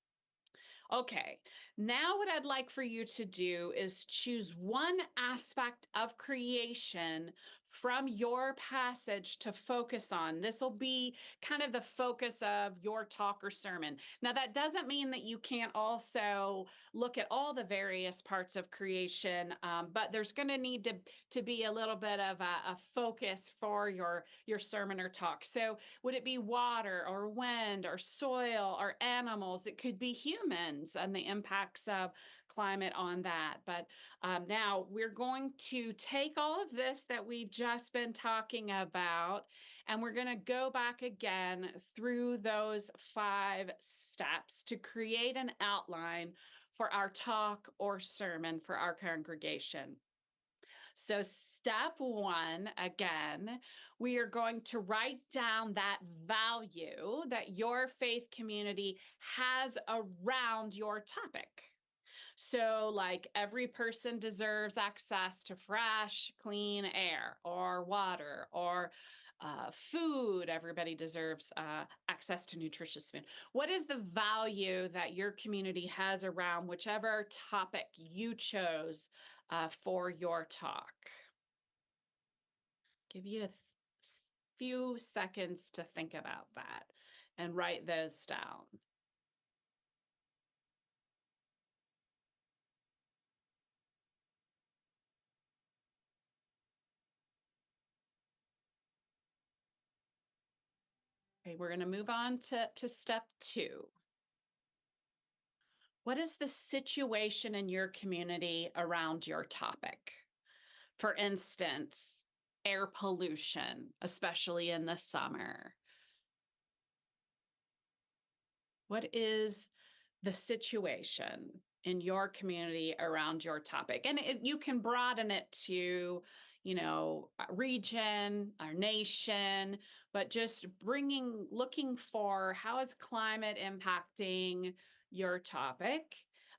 Okay, now what I'd like for you to do is choose one aspect of creation from your passage to focus on. This will be kind of the focus of your talk or sermon. Now, that doesn't mean that you can't also look at all the various parts of creation, but there's going to need to be a little bit of a focus for your sermon or talk. So would it be water or wind or soil or animals? It could be humans and the impacts of climate on that. But now we're going to take all of this that we've just been talking about, and we're going to go back again through those 5 steps to create an outline for our talk or sermon for our congregation. So step 1, again, we are going to write down that value that your faith community has around your topic. So like every person deserves access to fresh, clean air or water or food. Everybody deserves access to nutritious food. What is the value that your community has around whichever topic you chose for your talk? Give you a few seconds to think about that and write those down. Okay, we're going to move on to step 2. What is the situation in your community around your topic? For instance, air pollution, especially in the summer. What is the situation in your community around your topic? And you can broaden it to, you know, region, our nation, but just looking for how is climate impacting your topic.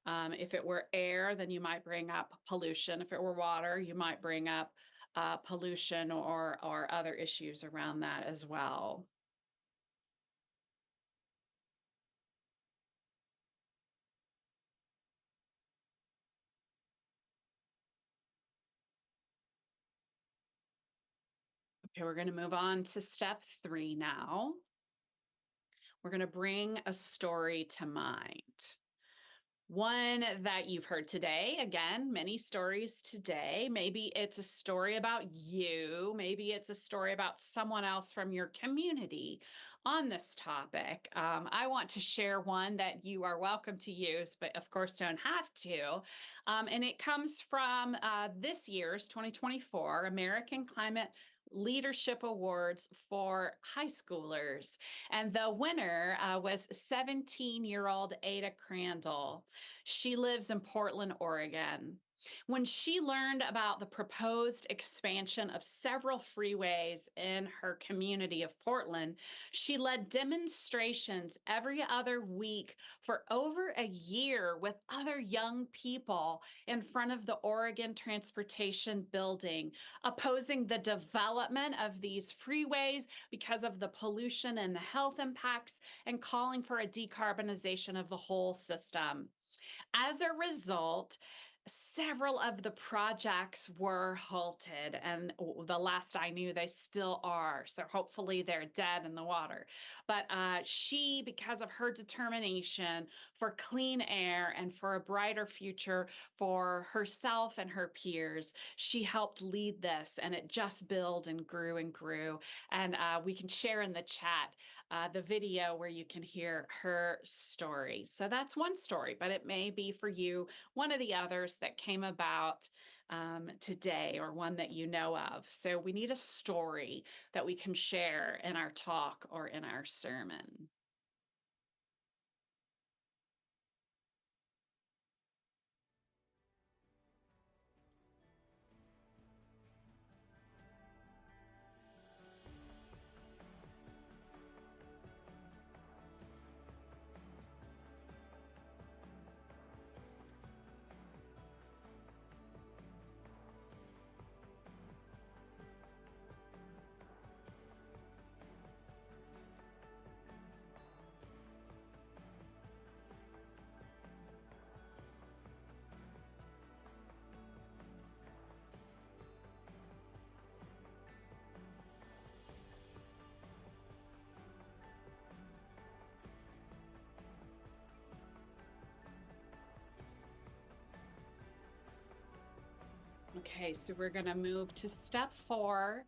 If it were air, then you might bring up pollution. If it were water, you might bring up pollution or other issues around that as well. Okay, we're going to move on to step 3 now. We're going to bring a story to mind. One that you've heard today. Again, many stories today. Maybe it's a story about you. Maybe it's a story about someone else from your community on this topic. I want to share one that you are welcome to use, but of course don't have to. And it comes from this year's 2024 American Climate Leadership Awards for high schoolers. And the winner was 17-year-old Ada Crandall. She lives in Portland, Oregon. When she learned about the proposed expansion of several freeways in her community of Portland, she led demonstrations every other week for over a year with other young people in front of the Oregon Transportation Building, opposing the development of these freeways because of the pollution and the health impacts, and calling for a decarbonization of the whole system. As a result, several of the projects were halted, and the last I knew, they still are. So hopefully they're dead in the water. But she, because of her determination for clean air and for a brighter future for herself and her peers, she helped lead this, and it just built and grew and grew. And we can share in the chat the video where you can hear her story. So that's one story, but it may be for you one of the others that came about today, or one that you know of. So we need a story that we can share in our talk or in our sermon. Okay, so we're going to move to step 4.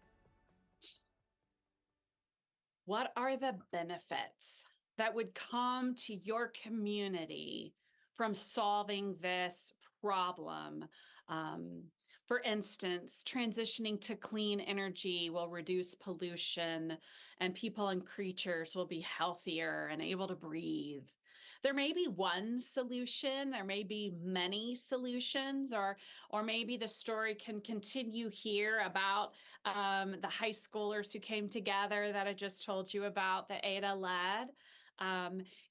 What are the benefits that would come to your community from solving this problem? For instance, transitioning to clean energy will reduce pollution, and people and creatures will be healthier and able to breathe. There may be one solution, there may be many solutions, or maybe the story can continue here about the high schoolers who came together that I just told you about, that Ada led.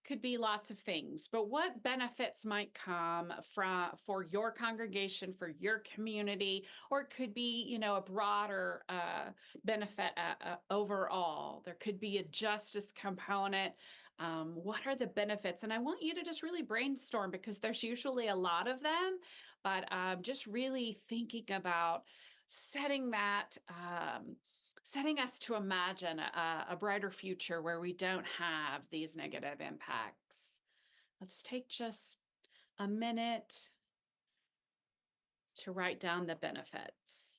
Could be lots of things, but what benefits might come for your congregation, for your community, or it could be, you know, a broader benefit overall. There could be a justice component. What are the benefits? And I want you to just really brainstorm, because there's usually a lot of them, but just really thinking about setting that, setting us to imagine a brighter future where we don't have these negative impacts. Let's take just a minute to write down the benefits.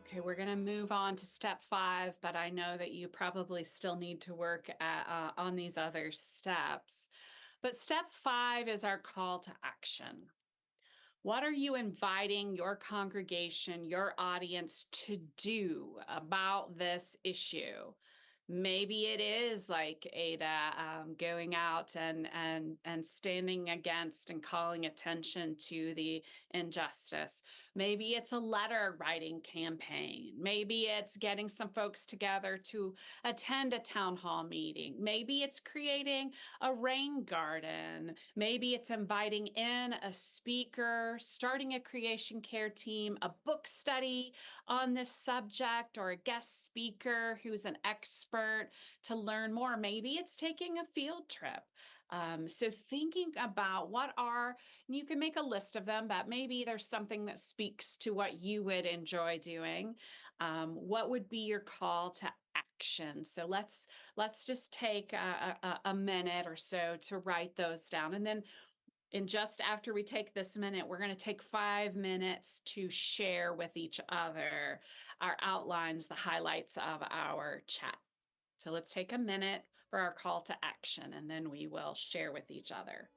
Okay, we're going to move on to step 5, but I know that you probably still need to work on these other steps. But step 5 is our call to action. What are you inviting your congregation, your audience to do about this issue? Maybe it is like Ada, going out and standing against and calling attention to the injustice. Maybe it's a letter writing campaign. Maybe it's getting some folks together to attend a town hall meeting. Maybe it's creating a rain garden. Maybe it's inviting in a speaker, starting a creation care team, a book study on this subject, or a guest speaker who's an expert to learn more. Maybe it's taking a field trip. So thinking about you can make a list of them, but maybe there's something that speaks to what you would enjoy doing. What would be your call to action? So let's just take a minute or so to write those down. And then in just after we take this minute, we're going to take 5 minutes to share with each other our outlines, the highlights of our chat. So let's take a minute for our call to action, and then we will share with each other.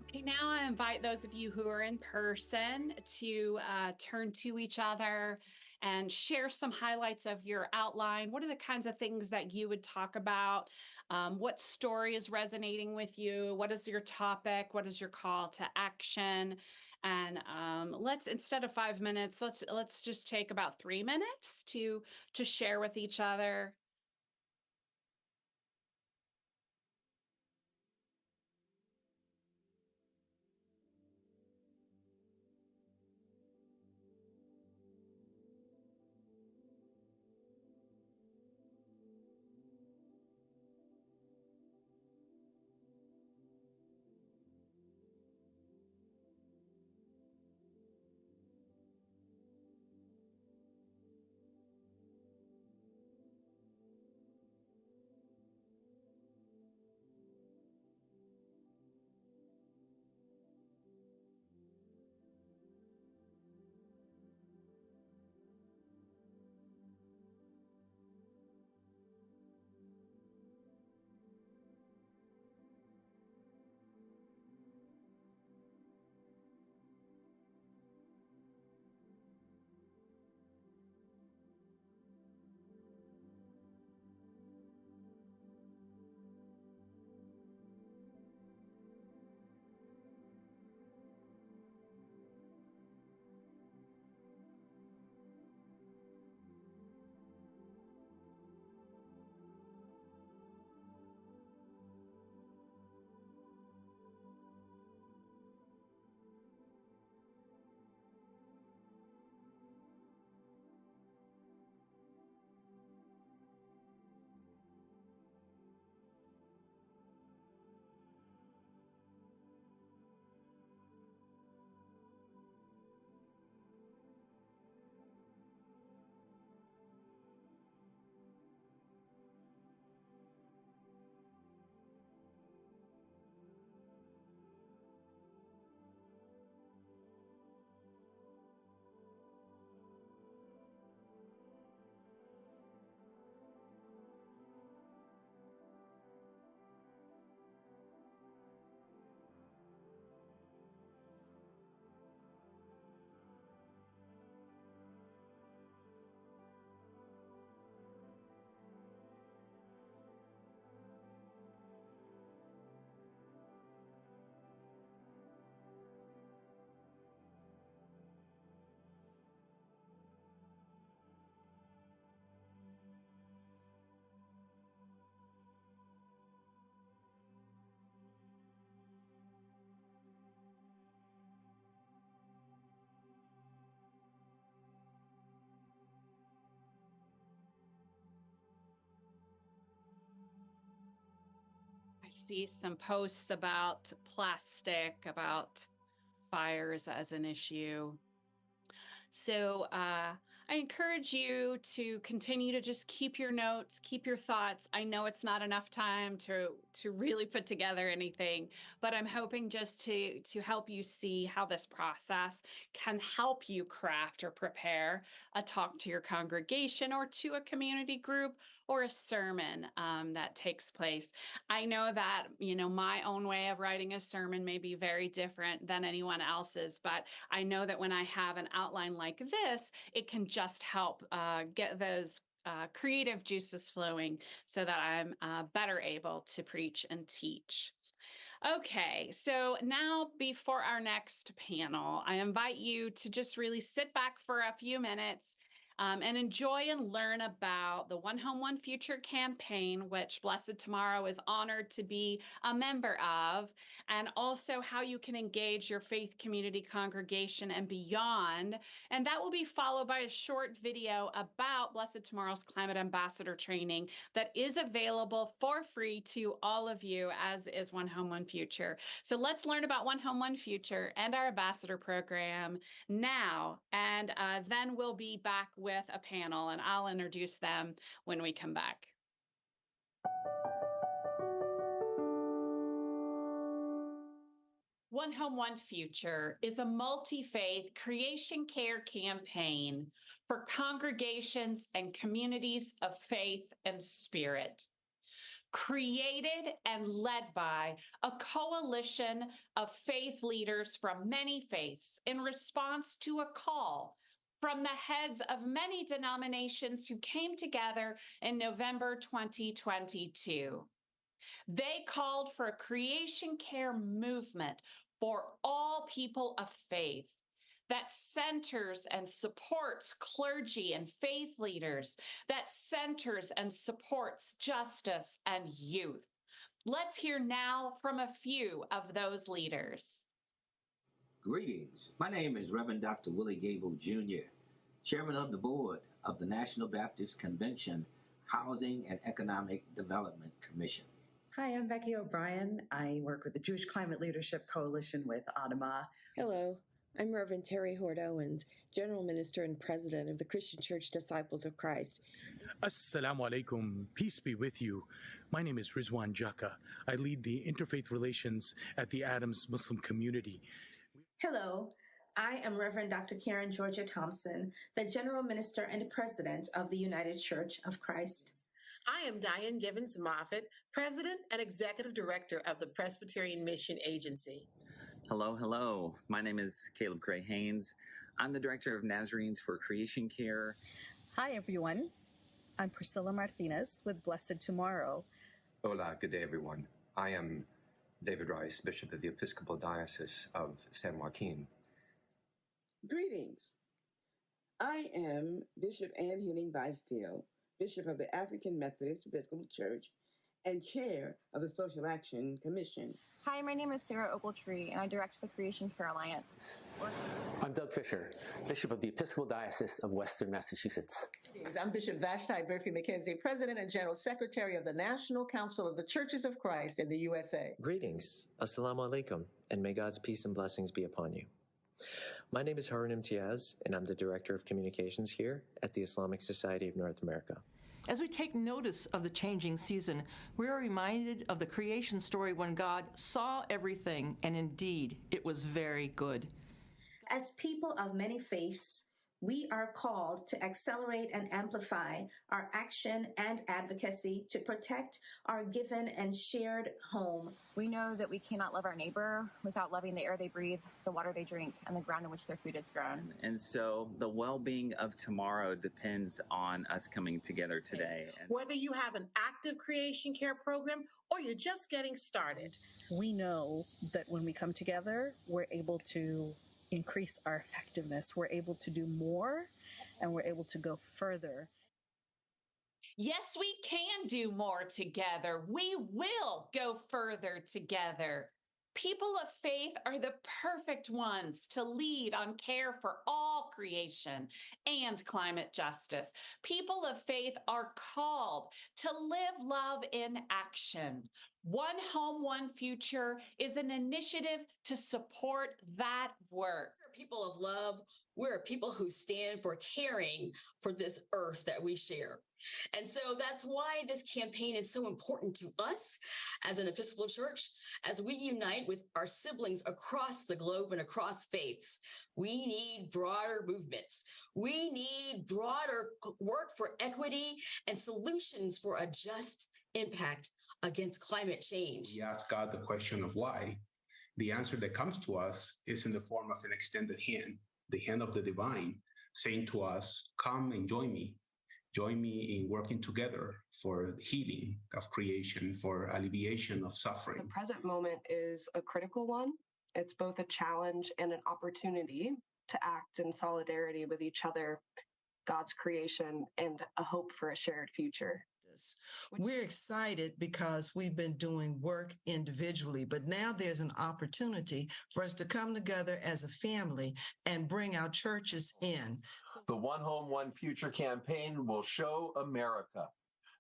Okay, now I invite those of you who are in person to turn to each other and share some highlights of your outline. What are the kinds of things that you would talk about? What story is resonating with you? What is your topic? What is your call to action? And let's, instead of 5 minutes, let's just take about 3 minutes to share with each other. I see some posts about plastic, about fires as an issue. So I encourage you to continue to just keep your notes, keep your thoughts. I know it's not enough time to really put together anything, but I'm hoping just to help you see how this process can help you craft or prepare a talk to your congregation or to a community group or a sermon that takes place. I know that, my own way of writing a sermon may be very different than anyone else's, but I know that when I have an outline like this, it can just help get those creative juices flowing so that I'm better able to preach and teach. Okay, so now before our next panel, I invite you to just really sit back for a few minutes. and enjoy and learn about the One Home, One Future campaign, which Blessed Tomorrow is honored to be a member of, and also how you can engage your faith community congregation and beyond. And that will be followed by a short video about Blessed Tomorrow's Climate Ambassador training that is available for free to all of you, as is One Home, One Future. So let's learn about One Home, One Future and our ambassador program now, and then we'll be back with a panel, and I'll introduce them when we come back. One Home, One Future is a multi-faith creation care campaign for congregations and communities of faith and spirit. Created and led by a coalition of faith leaders from many faiths in response to a call from the heads of many denominations who came together in November 2022. They called for a creation care movement for all people of faith that centers and supports clergy and faith leaders, that centers and supports justice and youth. Let's hear now from a few of those leaders. Greetings. My name is Reverend Dr. Willie Gable Jr., Chairman of the Board of the National Baptist Convention Housing and Economic Development Commission. Hi, I'm Becky O'Brien. I work with the Jewish Climate Leadership Coalition with Adama. Hello, I'm Reverend Terry Hord Owens, General Minister and President of the Christian Church Disciples of Christ. Assalamu alaikum. Peace be with you. My name is Rizwan Jaka. I lead the interfaith relations at the Adams Muslim community. Hello, I am Reverend Dr. Karen Georgia Thompson, the General Minister and President of the United Church of Christ. I am Diane Givens Moffitt, President and Executive Director of the Presbyterian Mission Agency. Hello. My name is Caleb Gray Haynes. I'm the Director of Nazarenes for Creation Care. Hi, everyone. I'm Priscilla Martinez with Blessed Tomorrow. Hola, good day, everyone. I am David Rice, Bishop of the Episcopal Diocese of San Joaquin. Greetings. I am Bishop Ann Henning Byfield, Bishop of the African Methodist Episcopal Church and Chair of the Social Action Commission. Hi, my name is Sarah Ogletree, and I direct the Creation Care Alliance. I'm Doug Fisher, Bishop of the Episcopal Diocese of Western Massachusetts. I'm Bishop Vashti Murphy McKenzie, President and General Secretary of the National Council of the Churches of Christ in the USA. Greetings. Assalamu alaikum, and may God's peace and blessings be upon you. My name is Harun Imtiaz, and I'm the Director of Communications here at the Islamic Society of North America. As we take notice of the changing season, we are reminded of the creation story when God saw everything, and indeed, it was very good. As people of many faiths, we are called to accelerate and amplify our action and advocacy to protect our given and shared home. We know that we cannot love our neighbor without loving the air they breathe, the water they drink, and the ground in which their food is grown. And so the well-being of tomorrow depends on us coming together today. Whether you have an active creation care program or you're just getting started. We know that when we come together, we're able to increase our effectiveness. We're able to do more, and we're able to go further. Yes, we can do more together. We will go further together. People of faith are the perfect ones to lead on care for all creation and climate justice. People of faith are called to live love in action. One Home, One Future is an initiative to support that work. We're people of love. We're people who stand for caring for this earth that we share. And so that's why this campaign is so important to us as an Episcopal Church, as we unite with our siblings across the globe and across faiths. We need broader movements. We need broader work for equity and solutions for a just impact against climate change. We ask God the question of why. The answer that comes to us is in the form of an extended hand, the hand of the divine, saying to us, come and join me. Join me in working together for healing of creation, for alleviation of suffering. The present moment is a critical one. It's both a challenge and an opportunity to act in solidarity with each other God's creation and a hope for a shared future. We're excited because we've been doing work individually, but now there's an opportunity for us to come together as a family and bring our churches in. The One Home, One Future campaign will show America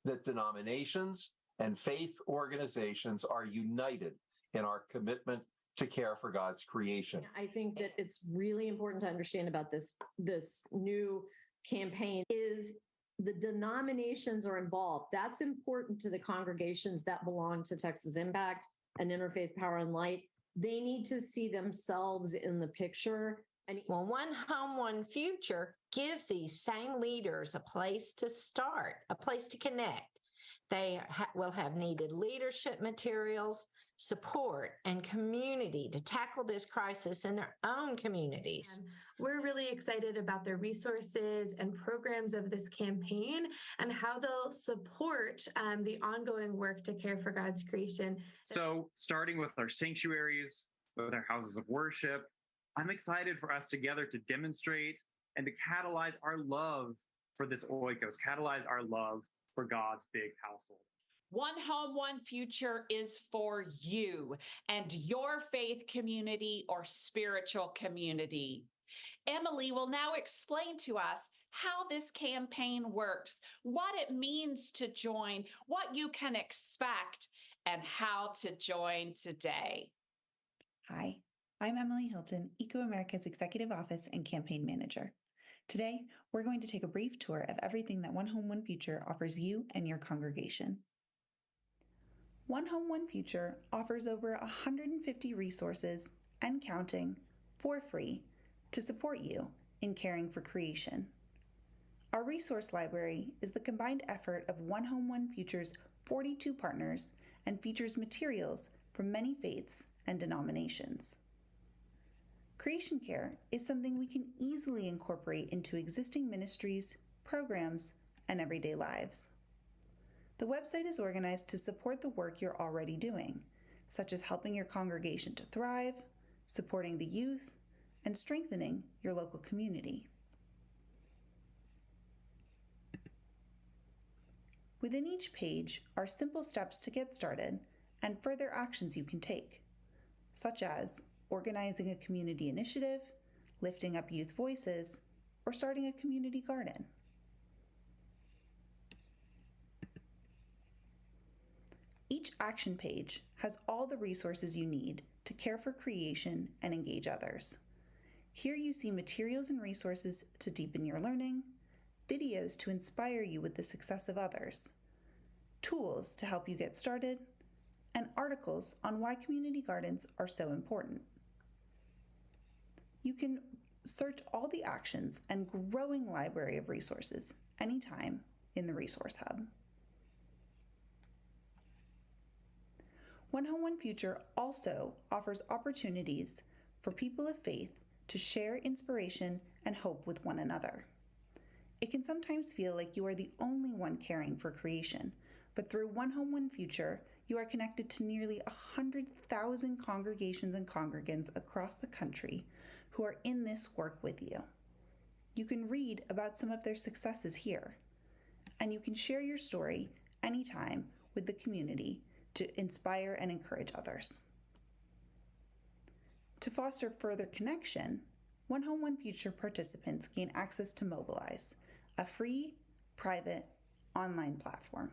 that denominations and faith organizations are united in our commitment to care for God's creation. I think that it's really important to understand about this new campaign is the denominations are involved. That's important to the congregations that belong to Texas Impact and Interfaith Power and Light. They need to see themselves in the picture. And well, One Home, One Future gives these same leaders a place to start, a place to connect. They will have needed leadership materials, support, and community to tackle this crisis in their own communities. We're really excited about the resources and programs of this campaign and how they'll support the ongoing work to care for God's creation. So, starting with our sanctuaries, with our houses of worship, I'm excited for us together to demonstrate and to catalyze our love for this oikos, catalyze our love for God's big household. One Home, One Future is for you and your faith community or spiritual community. Emily will now explain to us how this campaign works, what it means to join, what you can expect, and how to join today. Hi, I'm Emily Hilton, Eco America's Executive Office and Campaign Manager. Today, we're going to take a brief tour of everything that One Home, One Future offers you and your congregation. One Home, One Future offers over 150 resources and counting for free to support you in caring for creation. Our resource library is the combined effort of One Home, One Future's 42 partners and features materials from many faiths and denominations. Creation care is something we can easily incorporate into existing ministries, programs, and everyday lives. The website is organized to support the work you're already doing, such as helping your congregation to thrive, supporting the youth, and strengthening your local community. Within each page are simple steps to get started and further actions you can take, such as organizing a community initiative, lifting up youth voices, or starting a community garden. Each action page has all the resources you need to care for creation and engage others. Here you see materials and resources to deepen your learning, videos to inspire you with the success of others, tools to help you get started, and articles on why community gardens are so important. You can search all the actions and growing library of resources anytime in the Resource Hub. One Home, One Future also offers opportunities for people of faith to share inspiration and hope with one another. It can sometimes feel like you are the only one caring for creation, but through One Home, One Future, you are connected to nearly 100,000 congregations and congregants across the country who are in this work with you. You can read about some of their successes here, and you can share your story anytime with the community to inspire and encourage others. To foster further connection, One Home, One Future participants gain access to Mobilize, a free, private, online platform.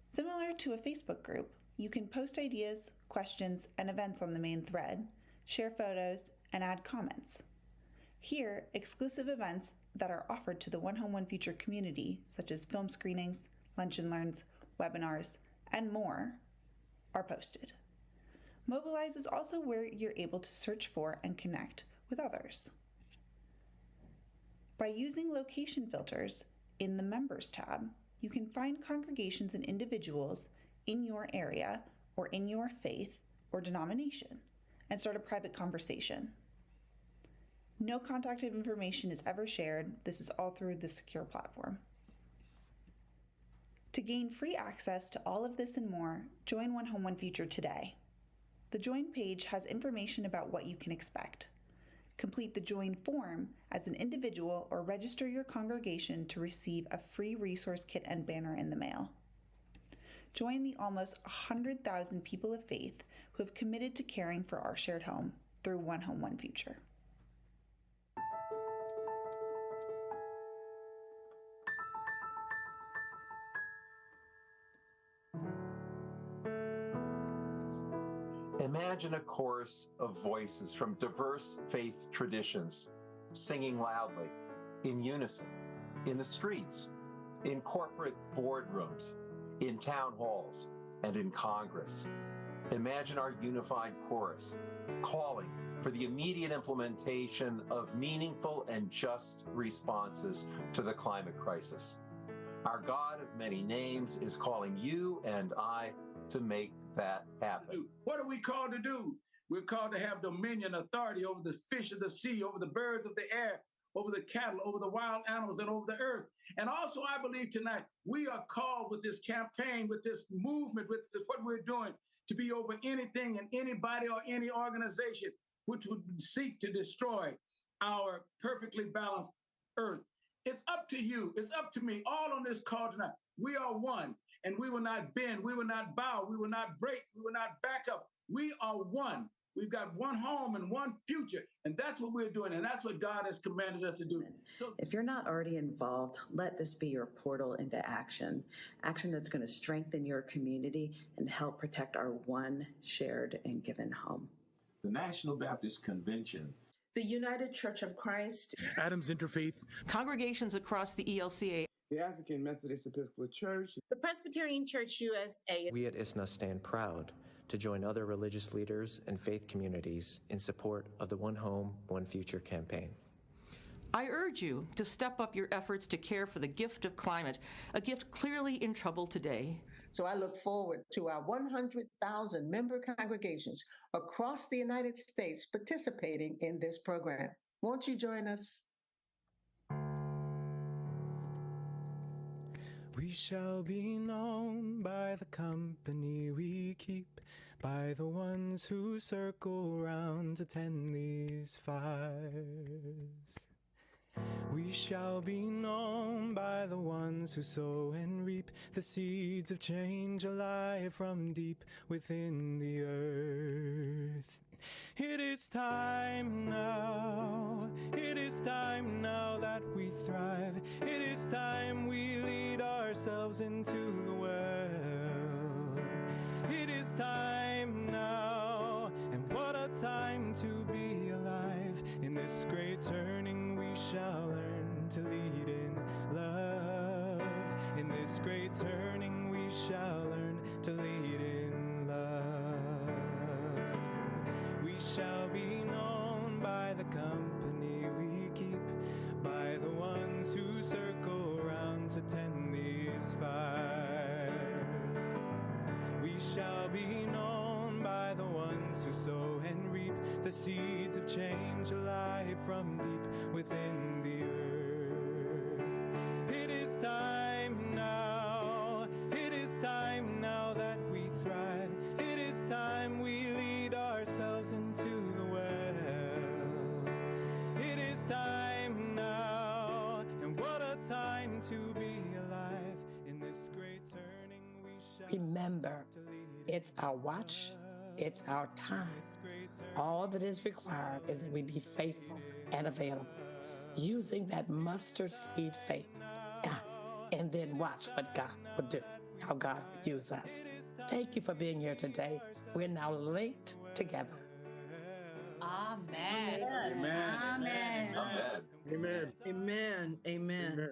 Similar to a Facebook group, you can post ideas, questions, and events on the main thread, share photos, and add comments. Here, exclusive events that are offered to the One Home, One Future community, such as film screenings, lunch and learns, webinars, and more, are posted. Mobilize is also where you're able to search for and connect with others. By using location filters in the Members tab, you can find congregations and individuals in your area or in your faith or denomination and start a private conversation. No contact information is ever shared. This is all through the secure platform. To gain free access to all of this and more, join One Home, One Future today. The Join page has information about what you can expect. Complete the Join form as an individual or register your congregation to receive a free resource kit and banner in the mail. Join the almost 100,000 people of faith who have committed to caring for our shared home through One Home, One Future. Imagine a chorus of voices from diverse faith traditions singing loudly, in unison, in the streets, in corporate boardrooms, in town halls, and in Congress. Imagine our unified chorus calling for the immediate implementation of meaningful and just responses to the climate crisis. Our God of many names is calling you and I to make that happen. What are we called to do? We're called to have dominion, authority over the fish of the sea, over the birds of the air, over the cattle, over the wild animals, and over the earth. And also, I believe tonight, we are called with this campaign, with this movement, with what we're doing, to be over anything and anybody or any organization which would seek to destroy our perfectly balanced earth. It's up to you. It's up to me. All on this call tonight. We are one, and we will not bend. We will not bow. We will not break. We will not back up. We are one. We've got one home and one future, and that's what we're doing, and that's what God has commanded us to do. So, if you're not already involved, let this be your portal into action that's going to strengthen your community and help protect our one shared and given home. The National Baptist Convention, the United Church of Christ, Adams Interfaith, congregations across the ELCA, the African Methodist Episcopal Church, the Presbyterian Church USA. We at ISNA stand proud to join other religious leaders and faith communities in support of the One Home, One Future campaign. I urge you to step up your efforts to care for the gift of climate, a gift clearly in trouble today. So I look forward to our 100,000 member congregations across the United States participating in this program. Won't you join us? We shall be known by the company we keep, by the ones who circle round to tend these fires. We shall be known by the ones who sow and reap the seeds of change alive from deep within the earth. It is time now, it is time now that we thrive. It is time we lead ourselves into the well. It is time now, and what a time to be alive. In this great turning we shall learn to lead in love. In this great turning we shall learn to lead in love. We shall be known by the company we keep, by the ones who circle round to tend these fires. We shall be known by the ones who sow and reap the seeds of change alive from deep within the earth. It is time now, it is time now that we thrive. It is time we lead ourselves into the well. It is time now, and what a time to be alive. In this great turning we shall remember, it's our watch, it's our time. All that is required is that we be faithful and available, using that mustard seed faith, and then watch what God will do, how God will use us. Thank you for being here today. We're now linked together. Amen. Amen. Amen. Amen. Amen. Amen. Amen.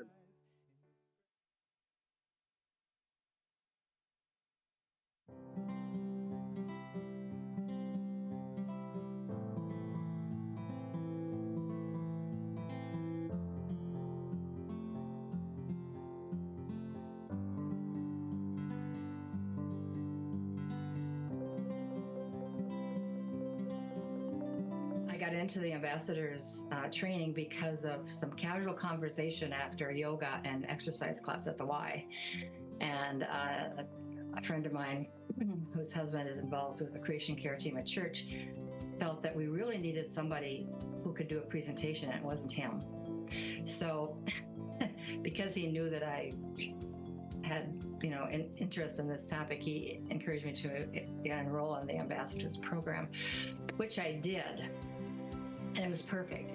I got into the ambassadors training because of some casual conversation after yoga and exercise class at the Y. And a friend of mine whose husband is involved with the creation care team at church felt that we really needed somebody who could do a presentation, and it wasn't him. So because he knew that I had, an interest in this topic, he encouraged me to enroll in the ambassadors program, which I did, and it was perfect.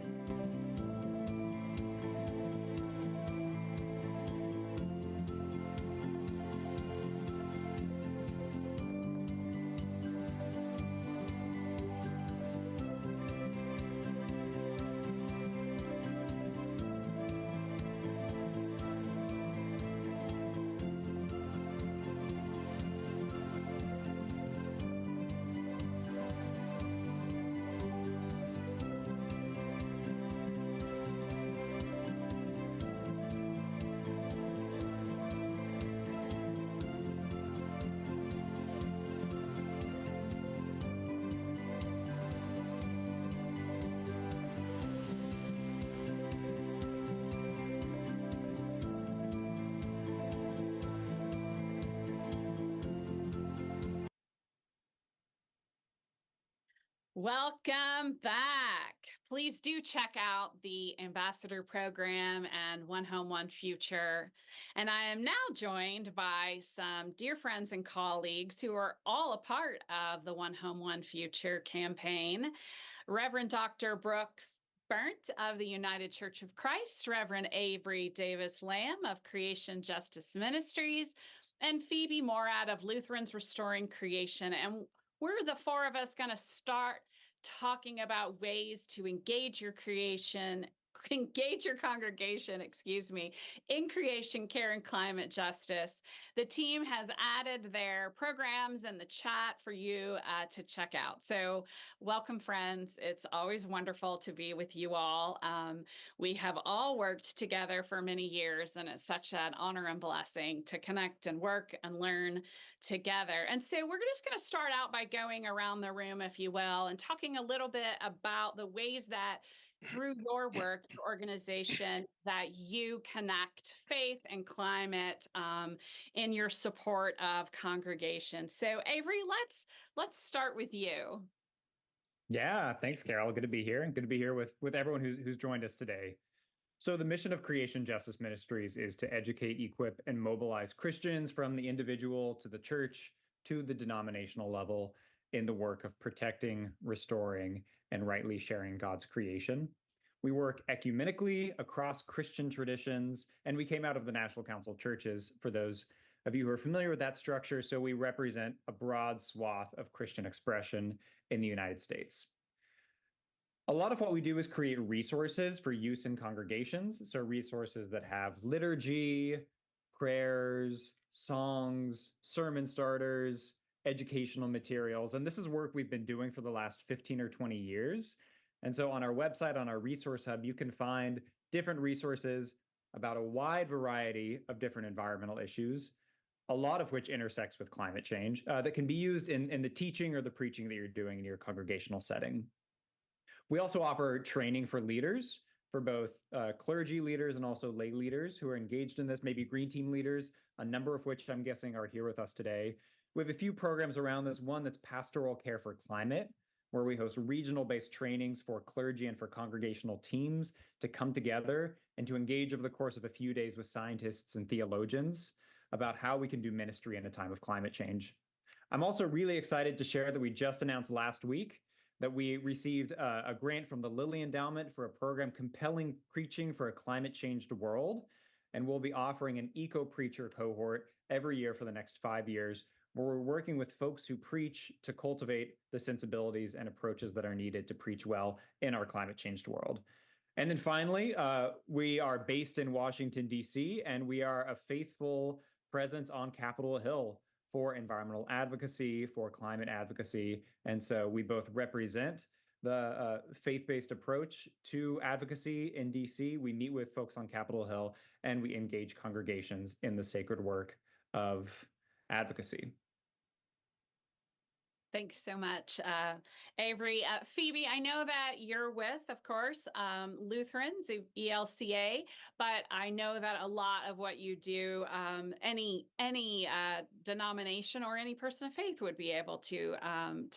Welcome back. Please do check out the Ambassador Program and One Home, One Future. And I am now joined by some dear friends and colleagues who are all a part of the One Home, One Future campaign. Reverend Dr. Brooks Burnt of the United Church of Christ, Reverend Avery Davis Lamb of Creation Justice Ministries, and Phoebe Morad of Lutherans Restoring Creation. And we're the four of us going to start talking about ways to engage your congregation, in creation, care, and climate justice. The team has added their programs in the chat for you to check out. So welcome, friends. It's always wonderful to be with you all. We have all worked together for many years, and it's such an honor and blessing to connect and work and learn together. And so we're just going to start out by going around the room, if you will, and talking a little bit about the ways that through your work, your organization, that you connect faith and climate in your support of congregations. So Avery, let's start with you. Yeah, thanks, Carol. Good to be here, and good to be here with everyone who's joined us today. So the mission of Creation Justice Ministries is to educate, equip, and mobilize Christians from the individual to the church to the denominational level in the work of protecting, restoring, and rightly sharing God's creation. We work ecumenically across Christian traditions, and we came out of the National Council of Churches, for those of you who are familiar with that structure. So we represent a broad swath of Christian expression in the United States. A lot of what we do is create resources for use in congregations. So resources that have liturgy, prayers, songs, sermon starters, educational materials. And this is work we've been doing for the last 15 or 20 years. And so on our website, on our resource hub, you can find different resources about a wide variety of different environmental issues, a lot of which intersects with climate change, that can be used in the teaching or the preaching that you're doing in your congregational setting. We also offer training for leaders, for both clergy leaders and also lay leaders who are engaged in this, maybe green team leaders, a number of which I'm guessing are here with us today. We have a few programs around this. One that's Pastoral Care for Climate, where we host regional-based trainings for clergy and for congregational teams to come together and to engage over the course of a few days with scientists and theologians about how we can do ministry in a time of climate change. I'm also really excited to share that we just announced last week that we received a grant from the Lilly Endowment for a program compelling preaching for a climate-changed world. And we'll be offering an eco-preacher cohort every year for the next 5 years, where we're working with folks who preach to cultivate the sensibilities and approaches that are needed to preach well in our climate-changed world. And then finally, we are based in Washington, D.C., and we are a faithful presence on Capitol Hill for environmental advocacy, for climate advocacy. And so we both represent the faith-based approach to advocacy in D.C. We meet with folks on Capitol Hill, and we engage congregations in the sacred work of advocacy. Thanks so much, Avery. Phoebe, I know that you're with, of course, Lutherans, ELCA, but I know that a lot of what you do, any denomination or any person of faith would be able to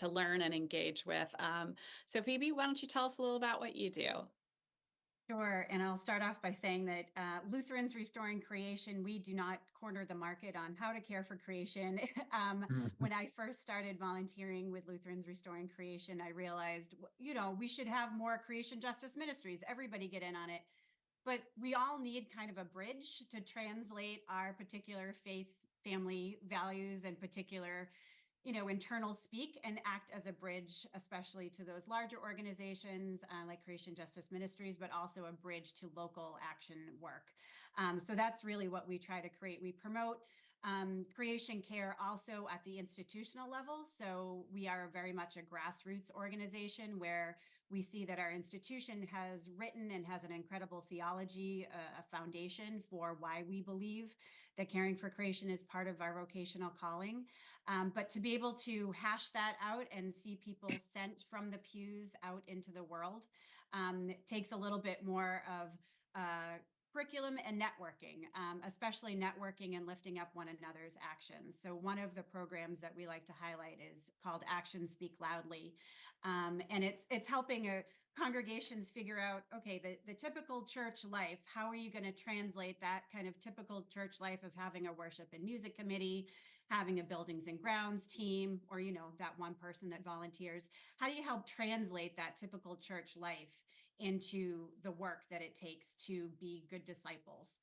learn and engage with. So Phoebe, why don't you tell us a little about what you do? Sure. And I'll start off by saying that Lutherans Restoring Creation, we do not corner the market on how to care for creation. When I first started volunteering with Lutherans Restoring Creation, I realized, we should have more creation justice ministries. Everybody get in on it. But we all need kind of a bridge to translate our particular faith, family values, and particular internal speak and act as a bridge, especially to those larger organizations like Creation Justice Ministries, but also a bridge to local action work. So that's really what we try to create. We promote creation care also at the institutional level. So we are very much a grassroots organization where we see that our institution has written and has an incredible theology, a foundation for why we believe that caring for creation is part of our vocational calling. But to be able to hash that out and see people sent from the pews out into the world takes a little bit more of curriculum and networking, especially networking and lifting up one another's actions. So one of the programs that we like to highlight is called Actions Speak Loudly. And it's helping congregations figure out, okay, the typical church life, how are you going to translate that kind of typical church life of having a worship and music committee, having a buildings and grounds team, or, that one person that volunteers? How do you help translate that typical church life into the work that it takes to be good disciples?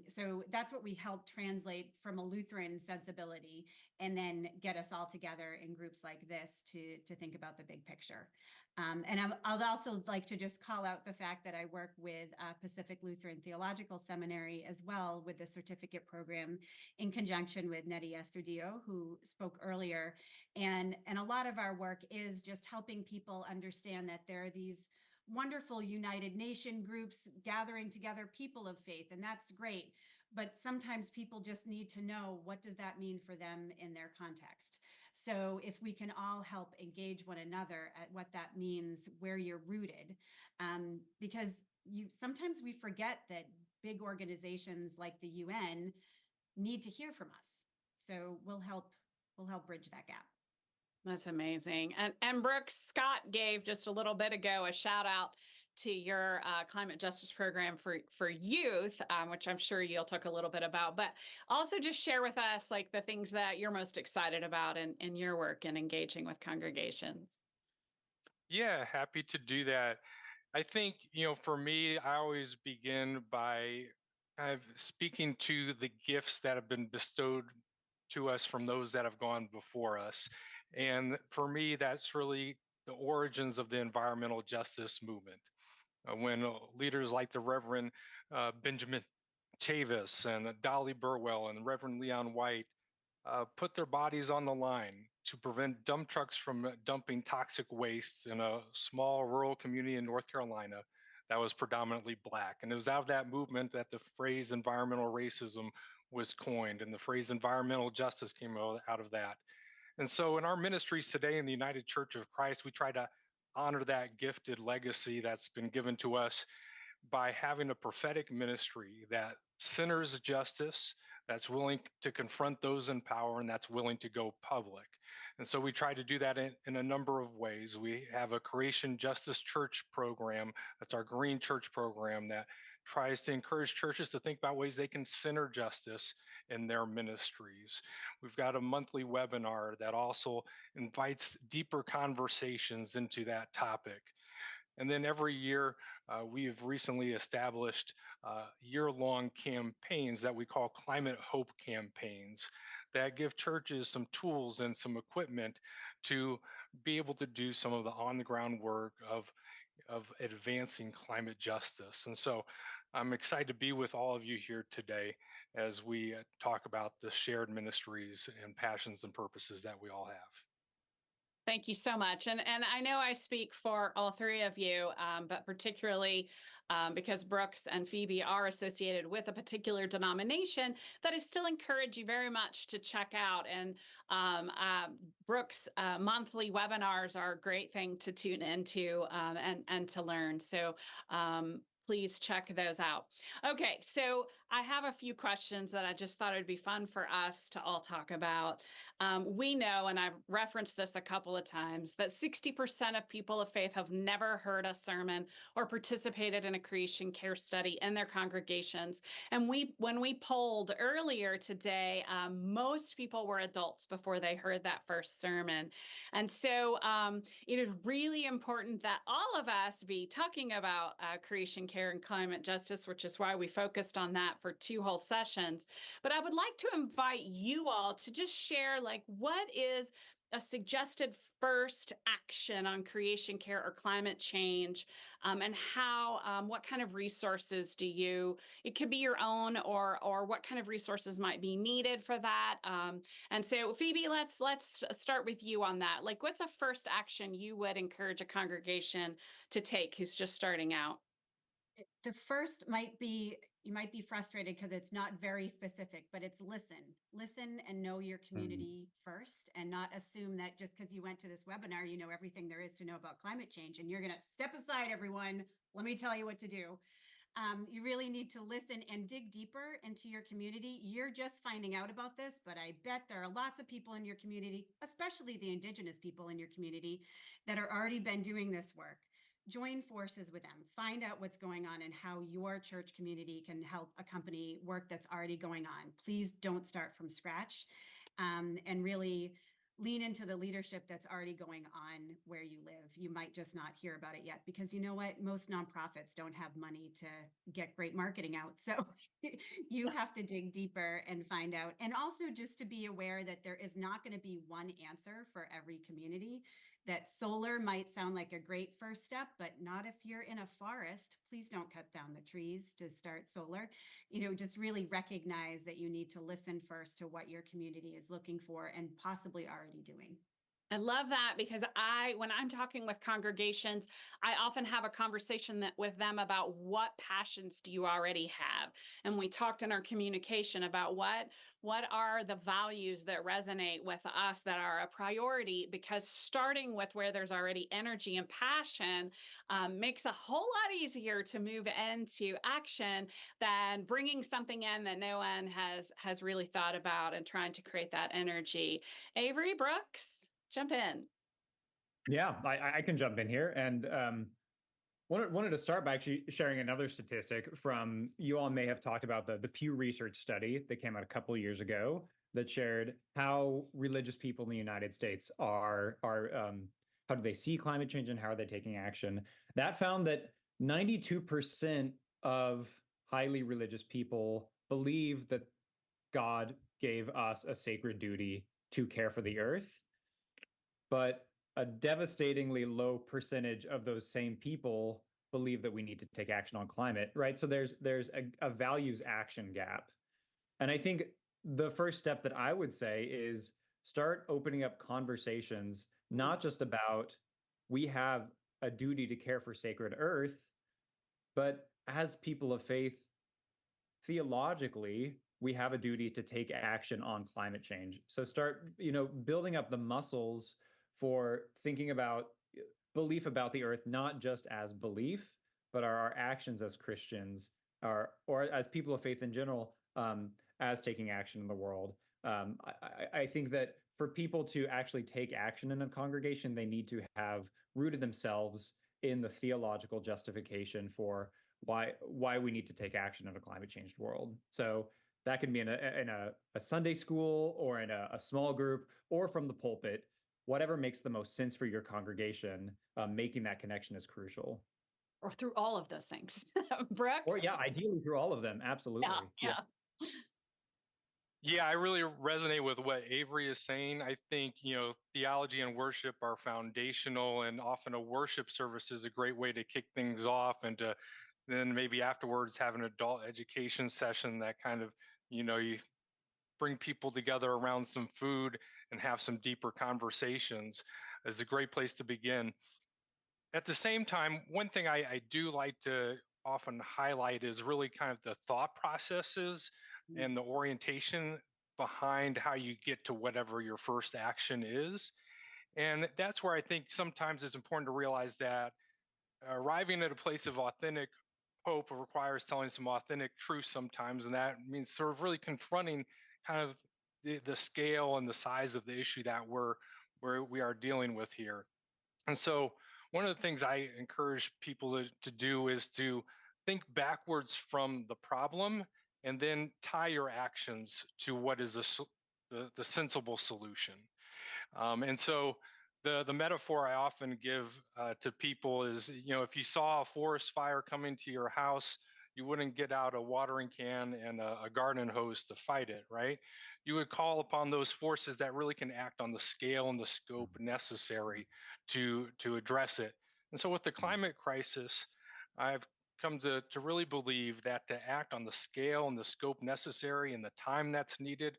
So that's what we help translate from a Lutheran sensibility, and then get us all together in groups like this to think about the big picture. And I'd also like to just call out the fact that I work with Pacific Lutheran Theological Seminary as well with the certificate program in conjunction with Nettie Estudillo, who spoke earlier. And a lot of our work is just helping people understand that there are these wonderful United Nation groups gathering together people of faith, and that's great. But sometimes people just need to know, what does that mean for them in their context? So if we can all help engage one another at what that means, where you're rooted, because sometimes we forget that big organizations like the UN need to hear from us. So we'll help bridge that gap. That's amazing. And Brooks, Scott gave just a little bit ago a shout out to your climate justice program for youth, which I'm sure you'll talk a little bit about, but also just share with us like the things that you're most excited about in your work and engaging with congregations. Yeah, happy to do that. I think, for me, I always begin by kind of speaking to the gifts that have been bestowed to us from those that have gone before us. And for me, that's really the origins of the environmental justice movement. When leaders like the Reverend Benjamin Chavis and Dolly Burwell and Reverend Leon White put their bodies on the line to prevent dump trucks from dumping toxic wastes in a small rural community in North Carolina that was predominantly Black. And it was out of that movement that the phrase environmental racism was coined, and the phrase environmental justice came out of that. And so in our ministries today in the United Church of Christ, we try to honor that gifted legacy that's been given to us by having a prophetic ministry that centers justice, that's willing to confront those in power, and that's willing to go public. And so we try to do that in a number of ways. We have a Creation Justice Church program, that's our Green Church program, that tries to encourage churches to think about ways they can center justice in their ministries. We've got a monthly webinar that also invites deeper conversations into that topic. And then every year, we've recently established year-long campaigns that we call Climate Hope campaigns that give churches some tools and some equipment to be able to do some of the on-the-ground work of advancing climate justice. And so I'm excited to be with all of you here today as we talk about the shared ministries and passions and purposes that we all have. Thank you so much. And I know I speak for all three of you, but particularly because Brooks and Phoebe are associated with a particular denomination, that I still encourage you very much to check out. And Brooks' monthly webinars are a great thing to tune into and to learn. So please check those out. Okay, so I have a few questions that I just thought it'd be fun for us to all talk about. We know, and I've referenced this a couple of times, that 60% of people of faith have never heard a sermon or participated in a creation care study in their congregations. And when we polled earlier today, most people were adults before they heard that first sermon. And so it is really important that all of us be talking about creation care and climate justice, which is why we focused on that for 2 whole sessions. But I would like to invite you all to just share, like, what is a suggested first action on creation care or climate change, and how, what kind of resources do you, it could be your own, or what kind of resources might be needed for that. And so Phoebe, let's start with you on that. Like, what's a first action you would encourage a congregation to take who's just starting out? The first might be, you might be frustrated because it's not very specific, but it's listen and know your community first, and not assume that just because you went to this webinar, you know everything there is to know about climate change, and you're going to step aside, everyone. Let me tell you what to do. You really need to listen and dig deeper into your community. You're just finding out about this, but I bet there are lots of people in your community, especially the Indigenous people in your community, that are already been doing this work. Join forces with them, find out what's going on and how your church community can help accompany work that's already going on. Please don't start from scratch, and really lean into the leadership that's already going on where you live. You might just not hear about it yet, because you know what? Most nonprofits don't have money to get great marketing out. So you have to dig deeper and find out. And also just to be aware that there is not going to be one answer for every community. That solar might sound like a great first step, but not if you're in a forest. Please don't cut down the trees to start solar. You know, just really recognize that you need to listen first to what your community is looking for and possibly already doing. I love that, because when I'm talking with congregations, I often have a conversation with them about what passions do you already have. And we talked in our communication about what are the values that resonate with us, that are a priority, because starting with where there's already energy and passion makes a whole lot easier to move into action than bringing something in that no one has really thought about and trying to create that energy. Avery, Brooks, jump in. Yeah, I can jump in here. And wanted to start by actually sharing another statistic from, you all may have talked about the Pew Research study that came out a couple of years ago that shared how religious people in the United States are how do they see climate change and how are they taking action. That found that 92% of highly religious people believe that God gave us a sacred duty to care for the earth. But a devastatingly low percentage of those same people believe that we need to take action on climate, right? So there's a values action gap. And I think the first step that I would say is start opening up conversations, not just about we have a duty to care for sacred earth, but as people of faith, theologically, we have a duty to take action on climate change. So start, building up the muscles for thinking about belief about the earth, not just as belief, but our actions as Christians, or as people of faith in general, as taking action in the world. I think that for people to actually take action in a congregation, they need to have rooted themselves in the theological justification for why we need to take action in a climate changed world. So that can be in a Sunday school, or in a small group, or from the pulpit. Whatever makes the most sense for your congregation, making that connection is crucial. Or through all of those things. Brooks? Or ideally through all of them. Absolutely. Yeah, I really resonate with what Avery is saying. I think, theology and worship are foundational, and often a worship service is a great way to kick things off, and to then maybe afterwards have an adult education session that kind of, you bring people together around some food and have some deeper conversations is a great place to begin. At the same time, one thing I do like to often highlight is really kind of the thought processes and the orientation behind how you get to whatever your first action is. And that's where I think sometimes it's important to realize that arriving at a place of authentic hope requires telling some authentic truth sometimes. And that means sort of really confronting kind of the scale and the size of the issue that we are dealing with here. And so one of the things I encourage people to do is to think backwards from the problem and then tie your actions to what is the sensible solution. And so the metaphor I often give to people is, if you saw a forest fire coming to your house, you wouldn't get out a watering can and a garden hose to fight it, right? You would call upon those forces that really can act on the scale and the scope necessary to address it. And so with the climate crisis, I've come to really believe that to act on the scale and the scope necessary and the time that's needed,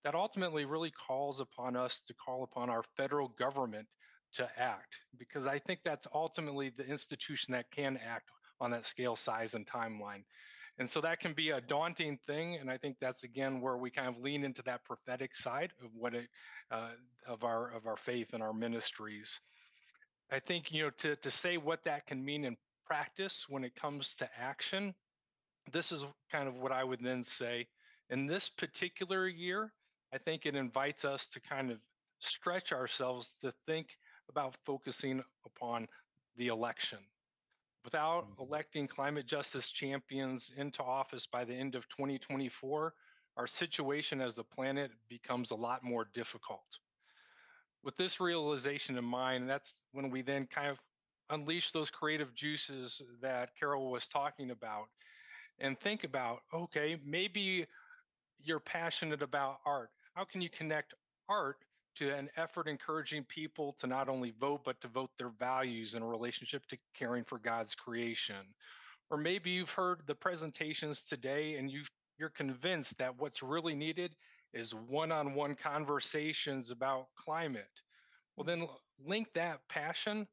that ultimately really calls upon us to call upon our federal government to act, because I think that's ultimately the institution that can act on that scale, size, and timeline. And so that can be a daunting thing. And I think that's, again, where we kind of lean into that prophetic side of what of our faith and our ministries. I think, to say what that can mean in practice when it comes to action, this is kind of what I would then say. In this particular year, I think it invites us to kind of stretch ourselves to think about focusing upon the election. Without electing climate justice champions into office by the end of 2024, our situation as a planet becomes a lot more difficult. With this realization in mind, that's when we then kind of unleash those creative juices that Carol was talking about and think about, okay, maybe you're passionate about art. How can you connect art to an effort encouraging people to not only vote, but to vote their values in relationship to caring for God's creation? Or maybe you've heard the presentations today and you're convinced that what's really needed is one-on-one conversations about climate. Well, then link that passion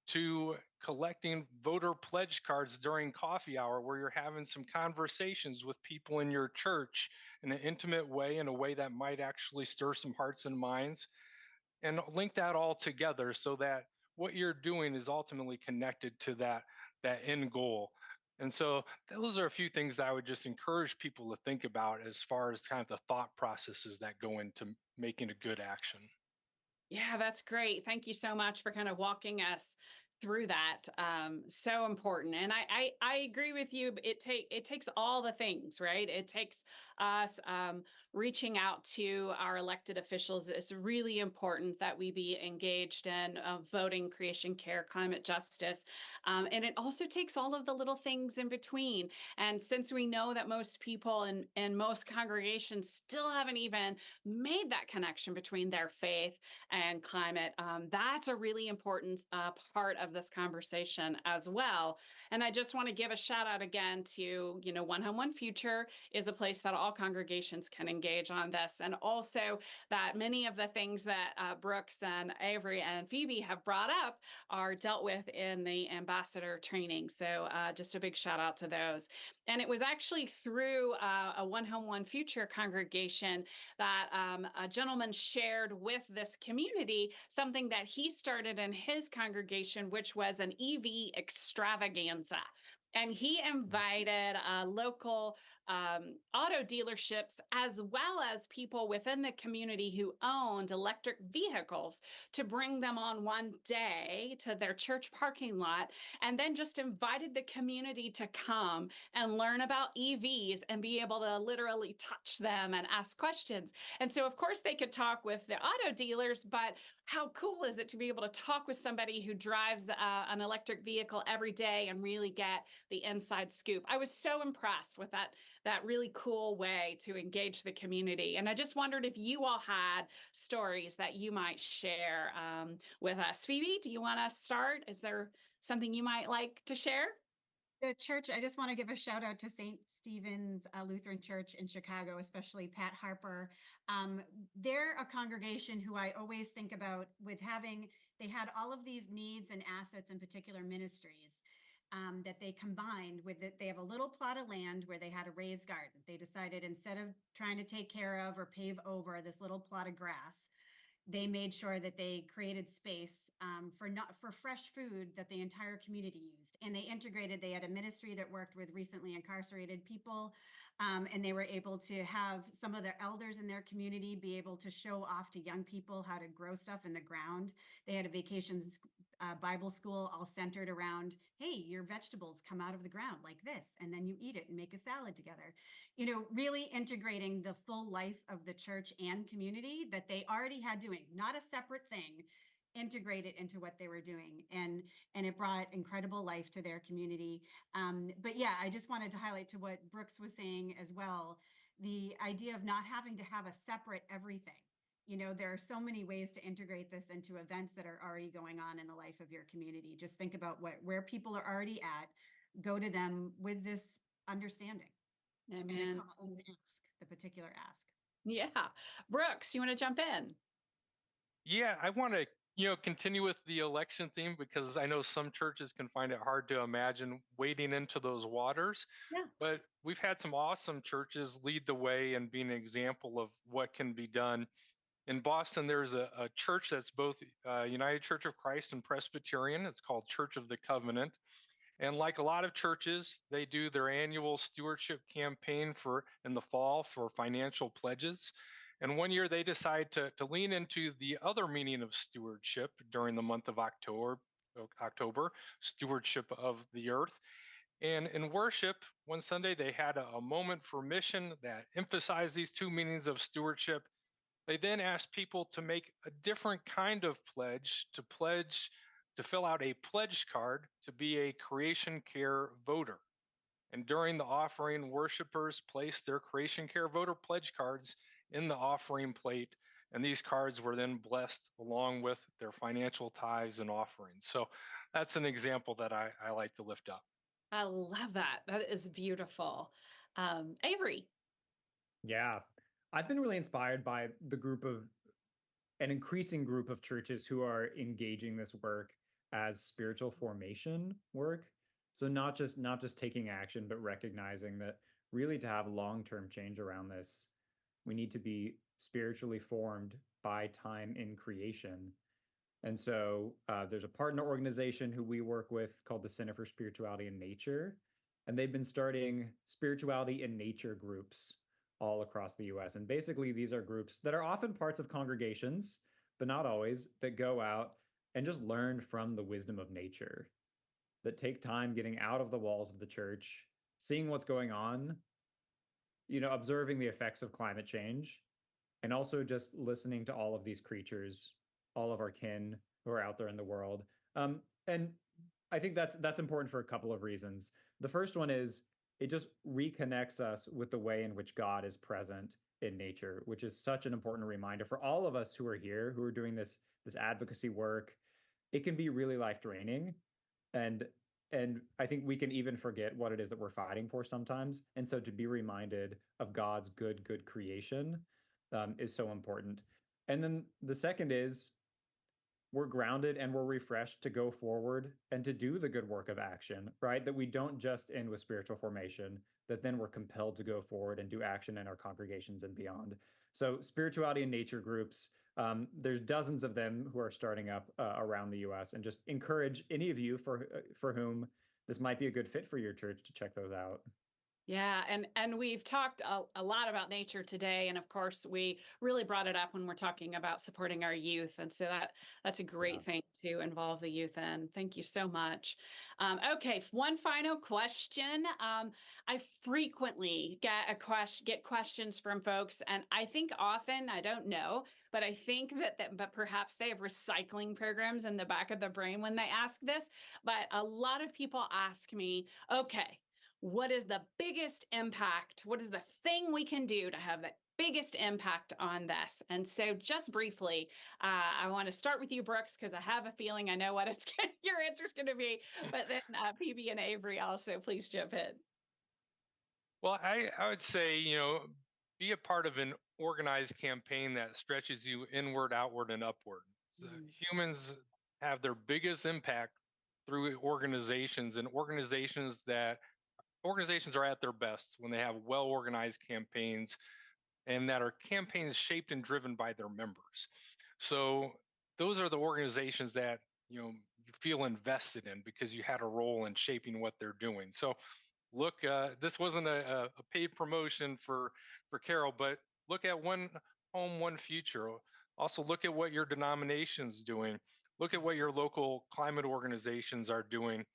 to collecting voter pledge cards during coffee hour, where you're having some conversations with people in your church in an intimate way, in a way that might actually stir some hearts and minds, and link that all together so that what you're doing is ultimately connected to that end goal. And so those are a few things that I would just encourage people to think about as far as kind of the thought processes that go into making a good action. Yeah, that's great. Thank you so much for kind of walking us through that. So important. And I agree with you. It takes all the things, right? It takes us reaching out to our elected officials. It's really important that we be engaged in voting, creation, care, climate justice. And it also takes all of the little things in between. And since we know that most people and most congregations still haven't even made that connection between their faith and climate, that's a really important part of this conversation as well. And I just want to give a shout out again to, One Home, One Future is a place that all congregations can engage on this. And also that many of the things that Brooks and Avery and Phoebe have brought up are dealt with in the ambassador training. So just a big shout out to those. And it was actually through a One Home, One Future congregation that a gentleman shared with this community something that he started in his congregation, which was an EV extravaganza. And he invited local auto dealerships, as well as people within the community who owned electric vehicles, to bring them on one day to their church parking lot, and then just invited the community to come and learn about EVs and be able to literally touch them and ask questions. And so, of course, they could talk with the auto dealers, but how cool is it to be able to talk with somebody who drives an electric vehicle every day and really get the inside scoop? I was so impressed with that really cool way to engage the community. And I just wondered if you all had stories that you might share with us. Phoebe, do you want to start? Is there something you might like to share? The church, I just want to give a shout out to St. Stephen's Lutheran Church in Chicago, especially Pat Harper. They're a congregation who I always think about with they had all of these needs and assets in particular ministries that they combined with it. They have a little plot of land where they had a raised garden. They decided instead of trying to take care of or pave over this little plot of grass, they made sure that they created space for fresh food that the entire community used. And they integrated, they had a ministry that worked with recently incarcerated people. And they were able to have some of their elders in their community be able to show off to young people how to grow stuff in the ground. They had a vacation Bible school all centered around, hey, your vegetables come out of the ground like this, and then you eat it and make a salad together. Really integrating the full life of the church and community that they already had doing, not a separate thing, integrate it into what they were doing. And it brought incredible life to their community. But yeah, I just wanted to highlight to what Brooks was saying as well, the idea of not having to have a separate everything. There are so many ways to integrate this into events that are already going on in the life of your community. Just think about where people are already at, go to them with this understanding. Amen. And ask the particular ask. Yeah. Brooks, you want to jump in? Yeah, I want to, continue with the election theme because I know some churches can find it hard to imagine wading into those waters. Yeah. But we've had some awesome churches lead the way and be an example of what can be done. In Boston, there's a church that's both United Church of Christ and Presbyterian. It's called Church of the Covenant. And like a lot of churches, they do their annual stewardship campaign in the fall for financial pledges. And one year they decide to lean into the other meaning of stewardship during the month of October, stewardship of the earth. And in worship, one Sunday, they had a moment for mission that emphasized these two meanings of stewardship. They then asked people to make a different kind of pledge, to fill out a pledge card to be a creation care voter. And during the offering, worshipers placed their creation care voter pledge cards in the offering plate. And these cards were then blessed along with their financial tithes and offerings. So that's an example that I like to lift up. I love that. That is beautiful. Avery. Yeah. I've been really inspired by an increasing group of churches who are engaging this work as spiritual formation work. So not just taking action, but recognizing that really to have long-term change around this, we need to be spiritually formed by time in creation. And so there's a partner organization who we work with called the Center for Spirituality and Nature. And they've been starting spirituality and nature groups all across the US. And basically, these are groups that are often parts of congregations, but not always, that go out and just learn from the wisdom of nature, that take time getting out of the walls of the church, seeing what's going on, observing the effects of climate change, and also just listening to all of these creatures, all of our kin who are out there in the world. And I think that's important for a couple of reasons. The first one is it just reconnects us with the way in which God is present in nature, which is such an important reminder for all of us who are here, who are doing this advocacy work. It can be really life draining. And I think we can even forget what it is that we're fighting for sometimes. And so to be reminded of God's good creation is so important. And then the second is we're grounded and we're refreshed to go forward and to do the good work of action, right? That we don't just end with spiritual formation, that then we're compelled to go forward and do action in our congregations and beyond. So spirituality and nature groups, there's dozens of them who are starting up around the US, and just encourage any of you for whom this might be a good fit for your church to check those out. Yeah, and we've talked a lot about nature today, and of course we really brought it up when we're talking about supporting our youth, and so that's a great thing to involve the youth in. Thank you so much. Okay, one final question. I frequently get questions from folks, and I think often, I don't know, but I think but perhaps they have recycling programs in the back of the brain when they ask this. But a lot of people ask me, okay, what is the biggest impact? What is the thing we can do to have the biggest impact on this? And so just briefly, I want to start with you, Brooks, because I have a feeling I know what your answer is going to be, but then Phoebe and Avery also, please jump in. Well, I would say, be a part of an organized campaign that stretches you inward, outward, and upward. So humans have their biggest impact through organizations, and organizations are at their best when they have well-organized campaigns, and that are campaigns shaped and driven by their members. So those are the organizations that you feel invested in because you had a role in shaping what they're doing. So look, this wasn't a paid promotion for Carol, but look at One Home, One Future. Also look at what your denomination's doing. Look at what your local climate organizations are doing.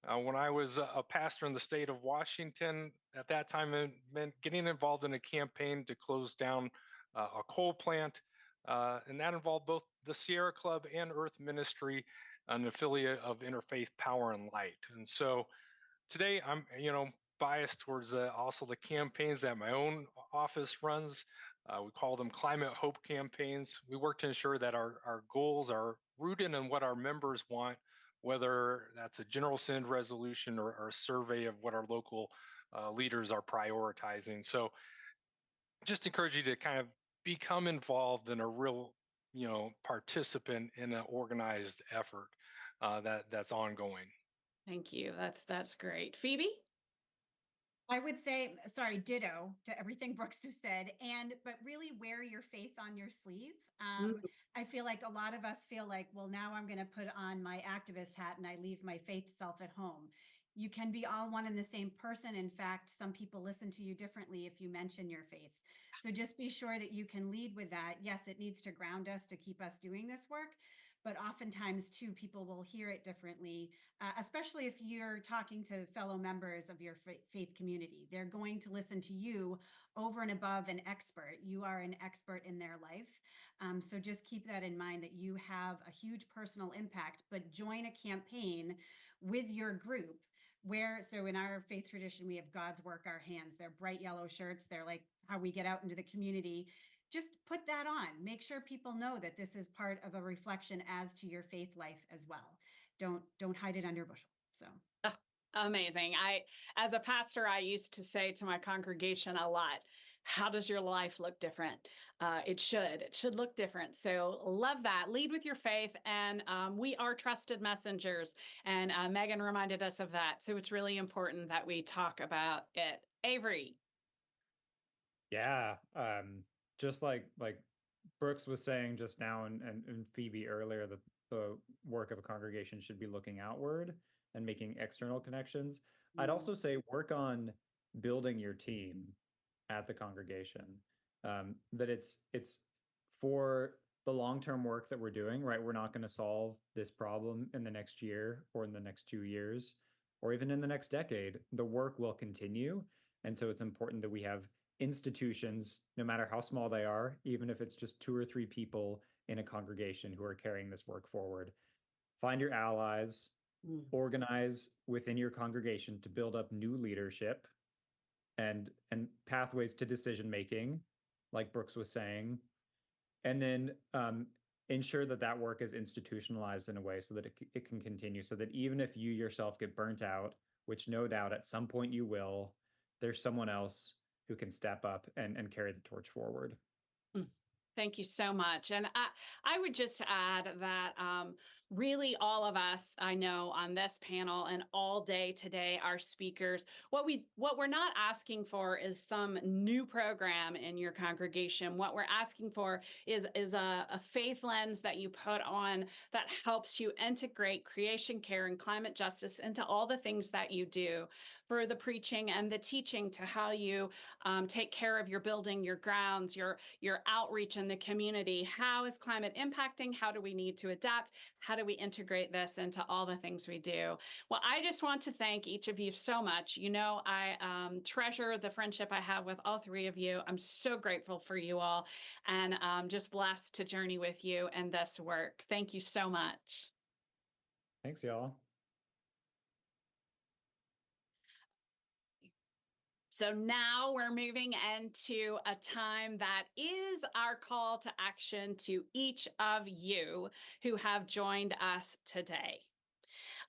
When I was a pastor in the state of Washington, at that time, it meant getting involved in a campaign to close down a coal plant. And that involved both the Sierra Club and Earth Ministry, an affiliate of Interfaith Power and Light. And so today I'm, biased towards also the campaigns that my own office runs. We call them Climate Hope campaigns. We work to ensure that our goals are rooted in what our members want, whether that's a general synod resolution or a survey of what our local leaders are prioritizing. So just encourage you to kind of become involved in a real, participant in an organized effort that's ongoing. Thank you. That's great. Phoebe? I would say, sorry, ditto to everything Brooks just said, but really wear your faith on your sleeve. I feel like a lot of us feel like, well, now I'm going to put on my activist hat and I leave my faith self at home. You can be all one and the same person. In fact, some people listen to you differently if you mention your faith. So just be sure that you can lead with that. Yes, it needs to ground us to keep us doing this work, but oftentimes too, people will hear it differently, especially if you're talking to fellow members of your faith community. They're going to listen to you over and above an expert. You are an expert in their life. So just keep that in mind, that you have a huge personal impact, but join a campaign with your group so in our faith tradition, we have God's work, our hands. They're bright yellow shirts. They're like how we get out into the community. Just put that on. Make sure people know that this is part of a reflection as to your faith life as well. Don't hide it under a bushel. So amazing. As a pastor, I used to say to my congregation a lot, how does your life look different? It should look different. So love that. Lead with your faith. And we are trusted messengers. And Megan reminded us of that. So it's really important that we talk about it. Avery. Yeah. Just like Brooks was saying just now and Phoebe earlier, that the work of a congregation should be looking outward and making external connections. I'd also say work on building your team at the congregation. That it's for the long-term work that we're doing, right? We're not going to solve this problem in the next year or in the next 2 years or even in the next decade. The work will continue. And so it's important that we have institutions, no matter how small they are, even if it's just 2 or 3 people in a congregation who are carrying this work forward. Find your allies, organize within your congregation to build up new leadership and pathways to decision making, like Brooks was saying, and then ensure that work is institutionalized in a way so that it can continue, so that even if you yourself get burnt out, which no doubt at some point you will, there's someone else who can step up and carry the torch forward. Thank you so much. And I would just add that really all of us, I know on this panel and all day today, our speakers, what we're not asking for is some new program in your congregation. What we're asking for is a faith lens that you put on that helps you integrate creation care and climate justice into all the things that you do, for the preaching and the teaching to how you take care of your building, your grounds, your outreach in the community. How is climate impacting? How do we need to adapt? How do we integrate this into all the things we do? Well, I just want to thank each of you so much. I treasure the friendship I have with all 3 of you. I'm so grateful for you all, and just blessed to journey with you in this work. Thank you so much. Thanks, y'all. So now we're moving into a time that is our call to action to each of you who have joined us today.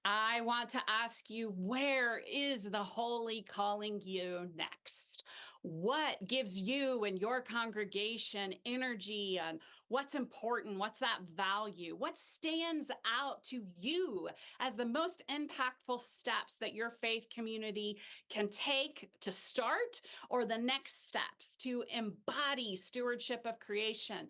I want to ask you, where is the Holy calling you next? What gives you and your congregation energy, and what's important? What's that value? What stands out to you as the most impactful steps that your faith community can take to start, or the next steps to embody stewardship of creation,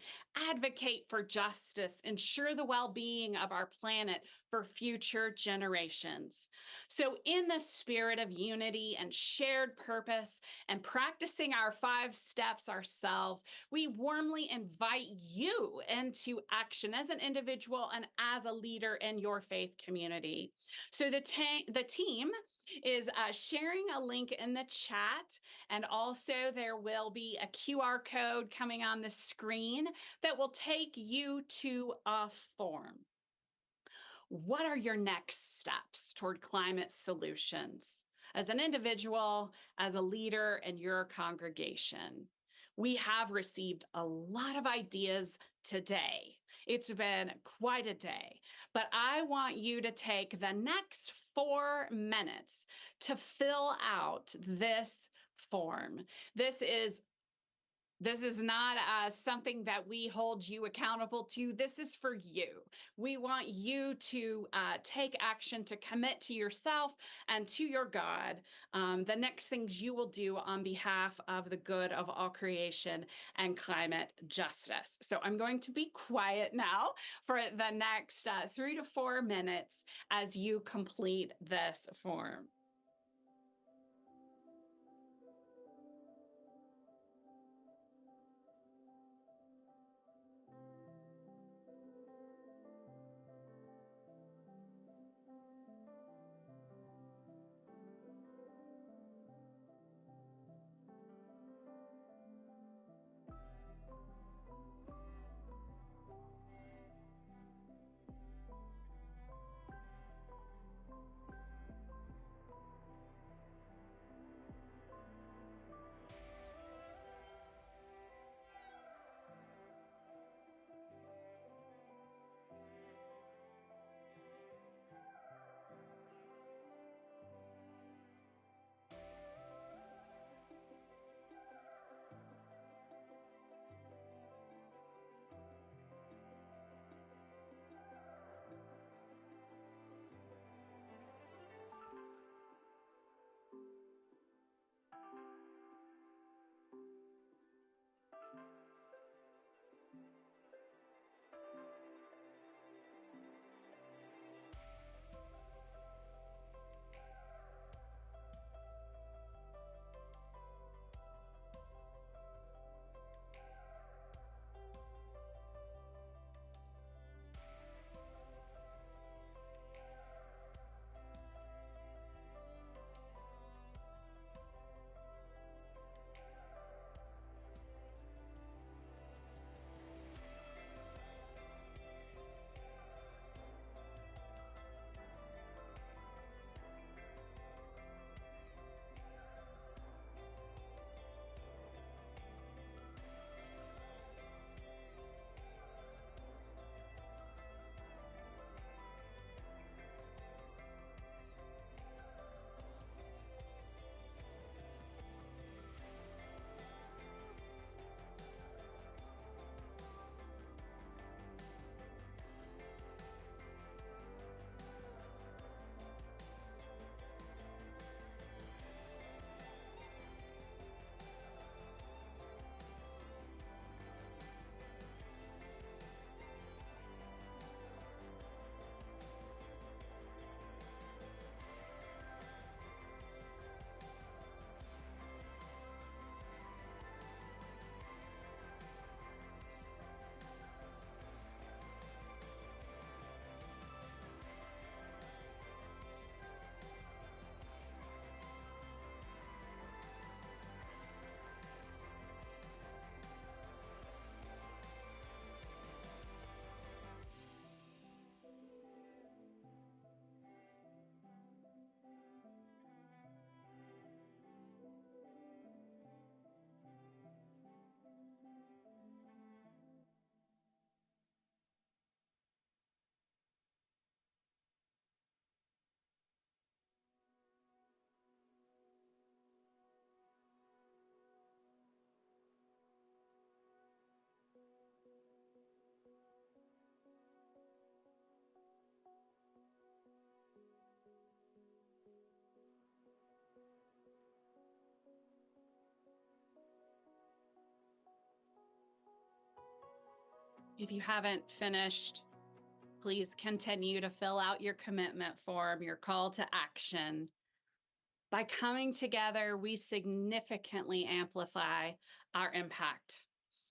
advocate for justice, ensure the well-being of our planet for future generations? So in the spirit of unity and shared purpose and practicing our 5 steps ourselves, we warmly invite you into action as an individual and as a leader in your faith community. So the team is sharing a link in the chat, and also there will be a QR code coming on the screen that will take you to a form. What are your next steps toward climate solutions as an individual, as a leader in your congregation? We have received a lot of ideas today. It's been quite a day, but I want you to take the next 4 minutes to fill out this form. This is not something that we hold you accountable to. This is for you. We want you to take action, to commit to yourself and to your God the next things you will do on behalf of the good of all creation and climate justice. So I'm going to be quiet now for the next 3 to 4 minutes as you complete this form. If you haven't finished, please continue to fill out your commitment form, your call to action. By coming together, we significantly amplify our impact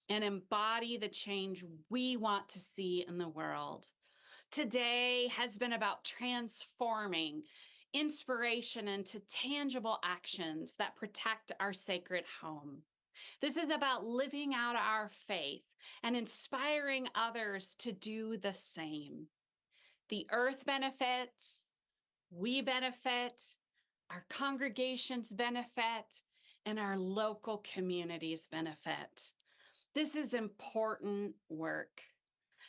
and embody the change we want to see in the world. Today has been about transforming inspiration into tangible actions that protect our sacred home. This is about living out our faith and inspiring others to do the same. The earth benefits, we benefit, our congregations benefit, and our local communities benefit. This is important work,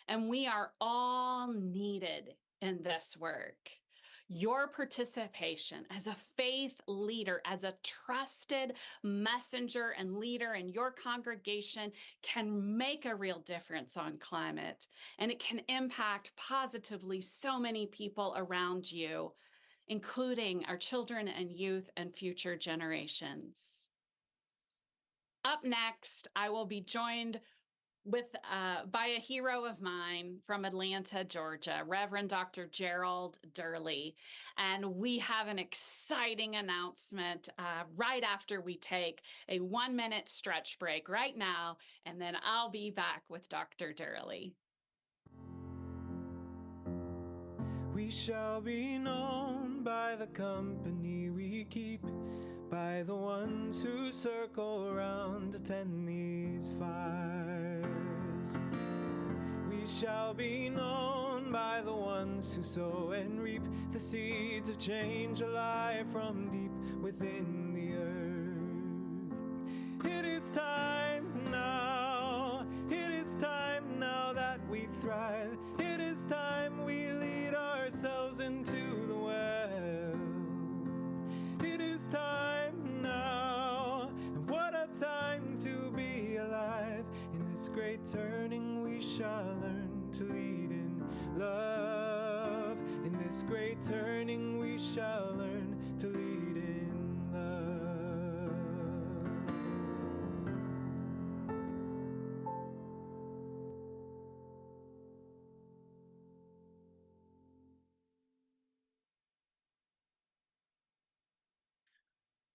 and we are all needed in this work. Your participation as a faith leader, as a trusted messenger and leader in your congregation can make a real difference on climate, and it can impact positively so many people around you, including our children and youth and future generations. Up next, I will be joined by a hero of mine from Atlanta, Georgia, Reverend Dr. Gerald Durley. And we have an exciting announcement right after we take a 1-minute stretch break right now, and then I'll be back with Dr. Durley. We shall be known by the company we keep, by the ones who circle around, attend these fires. We shall be known by the ones who sow and reap the seeds of change alive from deep within the earth. It is time now, it is time now that we thrive. It is time we lead ourselves into the well. It is time now, and what a time to be alive. In this great turning we shall learn to lead in love. In this great turning we shall learn to lead in love.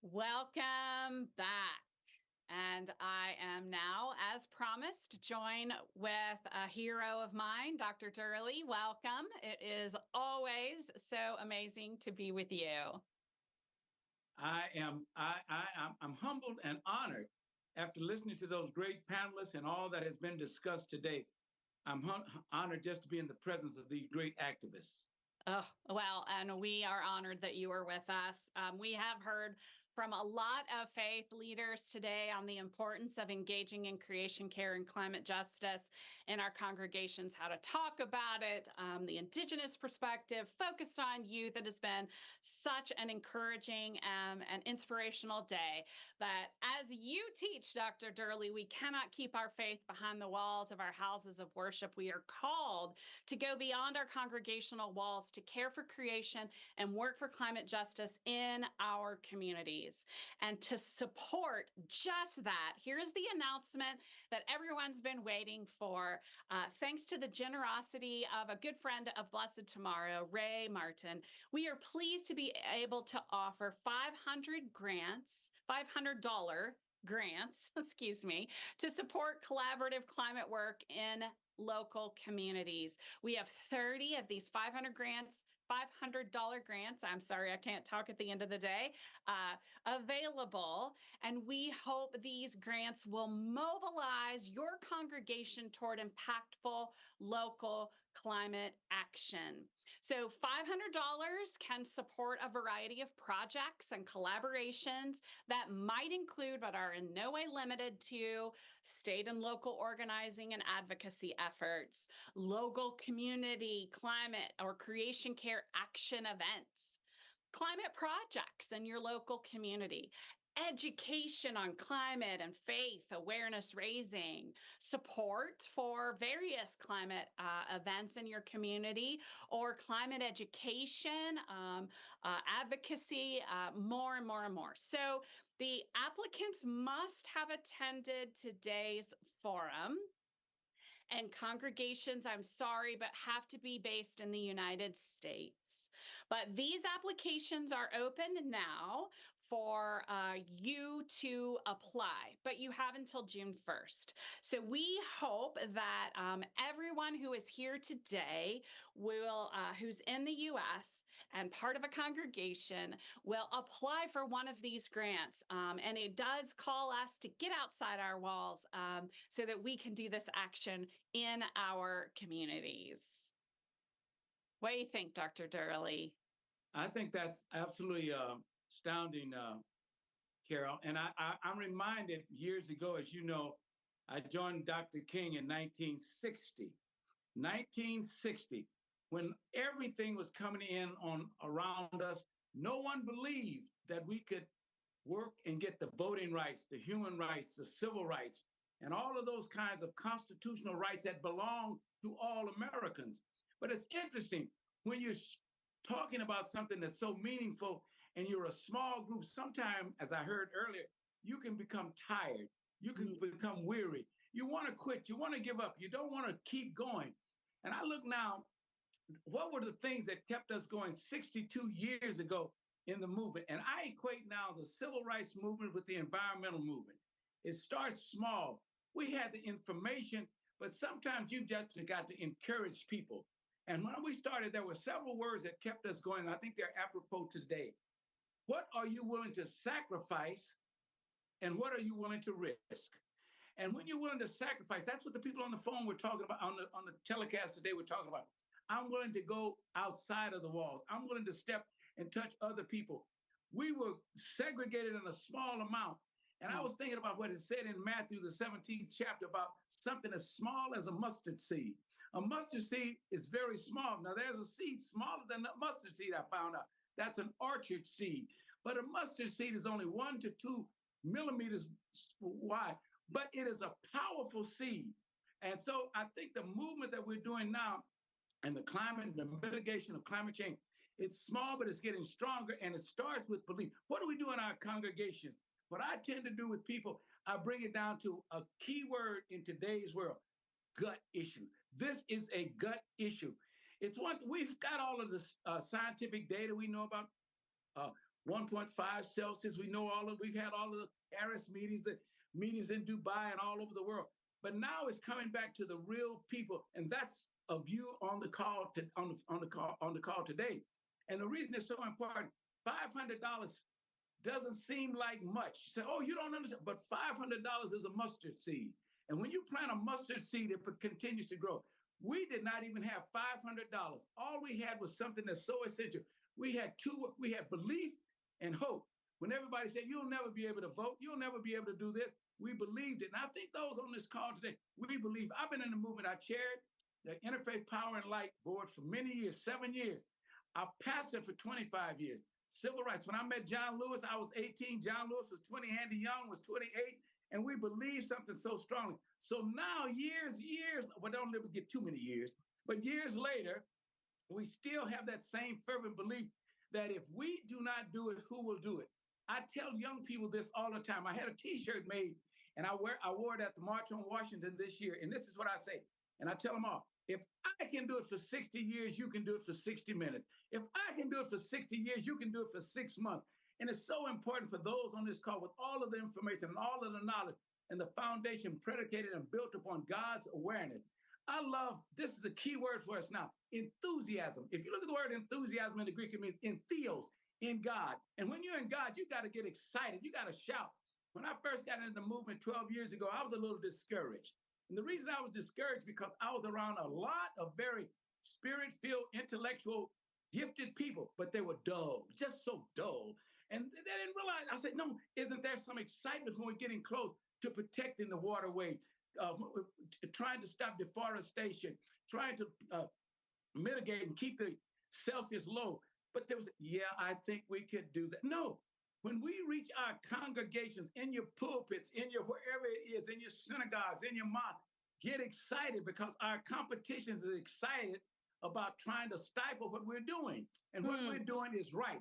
Welcome back. And I am now, as promised, joined with a hero of mine, Dr. Durley. Welcome. It is always so amazing to be with you. I'm humbled and honored after listening to those great panelists and all that has been discussed today. I'm honored just to be in the presence of these great activists. Oh, well, and we are honored that you are with us. We have heard from a lot of faith leaders today on the importance of engaging in creation care and climate justice in our congregations, how to talk about it, the Indigenous perspective, focused on youth. It has been such an encouraging and inspirational day. But as you teach, Dr. Durley, we cannot keep our faith behind the walls of our houses of worship. We are called to go beyond our congregational walls to care for creation and work for climate justice in our communities. And to support just that, here's the announcement that everyone's been waiting for. Thanks to the generosity of a good friend of Blessed Tomorrow, Ray Martin, we are pleased to be able to offer $500 grants, to support collaborative climate work in local communities. We have 30 of these $500 grants, I'm sorry, I can't talk at the end of the day, available. And we hope these grants will mobilize your congregation toward impactful local climate action. So $500 can support a variety of projects and collaborations that might include, but are in no way limited to, state and local organizing and advocacy efforts, local community climate or creation care action events, climate projects in your local community, education on climate and faith awareness raising, support for various climate events in your community, or climate education, advocacy, more and more and more. So the applicants must have attended today's forum and congregations, I'm sorry, but have to be based in the United States. But these applications are open now for you to apply, but you have until June 1st. So we hope that everyone who is here today will, who's in the U.S. and part of a congregation, will apply for one of these grants. And it does call us to get outside our walls so that we can do this action in our communities. What do you think, Dr. Durley? I think that's absolutely astounding, Carol. And I'm reminded years ago, as you know, I joined Dr. King in 1960. 1960, when everything was coming in on around us, no one believed that we could work and get the voting rights, the human rights, the civil rights, and all of those kinds of constitutional rights that belong to all Americans. But it's interesting when you're talking about something that's so meaningful and you're a small group, sometimes, as I heard earlier, you can become tired. You can become weary. You want to quit. You want to give up. You don't want to keep going. And I look now, what were the things that kept us going 62 years ago in the movement? And I equate now the civil rights movement with the environmental movement. It starts small. We had the information, but sometimes you just got to encourage people. And when we started, there were several words that kept us going. And I think they're apropos today. What are you willing to sacrifice? And what are you willing to risk? And when you're willing to sacrifice, that's what the people on the phone were talking about, on the telecast today were talking about. I'm willing to go outside of the walls. I'm willing to step and touch other people. We were segregated in a small amount. And I was thinking about what it said in Matthew, the 17th chapter, about something as small as a mustard seed. A mustard seed is very small. Now, there's a seed smaller than a mustard seed, I found out. That's an orchard seed. But a mustard seed is only 1 to 2 millimeters wide, but it is a powerful seed. And so I think the movement that we're doing now and the mitigation of climate change, it's small, but it's getting stronger, and it starts with belief. What do we do in our congregations? What I tend to do with people, I bring it down to a key word in today's world: gut issue. This is a gut issue. It's one, we've got all of this scientific data we know about 1.5 Celsius. We know we've had all of the Paris meetings, the meetings in Dubai and all over the world. But now it's coming back to the real people. And that's of you on the call on the call today. And the reason it's so important, $500 doesn't seem like much. You say, oh, you don't understand, but $500 is a mustard seed. And when you plant a mustard seed, it continues to grow. We did not even have $500. All we had was something that's so essential. We had belief and hope. When everybody said, you'll never be able to vote, you'll never be able to do this, we believed it. And I think those on this call today, we believe. I've been in the movement. I chaired the Interfaith Power and Light Board for many years, 7 years. I pastored for 25 years. Civil rights. When I met John Lewis, I was 18. John Lewis was 20. Andy Young was 28. And we believed something so strongly. So now, years, well, don't let me get too many years, but years later, we still have that same fervent belief that if we do not do it, who will do it? I tell young people this all the time. I had a T-shirt made, and I wore it at the March on Washington this year. And this is what I say. And I tell them all, if I can do it for 60 years, you can do it for 60 minutes. If I can do it for 60 years, you can do it for 6 months. And it's so important for those on this call with all of the information and all of the knowledge and the foundation predicated and built upon God's awareness. I love, this is a key word for us now, enthusiasm. If you look at the word enthusiasm in the Greek, it means in theos, in God. And when you're in God, you got to get excited. You got to shout. When I first got into the movement 12 years ago, I was a little discouraged. And the reason I was discouraged because I was around a lot of very spirit-filled, intellectual, gifted people, but they were dull, just so dull. And they didn't realize, I said, no, isn't there some excitement when we're getting close to protecting the waterways, trying to stop deforestation, trying to mitigate and keep the Celsius low? But there was, I think we could do that. No, when we reach our congregations, in your pulpits, in your wherever it is, in your synagogues, in your mosque, get excited because our competitions is excited about trying to stifle what we're doing. And what we're doing is right.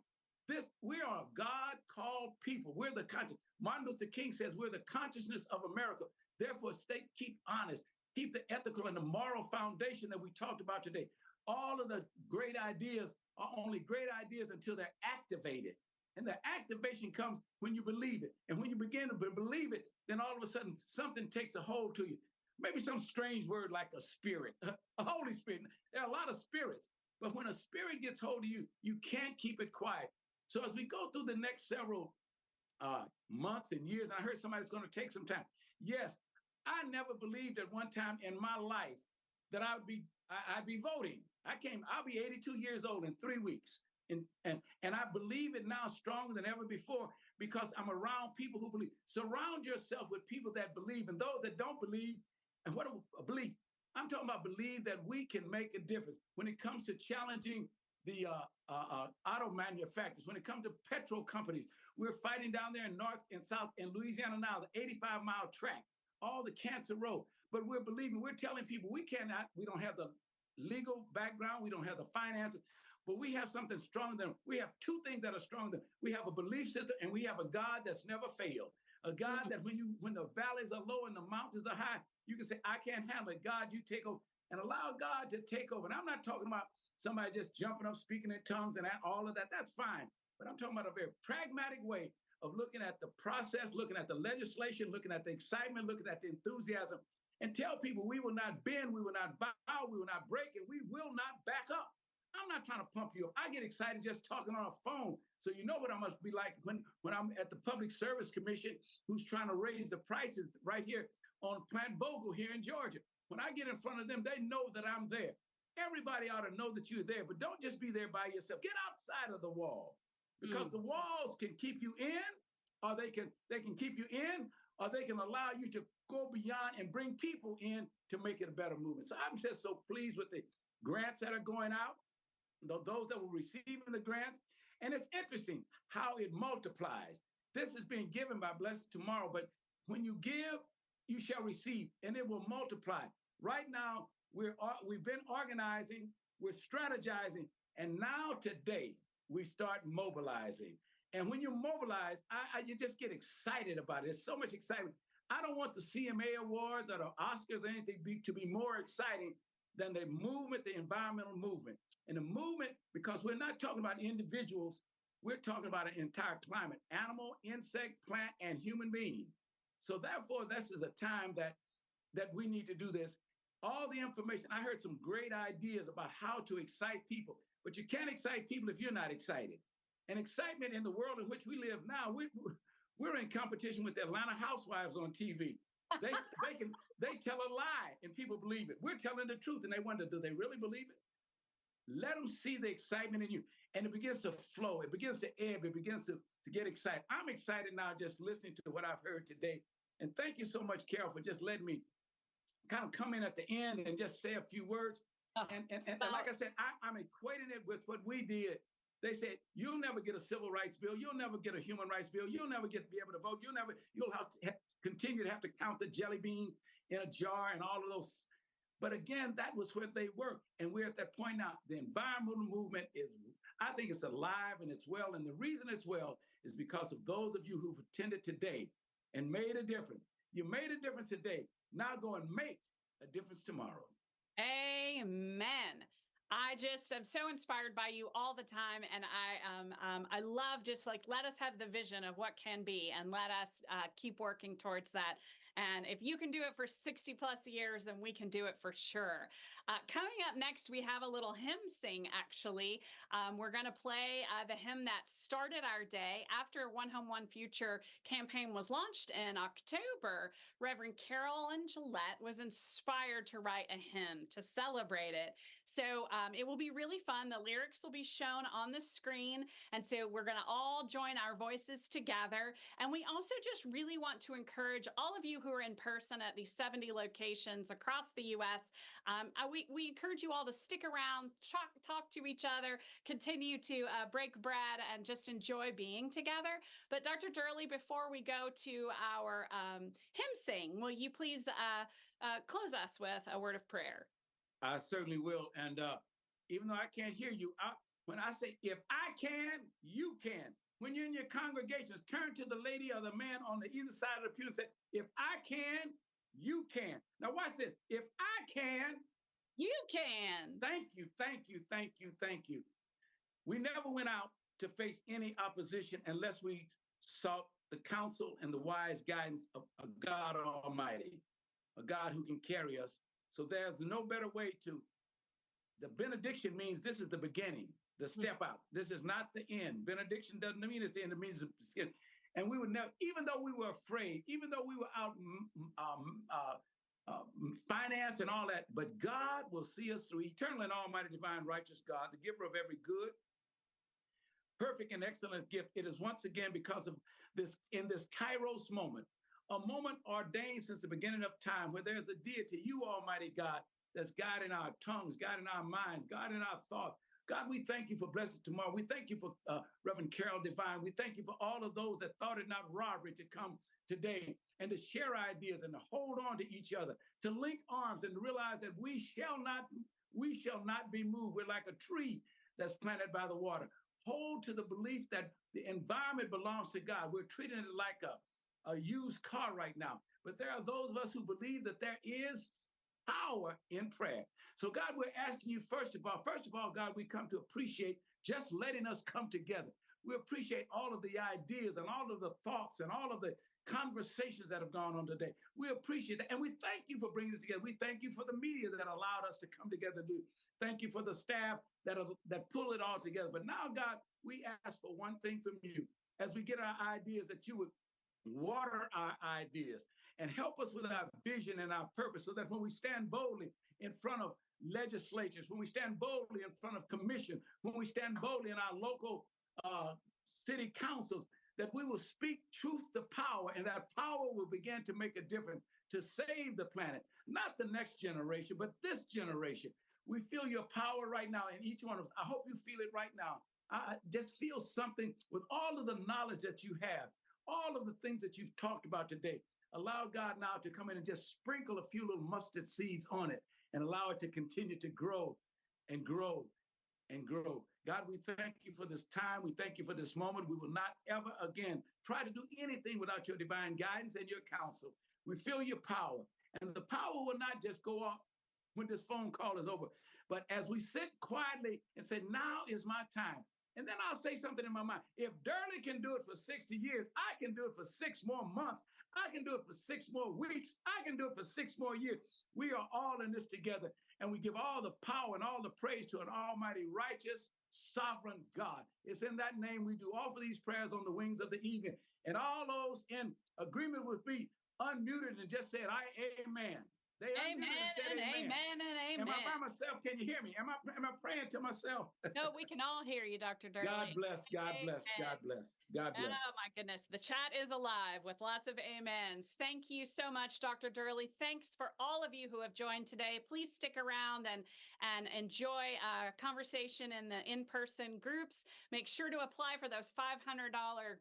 We are a God-called people. We're the conscious. Martin Luther King says we're the consciousness of America. Therefore, keep honest, keep the ethical and the moral foundation that we talked about today. All of the great ideas are only great ideas until they're activated. And the activation comes when you believe it. And when you begin to believe it, then all of a sudden something takes a hold to you. Maybe some strange word like a spirit, a Holy Spirit. There are a lot of spirits, but when a spirit gets hold of you, you can't keep it quiet. So as we go through the next several months and years, and I heard somebody's going to take some time. Yes, I never believed at one time in my life that I'd be voting. I'll be 82 years old in 3 weeks. And I believe it now stronger than ever before because I'm around people who believe. Surround yourself with people that believe, and those that don't believe. And what a belief? I'm talking about believe that we can make a difference when it comes to challenging the auto manufacturers, when it comes to petrol companies. We're fighting down there in North and South in Louisiana now, the 85-mile track, all the cancer road. But we're believing, we're telling people we don't have the legal background, we don't have the finances, but we have something stronger than, we have two things that are stronger than, we have a belief system and we have a God that's never failed. A God that when the valleys are low and the mountains are high, you can say, I can't handle it. God, you take over, and allow God to take over. And I'm not talking about somebody just jumping up, speaking in tongues and all of that. That's fine. But I'm talking about a very pragmatic way of looking at the process, looking at the legislation, looking at the excitement, looking at the enthusiasm, and tell people we will not bend, we will not bow, we will not break, and we will not back up. I'm not trying to pump you up. I get excited just talking on a phone. So you know what I must be like when I'm at the Public Service Commission, who's trying to raise the prices right here on Plant Vogel here in Georgia. When I get in front of them, they know that I'm there. Everybody ought to know that you're there, but don't just be there by yourself. Get outside of the wall, because the walls can keep you in, or they can keep you in, or they can allow you to go beyond and bring people in to make it a better movement. So I'm just so pleased with the grants that are going out, those that were receiving the grants. And it's interesting how it multiplies. This is being given by Blessed Tomorrow, but when you give, you shall receive, and it will multiply. Right now, we've been organizing, we're strategizing, and now today we start mobilizing. And when you mobilize, you just get excited about it. It's so much excitement. I don't want the CMA Awards or the Oscars or anything to be more exciting than the movement, the environmental movement. And the movement, because we're not talking about individuals, we're talking about an entire climate, animal, insect, plant, and human being. So therefore, this is a time that we need to do this. All the information, I heard some great ideas about how to excite people, but you can't excite people if you're not excited. And excitement in the world in which we live now, we're in competition with the Atlanta Housewives on TV. They tell a lie and people believe it. We're telling the truth and they wonder, do they really believe it? Let them see the excitement in you. And it begins to flow. It begins to ebb. It begins to get excited. I'm excited now just listening to what I've heard today. And thank you so much, Carol, for just letting me kind of come in at the end and just say a few words. And like I said, I'm equating it with what we did. They said, you'll never get a civil rights bill. You'll never get a human rights bill. You'll never be able to vote. You'll have to continue to have to count the jelly beans in a jar and all of those. But again, that was where they were. And we're at that point now. The environmental movement I think it's alive and it's well. And the reason it's well is because of those of you who've attended today and made a difference. You made a difference today. Now go and make a difference tomorrow. Amen. I just am so inspired by you all the time. And I love just like, let us have the vision of what can be and let us keep working towards that. And if you can do it for 60 plus years, then we can do it for sure. Coming up next, we have a little hymn sing, actually. We're going to play the hymn that started our day after One Home, One Future campaign was launched in October. Reverend Carolyn Gillette was inspired to write a hymn to celebrate it. So it will be really fun. The lyrics will be shown on the screen. And so we're going to all join our voices together. And we also just really want to encourage all of you who are in person at these 70 locations across the U.S. We encourage you all to stick around, talk to each other, continue to break bread, and just enjoy being together. But Dr. Durley, before we go to our hymn sing, will you please close us with a word of prayer? I certainly will. And even though I can't hear you, when I say, if I can, you can. When you're in your congregations, turn to the lady or the man on the either side of the pew and say, if I can, you can. Now watch this. If I can, you can. Thank you, thank you, thank you, thank you. We never went out to face any opposition unless we sought the counsel and the wise guidance of a God Almighty, a God who can carry us. So there's no better way to. The benediction means this is the beginning, the step out. This is not the end. Benediction doesn't mean it's the end, it means it's the beginning. And we would never, even though we were afraid, even though we were out finance and all that, but God will see us through. Eternal and almighty, divine, righteous God, the giver of every good, perfect and excellent gift. It is once again because of this, in this Kairos moment, a moment ordained since the beginning of time where there's a deity, you almighty God, that's guiding our tongues, guiding our minds, guiding our thoughts. God, we thank you for Blessed Tomorrow. We thank you for Reverend Carol Divine. We thank you for all of those that thought it not robbery to come today and to share ideas and to hold on to each other, to link arms and to realize that we shall not be moved. We're like a tree that's planted by the water. Hold to the belief that the environment belongs to God. We're treating it like a used car right now. But there are those of us who believe that there is power in prayer. So God, we're asking you, first of all, God, we come to appreciate just letting us come together. We appreciate all of the ideas and all of the thoughts and all of the conversations that have gone on today. We appreciate that. And we thank you for bringing it together. We thank you for the media that allowed us to come together. Thank you for the staff that pull it all together. But now, God, we ask for one thing from you. As we get our ideas, that you would water our ideas and help us with our vision and our purpose, so that when we stand boldly in front of legislatures, when we stand boldly in front of commission, when we stand boldly in our local city councils, that we will speak truth to power, and that power will begin to make a difference to save the planet, not the next generation, but this generation. We feel your power right now in each one of us. I hope you feel it right now. I just feel something with all of the knowledge that you have, all of the things that you've talked about today. Allow God now to come in and just sprinkle a few little mustard seeds on it and allow it to continue to grow and grow and grow. God, we thank you for this time. We thank you for this moment. We will not ever again try to do anything without your divine guidance and your counsel. We feel your power, and the power will not just go off when this phone call is over, but as we sit quietly and say, now is my time. And then I'll say something in my mind. If Durley can do it for 60 years, I can do it for 6 more months. I can do it for 6 more weeks. I can do it for 6 more years. We are all in this together, and we give all the power and all the praise to an almighty, righteous, sovereign God. It's in that name we do offer these prayers on the wings of the evening. And all those in agreement with me unmuted and just said, amen. They amen and said, amen and amen. Am I by myself? Can you hear me? Am I praying to myself? No, we can all hear you, Dr. Durley. God bless, God bless, God bless, God bless. Oh my goodness. The chat is alive with lots of amens. Thank you so much, Dr. Durley. Thanks for all of you who have joined today. Please stick around and enjoy a conversation in the in-person groups. Make sure to apply for those $500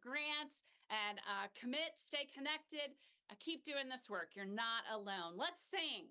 grants and commit, stay connected. Keep doing this work. You're not alone. Let's sing.